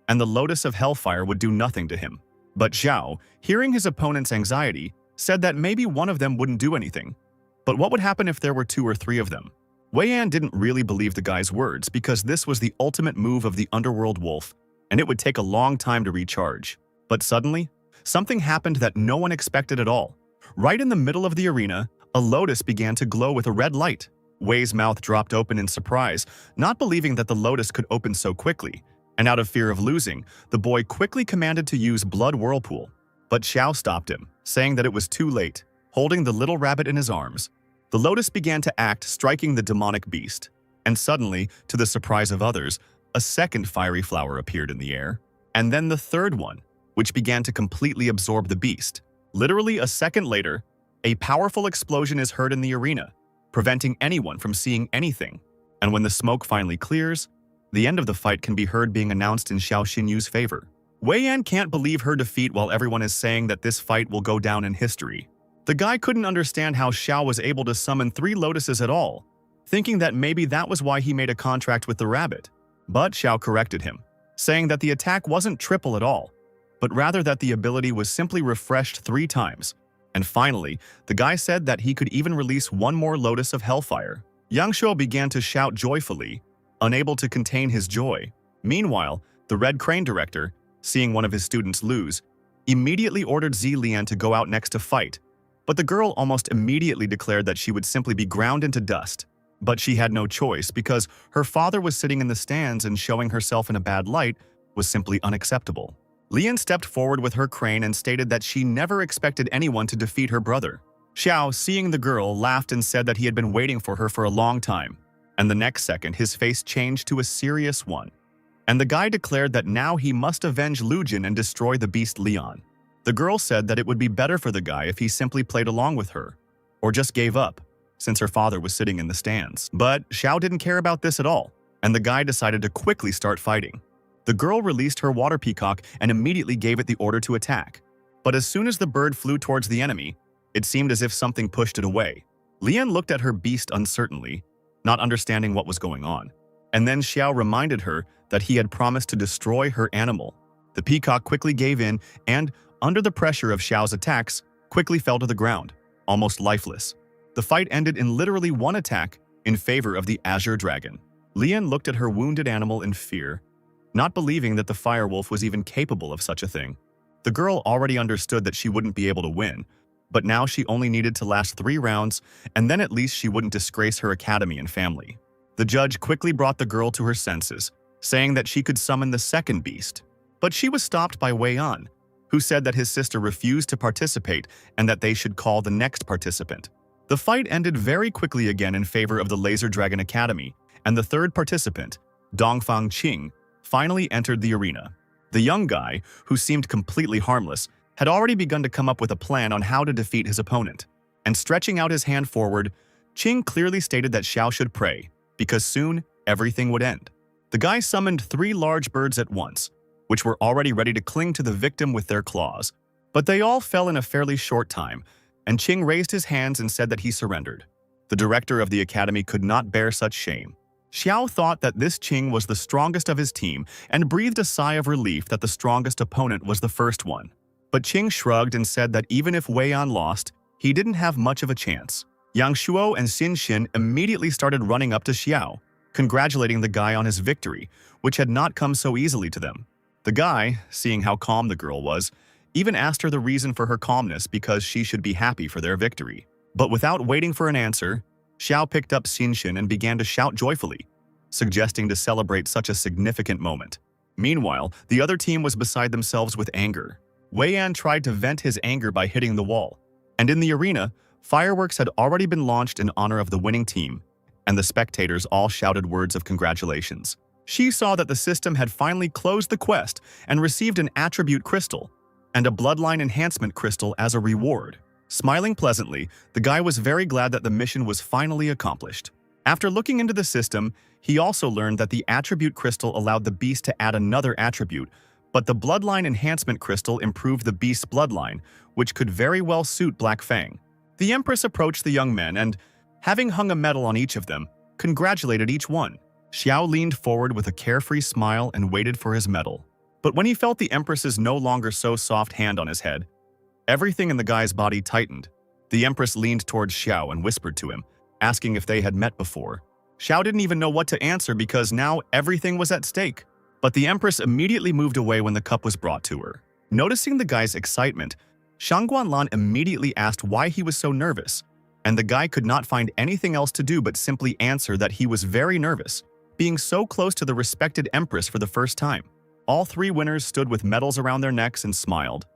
and the Lotus of Hellfire would do nothing to him. But Xiao, hearing his opponent's anxiety, said that maybe one of them wouldn't do anything. But what would happen if there were 2 or 3 of them? Wei An didn't really believe the guy's words, because this was the ultimate move of the underworld wolf, and it would take a long time to recharge. But suddenly, something happened that no one expected at all. Right in the middle of the arena, a lotus began to glow with a red light. Wei's mouth dropped open in surprise, not believing that the lotus could open so quickly, and out of fear of losing, the boy quickly commanded to use Blood Whirlpool. But Xiao stopped him, saying that it was too late, holding the little rabbit in his arms. The lotus began to act, striking the demonic beast. And suddenly, to the surprise of others, a second fiery flower appeared in the air, and then the third one, which began to completely absorb the beast. Literally a second later, a powerful explosion is heard in the arena, preventing anyone from seeing anything. And when the smoke finally clears, the end of the fight can be heard being announced in Xiao Xinyu's favor. Wei Yan can't believe her defeat while everyone is saying that this fight will go down in history. The guy couldn't understand how Xiao was able to summon 3 lotuses at all, thinking that maybe that was why he made a contract with the rabbit. But Xiao corrected him, saying that the attack wasn't triple at all, but rather that the ability was simply refreshed 3 times. And finally, the guy said that he could even release 1 more lotus of hellfire. Yang Shuo began to shout joyfully, unable to contain his joy. Meanwhile, the Red Crane director, seeing one of his students lose, immediately ordered Zilian to go out next to fight. But the girl almost immediately declared that she would simply be ground into dust. But she had no choice because her father was sitting in the stands, and showing herself in a bad light was simply unacceptable. Lian stepped forward with her crane and stated that she never expected anyone to defeat her brother. Xiao, seeing the girl, laughed and said that he had been waiting for her for a long time. And the next second, his face changed to a serious one. And the guy declared that now he must avenge Lu Jin and destroy the beast Leon. The girl said that it would be better for the guy if he simply played along with her, or just gave up, since her father was sitting in the stands. But Xiao didn't care about this at all, and the guy decided to quickly start fighting. The girl released her water peacock and immediately gave it the order to attack. But as soon as the bird flew towards the enemy, it seemed as if something pushed it away. Lian looked at her beast uncertainly, not understanding what was going on. And then Xiao reminded her that he had promised to destroy her animal. The peacock quickly gave in and, under the pressure of Xiao's attacks, quickly fell to the ground, almost lifeless. The fight ended in literally 1 attack in favor of the Azure Dragon. Lian looked at her wounded animal in fear, not believing that the firewolf was even capable of such a thing. The girl already understood that she wouldn't be able to win, but now she only needed to last 3 rounds, and then at least she wouldn't disgrace her academy and family. The judge quickly brought the girl to her senses, saying that she could summon the second beast. But she was stopped by Wei Yan, who said that his sister refused to participate and that they should call the next participant. The fight ended very quickly again in favor of the Laser Dragon Academy, and the third participant, Dongfang Qing, finally entered the arena. The young guy, who seemed completely harmless, had already begun to come up with a plan on how to defeat his opponent. And stretching out his hand forward, Qing clearly stated that Xiao should pray, because soon everything would end. The guy summoned 3 large birds at once, which were already ready to cling to the victim with their claws. But they all fell in a fairly short time, and Qing raised his hands and said that he surrendered. The director of the academy could not bear such shame. Xiao thought that this Qing was the strongest of his team and breathed a sigh of relief that the strongest opponent was the first one. But Qing shrugged and said that even if Wei Yan lost, he didn't have much of a chance. Yang Shuo and Xin Xin immediately started running up to Xiao, congratulating the guy on his victory, which had not come so easily to them. The guy, seeing how calm the girl was, even asked her the reason for her calmness because she should be happy for their victory. But without waiting for an answer, Xiao picked up Xin Xin and began to shout joyfully, suggesting to celebrate such a significant moment. Meanwhile, the other team was beside themselves with anger. Wei Yan tried to vent his anger by hitting the wall, and in the arena, fireworks had already been launched in honor of the winning team, and the spectators all shouted words of congratulations. She saw that the system had finally closed the quest and received an attribute crystal and a bloodline enhancement crystal as a reward. Smiling pleasantly, the guy was very glad that the mission was finally accomplished. After looking into the system, he also learned that the attribute crystal allowed the beast to add another attribute, but the bloodline enhancement crystal improved the beast's bloodline, which could very well suit Black Fang. The Empress approached the young men and, having hung a medal on each of them, congratulated each one. Xiao leaned forward with a carefree smile and waited for his medal. But when he felt the Empress's no longer so soft hand on his head, everything in the guy's body tightened. The Empress leaned towards Xiao and whispered to him, asking if they had met before. Xiao didn't even know what to answer because now everything was at stake. But the Empress immediately moved away when the cup was brought to her. Noticing the guy's excitement, Shang Guanlan immediately asked why he was so nervous, and the guy could not find anything else to do but simply answer that he was very nervous, being so close to the respected empress for the first time. All three winners stood with medals around their necks and smiled.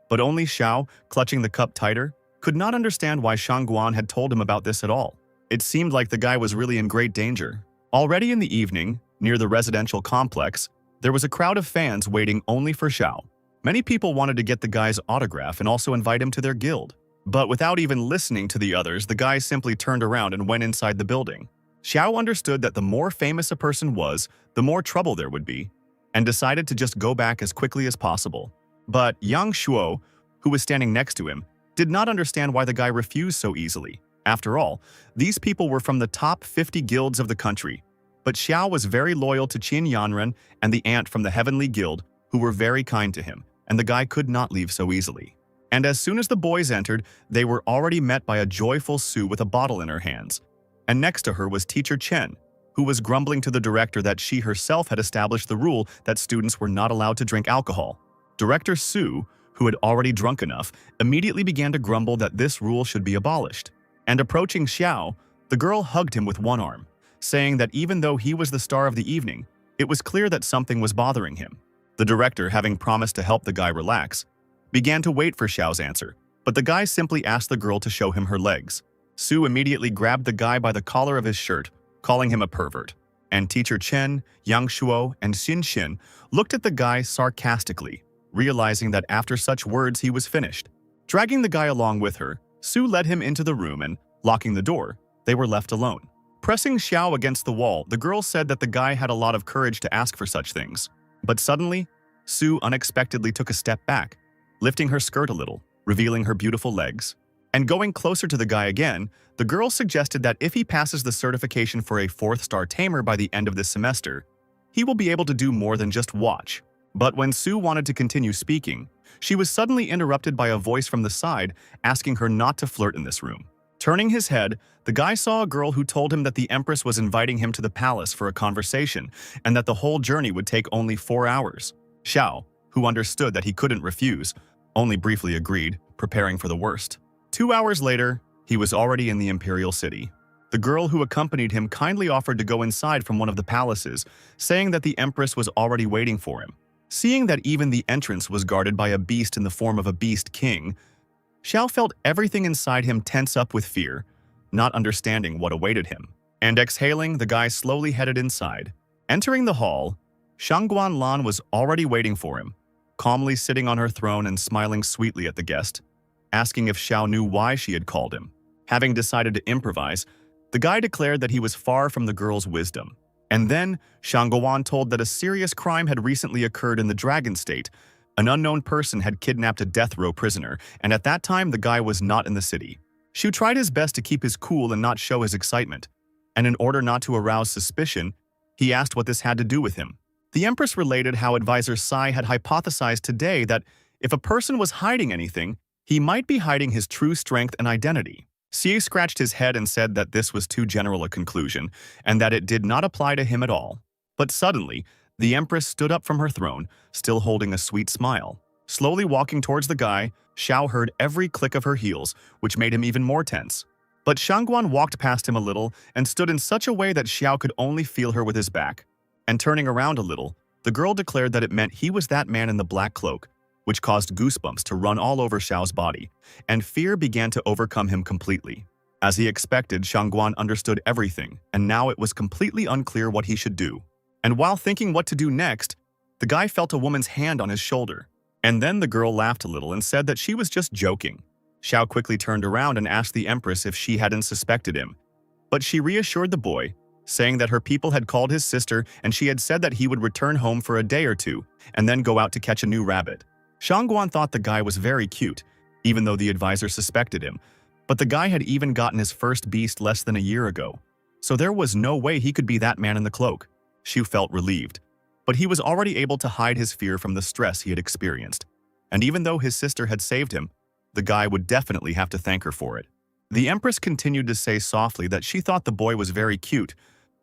But only Xiao, clutching the cup tighter, could not understand why Shangguan had told him about this at all. It seemed like the guy was really in great danger. Already in the evening, near the residential complex, there was a crowd of fans waiting only for Xiao. Many people wanted to get the guy's autograph and also invite him to their guild. But without even listening to the others, the guy simply turned around and went inside the building. Xiao understood that the more famous a person was, the more trouble there would be, and decided to just go back as quickly as possible. But Yang Shuo, who was standing next to him, did not understand why the guy refused so easily. After all, these people were from the top 50 guilds of the country. But Xiao was very loyal to Qin Yanren and the ant from the Heavenly Guild, who were very kind to him, and the guy could not leave so easily. And as soon as the boys entered, they were already met by a joyful Sue with a bottle in her hands. And next to her was Teacher Chen, who was grumbling to the director that she herself had established the rule that students were not allowed to drink alcohol. Director Sue, who had already drunk enough, immediately began to grumble that this rule should be abolished. And approaching Xiao, the girl hugged him with one arm, saying that even though he was the star of the evening, it was clear that something was bothering him. The director, having promised to help the guy relax, began to wait for Xiao's answer, but the guy simply asked the girl to show him her legs. Sue immediately grabbed the guy by the collar of his shirt, calling him a pervert. And Teacher Chen, Yang Shuo, and Xin Xin looked at the guy sarcastically, realizing that after such words he was finished. Dragging the guy along with her, Sue led him into the room and, locking the door, they were left alone. Pressing Xiao against the wall, the girl said that the guy had a lot of courage to ask for such things. But suddenly, Sue unexpectedly took a step back, lifting her skirt a little, revealing her beautiful legs. And going closer to the guy again, the girl suggested that if he passes the certification for a 4th-star tamer by the end of this semester, he will be able to do more than just watch. But when Sue wanted to continue speaking, she was suddenly interrupted by a voice from the side asking her not to flirt in this room. Turning his head, the guy saw a girl who told him that the Empress was inviting him to the palace for a conversation and that the whole journey would take only 4 hours. Xiao, who understood that he couldn't refuse, only briefly agreed, preparing for the worst. 2 hours later, he was already in the Imperial City. The girl who accompanied him kindly offered to go inside from one of the palaces, saying that the Empress was already waiting for him. Seeing that even the entrance was guarded by a beast in the form of a beast king, Xiao felt everything inside him tense up with fear, not understanding what awaited him. And exhaling, the guy slowly headed inside. Entering the hall, Shangguan Lan was already waiting for him, calmly sitting on her throne and smiling sweetly at the guest, asking if Xiao knew why she had called him. Having decided to improvise, the guy declared that he was far from the girl's wisdom. And then, Shangguan told that a serious crime had recently occurred in the Dragon State. An unknown person had kidnapped a death row prisoner, and at that time the guy was not in the city. Shu tried his best to keep his cool and not show his excitement, and in order not to arouse suspicion, he asked what this had to do with him. The Empress related how Advisor Sai had hypothesized today that if a person was hiding anything, he might be hiding his true strength and identity. Xie scratched his head and said that this was too general a conclusion, and that it did not apply to him at all. But suddenly, the Empress stood up from her throne, still holding a sweet smile. Slowly walking towards the guy, Xiao heard every click of her heels, which made him even more tense. But Shangguan walked past him a little and stood in such a way that Xiao could only feel her with his back. And turning around a little, the girl declared that it meant he was that man in the black cloak, which caused goosebumps to run all over Xiao's body, and fear began to overcome him completely. As he expected, Shangguan understood everything, and now it was completely unclear what he should do. And while thinking what to do next, the guy felt a woman's hand on his shoulder. And then the girl laughed a little and said that she was just joking. Xiao quickly turned around and asked the Empress if she hadn't suspected him. But she reassured the boy, saying that her people had called his sister and she had said that he would return home for a day or two and then go out to catch a new rabbit. Shangguan thought the guy was very cute, even though the advisor suspected him, but the guy had even gotten his first beast less than a year ago, so there was no way he could be that man in the cloak. Shu felt relieved, but he was already able to hide his fear from the stress he had experienced, and even though his sister had saved him, the guy would definitely have to thank her for it. The Empress continued to say softly that she thought the boy was very cute,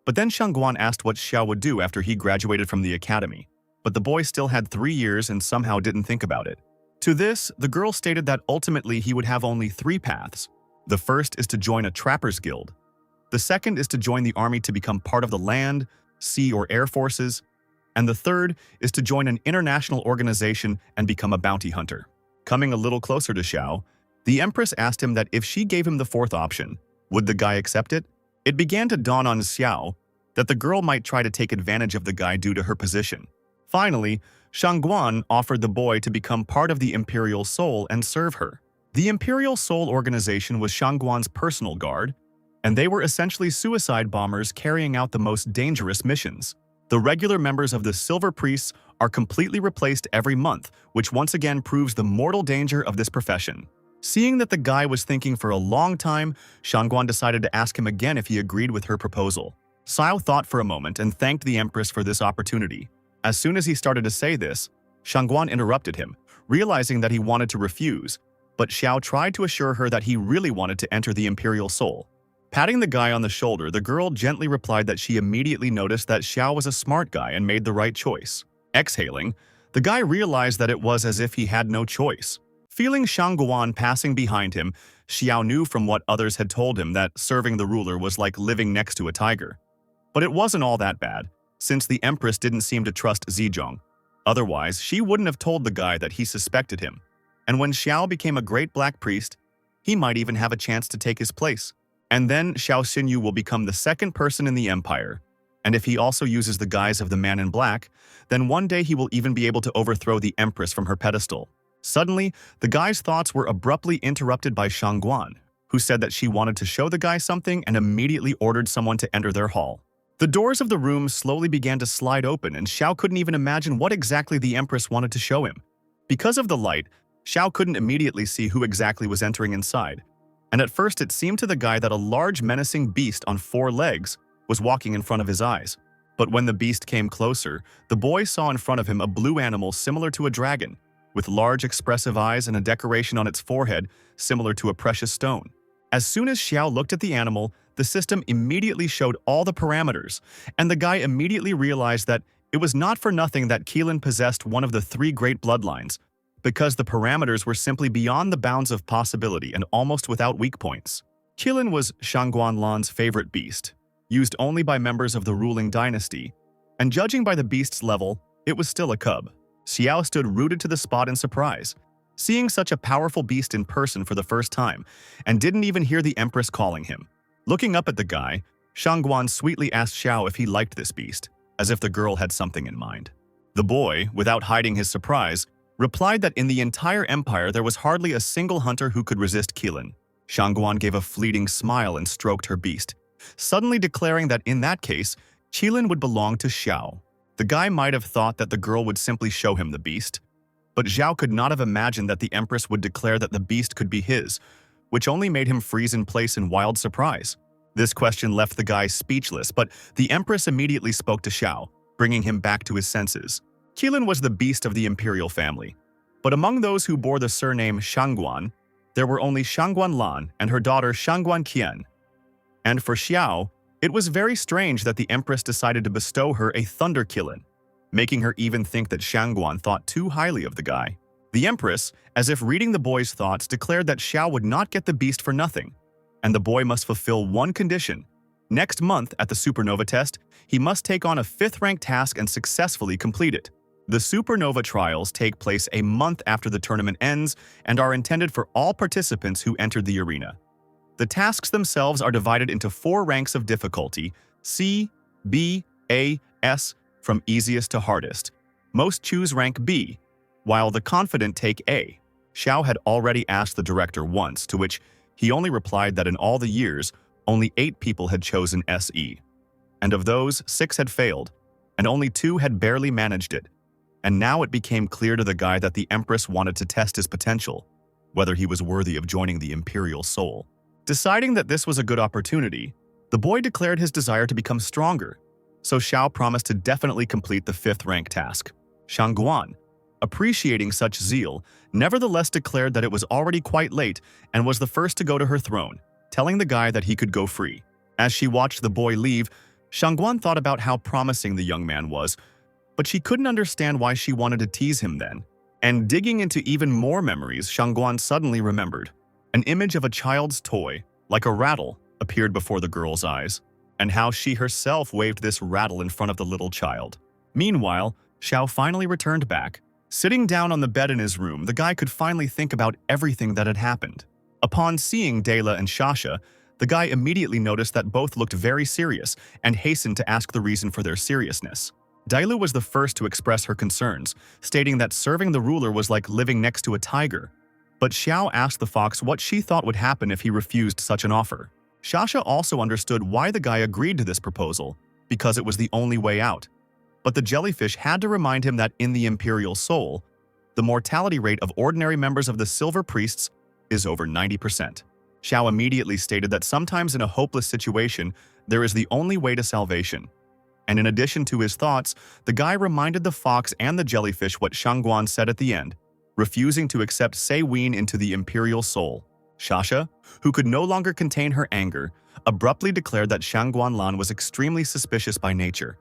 but then Shangguan asked what Xiao would do after he graduated from the academy. But the boy still had 3 years and somehow didn't think about it. To this, the girl stated that ultimately he would have only 3 paths, The first is to join a trapper's guild. The second is to join the army to become part of the land, sea, or air forces. And the third is to join an international organization and become a bounty hunter. Coming a little closer to Xiao, the Empress asked him that if she gave him the fourth option, would the guy accept it? It began to dawn on Xiao that the girl might try to take advantage of the guy due to her position. Finally, Shangguan offered the boy to become part of the Imperial Soul and serve her. The Imperial Soul organization was Shangguan's personal guard, and they were essentially suicide bombers carrying out the most dangerous missions. The regular members of the Silver Priests are completely replaced every month, which once again proves the mortal danger of this profession. Seeing that the guy was thinking for a long time, Shangguan decided to ask him again if he agreed with her proposal. Xiao thought for a moment and thanked the Empress for this opportunity. As soon as he started to say this, Shangguan interrupted him, realizing that he wanted to refuse, but Xiao tried to assure her that he really wanted to enter the Imperial Soul. Patting the guy on the shoulder, the girl gently replied that she immediately noticed that Xiao was a smart guy and made the right choice. Exhaling, the guy realized that it was as if he had no choice. Feeling Shangguan passing behind him, Xiao knew from what others had told him that serving the ruler was like living next to a tiger. But it wasn't all that bad, since the Empress didn't seem to trust Zizhong. Otherwise, she wouldn't have told the guy that he suspected him. And when Xiao became a great black priest, he might even have a chance to take his place. And then Xiao Xinyu will become the second person in the empire. And if he also uses the guise of the man in black, then one day he will even be able to overthrow the Empress from her pedestal. Suddenly, the guy's thoughts were abruptly interrupted by Shangguan, who said that she wanted to show the guy something and immediately ordered someone to enter their hall. The doors of the room slowly began to slide open, and Xiao couldn't even imagine what exactly the Empress wanted to show him. Because of the light, Xiao couldn't immediately see who exactly was entering inside. And at first it seemed to the guy that a large menacing beast on 4 legs was walking in front of his eyes. But when the beast came closer, the boy saw in front of him a blue animal similar to a dragon, with large expressive eyes and a decoration on its forehead similar to a precious stone. As soon as Xiao looked at the animal, the system immediately showed all the parameters, and the guy immediately realized that it was not for nothing that Qilin possessed one of the 3 great bloodlines, because the parameters were simply beyond the bounds of possibility and almost without weak points. Qilin was Shangguan Lan's favorite beast, used only by members of the ruling dynasty, and judging by the beast's level, it was still a cub. Xiao stood rooted to the spot in surprise, seeing such a powerful beast in person for the first time, and didn't even hear the Empress calling him. Looking up at the guy, Shangguan sweetly asked Xiao if he liked this beast, as if the girl had something in mind. The boy, without hiding his surprise, replied that in the entire empire there was hardly a single hunter who could resist Qilin. Shangguan gave a fleeting smile and stroked her beast, suddenly declaring that in that case, Qilin would belong to Xiao. The guy might have thought that the girl would simply show him the beast, but Xiao could not have imagined that the Empress would declare that the beast could be his, which only made him freeze in place in wild surprise. This question left the guy speechless, but the Empress immediately spoke to Xiao, bringing him back to his senses. Qilin was the beast of the imperial family, but among those who bore the surname Shangguan, there were only Shangguan Lan and her daughter Shangguan Qian. And for Xiao, it was very strange that the Empress decided to bestow her a Thunder Qilin, making her even think that Shangguan thought too highly of the guy. The Empress, as if reading the boy's thoughts, declared that Xiao would not get the beast for nothing, and the boy must fulfill one condition. Next month, at the Supernova test, he must take on a 5th-rank task and successfully complete it. The Supernova trials take place a month after the tournament ends and are intended for all participants who entered the arena. The tasks themselves are divided into 4 ranks of difficulty: C, B, A, S, from easiest to hardest. Most choose rank B, while the confident take A. Xiao had already asked the director once, to which he only replied that in all the years, only 8 people had chosen SE. And of those, 6 had failed, and only 2 had barely managed it. And now it became clear to the guy that the Empress wanted to test his potential, whether he was worthy of joining the Imperial Soul. Deciding that this was a good opportunity, the boy declared his desire to become stronger, so Xiao promised to definitely complete the 5th-rank task. Shangguan, appreciating such zeal, nevertheless declared that it was already quite late and was the first to go to her throne, telling the guy that he could go free. As she watched the boy leave, Shangguan thought about how promising the young man was, but she couldn't understand why she wanted to tease him then. And digging into even more memories, Shangguan suddenly remembered. An image of a child's toy, like a rattle, appeared before the girl's eyes, and how she herself waved this rattle in front of the little child. Meanwhile, Xiao finally returned back. Sitting down on the bed in his room, the guy could finally think about everything that had happened. Upon seeing Dayla and Shasha, the guy immediately noticed that both looked very serious and hastened to ask the reason for their seriousness. Dailu was the first to express her concerns, stating that serving the ruler was like living next to a tiger. But Xiao asked the fox what she thought would happen if he refused such an offer. Shasha also understood why the guy agreed to this proposal, because it was the only way out. But the jellyfish had to remind him that in the Imperial Soul, the mortality rate of ordinary members of the Silver Priests is over 90%. Xiao immediately stated that sometimes in a hopeless situation, there is the only way to salvation. And in addition to his thoughts, the guy reminded the fox and the jellyfish what Shangguan said at the end, refusing to accept Sei Ween into the Imperial Soul. Shasha, who could no longer contain her anger, abruptly declared that Shangguan Lan was extremely suspicious by nature,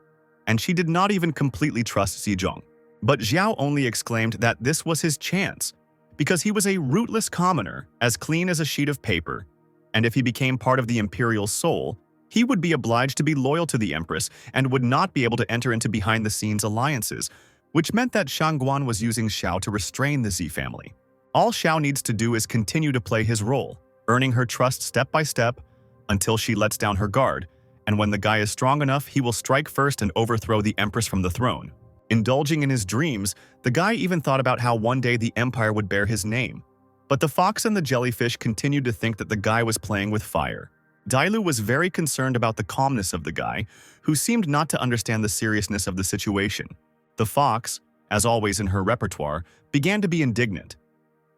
and she did not even completely trust Xizhong. But Xiao only exclaimed that this was his chance, because he was a rootless commoner, as clean as a sheet of paper, and if he became part of the Imperial Soul, he would be obliged to be loyal to the Empress and would not be able to enter into behind-the-scenes alliances, which meant that Shangguan was using Xiao to restrain the Z family. All Xiao needs to do is continue to play his role, earning her trust step by step until she lets down her guard, and when the guy is strong enough, he will strike first and overthrow the Empress from the throne. Indulging in his dreams, the guy even thought about how one day the Empire would bear his name. But the fox and the jellyfish continued to think that the guy was playing with fire. Dailu was very concerned about the calmness of the guy, who seemed not to understand the seriousness of the situation. The fox, as always in her repertoire, began to be indignant.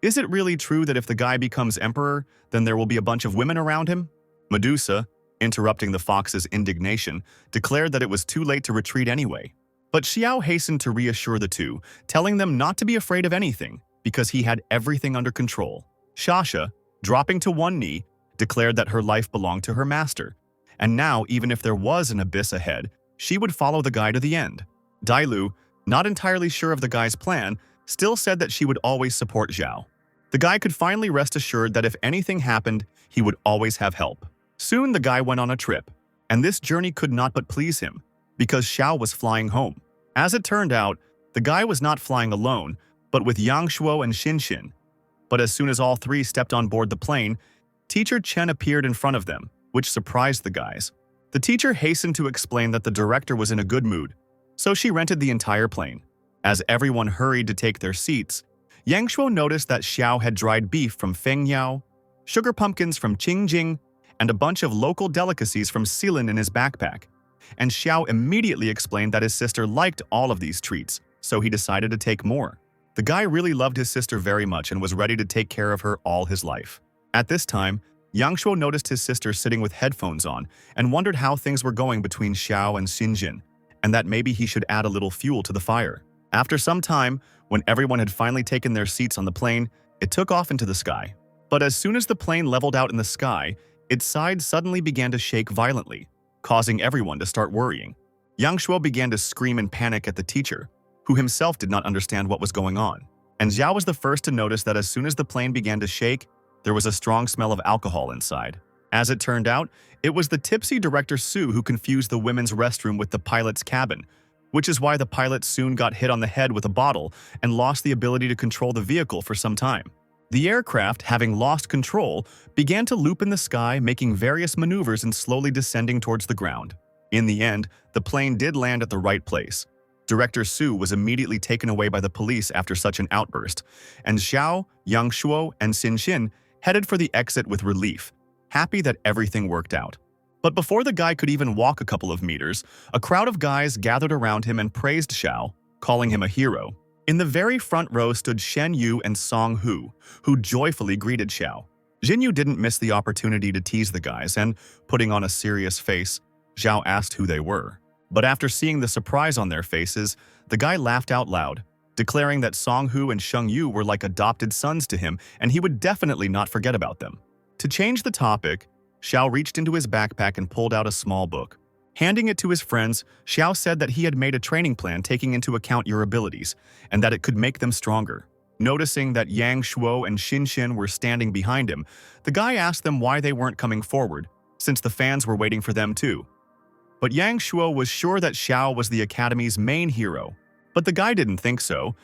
Is it really true that if the guy becomes emperor, then there will be a bunch of women around him? Medusa, interrupting the fox's indignation, declared that it was too late to retreat anyway. But Xiao hastened to reassure the two, telling them not to be afraid of anything, because he had everything under control. Shasha, dropping to one knee, declared that her life belonged to her master, and now, even if there was an abyss ahead, she would follow the guy to the end. Dailu, not entirely sure of the guy's plan, still said that she would always support Xiao. The guy could finally rest assured that if anything happened, he would always have help. Soon the guy went on a trip, and this journey could not but please him, because Xiao was flying home. As it turned out, the guy was not flying alone, but with Yang Shuo and Xin Xin. But as soon as all three stepped on board the plane, Teacher Chen appeared in front of them, which surprised the guys. The teacher hastened to explain that the director was in a good mood, so she rented the entire plane. As everyone hurried to take their seats, Yang Shuo noticed that Xiao had dried beef from Fengyao, sugar pumpkins from Qingjing, and a bunch of local delicacies from Xilin in his backpack. And Xiao immediately explained that his sister liked all of these treats, so he decided to take more. The guy really loved his sister very much and was ready to take care of her all his life. At this time, Yang Shuo noticed his sister sitting with headphones on and wondered how things were going between Xiao and Xinjin, and that maybe he should add a little fuel to the fire. After some time, when everyone had finally taken their seats on the plane, it took off into the sky. But as soon as the plane leveled out in the sky, its sides suddenly began to shake violently, causing everyone to start worrying. Yang Shuo began to scream in panic at the teacher, who himself did not understand what was going on. And Xiao was the first to notice that as soon as the plane began to shake, there was a strong smell of alcohol inside. As it turned out, it was the tipsy Director Su who confused the women's restroom with the pilot's cabin, which is why the pilot soon got hit on the head with a bottle and lost the ability to control the vehicle for some time. The aircraft, having lost control, began to loop in the sky, making various maneuvers and slowly descending towards the ground. In the end, the plane did land at the right place. Director Su was immediately taken away by the police after such an outburst, and Xiao, Yang Shuo, and Xin Xin headed for the exit with relief, happy that everything worked out. But before the guy could even walk a couple of meters, a crowd of guys gathered around him and praised Xiao, calling him a hero. In the very front row stood Shen Yu and Song Hu, who joyfully greeted Xiao. Jin Yu didn't miss the opportunity to tease the guys, and, putting on a serious face, Xiao asked who they were. But after seeing the surprise on their faces, the guy laughed out loud, declaring that Song Hu and Sheng Yu were like adopted sons to him and he would definitely not forget about them. To change the topic, Xiao reached into his backpack and pulled out a small book. Handing it to his friends, Xiao said that he had made a training plan taking into account your abilities and that it could make them stronger. Noticing that Yang Shuo and Xin Xin were standing behind him, the guy asked them why they weren't coming forward, since the fans were waiting for them too. But Yang Shuo was sure that Xiao was the academy's main hero, but the guy didn't think so,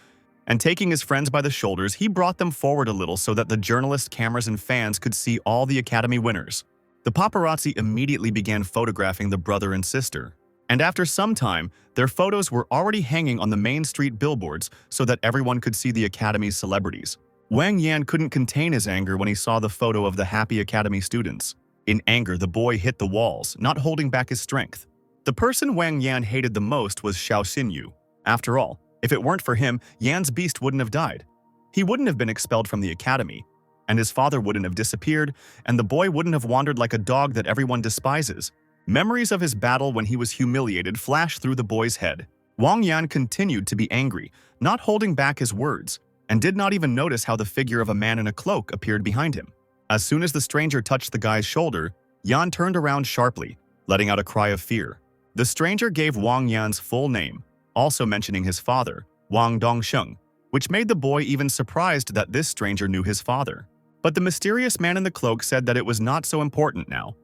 and taking his friends by the shoulders, he brought them forward a little so that the journalists, cameras, and fans could see all the academy winners. The paparazzi immediately began photographing the brother and sister, and after some time, their photos were already hanging on the main street billboards so that everyone could see the academy's celebrities. Wang Yan couldn't contain his anger when he saw the photo of the happy academy students. In anger, the boy hit the walls, not holding back his strength. The person Wang Yan hated the most was Xiao Xinyu. After all, if it weren't for him, Yan's beast wouldn't have died. He wouldn't have been expelled from the academy, and his father wouldn't have disappeared, and the boy wouldn't have wandered like a dog that everyone despises. Memories of his battle when he was humiliated flashed through the boy's head. Wang Yan continued to be angry, not holding back his words, and did not even notice how the figure of a man in a cloak appeared behind him. As soon as the stranger touched the guy's shoulder, Yan turned around sharply, letting out a cry of fear. The stranger gave Wang Yan's full name, also mentioning his father, Wang Dongsheng, which made the boy even surprised that this stranger knew his father. But the mysterious man in the cloak said that it was not so important now,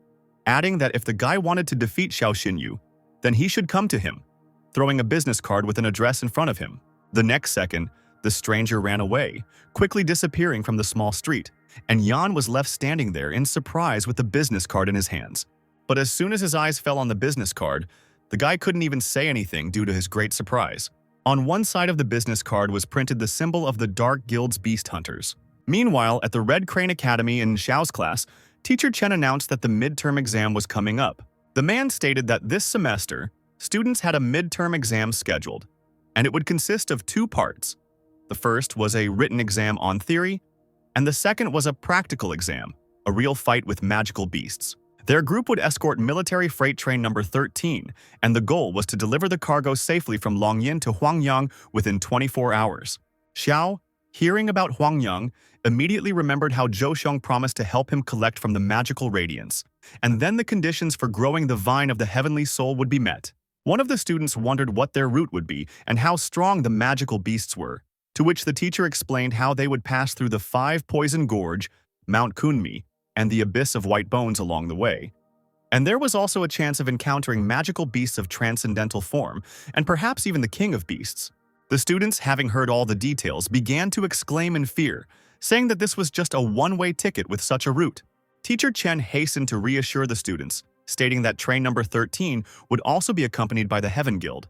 adding that if the guy wanted to defeat Xiao Xinyu, then he should come to him, throwing a business card with an address in front of him. The next second, the stranger ran away, quickly disappearing from the small street, and Yan was left standing there in surprise with the business card in his hands. But as soon as his eyes fell on the business card, the guy couldn't even say anything due to his great surprise. On one side of the business card was printed the symbol of the Dark Guild's Beast Hunters. Meanwhile, at the Red Crane Academy in Xiao's class, Teacher Chen announced that the midterm exam was coming up. The man stated that this semester, students had a midterm exam scheduled, and it would consist of two parts. The first was a written exam on theory, and the second was a practical exam, a real fight with magical beasts. Their group would escort military freight train number 13, and the goal was to deliver the cargo safely from Longyin to Huangyang within 24 hours. Xiao, hearing about Huangyang, immediately remembered how Zhou Xiong promised to help him collect from the magical radiance, and then the conditions for growing the vine of the heavenly soul would be met. One of the students wondered what their route would be and how strong the magical beasts were, to which the teacher explained how they would pass through the 5 Poison Gorge, Mount Kunmi, and the Abyss of White Bones along the way. And there was also a chance of encountering magical beasts of transcendental form, and perhaps even the king of beasts. The students, having heard all the details, began to exclaim in fear, saying that this was just a one-way ticket with such a route. Teacher Chen hastened to reassure the students, stating that train number 13 would also be accompanied by the Heaven Guild.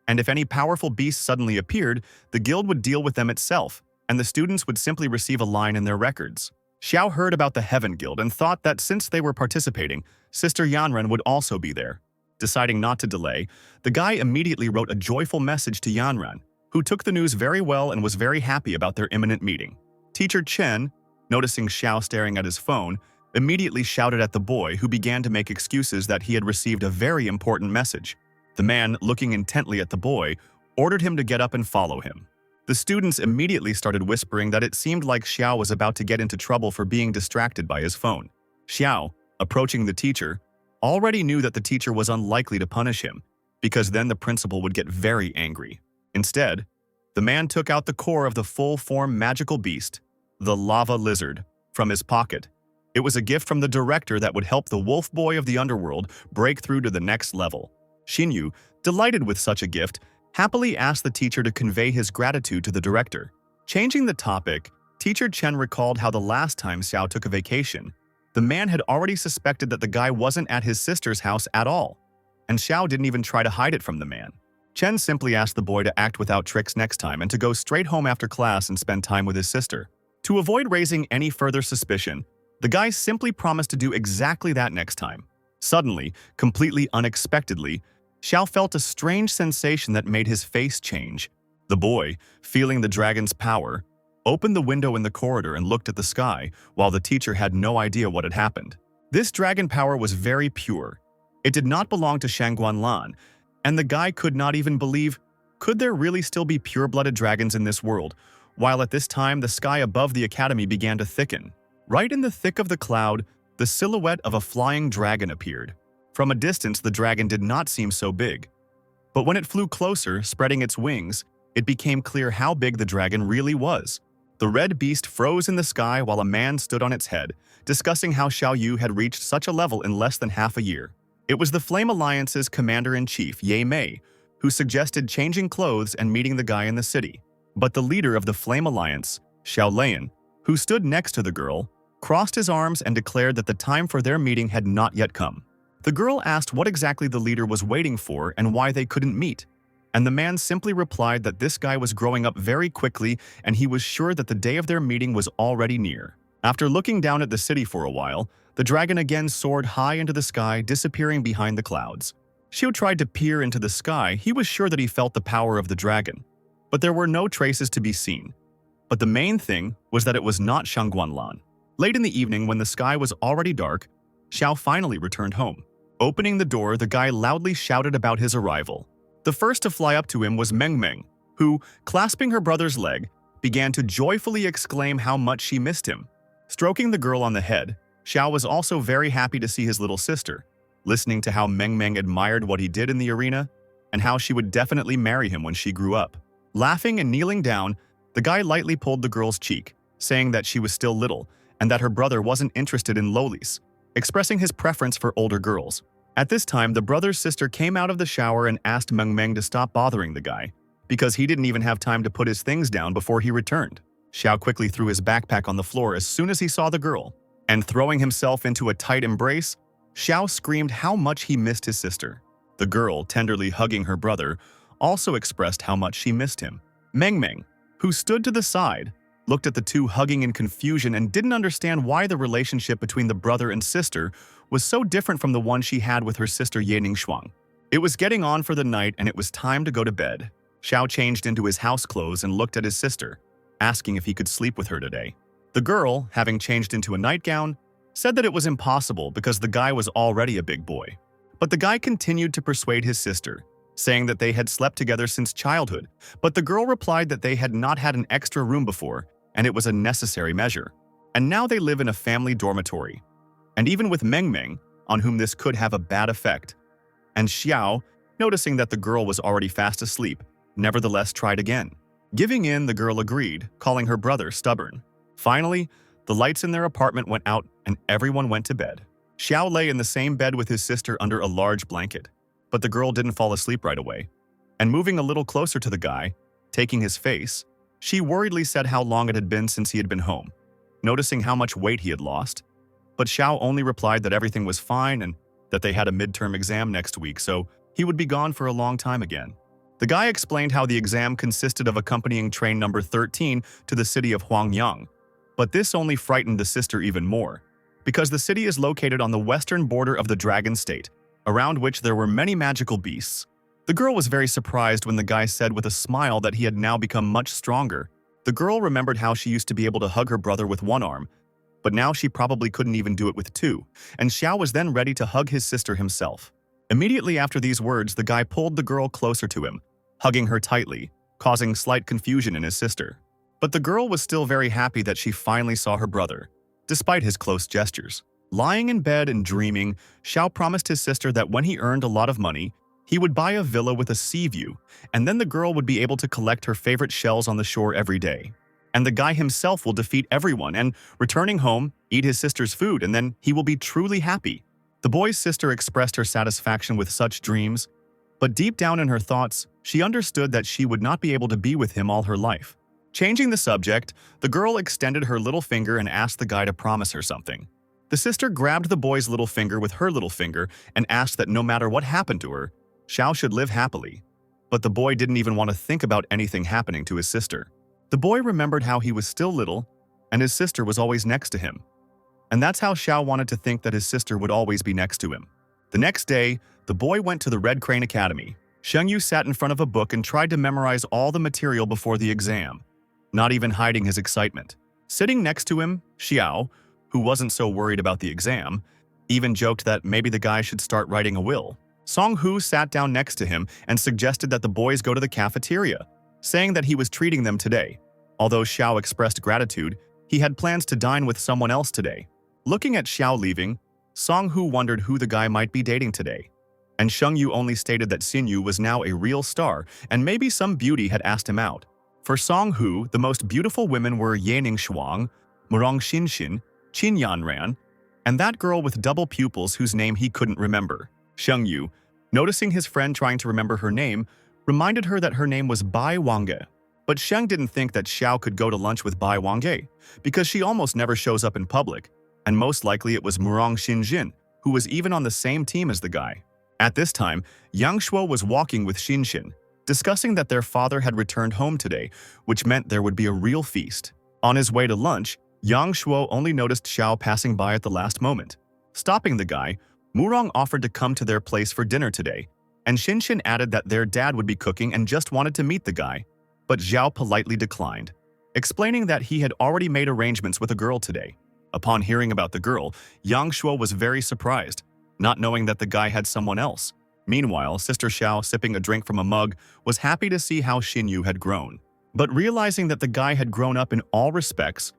And if any powerful beasts suddenly appeared, the guild would deal with them itself, and the students would simply receive a line in their records. Xiao heard about the Heaven Guild and thought that since they were participating, Sister Yanren would also be there. Deciding not to delay, the guy immediately wrote a joyful message to Yanren, who took the news very well and was very happy about their imminent meeting. Teacher Chen, noticing Xiao staring at his phone, immediately shouted at the boy, who began to make excuses that he had received a very important message. The man, looking intently at the boy, ordered him to get up and follow him. The students immediately started whispering that it seemed like Xiao was about to get into trouble for being distracted by his phone. Xiao, approaching the teacher, already knew that the teacher was unlikely to punish him, because then the principal would get very angry. Instead, the man took out the core of the full-form magical beast, the lava lizard, from his pocket. It was a gift from the director that would help the wolf boy of the underworld break through to the next level. Xinyu, delighted with such a gift, happily asked the teacher to convey his gratitude to the director. Changing the topic, Teacher Chen recalled how the last time Xiao took a vacation, the man had already suspected that the guy wasn't at his sister's house at all, and Xiao didn't even try to hide it from the man. Chen simply asked the boy to act without tricks next time and to go straight home after class and spend time with his sister. To avoid raising any further suspicion, the guy simply promised to do exactly that next time. Suddenly, completely unexpectedly, Xiao felt a strange sensation that made his face change. The boy, feeling the dragon's power, opened the window in the corridor and looked at the sky, while the teacher had no idea what had happened. This dragon power was very pure. It did not belong to Shangguan Lan, and the guy could not even believe, could there really still be pure-blooded dragons in this world, while at this time the sky above the academy began to thicken. Right in the thick of the cloud, the silhouette of a flying dragon appeared. From a distance, the dragon did not seem so big. But when it flew closer, spreading its wings, it became clear how big the dragon really was. The red beast froze in the sky while a man stood on its head, discussing how Xiao Yu had reached such a level in less than half a year. It was the Flame Alliance's commander-in-chief, Ye Mei, who suggested changing clothes and meeting the guy in the city. But the leader of the Flame Alliance, Xiao Lian, who stood next to the girl, crossed his arms and declared that the time for their meeting had not yet come. The girl asked what exactly the leader was waiting for and why they couldn't meet, and the man simply replied that this guy was growing up very quickly and he was sure that the day of their meeting was already near. After looking down at the city for a while, the dragon again soared high into the sky, disappearing behind the clouds. Xiu tried to peer into the sky. He was sure that he felt the power of the dragon, but there were no traces to be seen. But the main thing was that it was not Shangguanlan. Late in the evening, when the sky was already dark, Xiao finally returned home. Opening the door, the guy loudly shouted about his arrival. The first to fly up to him was Meng Meng, who, clasping her brother's leg, began to joyfully exclaim how much she missed him. Stroking the girl on the head, Xiao was also very happy to see his little sister, listening to how Meng Meng admired what he did in the arena and how she would definitely marry him when she grew up. Laughing and kneeling down, the guy lightly pulled the girl's cheek, saying that she was still little and that her brother wasn't interested in lolis, expressing his preference for older girls. At this time, the brother's sister came out of the shower and asked Meng Meng to stop bothering the guy, because he didn't even have time to put his things down before he returned. Xiao quickly threw his backpack on the floor as soon as he saw the girl, and throwing himself into a tight embrace, Xiao screamed how much he missed his sister. The girl, tenderly hugging her brother, also expressed how much she missed him. Meng Meng, who stood to the side, looked at the two hugging in confusion and didn't understand why the relationship between the brother and sister was so different from the one she had with her sister Ye Ningxuang. It was getting on for the night and it was time to go to bed. Xiao changed into his house clothes and looked at his sister, asking if he could sleep with her today. The girl, having changed into a nightgown, said that it was impossible because the guy was already a big boy. But the guy continued to persuade his sister, saying that they had slept together since childhood, but the girl replied that they had not had an extra room before and it was a necessary measure. And now they live in a family dormitory. And even with Meng Meng, on whom this could have a bad effect, and Xiao, noticing that the girl was already fast asleep, nevertheless tried again. Giving in, the girl agreed, calling her brother stubborn. Finally, the lights in their apartment went out and everyone went to bed. Xiao lay in the same bed with his sister under a large blanket, but the girl didn't fall asleep right away. And moving a little closer to the guy, taking his face, she worriedly said how long it had been since he had been home, noticing how much weight he had lost. But Xiao only replied that everything was fine and that they had a midterm exam next week, so he would be gone for a long time again. The guy explained how the exam consisted of accompanying train number 13 to the city of Huangyang, but this only frightened the sister even more, because the city is located on the western border of the Dragon State, around which there were many magical beasts. The girl was very surprised when the guy said with a smile that he had now become much stronger. The girl remembered how she used to be able to hug her brother with one arm, but now she probably couldn't even do it with two, and Xiao was then ready to hug his sister himself. Immediately after these words, the guy pulled the girl closer to him, hugging her tightly, causing slight confusion in his sister. But the girl was still very happy that she finally saw her brother, despite his close gestures. Lying in bed and dreaming, Xiao promised his sister that when he earned a lot of money, he would buy a villa with a sea view, and then the girl would be able to collect her favorite shells on the shore every day. And the guy himself will defeat everyone and, returning home, eat his sister's food, and then he will be truly happy. The boy's sister expressed her satisfaction with such dreams, but deep down in her thoughts, she understood that she would not be able to be with him all her life. Changing the subject, the girl extended her little finger and asked the guy to promise her something. The sister grabbed the boy's little finger with her little finger and asked that no matter what happened to her, Xiao should live happily. But the boy didn't even want to think about anything happening to his sister. The boy remembered how he was still little, and his sister was always next to him. And that's how Xiao wanted to think that his sister would always be next to him. The next day, the boy went to the Red Crane Academy. Sheng Yu sat in front of a book and tried to memorize all the material before the exam, not even hiding his excitement. Sitting next to him, Xiao, who wasn't so worried about the exam, even joked that maybe the guy should start writing a will. Song Hu sat down next to him and suggested that the boys go to the cafeteria, saying that he was treating them today. Although Xiao expressed gratitude, he had plans to dine with someone else today. Looking at Xiao leaving, Song Hu wondered who the guy might be dating today. And Sheng Yu only stated that Xin Yu was now a real star and maybe some beauty had asked him out. For Song Hu, the most beautiful women were Yaning Shuang, Murong Xinshin, Qin Yanran, and that girl with double pupils whose name he couldn't remember. Sheng Yu, noticing his friend trying to remember her name, reminded her that her name was Bai Wangge. But Sheng didn't think that Xiao could go to lunch with Bai Wangge, because she almost never shows up in public, and most likely it was Murong Xinjin, who was even on the same team as the guy. At this time, Yang Shuo was walking with Xinshin, discussing that their father had returned home today, which meant there would be a real feast. On his way to lunch, Yang Shuo only noticed Xiao passing by at the last moment. Stopping the guy, Murong offered to come to their place for dinner today, and Xinshin added that their dad would be cooking and just wanted to meet the guy, but Xiao politely declined, explaining that he had already made arrangements with a girl today. Upon hearing about the girl, Yang Shuo was very surprised, not knowing that the guy had someone else. Meanwhile, Sister Xiao, sipping a drink from a mug, was happy to see how Xin Yu had grown. But realizing that the guy had grown up in all respects,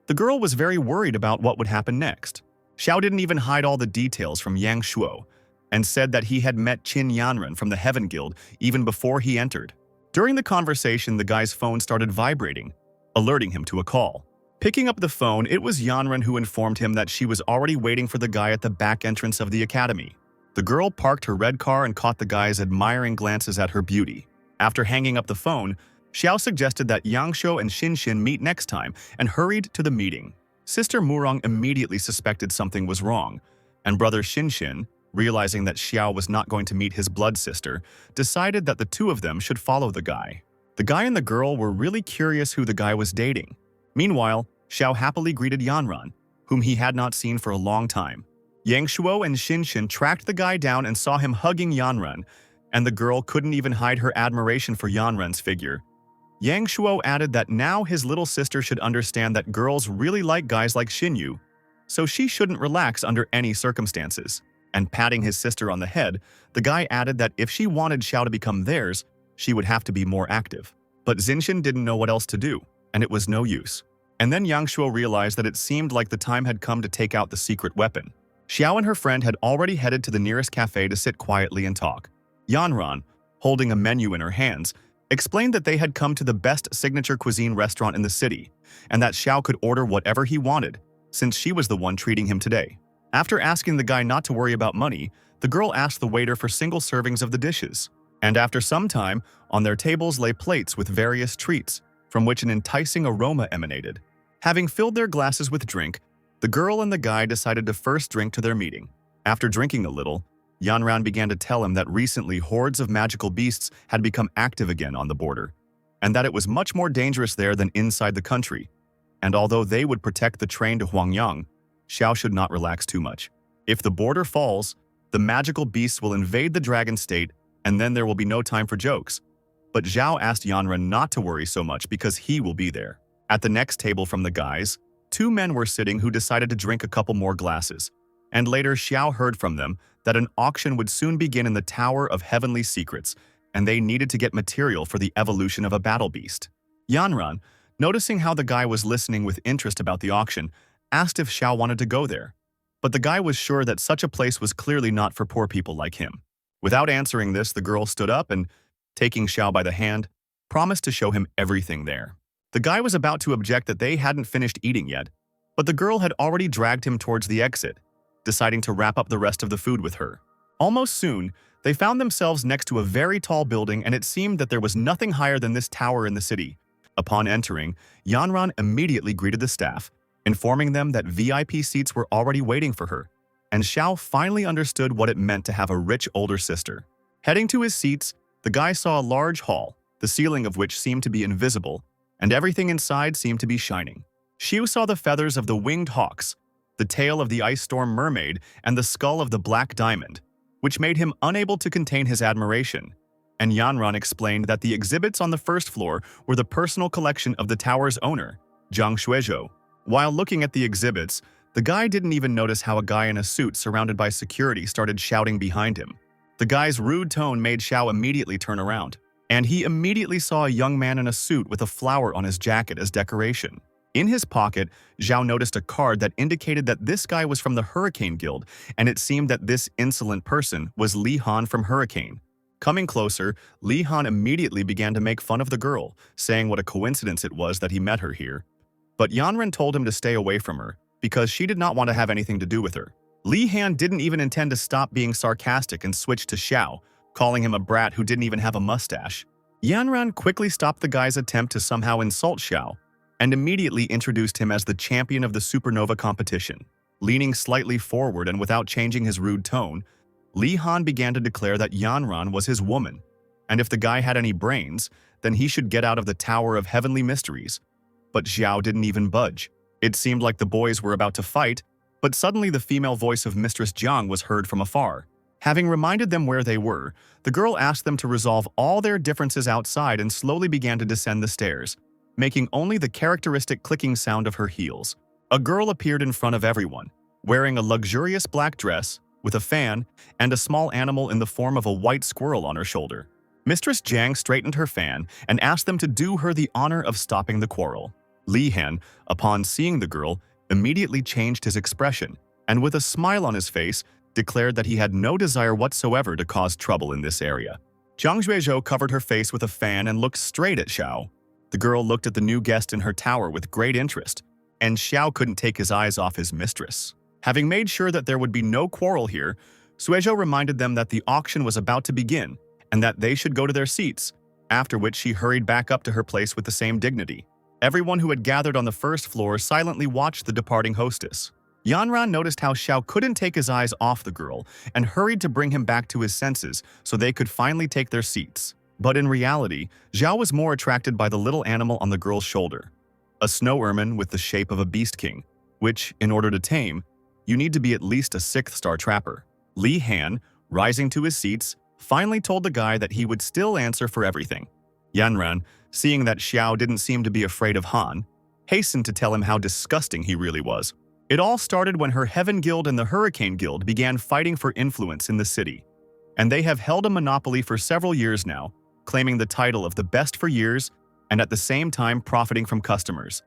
the girl was very worried about what would happen next. Xiao didn't even hide all the details from Yang Shuo, and said that he had met Qin Yanran from the Heaven Guild even before he entered. During the conversation, the guy's phone started vibrating, alerting him to a call. Picking up the phone, it was Yanran who informed him that she was already waiting for the guy at the back entrance of the academy. The girl parked her red car and caught the guy's admiring glances at her beauty. After hanging up the phone, Xiao suggested that Yangshuo and Xinshin meet next time and hurried to the meeting. Sister Murong immediately suspected something was wrong, and brother Xinshin, realizing that Xiao was not going to meet his blood sister, decided that the two of them should follow the guy. The guy and the girl were really curious who the guy was dating. Meanwhile, Xiao happily greeted Yanran, whom he had not seen for a long time. Yang Shuo and Xinshin tracked the guy down and saw him hugging Yanran, and the girl couldn't even hide her admiration for Yanran's figure. Yang Shuo added that now his little sister should understand that girls really like guys like Xinyu, so she shouldn't relax under any circumstances. And patting his sister on the head, the guy added that if she wanted Xiao to become theirs, she would have to be more active. But Xinshin didn't know what else to do, and it was no use. And then Yang Shuo realized that it seemed like the time had come to take out the secret weapon. Xiao and her friend had already headed to the nearest cafe to sit quietly and talk. Yanran, holding a menu in her hands, explained that they had come to the best signature cuisine restaurant in the city, and that Xiao could order whatever he wanted, since she was the one treating him today. After asking the guy not to worry about money, the girl asked the waiter for single servings of the dishes. And after some time, on their tables lay plates with various treats, from which an enticing aroma emanated. Having filled their glasses with drink, the girl and the guy decided to first drink to their meeting. After drinking a little, Yanran began to tell him that recently hordes of magical beasts had become active again on the border, and that it was much more dangerous there than inside the country. And although they would protect the train to Huangyang, Xiao should not relax too much. If the border falls, the magical beasts will invade the dragon state, and then there will be no time for jokes. But Zhao asked Yanran not to worry so much because he will be there. At the next table from the guys, two men were sitting who decided to drink a couple more glasses. And later, Xiao heard from them that an auction would soon begin in the Tower of Heavenly Secrets, and they needed to get material for the evolution of a battle beast. Yanran, noticing how the guy was listening with interest about the auction, asked if Xiao wanted to go there. But the guy was sure that such a place was clearly not for poor people like him. Without answering this, the girl stood up and, taking Xiao by the hand, promised to show him everything there. The guy was about to object that they hadn't finished eating yet, but the girl had already dragged him towards the exit, deciding to wrap up the rest of the food with her. Almost soon, they found themselves next to a very tall building, and it seemed that there was nothing higher than this tower in the city. Upon entering, Yanran immediately greeted the staff, informing them that VIP seats were already waiting for her, and Xiao finally understood what it meant to have a rich older sister. Heading to his seats, the guy saw a large hall, the ceiling of which seemed to be invisible, and everything inside seemed to be shining. Xiu saw the feathers of the winged hawks, the tail of the ice storm mermaid, and the skull of the black diamond, which made him unable to contain his admiration. And Yanran explained that the exhibits on the first floor were the personal collection of the tower's owner, Zhang Xuezhou. While looking at the exhibits, the guy didn't even notice how a guy in a suit surrounded by security started shouting behind him. The guy's rude tone made Xiao immediately turn around, and he immediately saw a young man in a suit with a flower on his jacket as decoration. In his pocket, Zhao noticed a card that indicated that this guy was from the Hurricane Guild, and it seemed that this insolent person was Li Han from Hurricane. Coming closer, Li Han immediately began to make fun of the girl, saying what a coincidence it was that he met her here. But Yanran told him to stay away from her, because she did not want to have anything to do with her. Li Han didn't even intend to stop being sarcastic and switched to Xiao, calling him a brat who didn't even have a mustache. Yanran quickly stopped the guy's attempt to somehow insult Xiao, and immediately introduced him as the champion of the supernova competition. Leaning slightly forward and without changing his rude tone, Li Han began to declare that Yanran was his woman, and if the guy had any brains, then he should get out of the Tower of Heavenly Mysteries. But Xiao didn't even budge. It seemed like the boys were about to fight, but suddenly the female voice of Mistress Jiang was heard from afar. Having reminded them where they were, the girl asked them to resolve all their differences outside and slowly began to descend the stairs, making only the characteristic clicking sound of her heels. A girl appeared in front of everyone, wearing a luxurious black dress, with a fan, and a small animal in the form of a white squirrel on her shoulder. Mistress Jiang straightened her fan and asked them to do her the honor of stopping the quarrel. Li Han, upon seeing the girl, immediately changed his expression, and with a smile on his face, declared that he had no desire whatsoever to cause trouble in this area. Zhang Xuezhou covered her face with a fan and looked straight at Xiao. The girl looked at the new guest in her tower with great interest, and Xiao couldn't take his eyes off his mistress. Having made sure that there would be no quarrel here, Xuezhou reminded them that the auction was about to begin and that they should go to their seats, after which she hurried back up to her place with the same dignity. Everyone who had gathered on the first floor silently watched the departing hostess. Yanran noticed how Xiao couldn't take his eyes off the girl and hurried to bring him back to his senses so they could finally take their seats. But in reality, Xiao was more attracted by the little animal on the girl's shoulder, a snow ermine with the shape of a beast king, which, in order to tame, you need to be at least a 6th-star trapper. Li Han, rising to his seats, finally told the guy that he would still answer for everything. Yanran, seeing that Xiao didn't seem to be afraid of Han, hastened to tell him how disgusting he really was. It all started when her Heaven Guild and the Hurricane Guild began fighting for influence in the city, and they have held a monopoly for several years now, claiming the title of the best for years and at the same time profiting from customers.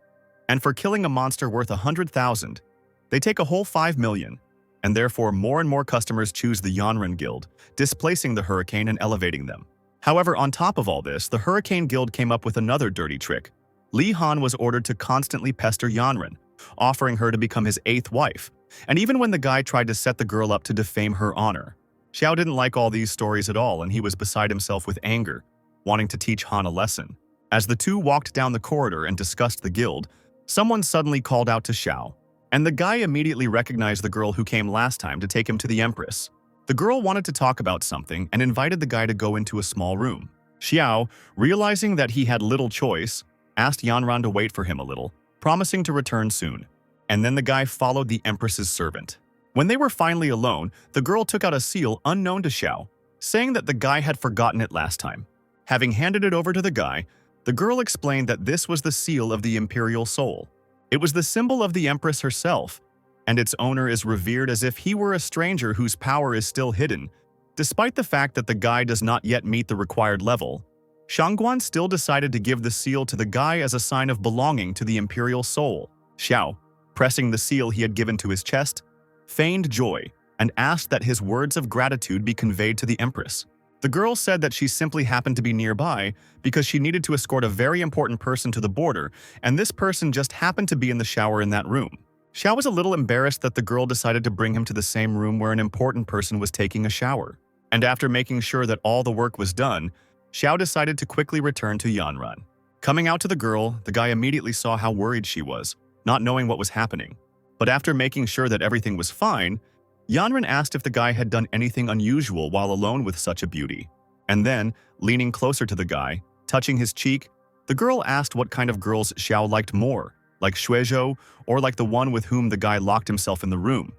And for killing a monster worth 100,000, they take a whole 5 million, and therefore more and more customers choose the Yanran Guild, displacing the Hurricane and elevating them. However, on top of all this, the Hurricane Guild came up with another dirty trick. Li Han was ordered to constantly pester Yanran, offering her to become his 8th wife, and even when the guy tried to set the girl up to defame her honor. Xiao didn't like all these stories at all, and he was beside himself with anger, wanting to teach Han a lesson. As the two walked down the corridor and discussed the guild, someone suddenly called out to Xiao, and the guy immediately recognized the girl who came last time to take him to the Empress. The girl wanted to talk about something and invited the guy to go into a small room. Xiao, realizing that he had little choice, asked Yanran to wait for him a little, promising to return soon. And then the guy followed the Empress's servant. When they were finally alone, the girl took out a seal unknown to Xiao, saying that the guy had forgotten it last time. Having handed it over to the guy, the girl explained that this was the seal of the Imperial Soul. It was the symbol of the Empress herself, and its owner is revered as if he were a stranger whose power is still hidden. Despite the fact that the guy does not yet meet the required level, Shangguan still decided to give the seal to the guy as a sign of belonging to the Imperial Soul. Xiao, pressing the seal he had given to his chest, feigned joy and asked that his words of gratitude be conveyed to the Empress. The girl said that she simply happened to be nearby because she needed to escort a very important person to the border, and this person just happened to be in the shower in that room. Xiao was a little embarrassed that the girl decided to bring him to the same room where an important person was taking a shower. And after making sure that all the work was done, Xiao decided to quickly return to Yanran. Coming out to the girl, the guy immediately saw how worried she was, not knowing what was happening. But after making sure that everything was fine, Yanran asked if the guy had done anything unusual while alone with such a beauty. And then, leaning closer to the guy, touching his cheek, the girl asked what kind of girls Xiao liked more, like Xuezhou or like the one with whom the guy locked himself in the room.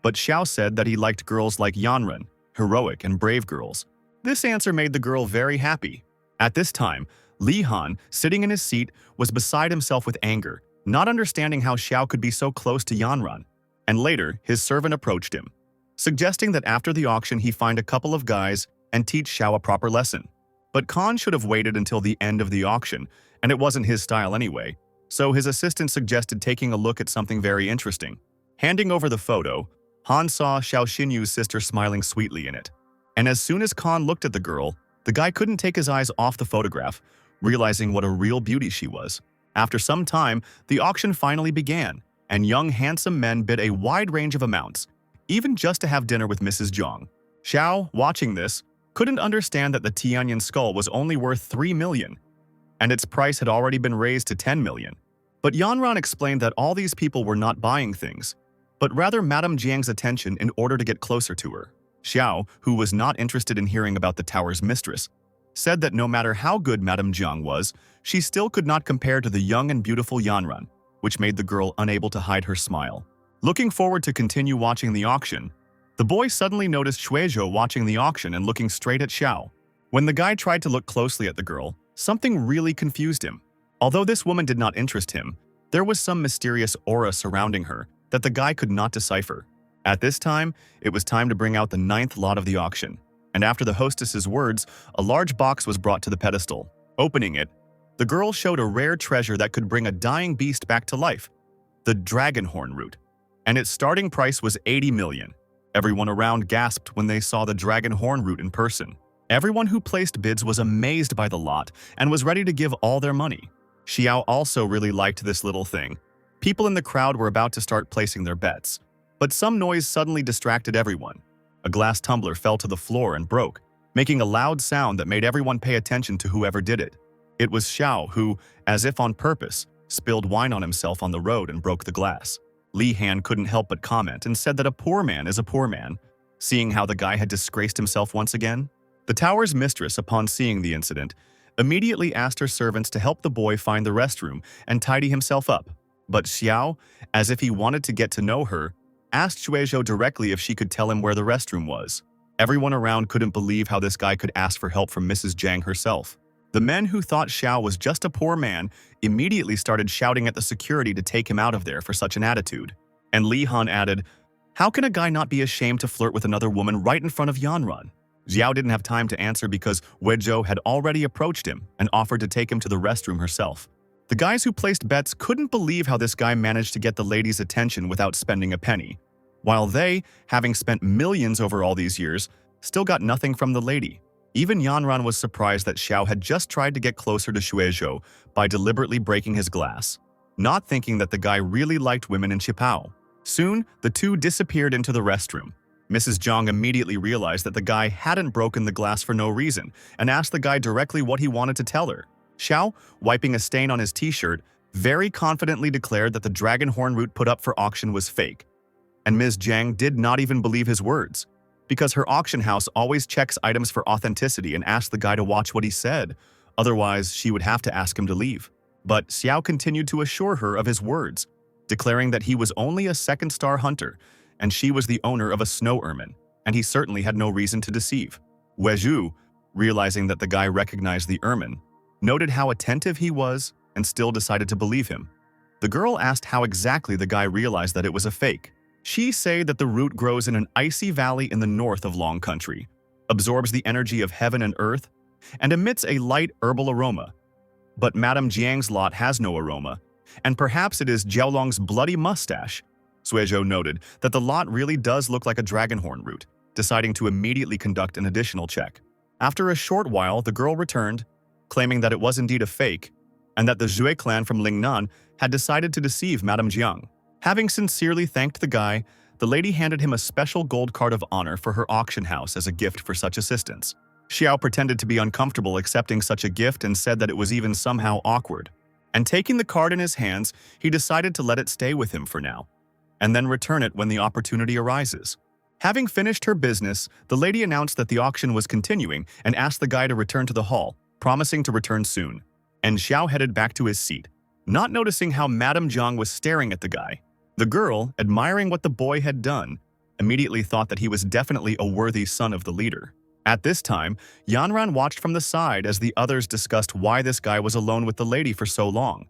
But Xiao said that he liked girls like Yanran, heroic and brave girls. This answer made the girl very happy. At this time, Li Han, sitting in his seat, was beside himself with anger, not understanding how Xiao could be so close to Yanran. And later, his servant approached him, suggesting that after the auction he find a couple of guys and teach Xiao a proper lesson. But Khan should have waited until the end of the auction, and it wasn't his style anyway, so his assistant suggested taking a look at something very interesting. Handing over the photo, Han saw Xiao Xinyu's sister smiling sweetly in it. And as soon as Khan looked at the girl, The guy couldn't take his eyes off the photograph, realizing what a real beauty she was. After some time, the auction finally began, and young handsome men bid a wide range of amounts, even just to have dinner with Mrs. Zhang. Xiao, watching this, couldn't understand that the Tianyan skull was only worth 3 million, and its price had already been raised to 10 million. But Yanran explained that all these people were not buying things, but rather Madame Jiang's attention in order to get closer to her. Xiao, who was not interested in hearing about the tower's mistress, said that no matter how good Madame Jiang was, she still could not compare to the young and beautiful Yanran, which made the girl unable to hide her smile. Looking forward to continue watching the auction, the boy suddenly noticed Shuizhou watching the auction and looking straight at Xiao. When the guy tried to look closely at the girl, something really confused him. Although this woman did not interest him, there was some mysterious aura surrounding her that the guy could not decipher. At this time, it was time to bring out the 9th lot of the auction, and after the hostess's words, a large box was brought to the pedestal. Opening it, the girl showed a rare treasure that could bring a dying beast back to life, the dragon horn root, and its starting price was 80 million. Everyone around gasped when they saw the dragon horn root in person. Everyone who placed bids was amazed by the lot and was ready to give all their money. Xiao also really liked this little thing. People in the crowd were about to start placing their bets, but some noise suddenly distracted everyone. A glass tumbler fell to the floor and broke, making a loud sound that made everyone pay attention to whoever did it. It was Xiao who, as if on purpose, spilled wine on himself on the road and broke the glass. Li Han couldn't help but comment and said that a poor man is a poor man, seeing how the guy had disgraced himself once again. The tower's mistress, upon seeing the incident, immediately asked her servants to help the boy find the restroom and tidy himself up. But Xiao, as if he wanted to get to know her, asked Shuizhou directly if she could tell him where the restroom was. Everyone around couldn't believe how this guy could ask for help from Mrs. Jiang herself. The men who thought Xiao was just a poor man immediately started shouting at the security to take him out of there for such an attitude. And Li Han added, "How can a guy not be ashamed to flirt with another woman right in front of Yanran?" Xiao didn't have time to answer because Weizhou had already approached him and offered to take him to the restroom herself. The guys who placed bets couldn't believe how this guy managed to get the lady's attention without spending a penny, while they, having spent millions over all these years, still got nothing from the lady. Even Yanran was surprised that Xiao had just tried to get closer to Shuizhou by deliberately breaking his glass, not thinking that the guy really liked women in Qipao. Soon, the two disappeared into the restroom. Mrs. Zhang immediately realized that the guy hadn't broken the glass for no reason and asked the guy directly what he wanted to tell her. Xiao, wiping a stain on his t-shirt, very confidently declared that the dragon horn root put up for auction was fake. And Ms. Zhang did not even believe his words, because her auction house always checks items for authenticity and asked the guy to watch what he said. Otherwise, she would have to ask him to leave. But Xiao continued to assure her of his words, declaring that he was only a second-star hunter, and she was the owner of a snow ermine, and he certainly had no reason to deceive. Weizhou, realizing that the guy recognized the ermine, noted how attentive he was and still decided to believe him. The girl asked how exactly the guy realized that it was a fake. She said that the root grows in an icy valley in the north of Long Country, absorbs the energy of heaven and earth, and emits a light herbal aroma. But Madame Jiang's lot has no aroma, and perhaps it is Jiaolong's bloody mustache. Suizhou noted that the lot really does look like a dragonhorn root, deciding to immediately conduct an additional check. After a short while, the girl returned, claiming that it was indeed a fake, and that the Zhui clan from Lingnan had decided to deceive Madame Jiang. Having sincerely thanked the guy, the lady handed him a special gold card of honor for her auction house as a gift for such assistance. Xiao pretended to be uncomfortable accepting such a gift and said that it was even somehow awkward. And taking the card in his hands, he decided to let it stay with him for now, and then return it when the opportunity arises. Having finished her business, the lady announced that the auction was continuing and asked the guy to return to the hall, promising to return soon. And Xiao headed back to his seat, not noticing how Madame Jiang was staring at the guy. The girl, admiring what the boy had done, immediately thought that he was definitely a worthy son of the leader. At this time, Yanran watched from the side as the others discussed why this guy was alone with the lady for so long.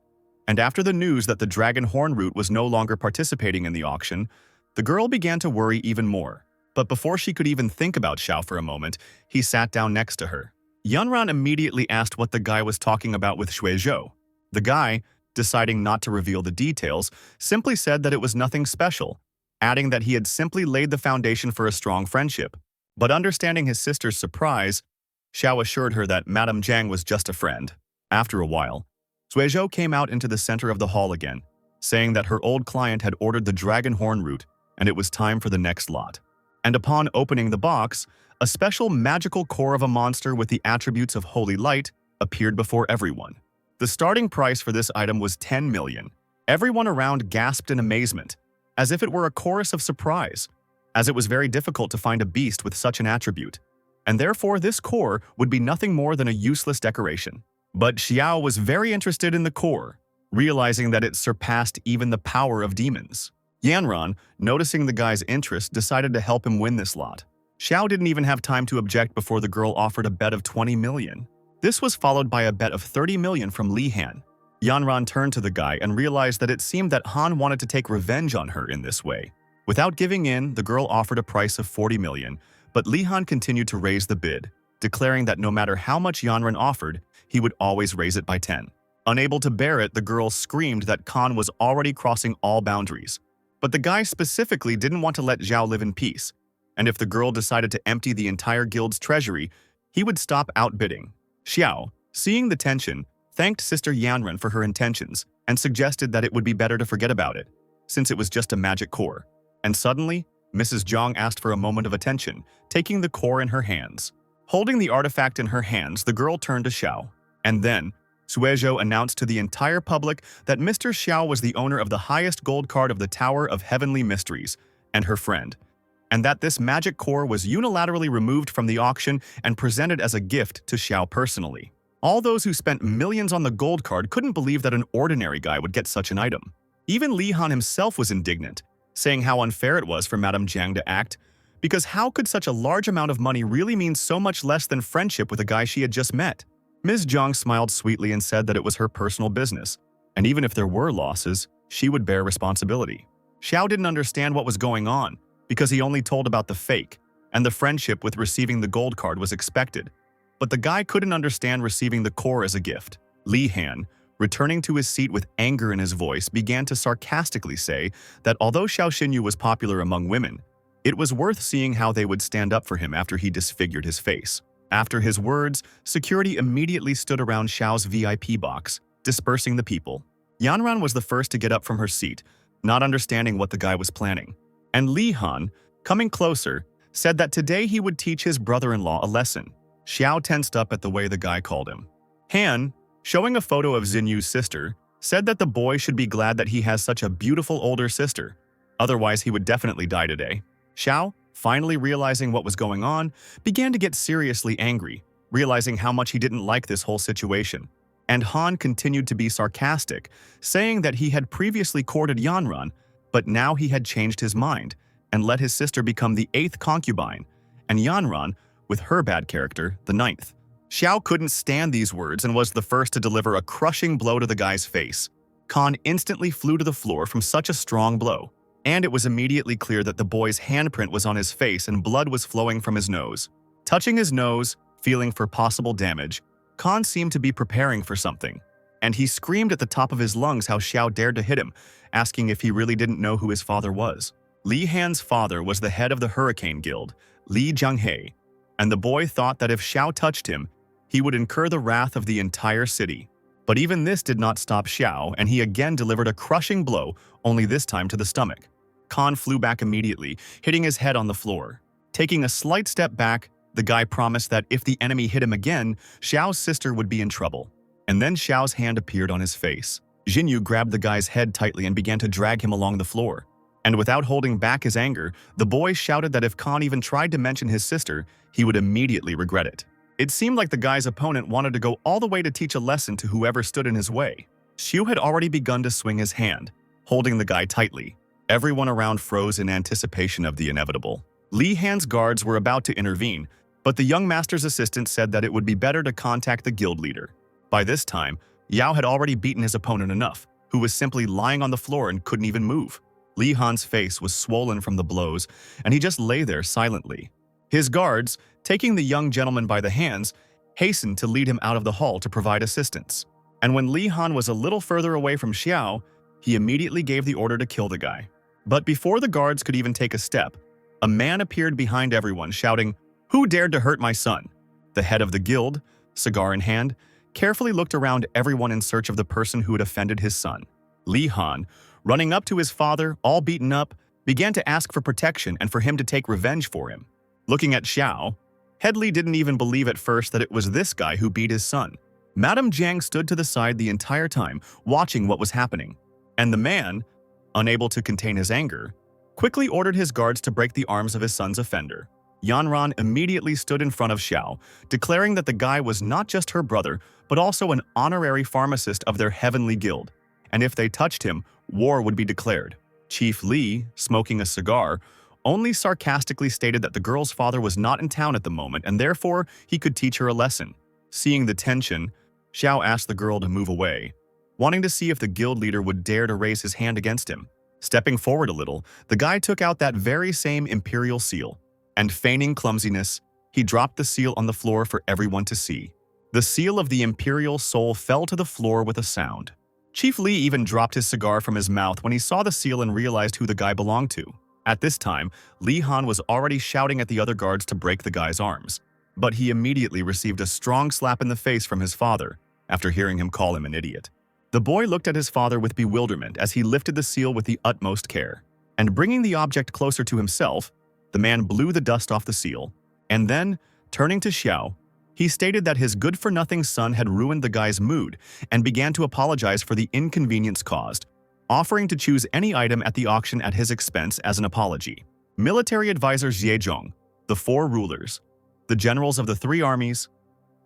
And after the news that the dragon horn root was no longer participating in the auction, the girl began to worry even more. But before she could even think about Xiao for a moment, he sat down next to her. Yanran immediately asked what the guy was talking about with Shuizhou. The guy, deciding not to reveal the details, simply said that it was nothing special, adding that he had simply laid the foundation for a strong friendship. But understanding his sister's surprise, Xiao assured her that Madame Jiang was just a friend. After a while, Suizhou came out into the center of the hall again, saying that her old client had ordered the dragon horn root and it was time for the next lot. And upon opening the box, a special magical core of a monster with the attributes of holy light appeared before everyone. The starting price for this item was 10 million. Everyone around gasped in amazement, as if it were a chorus of surprise, as it was very difficult to find a beast with such an attribute, and therefore this core would be nothing more than a useless decoration. But Xiao was very interested in the core, realizing that it surpassed even the power of demons. Yanran, noticing the guy's interest, decided to help him win this lot. Xiao didn't even have time to object before the girl offered a bet of 20 million. This was followed by a bet of 30 million from Li Han. Yanran turned to the guy and realized that it seemed that Han wanted to take revenge on her in this way. Without giving in, the girl offered a price of 40 million, but Li Han continued to raise the bid, declaring that no matter how much Yanran offered, he would always raise it by 10. Unable to bear it, the girl screamed that Khan was already crossing all boundaries. But the guy specifically didn't want to let Zhao live in peace, and if the girl decided to empty the entire guild's treasury, he would stop outbidding. Xiao, seeing the tension, thanked Sister Yanran for her intentions and suggested that it would be better to forget about it, since it was just a magic core. And suddenly, Mrs. Zhang asked for a moment of attention, taking the core in her hands. Holding the artifact in her hands, the girl turned to Xiao. And then, Suizhou announced to the entire public that Mr. Xiao was the owner of the highest gold card of the Tower of Heavenly Mysteries, and her friend, and that this magic core was unilaterally removed from the auction and presented as a gift to Xiao personally. All those who spent millions on the gold card couldn't believe that an ordinary guy would get such an item. Even Li Han himself was indignant, saying how unfair it was for Madame Jiang to act, because how could such a large amount of money really mean so much less than friendship with a guy she had just met? Ms. Zhang smiled sweetly and said that it was her personal business, and even if there were losses, she would bear responsibility. Xiao didn't understand what was going on, because he only told about the fake, and the friendship with receiving the gold card was expected. But the guy couldn't understand receiving the core as a gift. Li Han, returning to his seat with anger in his voice, began to sarcastically say that although Xiao Xinyu was popular among women, it was worth seeing how they would stand up for him after he disfigured his face. After his words, security immediately stood around Xiao's VIP box, dispersing the people. Yanran was the first to get up from her seat, not understanding what the guy was planning. And Li Han, coming closer, said that today he would teach his brother-in-law a lesson. Xiao tensed up at the way the guy called him. Han, showing a photo of Xinyu's sister, said that the boy should be glad that he has such a beautiful older sister. Otherwise, he would definitely die today. Xiao, finally realizing what was going on, began to get seriously angry, realizing how much he didn't like this whole situation. And Han continued to be sarcastic, saying that he had previously courted Yanran, but now he had changed his mind and let his sister become the 8th concubine, and Yanran, with her bad character, the 9th. Xiao couldn't stand these words and was the first to deliver a crushing blow to the guy's face. Khan instantly flew to the floor from such a strong blow, and it was immediately clear that the boy's handprint was on his face and blood was flowing from his nose. Touching his nose, feeling for possible damage, Khan seemed to be preparing for something, and he screamed at the top of his lungs how Xiao dared to hit him, asking if he really didn't know who his father was. Li Han's father was the head of the Hurricane Guild, Li Jianghe, and the boy thought that if Xiao touched him, he would incur the wrath of the entire city. But even this did not stop Xiao, and he again delivered a crushing blow, only this time to the stomach. Khan flew back immediately, hitting his head on the floor. Taking a slight step back, the guy promised that if the enemy hit him again, Xiao's sister would be in trouble. And then Xiao's hand appeared on his face. Xinyu grabbed the guy's head tightly and began to drag him along the floor. And without holding back his anger, the boy shouted that if Khan even tried to mention his sister, he would immediately regret it. It seemed like the guy's opponent wanted to go all the way to teach a lesson to whoever stood in his way. Xiu had already begun to swing his hand, holding the guy tightly. Everyone around froze in anticipation of the inevitable. Li Han's guards were about to intervene, but the young master's assistant said that it would be better to contact the guild leader. By this time, Yao had already beaten his opponent enough, who was simply lying on the floor and couldn't even move. Li Han's face was swollen from the blows, and he just lay there silently. His guards, taking the young gentleman by the hands, hastened to lead him out of the hall to provide assistance. And when Li Han was a little further away from Xiao, he immediately gave the order to kill the guy. But before the guards could even take a step, a man appeared behind everyone, shouting, "Who dared to hurt my son?" The head of the guild, cigar in hand, carefully looked around everyone in search of the person who had offended his son. Li Han, running up to his father, all beaten up, began to ask for protection and for him to take revenge for him. Looking at Xiao, Headley didn't even believe at first that it was this guy who beat his son. Madame Jiang stood to the side the entire time, watching what was happening. And the man, unable to contain his anger, quickly ordered his guards to break the arms of his son's offender. Yanran immediately stood in front of Xiao, declaring that the guy was not just her brother, but also an honorary pharmacist of their heavenly guild, and if they touched him, war would be declared. Chief Li, smoking a cigar, only sarcastically stated that the girl's father was not in town at the moment and therefore he could teach her a lesson. Seeing the tension, Xiao asked the girl to move away, wanting to see if the guild leader would dare to raise his hand against him. Stepping forward a little, the guy took out that very same imperial seal, and feigning clumsiness, he dropped the seal on the floor for everyone to see. The seal of the imperial soul fell to the floor with a sound. Chief Li even dropped his cigar from his mouth when he saw the seal and realized who the guy belonged to. At this time, Li Han was already shouting at the other guards to break the guy's arms, but he immediately received a strong slap in the face from his father after hearing him call him an idiot. The boy looked at his father with bewilderment as he lifted the seal with the utmost care, and bringing the object closer to himself, the man blew the dust off the seal, and then, turning to Xiao, he stated that his good-for-nothing son had ruined the guy's mood and began to apologize for the inconvenience caused, offering to choose any item at the auction at his expense as an apology. Military advisor Zhezhong, the four rulers, the generals of the three armies,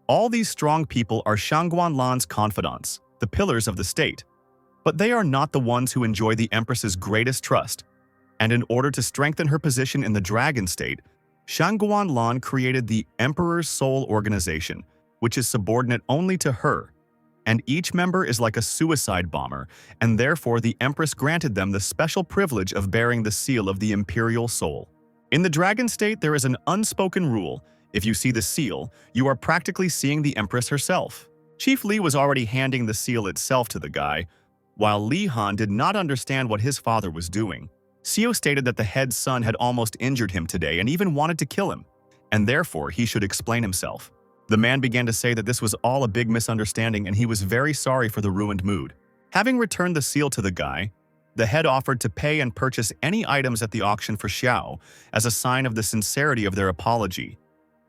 all these strong people are Shangguan Lan's confidants, the pillars of the state, but they are not the ones who enjoy the Empress's greatest trust, and in order to strengthen her position in the Dragon State, Shangguan Lan created the Emperor's Soul Organization, which is subordinate only to her, and each member is like a suicide bomber, and therefore the Empress granted them the special privilege of bearing the seal of the Imperial Soul. In the Dragon State, there is an unspoken rule: if you see the seal, you are practically seeing the Empress herself. Chief Li was already handing the seal itself to the guy, while Li Han did not understand what his father was doing. Xiao stated that the head's son had almost injured him today and even wanted to kill him, and therefore he should explain himself. The man began to say that this was all a big misunderstanding and he was very sorry for the ruined mood. Having returned the seal to the guy, the head offered to pay and purchase any items at the auction for Xiao as a sign of the sincerity of their apology.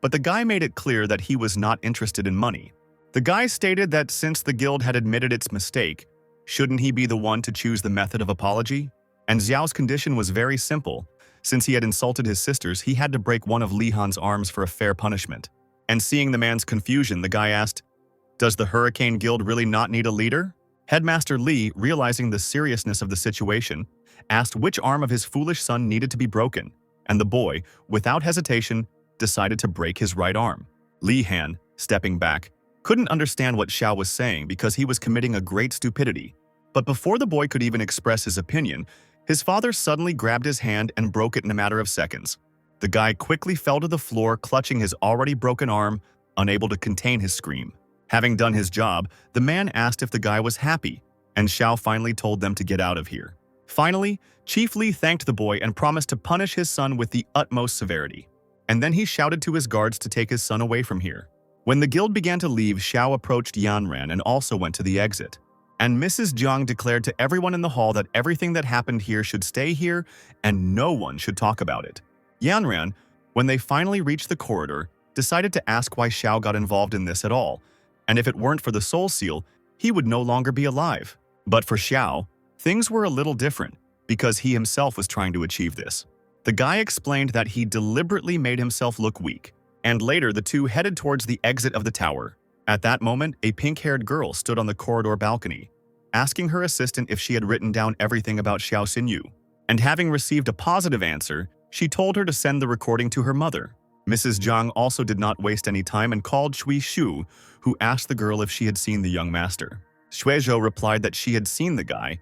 But the guy made it clear that he was not interested in money. The guy stated that since the guild had admitted its mistake, shouldn't he be the one to choose the method of apology? And Xiao's condition was very simple. Since he had insulted his sisters, he had to break one of Li Han's arms for a fair punishment. And seeing the man's confusion, the guy asked, "Does the Hurricane Guild really not need a leader?" Headmaster Li, realizing the seriousness of the situation, asked which arm of his foolish son needed to be broken, and the boy, without hesitation, decided to break his right arm. Li Han, stepping back, couldn't understand what Xiao was saying because he was committing a great stupidity. But before the boy could even express his opinion, his father suddenly grabbed his hand and broke it in a matter of seconds. The guy quickly fell to the floor, clutching his already broken arm, unable to contain his scream. Having done his job, the man asked if the guy was happy, and Xiao finally told them to get out of here. Finally, Chief Li thanked the boy and promised to punish his son with the utmost severity. And then he shouted to his guards to take his son away from here. When the guild began to leave, Xiao approached Yanran and also went to the exit. And Mrs. Jiang declared to everyone in the hall that everything that happened here should stay here and no one should talk about it. Yanran, when they finally reached the corridor, decided to ask why Xiao got involved in this at all, and if it weren't for the soul seal, he would no longer be alive. But for Xiao, things were a little different, because he himself was trying to achieve this. The guy explained that he deliberately made himself look weak, and later the two headed towards the exit of the tower. At that moment, a pink-haired girl stood on the corridor balcony, asking her assistant if she had written down everything about Xiao Xinyu. And having received a positive answer, she told her to send the recording to her mother. Mrs. Jiang also did not waste any time and called Shui Shu, who asked the girl if she had seen the young master. Shuizhou replied that she had seen the guy,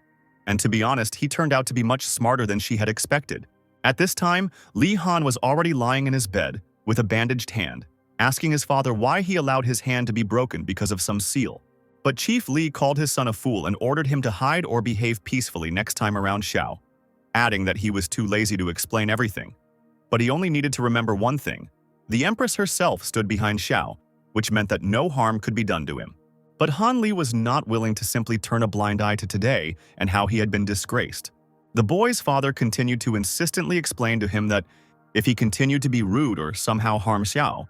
and to be honest, he turned out to be much smarter than she had expected. At this time, Li Han was already lying in his bed with a bandaged hand, asking his father why he allowed his hand to be broken because of some seal. But Chief Li called his son a fool and ordered him to hide or behave peacefully next time around Xiao, adding that he was too lazy to explain everything. But he only needed to remember one thing. The Empress herself stood behind Xiao, which meant that no harm could be done to him. But Han Li was not willing to simply turn a blind eye to today and how he had been disgraced. The boy's father continued to insistently explain to him that if he continued to be rude or somehow harm Xiao,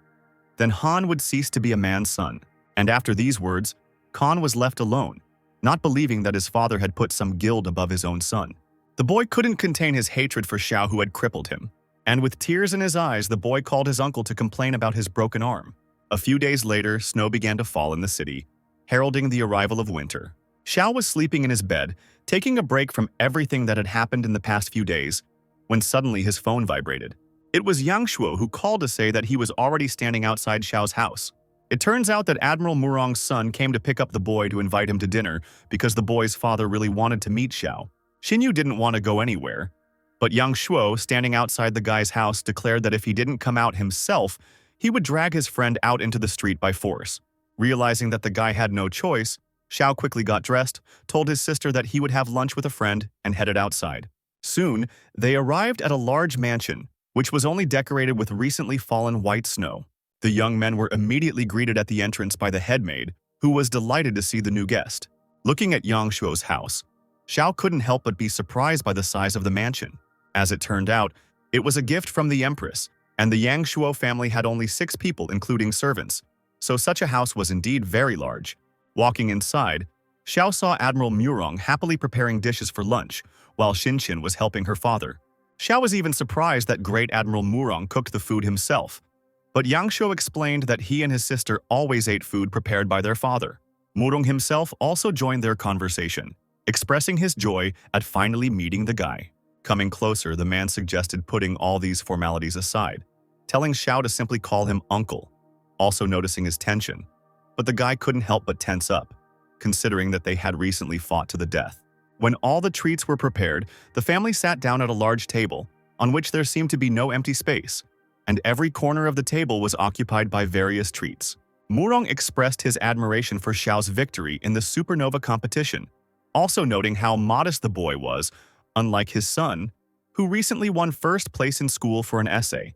then Han would cease to be a man's son. And after these words, Khan was left alone, not believing that his father had put some guilt above his own son. The boy couldn't contain his hatred for Xiao, who had crippled him. And with tears in his eyes, the boy called his uncle to complain about his broken arm. A few days later, snow began to fall in the city, heralding the arrival of winter. Xiao was sleeping in his bed, taking a break from everything that had happened in the past few days, when suddenly his phone vibrated. It was Yang Shuo who called to say that he was already standing outside Xiao's house. It turns out that Admiral Murong's son came to pick up the boy to invite him to dinner because the boy's father really wanted to meet Xiao. Xinyu didn't want to go anywhere, but Yang Shuo, standing outside the guy's house, declared that if he didn't come out himself, he would drag his friend out into the street by force. Realizing that the guy had no choice, Xiao quickly got dressed, told his sister that he would have lunch with a friend, and headed outside. Soon, they arrived at a large mansion, which was only decorated with recently fallen white snow. The young men were immediately greeted at the entrance by the headmaid, who was delighted to see the new guest. Looking at Yang Shuo's house, Xiao couldn't help but be surprised by the size of the mansion. As it turned out, it was a gift from the Empress, and the Yang Shuo family had only 6 people, including servants, so such a house was indeed very large. Walking inside, Xiao saw Admiral Murong happily preparing dishes for lunch, while Xinxin was helping her father. Xiao was even surprised that Great Admiral Murong cooked the food himself, but Yang Shuo explained that he and his sister always ate food prepared by their father. Murong himself also joined their conversation, expressing his joy at finally meeting the guy. Coming closer, the man suggested putting all these formalities aside, telling Xiao to simply call him uncle, also noticing his tension. But the guy couldn't help but tense up, considering that they had recently fought to the death. When all the treats were prepared, the family sat down at a large table, on which there seemed to be no empty space, and every corner of the table was occupied by various treats. Murong expressed his admiration for Xiao's victory in the supernova competition, also noting how modest the boy was, unlike his son, who recently won first place in school for an essay.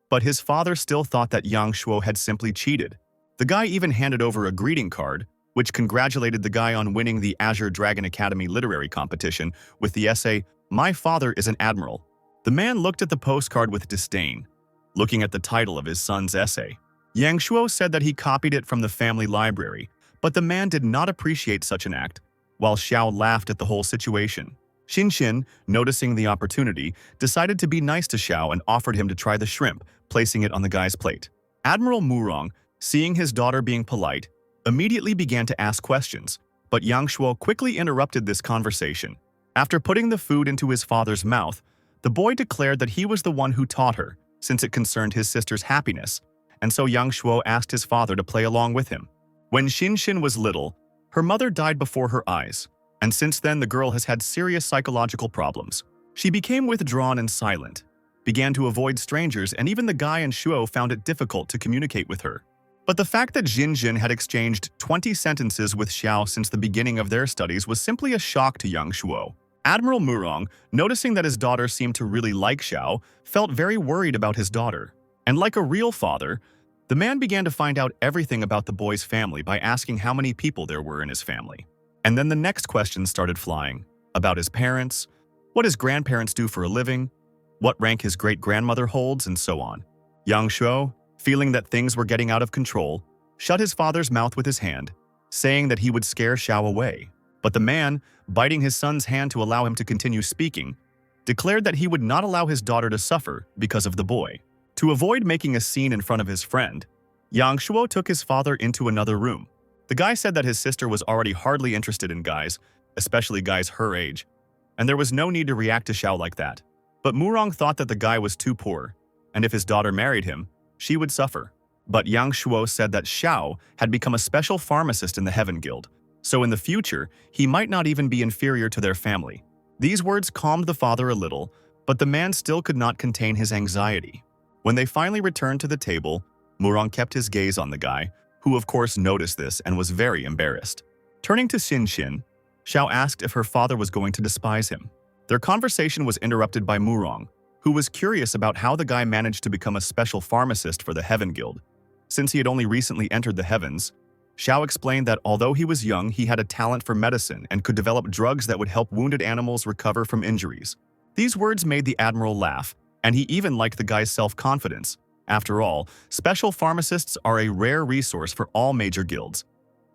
But his father still thought that Yang Shuo had simply cheated. The guy even handed over a greeting card, which congratulated the guy on winning the Azure Dragon Academy literary competition with the essay, "My father is an admiral." The man looked at the postcard with disdain, looking at the title of his son's essay. Yang Shuo said that he copied it from the family library, but the man did not appreciate such an act, while Xiao laughed at the whole situation. Xinxin, noticing the opportunity, decided to be nice to Xiao and offered him to try the shrimp, placing it on the guy's plate. Admiral Murong, seeing his daughter being polite, immediately began to ask questions, but Yang Shuo quickly interrupted this conversation. After putting the food into his father's mouth, the boy declared that he was the one who taught her, since it concerned his sister's happiness, and so Yang Shuo asked his father to play along with him. When Xinxin was little, her mother died before her eyes, and since then the girl has had serious psychological problems. She became withdrawn and silent, began to avoid strangers, and even the guy in Shuo found it difficult to communicate with her. But the fact that Xinxin had exchanged 20 sentences with Xiao since the beginning of their studies was simply a shock to Yang Shuo. Admiral Murong, noticing that his daughter seemed to really like Xiao, felt very worried about his daughter. And like a real father, the man began to find out everything about the boy's family by asking how many people there were in his family. And then the next questions started flying, about his parents, what his grandparents do for a living, what rank his great-grandmother holds, and so on. Yang Shuo, feeling that things were getting out of control, shut his father's mouth with his hand, saying that he would scare Xiao away. But the man, biting his son's hand to allow him to continue speaking, declared that he would not allow his daughter to suffer because of the boy. To avoid making a scene in front of his friend, Yang Shuo took his father into another room. The guy said that his sister was already hardly interested in guys, especially guys her age, and there was no need to react to Xiao like that. But Murong thought that the guy was too poor, and if his daughter married him, she would suffer. But Yang Shuo said that Xiao had become a special pharmacist in the Heaven Guild, so in the future, he might not even be inferior to their family. These words calmed the father a little, but the man still could not contain his anxiety. When they finally returned to the table, Murong kept his gaze on the guy, who of course noticed this and was very embarrassed. Turning to Xinxin, Xiao asked if her father was going to despise him. Their conversation was interrupted by Murong, who was curious about how the guy managed to become a special pharmacist for the Heaven Guild. Since he had only recently entered the heavens, Xiao explained that although he was young, he had a talent for medicine and could develop drugs that would help wounded animals recover from injuries. These words made the admiral laugh, and he even liked the guy's self-confidence. After all, special pharmacists are a rare resource for all major guilds.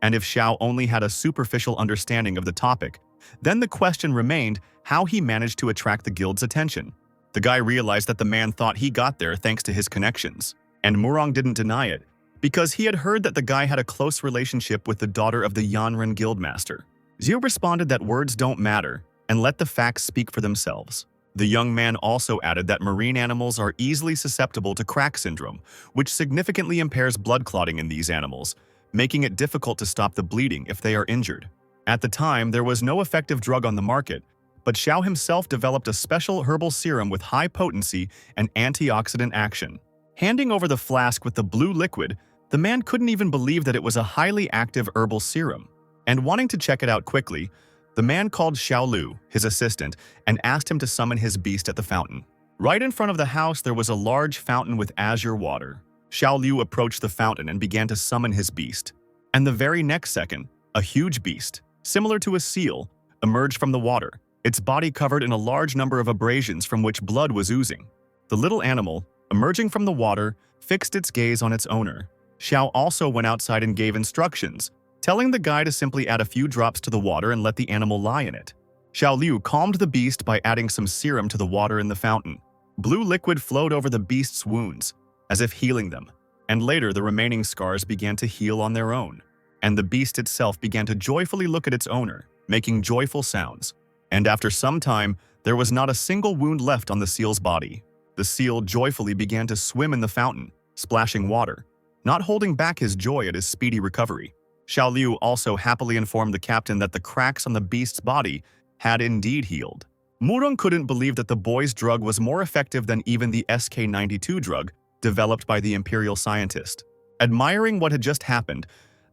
And if Xiao only had a superficial understanding of the topic, then the question remained how he managed to attract the guild's attention. The guy realized that the man thought he got there thanks to his connections, and Murong didn't deny it, because he had heard that the guy had a close relationship with the daughter of the Yanren guildmaster. Zio responded that words don't matter, and let the facts speak for themselves. The young man also added that marine animals are easily susceptible to crack syndrome, which significantly impairs blood clotting in these animals, making it difficult to stop the bleeding if they are injured. At the time, there was no effective drug on the market, but Xiao himself developed a special herbal serum with high potency and antioxidant action. Handing over the flask with the blue liquid, the man couldn't even believe that it was a highly active herbal serum. And wanting to check it out quickly, the man called Xiao Lu, his assistant, and asked him to summon his beast at the fountain. Right in front of the house, there was a large fountain with azure water. Xiao Lu approached the fountain and began to summon his beast. And the very next second, a huge beast, similar to a seal, emerged from the water, its body covered in a large number of abrasions from which blood was oozing. The little animal, emerging from the water, fixed its gaze on its owner. Xiao also went outside and gave instructions, telling the guy to simply add a few drops to the water and let the animal lie in it. Xiao Liu calmed the beast by adding some serum to the water in the fountain. Blue liquid flowed over the beast's wounds, as if healing them, and later the remaining scars began to heal on their own, and the beast itself began to joyfully look at its owner, making joyful sounds. And after some time, there was not a single wound left on the seal's body. The seal joyfully began to swim in the fountain, splashing water, not holding back his joy at his speedy recovery. Xiao Liu also happily informed the captain that the cracks on the beast's body had indeed healed. Murong couldn't believe that the boy's drug was more effective than even the SK-92 drug developed by the imperial scientist. Admiring what had just happened,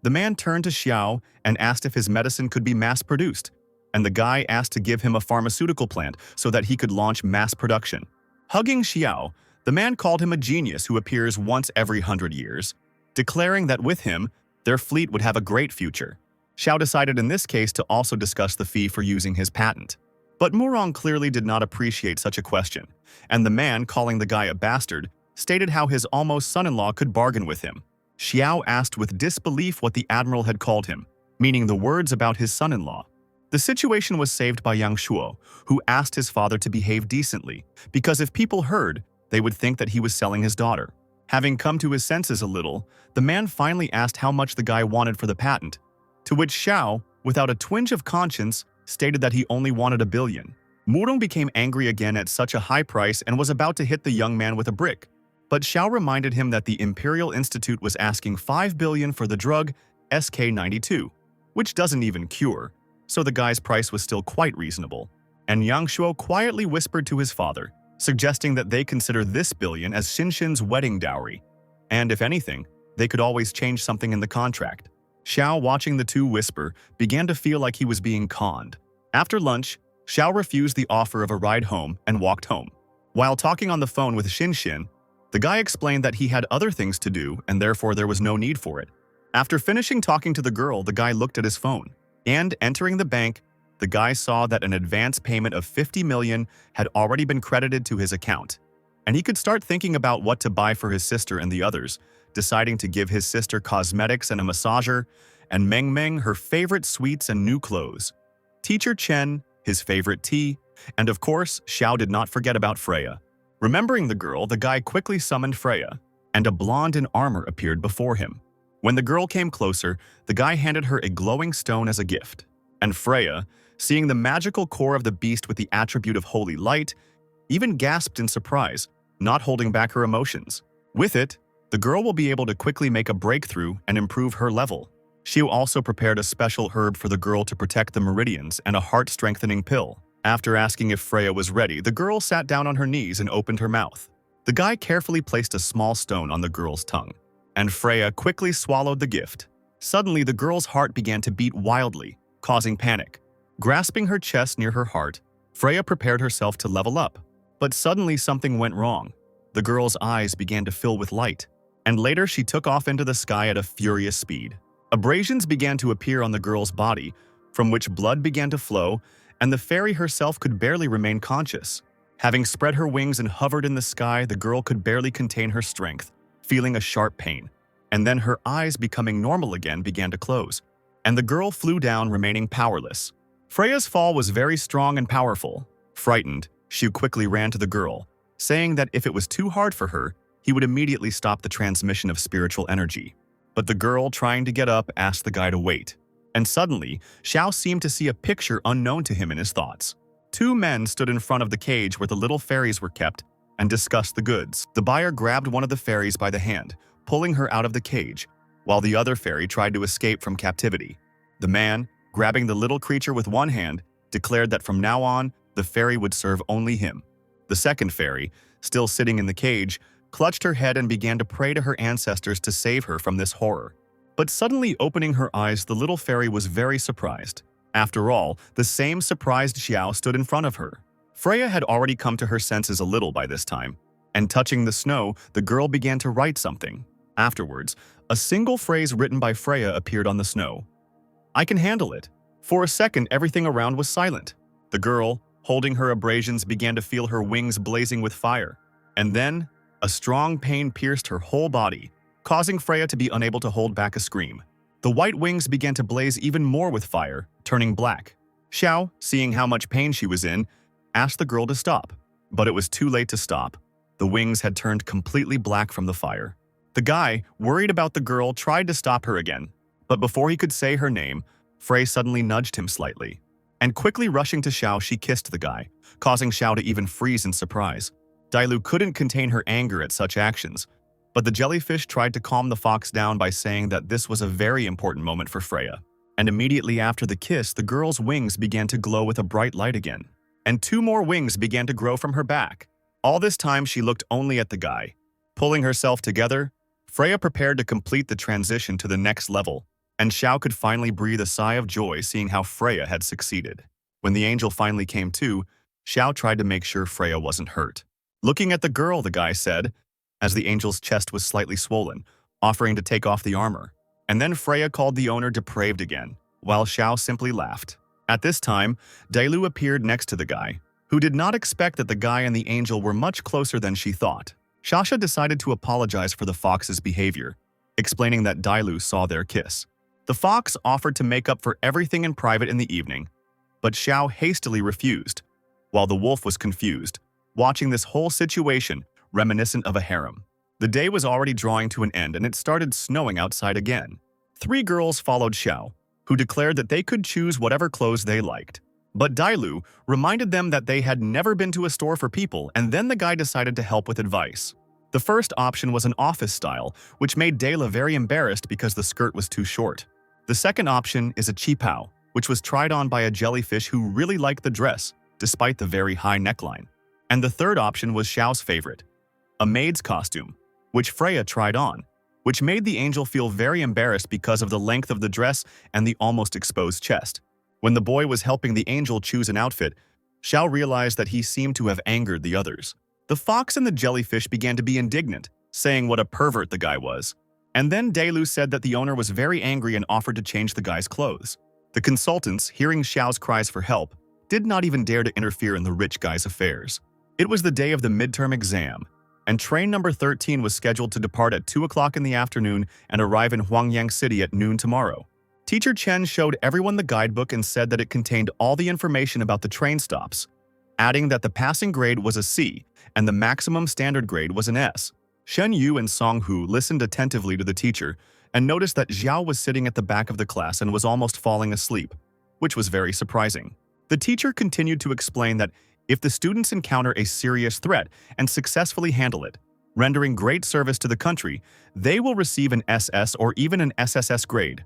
the man turned to Xiao and asked if his medicine could be mass-produced, and the guy asked to give him a pharmaceutical plant so that he could launch mass production. Hugging Xiao, the man called him a genius who appears once every 100 years, declaring that with him, their fleet would have a great future. Xiao decided in this case to also discuss the fee for using his patent. But Murong clearly did not appreciate such a question, and the man, calling the guy a bastard, stated how his almost son-in-law could bargain with him. Xiao asked with disbelief what the admiral had called him, meaning the words about his son-in-law. The situation was saved by Yang Shuo, who asked his father to behave decently, because if people heard, they would think that he was selling his daughter. Having come to his senses a little, the man finally asked how much the guy wanted for the patent, to which Xiao, without a twinge of conscience, stated that he only wanted 1 billion. Murong became angry again at such a high price and was about to hit the young man with a brick. But Xiao reminded him that the Imperial Institute was asking 5 billion for the drug SK-92, which doesn't even cure, so the guy's price was still quite reasonable. And Yang Shuo quietly whispered to his father, suggesting that they consider this billion as Xinshin's wedding dowry, and if anything, they could always change something in the contract. Xiao, watching the two whisper, began to feel like he was being conned. After lunch, Xiao refused the offer of a ride home and walked home. While talking on the phone with Xinshin, the guy explained that he had other things to do and therefore there was no need for it. After finishing talking to the girl, the guy looked at his phone, and entering the bank, the guy saw that an advance payment of 50 million had already been credited to his account, and he could start thinking about what to buy for his sister and the others, deciding to give his sister cosmetics and a massager, and Meng Meng her favorite sweets and new clothes, Teacher Chen his favorite tea, and of course, Xiao did not forget about Freya. Remembering the girl, the guy quickly summoned Freya, and a blonde in armor appeared before him. When the girl came closer, the guy handed her a glowing stone as a gift, and Freya, seeing the magical core of the beast with the attribute of holy light, even gasped in surprise, not holding back her emotions. With it, the girl will be able to quickly make a breakthrough and improve her level. Xiu also prepared a special herb for the girl to protect the meridians and a heart-strengthening pill. After asking if Freya was ready, the girl sat down on her knees and opened her mouth. The guy carefully placed a small stone on the girl's tongue, and Freya quickly swallowed the gift. Suddenly, the girl's heart began to beat wildly, causing panic. Grasping her chest near her heart, Freya prepared herself to level up. But suddenly something went wrong. The girl's eyes began to fill with light, and later she took off into the sky at a furious speed. Abrasions began to appear on the girl's body, from which blood began to flow, and the fairy herself could barely remain conscious. Having spread her wings and hovered in the sky, the girl could barely contain her strength, feeling a sharp pain. And then her eyes, becoming normal again, began to close, and the girl flew down, remaining powerless. Freya's fall was very strong and powerful. Frightened, Shu quickly ran to the girl, saying that if it was too hard for her, he would immediately stop the transmission of spiritual energy. But the girl, trying to get up, asked the guy to wait. And suddenly, Xiao seemed to see a picture unknown to him in his thoughts. Two men stood in front of the cage where the little fairies were kept and discussed the goods. The buyer grabbed one of the fairies by the hand, pulling her out of the cage, while the other fairy tried to escape from captivity. The man, grabbing the little creature with one hand, declared that from now on, the fairy would serve only him. The second fairy, still sitting in the cage, clutched her head and began to pray to her ancestors to save her from this horror. But suddenly opening her eyes, the little fairy was very surprised. After all, the same surprised Xiao stood in front of her. Freya had already come to her senses a little by this time, and touching the snow, the girl began to write something. Afterwards, a single phrase written by Freya appeared on the snow. "I can handle it." For a second, everything around was silent. The girl, holding her abrasions, began to feel her wings blazing with fire. And then, a strong pain pierced her whole body, causing Freya to be unable to hold back a scream. The white wings began to blaze even more with fire, turning black. Xiao, seeing how much pain she was in, asked the girl to stop. But it was too late to stop. The wings had turned completely black from the fire. The guy, worried about the girl, tried to stop her again. But before he could say her name, Frey suddenly nudged him slightly. And quickly rushing to Xiao, she kissed the guy, causing Xiao to even freeze in surprise. Dailu couldn't contain her anger at such actions, but the jellyfish tried to calm the fox down by saying that this was a very important moment for Freya. And immediately after the kiss, the girl's wings began to glow with a bright light again. And two more wings began to grow from her back. All this time, she looked only at the guy. Pulling herself together, Freya prepared to complete the transition to the next level, and Xiao could finally breathe a sigh of joy seeing how Freya had succeeded. When the angel finally came to, Xiao tried to make sure Freya wasn't hurt. Looking at the girl, the guy said, as the angel's chest was slightly swollen, offering to take off the armor. And then Freya called the owner depraved again, while Xiao simply laughed. At this time, Dailu appeared next to the guy, who did not expect that the guy and the angel were much closer than she thought. Shasha decided to apologize for the fox's behavior, explaining that Dailu saw their kiss. The fox offered to make up for everything in private in the evening, but Xiao hastily refused, while the wolf was confused, watching this whole situation reminiscent of a harem. The day was already drawing to an end and it started snowing outside again. 3 girls followed Xiao, who declared that they could choose whatever clothes they liked. But Dailu reminded them that they had never been to a store for people, and then the guy decided to help with advice. The first option was an office style, which made Dayla very embarrassed because the skirt was too short. The second option is a qipao, which was tried on by a jellyfish who really liked the dress, despite the very high neckline. And the third option was Xiao's favorite, a maid's costume, which Freya tried on, which made the angel feel very embarrassed because of the length of the dress and the almost exposed chest. When the boy was helping the angel choose an outfit, Xiao realized that he seemed to have angered the others. The fox and the jellyfish began to be indignant, saying what a pervert the guy was. And then Dailu said that the owner was very angry and offered to change the guy's clothes. The consultants, hearing Xiao's cries for help, did not even dare to interfere in the rich guy's affairs. It was the day of the midterm exam, and train number 13 was scheduled to depart at 2 o'clock in the afternoon and arrive in Huangyang City at noon tomorrow. Teacher Chen showed everyone the guidebook and said that it contained all the information about the train stops, adding that the passing grade was a C and the maximum standard grade was an S. Shen Yu and Song Hu listened attentively to the teacher and noticed that Xiao was sitting at the back of the class and was almost falling asleep, which was very surprising. The teacher continued to explain that if the students encounter a serious threat and successfully handle it, rendering great service to the country, they will receive an SS or even an SSS grade.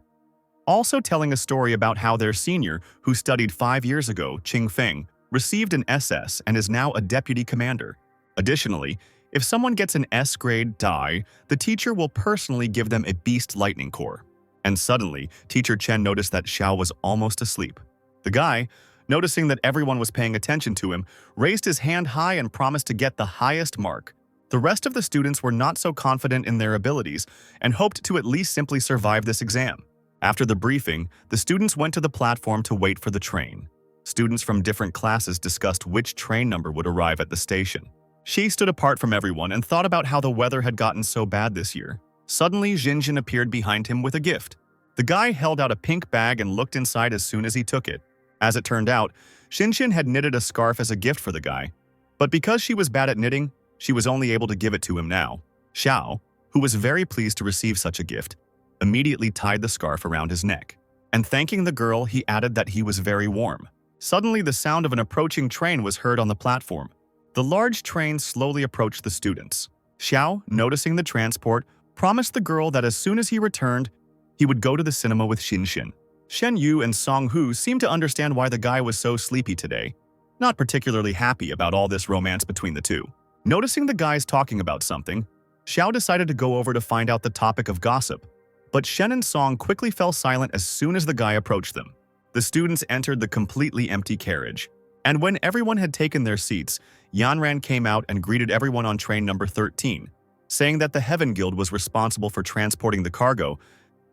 Also telling a story about how their senior, who studied 5 years ago, Qing Feng, received an SS and is now a deputy commander. Additionally, if someone gets an S grade die, the teacher will personally give them a Beast Lightning Core. And suddenly, Teacher Chen noticed that Xiao was almost asleep. The guy, noticing that everyone was paying attention to him, raised his hand high and promised to get the highest mark. The rest of the students were not so confident in their abilities and hoped to at least simply survive this exam. After the briefing, the students went to the platform to wait for the train. Students from different classes discussed which train number would arrive at the station. She stood apart from everyone and thought about how the weather had gotten so bad this year. Suddenly, Jinjin appeared behind him with a gift. The guy held out a pink bag and looked inside as soon as he took it. As it turned out, Shinshin had knitted a scarf as a gift for the guy. But because she was bad at knitting, she was only able to give it to him now. Xiao, who was very pleased to receive such a gift, immediately tied the scarf around his neck. And thanking the girl, he added that he was very warm. Suddenly, the sound of an approaching train was heard on the platform. The large train slowly approached the students. Xiao, noticing the transport, promised the girl that as soon as he returned, he would go to the cinema with Shinshin. Shen Yu and Song Hu seemed to understand why the guy was so sleepy today, not particularly happy about all this romance between the two. Noticing the guys talking about something, Xiao decided to go over to find out the topic of gossip, but Shen and Song quickly fell silent as soon as the guy approached them. The students entered the completely empty carriage, and when everyone had taken their seats, Yanran came out and greeted everyone on train number 13, saying that the Heaven Guild was responsible for transporting the cargo,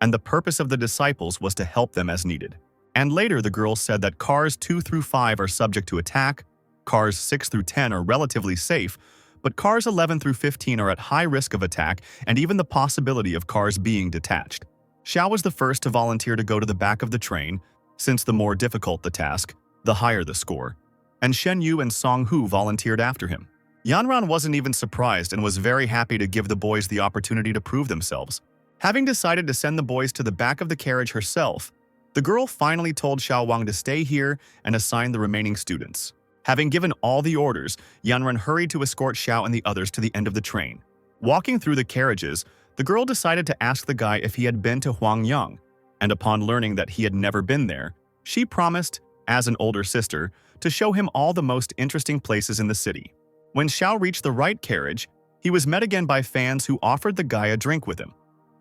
and the purpose of the disciples was to help them as needed. And later the girl said that cars 2 through 5 are subject to attack, cars 6 through 10 are relatively safe, but cars 11 through 15 are at high risk of attack and even the possibility of cars being detached. Xiao was the first to volunteer to go to the back of the train, since the more difficult the task, the higher the score, and Shen Yu and Song Hu volunteered after him. Yanran wasn't even surprised and was very happy to give the boys the opportunity to prove themselves. Having decided to send the boys to the back of the carriage herself, the girl finally told Xiao Wang to stay here and assign the remaining students. Having given all the orders, Yanran hurried to escort Xiao and the others to the end of the train. Walking through the carriages, the girl decided to ask the guy if he had been to Huangyang, and upon learning that he had never been there, she promised, as an older sister, to show him all the most interesting places in the city. When Xiao reached the right carriage, he was met again by fans who offered the guy a drink with him.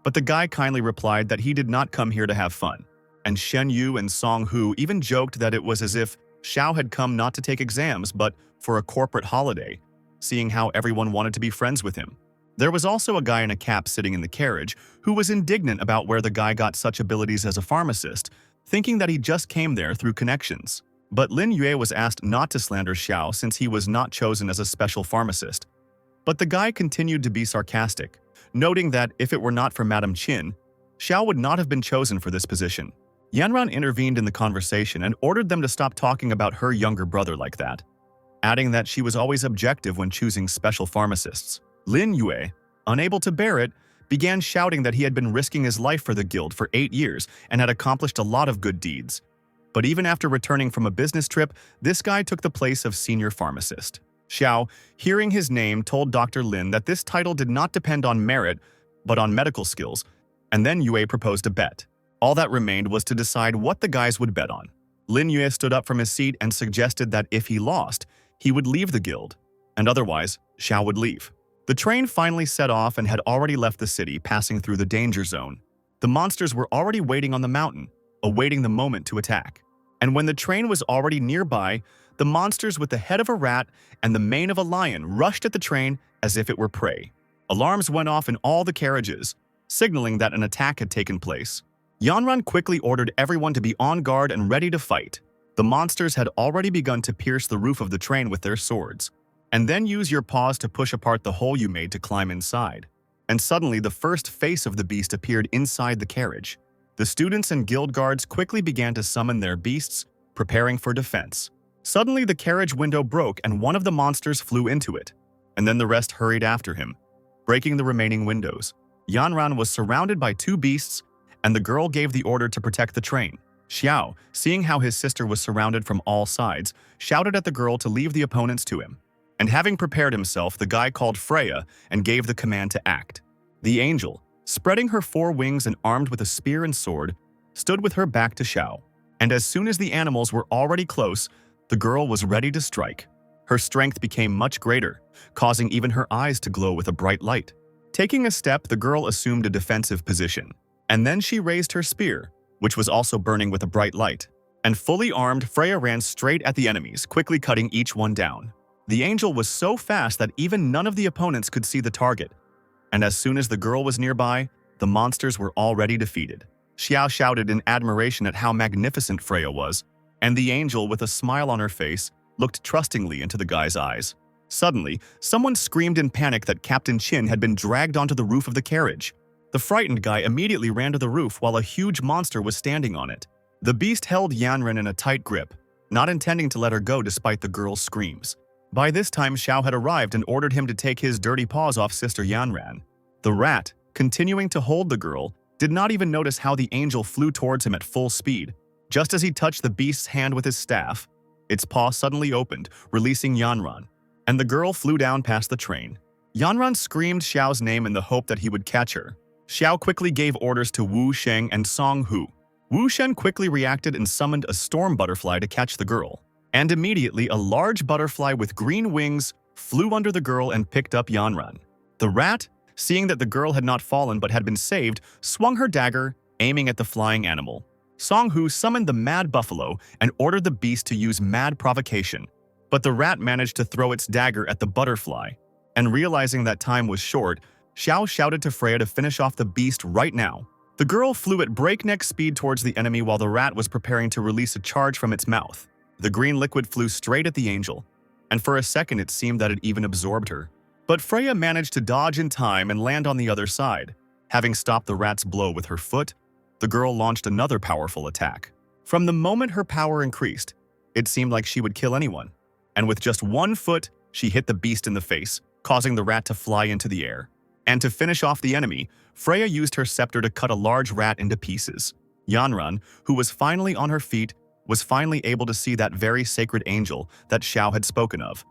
But the guy kindly replied that he did not come here to have fun, and Shen Yu and Song Hu even joked that it was as if Xiao had come not to take exams but for a corporate holiday, seeing how everyone wanted to be friends with him. There was also a guy in a cap sitting in the carriage who was indignant about where the guy got such abilities as a pharmacist, thinking that he just came there through connections. But Lin Yue was asked not to slander Xiao since he was not chosen as a special pharmacist. But the guy continued to be sarcastic, noting that if it were not for Madame Qin, Xiao would not have been chosen for this position. Yanran intervened in the conversation and ordered them to stop talking about her younger brother like that, adding that she was always objective when choosing special pharmacists. Lin Yue, unable to bear it, began shouting that he had been risking his life for the guild for 8 years and had accomplished a lot of good deeds. But even after returning from a business trip, this guy took the place of senior pharmacist. Xiao, hearing his name, told Dr. Lin that this title did not depend on merit, but on medical skills, and then Yue proposed a bet. All that remained was to decide what the guys would bet on. Lin Yue stood up from his seat and suggested that if he lost, he would leave the guild, and otherwise, Xiao would leave. The train finally set off and had already left the city, passing through the danger zone. The monsters were already waiting on the mountain, awaiting the moment to attack. And when the train was already nearby, the monsters with the head of a rat and the mane of a lion rushed at the train as if it were prey. Alarms went off in all the carriages, signaling that an attack had taken place. Yanran quickly ordered everyone to be on guard and ready to fight. The monsters had already begun to pierce the roof of the train with their swords, and then use your paws to push apart the hole you made to climb inside. And suddenly the first face of the beast appeared inside the carriage. The students and guild guards quickly began to summon their beasts, preparing for defense. Suddenly the carriage window broke and one of the monsters flew into it, and then the rest hurried after him, breaking the remaining windows. Yanran was surrounded by 2 beasts, and the girl gave the order to protect the train. Xiao, seeing how his sister was surrounded from all sides, shouted at the girl to leave the opponents to him. And having prepared himself, the guy called Freya and gave the command to act. The angel, spreading her 4 wings and armed with a spear and sword, stood with her back to Xiao. And as soon as the animals were already close, the girl was ready to strike. Her strength became much greater, causing even her eyes to glow with a bright light. Taking a step, the girl assumed a defensive position. And then she raised her spear, which was also burning with a bright light. And fully armed, Freya ran straight at the enemies, quickly cutting each one down. The angel was so fast that even none of the opponents could see the target. And as soon as the girl was nearby, the monsters were already defeated. Xiao shouted in admiration at how magnificent Freya was, and the angel, with a smile on her face, looked trustingly into the guy's eyes. Suddenly, someone screamed in panic that Captain Qin had been dragged onto the roof of the carriage. The frightened guy immediately ran to the roof while a huge monster was standing on it. The beast held Yanran in a tight grip, not intending to let her go despite the girl's screams. By this time, Xiao had arrived and ordered him to take his dirty paws off Sister Yanran. The rat, continuing to hold the girl, did not even notice how the angel flew towards him at full speed. Just as he touched the beast's hand with his staff, its paw suddenly opened, releasing Yanran, and the girl flew down past the train. Yanran screamed Xiao's name in the hope that he would catch her. Xiao quickly gave orders to Wu Sheng and Song Hu. Wu Shen quickly reacted and summoned a storm butterfly to catch the girl. And immediately, a large butterfly with green wings flew under the girl and picked up Yanran. The rat, seeing that the girl had not fallen but had been saved, swung her dagger, aiming at the flying animal. Song Hu summoned the mad buffalo and ordered the beast to use mad provocation. But the rat managed to throw its dagger at the butterfly. And realizing that time was short, Xiao shouted to Freya to finish off the beast right now. The girl flew at breakneck speed towards the enemy while the rat was preparing to release a charge from its mouth. The green liquid flew straight at the angel, and for a second it seemed that it even absorbed her. But Freya managed to dodge in time and land on the other side. Having stopped the rat's blow with her foot, the girl launched another powerful attack. From the moment her power increased, it seemed like she would kill anyone. And with just one foot, she hit the beast in the face, causing the rat to fly into the air. And to finish off the enemy, Freya used her scepter to cut a large rat into pieces. Yanran, who was finally on her feet, was finally able to see that very sacred angel that Xiao had spoken of.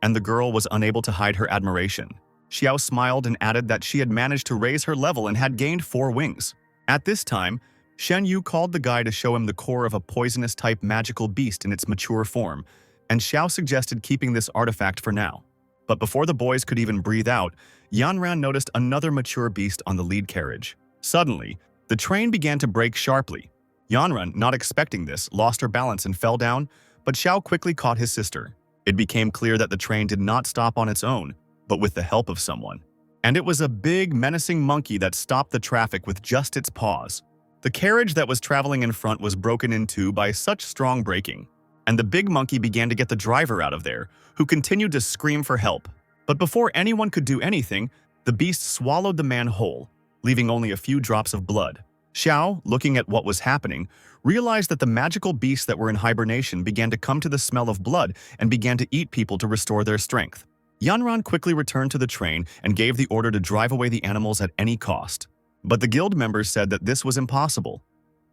And the girl was unable to hide her admiration. Xiao smiled and added that she had managed to raise her level and had gained 4 wings. At this time, Shen Yu called the guy to show him the core of a poisonous-type magical beast in its mature form, and Xiao suggested keeping this artifact for now. But before the boys could even breathe out, Yanran noticed another mature beast on the lead carriage. Suddenly, the train began to brake sharply. Yanran, not expecting this, lost her balance and fell down, but Xiao quickly caught his sister. It became clear that the train did not stop on its own, but with the help of someone. And it was a big, menacing monkey that stopped the traffic with just its paws. The carriage that was traveling in front was broken in two by such strong braking, and the big monkey began to get the driver out of there, who continued to scream for help. But before anyone could do anything, the beast swallowed the man whole, leaving only a few drops of blood. Xiao, looking at what was happening, realized that the magical beasts that were in hibernation began to come to the smell of blood and began to eat people to restore their strength. Yanran quickly returned to the train and gave the order to drive away the animals at any cost. But the guild members said that this was impossible,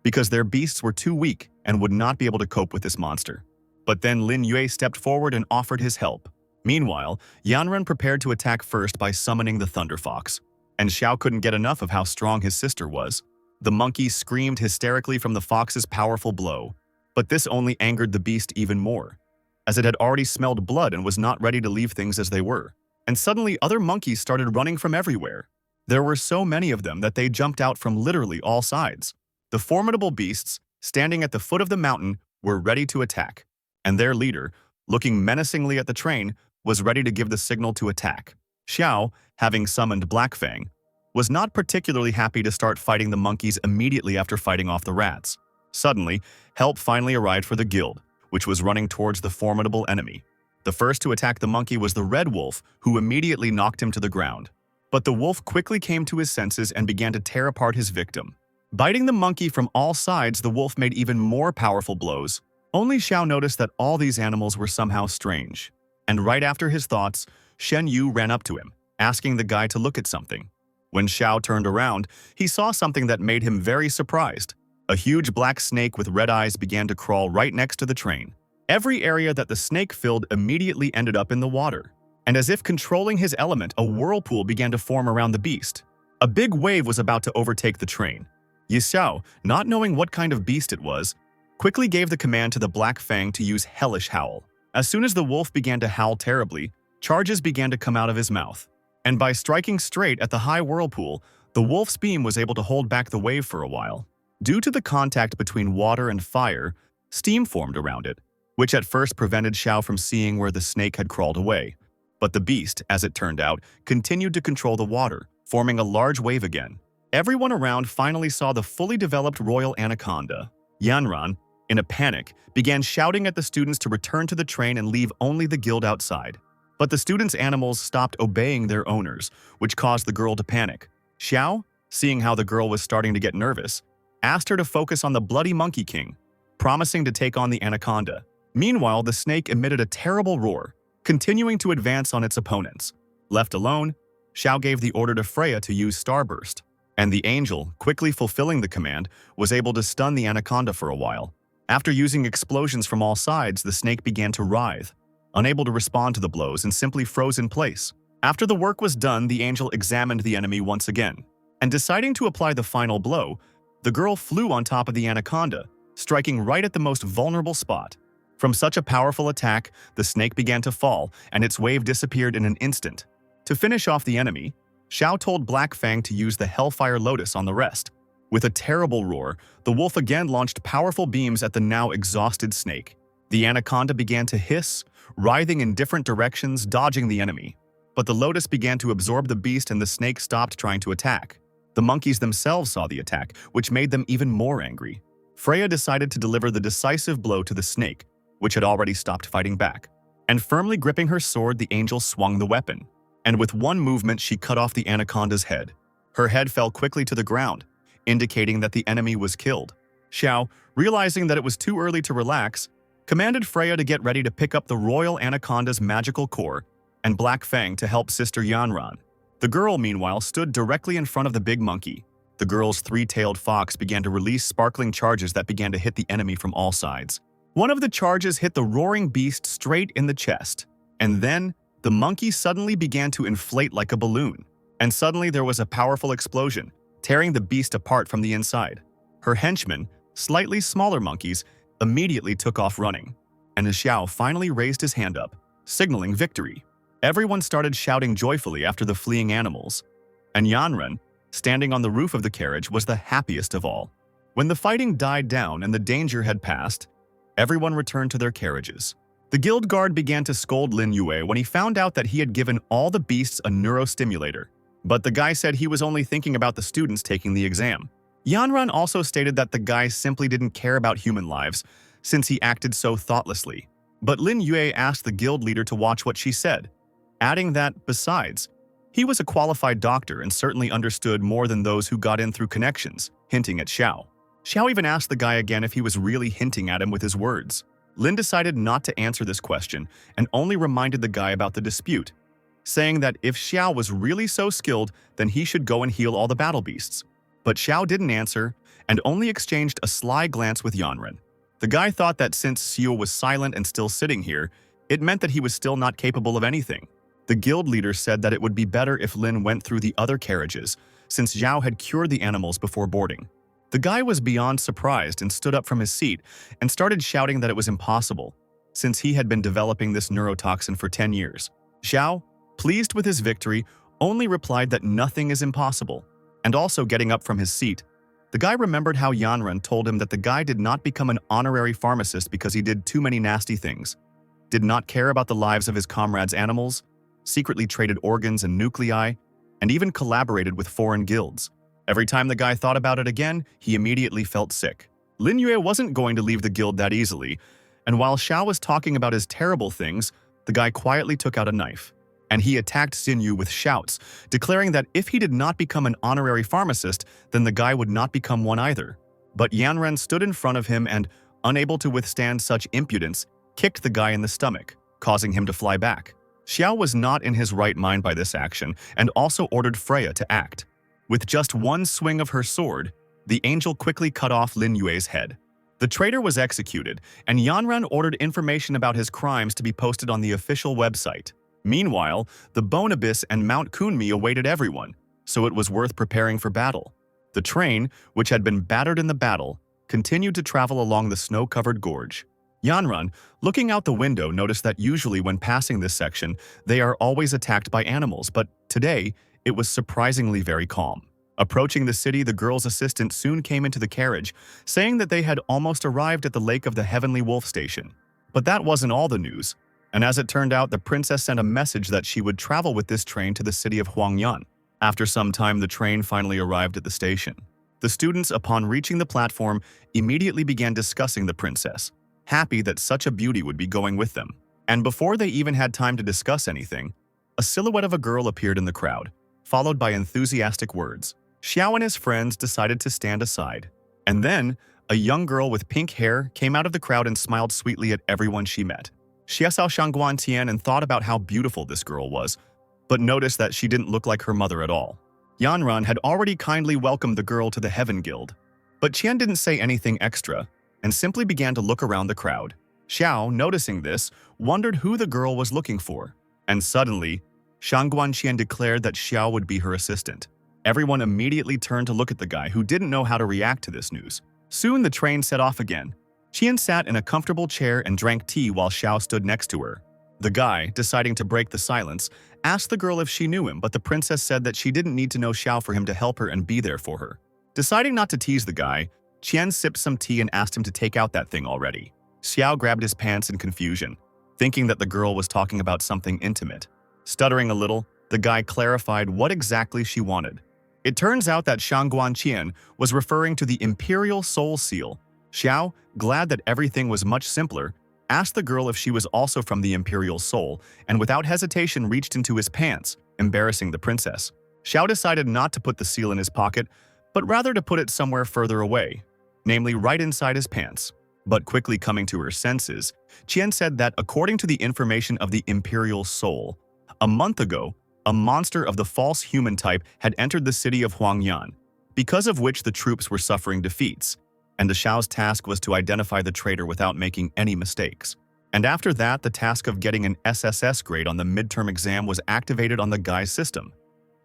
because their beasts were too weak and would not be able to cope with this monster. But then Lin Yue stepped forward and offered his help. Meanwhile, Yanran prepared to attack first by summoning the Thunder Fox, and Xiao couldn't get enough of how strong his sister was. The monkey screamed hysterically from the fox's powerful blow, but this only angered the beast even more, as it had already smelled blood and was not ready to leave things as they were. And suddenly other monkeys started running from everywhere. There were so many of them that they jumped out from literally all sides. The formidable beasts, standing at the foot of the mountain, were ready to attack, and their leader, looking menacingly at the train, was ready to give the signal to attack. Xiao, having summoned Black Fang, was not particularly happy to start fighting the monkeys immediately after fighting off the rats. Suddenly, help finally arrived for the guild, which was running towards the formidable enemy. The first to attack the monkey was the red wolf, who immediately knocked him to the ground. But the wolf quickly came to his senses and began to tear apart his victim. Biting the monkey from all sides, the wolf made even more powerful blows. Only Xiao noticed that all these animals were somehow strange. And right after his thoughts, Shen Yu ran up to him, asking the guy to look at something. When Xiao turned around, he saw something that made him very surprised. A huge black snake with red eyes began to crawl right next to the train. Every area that the snake filled immediately ended up in the water. And as if controlling his element, a whirlpool began to form around the beast. A big wave was about to overtake the train. Xiao, not knowing what kind of beast it was, quickly gave the command to the Black Fang to use Hellish Howl. As soon as the wolf began to howl terribly, charges began to come out of his mouth. And by striking straight at the high whirlpool, the wolf's beam was able to hold back the wave for a while. Due to the contact between water and fire, steam formed around it, which at first prevented Xiao from seeing where the snake had crawled away. But the beast, as it turned out, continued to control the water, forming a large wave again. Everyone around finally saw the fully developed royal anaconda. Yanran, in a panic, began shouting at the students to return to the train and leave only the guild outside. But the students' animals stopped obeying their owners, which caused the girl to panic. Xiao, seeing how the girl was starting to get nervous, asked her to focus on the bloody Monkey King, promising to take on the anaconda. Meanwhile, the snake emitted a terrible roar, continuing to advance on its opponents. Left alone, Xiao gave the order to Freya to use Starburst, and the angel, quickly fulfilling the command, was able to stun the anaconda for a while. After using explosions from all sides, the snake began to writhe, unable to respond to the blows and simply froze in place. After the work was done, the angel examined the enemy once again, and deciding to apply the final blow, the girl flew on top of the anaconda, striking right at the most vulnerable spot. From such a powerful attack, the snake began to fall, and its wave disappeared in an instant. To finish off the enemy, Xiao told Black Fang to use the Hellfire Lotus on the rest. With a terrible roar, the wolf again launched powerful beams at the now exhausted snake. The anaconda began to hiss, writhing in different directions, dodging the enemy. But the lotus began to absorb the beast and the snake stopped trying to attack. The monkeys themselves saw the attack, which made them even more angry. Freya decided to deliver the decisive blow to the snake, which had already stopped fighting back. And firmly gripping her sword, the angel swung the weapon. And with one movement, she cut off the anaconda's head. Her head fell quickly to the ground, indicating that the enemy was killed. Xiao, realizing that it was too early to relax, commanded Freya to get ready to pick up the royal anaconda's magical core and Black Fang to help Sister Yanran. The girl, meanwhile, stood directly in front of the big monkey. The girl's three-tailed fox began to release sparkling charges that began to hit the enemy from all sides. One of the charges hit the roaring beast straight in the chest, and then the monkey suddenly began to inflate like a balloon. And suddenly there was a powerful explosion, tearing the beast apart from the inside. Her henchmen, slightly smaller monkeys, immediately took off running, and as Xiao finally raised his hand up, signaling victory. Everyone started shouting joyfully after the fleeing animals, and Yanran, standing on the roof of the carriage, was the happiest of all. When the fighting died down and the danger had passed, everyone returned to their carriages. The guild guard began to scold Lin Yue when he found out that he had given all the beasts a neurostimulator, but the guy said he was only thinking about the students taking the exam. Yanran also stated that the guy simply didn't care about human lives since he acted so thoughtlessly. But Lin Yue asked the guild leader to watch what she said, adding that, besides, he was a qualified doctor and certainly understood more than those who got in through connections, hinting at Xiao. Xiao even asked the guy again if he was really hinting at him with his words. Lin decided not to answer this question and only reminded the guy about the dispute, saying that if Xiao was really so skilled, then he should go and heal all the battle beasts. But Xiao didn't answer and only exchanged a sly glance with Yanran. The guy thought that since Xiao was silent and still sitting here, it meant that he was still not capable of anything. The guild leader said that it would be better if Lin went through the other carriages, since Xiao had cured the animals before boarding. The guy was beyond surprised and stood up from his seat and started shouting that it was impossible, since he had been developing this neurotoxin for 10 years. Xiao, pleased with his victory, only replied that nothing is impossible, and also getting up from his seat. The guy remembered how Yanran told him that the guy did not become an honorary pharmacist because he did too many nasty things, did not care about the lives of his comrades' animals, secretly traded organs and nuclei, and even collaborated with foreign guilds. Every time the guy thought about it again, he immediately felt sick. Lin Yue wasn't going to leave the guild that easily, and while Xiao was talking about his terrible things, the guy quietly took out a knife, and he attacked Xinyu with shouts, declaring that if he did not become an honorary pharmacist, then the guy would not become one either. But Yanran stood in front of him and, unable to withstand such impudence, kicked the guy in the stomach, causing him to fly back. Xiao was not in his right mind by this action and also ordered Freya to act. With just one swing of her sword, the angel quickly cut off Lin Yue's head. The traitor was executed, and Yanran ordered information about his crimes to be posted on the official website. Meanwhile, the Bone Abyss and Mount Kunmi awaited everyone, so it was worth preparing for battle. The train, which had been battered in the battle, continued to travel along the snow-covered gorge. Yanran, looking out the window, noticed that usually when passing this section, they are always attacked by animals, but today, it was surprisingly very calm. Approaching the city, the girl's assistant soon came into the carriage, saying that they had almost arrived at the Lake of the Heavenly Wolf station. But that wasn't all the news. And as it turned out, the princess sent a message that she would travel with this train to the city of Huangyan. After some time, the train finally arrived at the station. The students, upon reaching the platform, immediately began discussing the princess, happy that such a beauty would be going with them. And before they even had time to discuss anything, a silhouette of a girl appeared in the crowd, followed by enthusiastic words. Xiao and his friends decided to stand aside. And then, a young girl with pink hair came out of the crowd and smiled sweetly at everyone she met. Xia saw Shangguan Tian and thought about how beautiful this girl was, but noticed that she didn't look like her mother at all. Yanran had already kindly welcomed the girl to the Heaven Guild, but Qian didn't say anything extra and simply began to look around the crowd. Xiao, noticing this, wondered who the girl was looking for, and suddenly, Shangguan Qian declared that Xiao would be her assistant. Everyone immediately turned to look at the guy who didn't know how to react to this news. Soon the train set off again. Qian sat in a comfortable chair and drank tea while Xiao stood next to her. The guy, deciding to break the silence, asked the girl if she knew him, but the princess said that she didn't need to know Xiao for him to help her and be there for her. Deciding not to tease the guy, Qian sipped some tea and asked him to take out that thing already. Xiao grabbed his pants in confusion, thinking that the girl was talking about something intimate. Stuttering a little, the guy clarified what exactly she wanted. It turns out that Shangguan Qian was referring to the Imperial Soul Seal. Xiao, glad that everything was much simpler, asked the girl if she was also from the Imperial Soul, and without hesitation reached into his pants, embarrassing the princess. Xiao decided not to put the seal in his pocket, but rather to put it somewhere further away, namely right inside his pants. But quickly coming to her senses, Qian said that according to the information of the Imperial Soul, a month ago, a monster of the false human type had entered the city of Huangyan, because of which the troops were suffering defeats, and the Xiao's task was to identify the traitor without making any mistakes. And after that, the task of getting an SSS grade on the midterm exam was activated on the guy's system,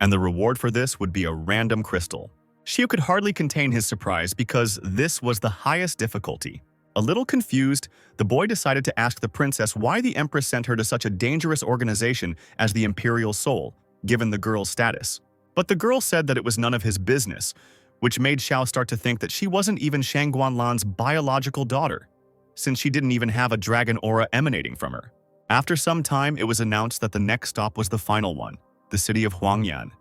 and the reward for this would be a random crystal. Xiao could hardly contain his surprise because this was the highest difficulty. A little confused, the boy decided to ask the princess why the empress sent her to such a dangerous organization as the Imperial Soul, given the girl's status. But the girl said that it was none of his business, which made Xiao start to think that she wasn't even Shangguan Lan's biological daughter, since she didn't even have a dragon aura emanating from her. After some time, it was announced that the next stop was the final one, the city of Huangyan.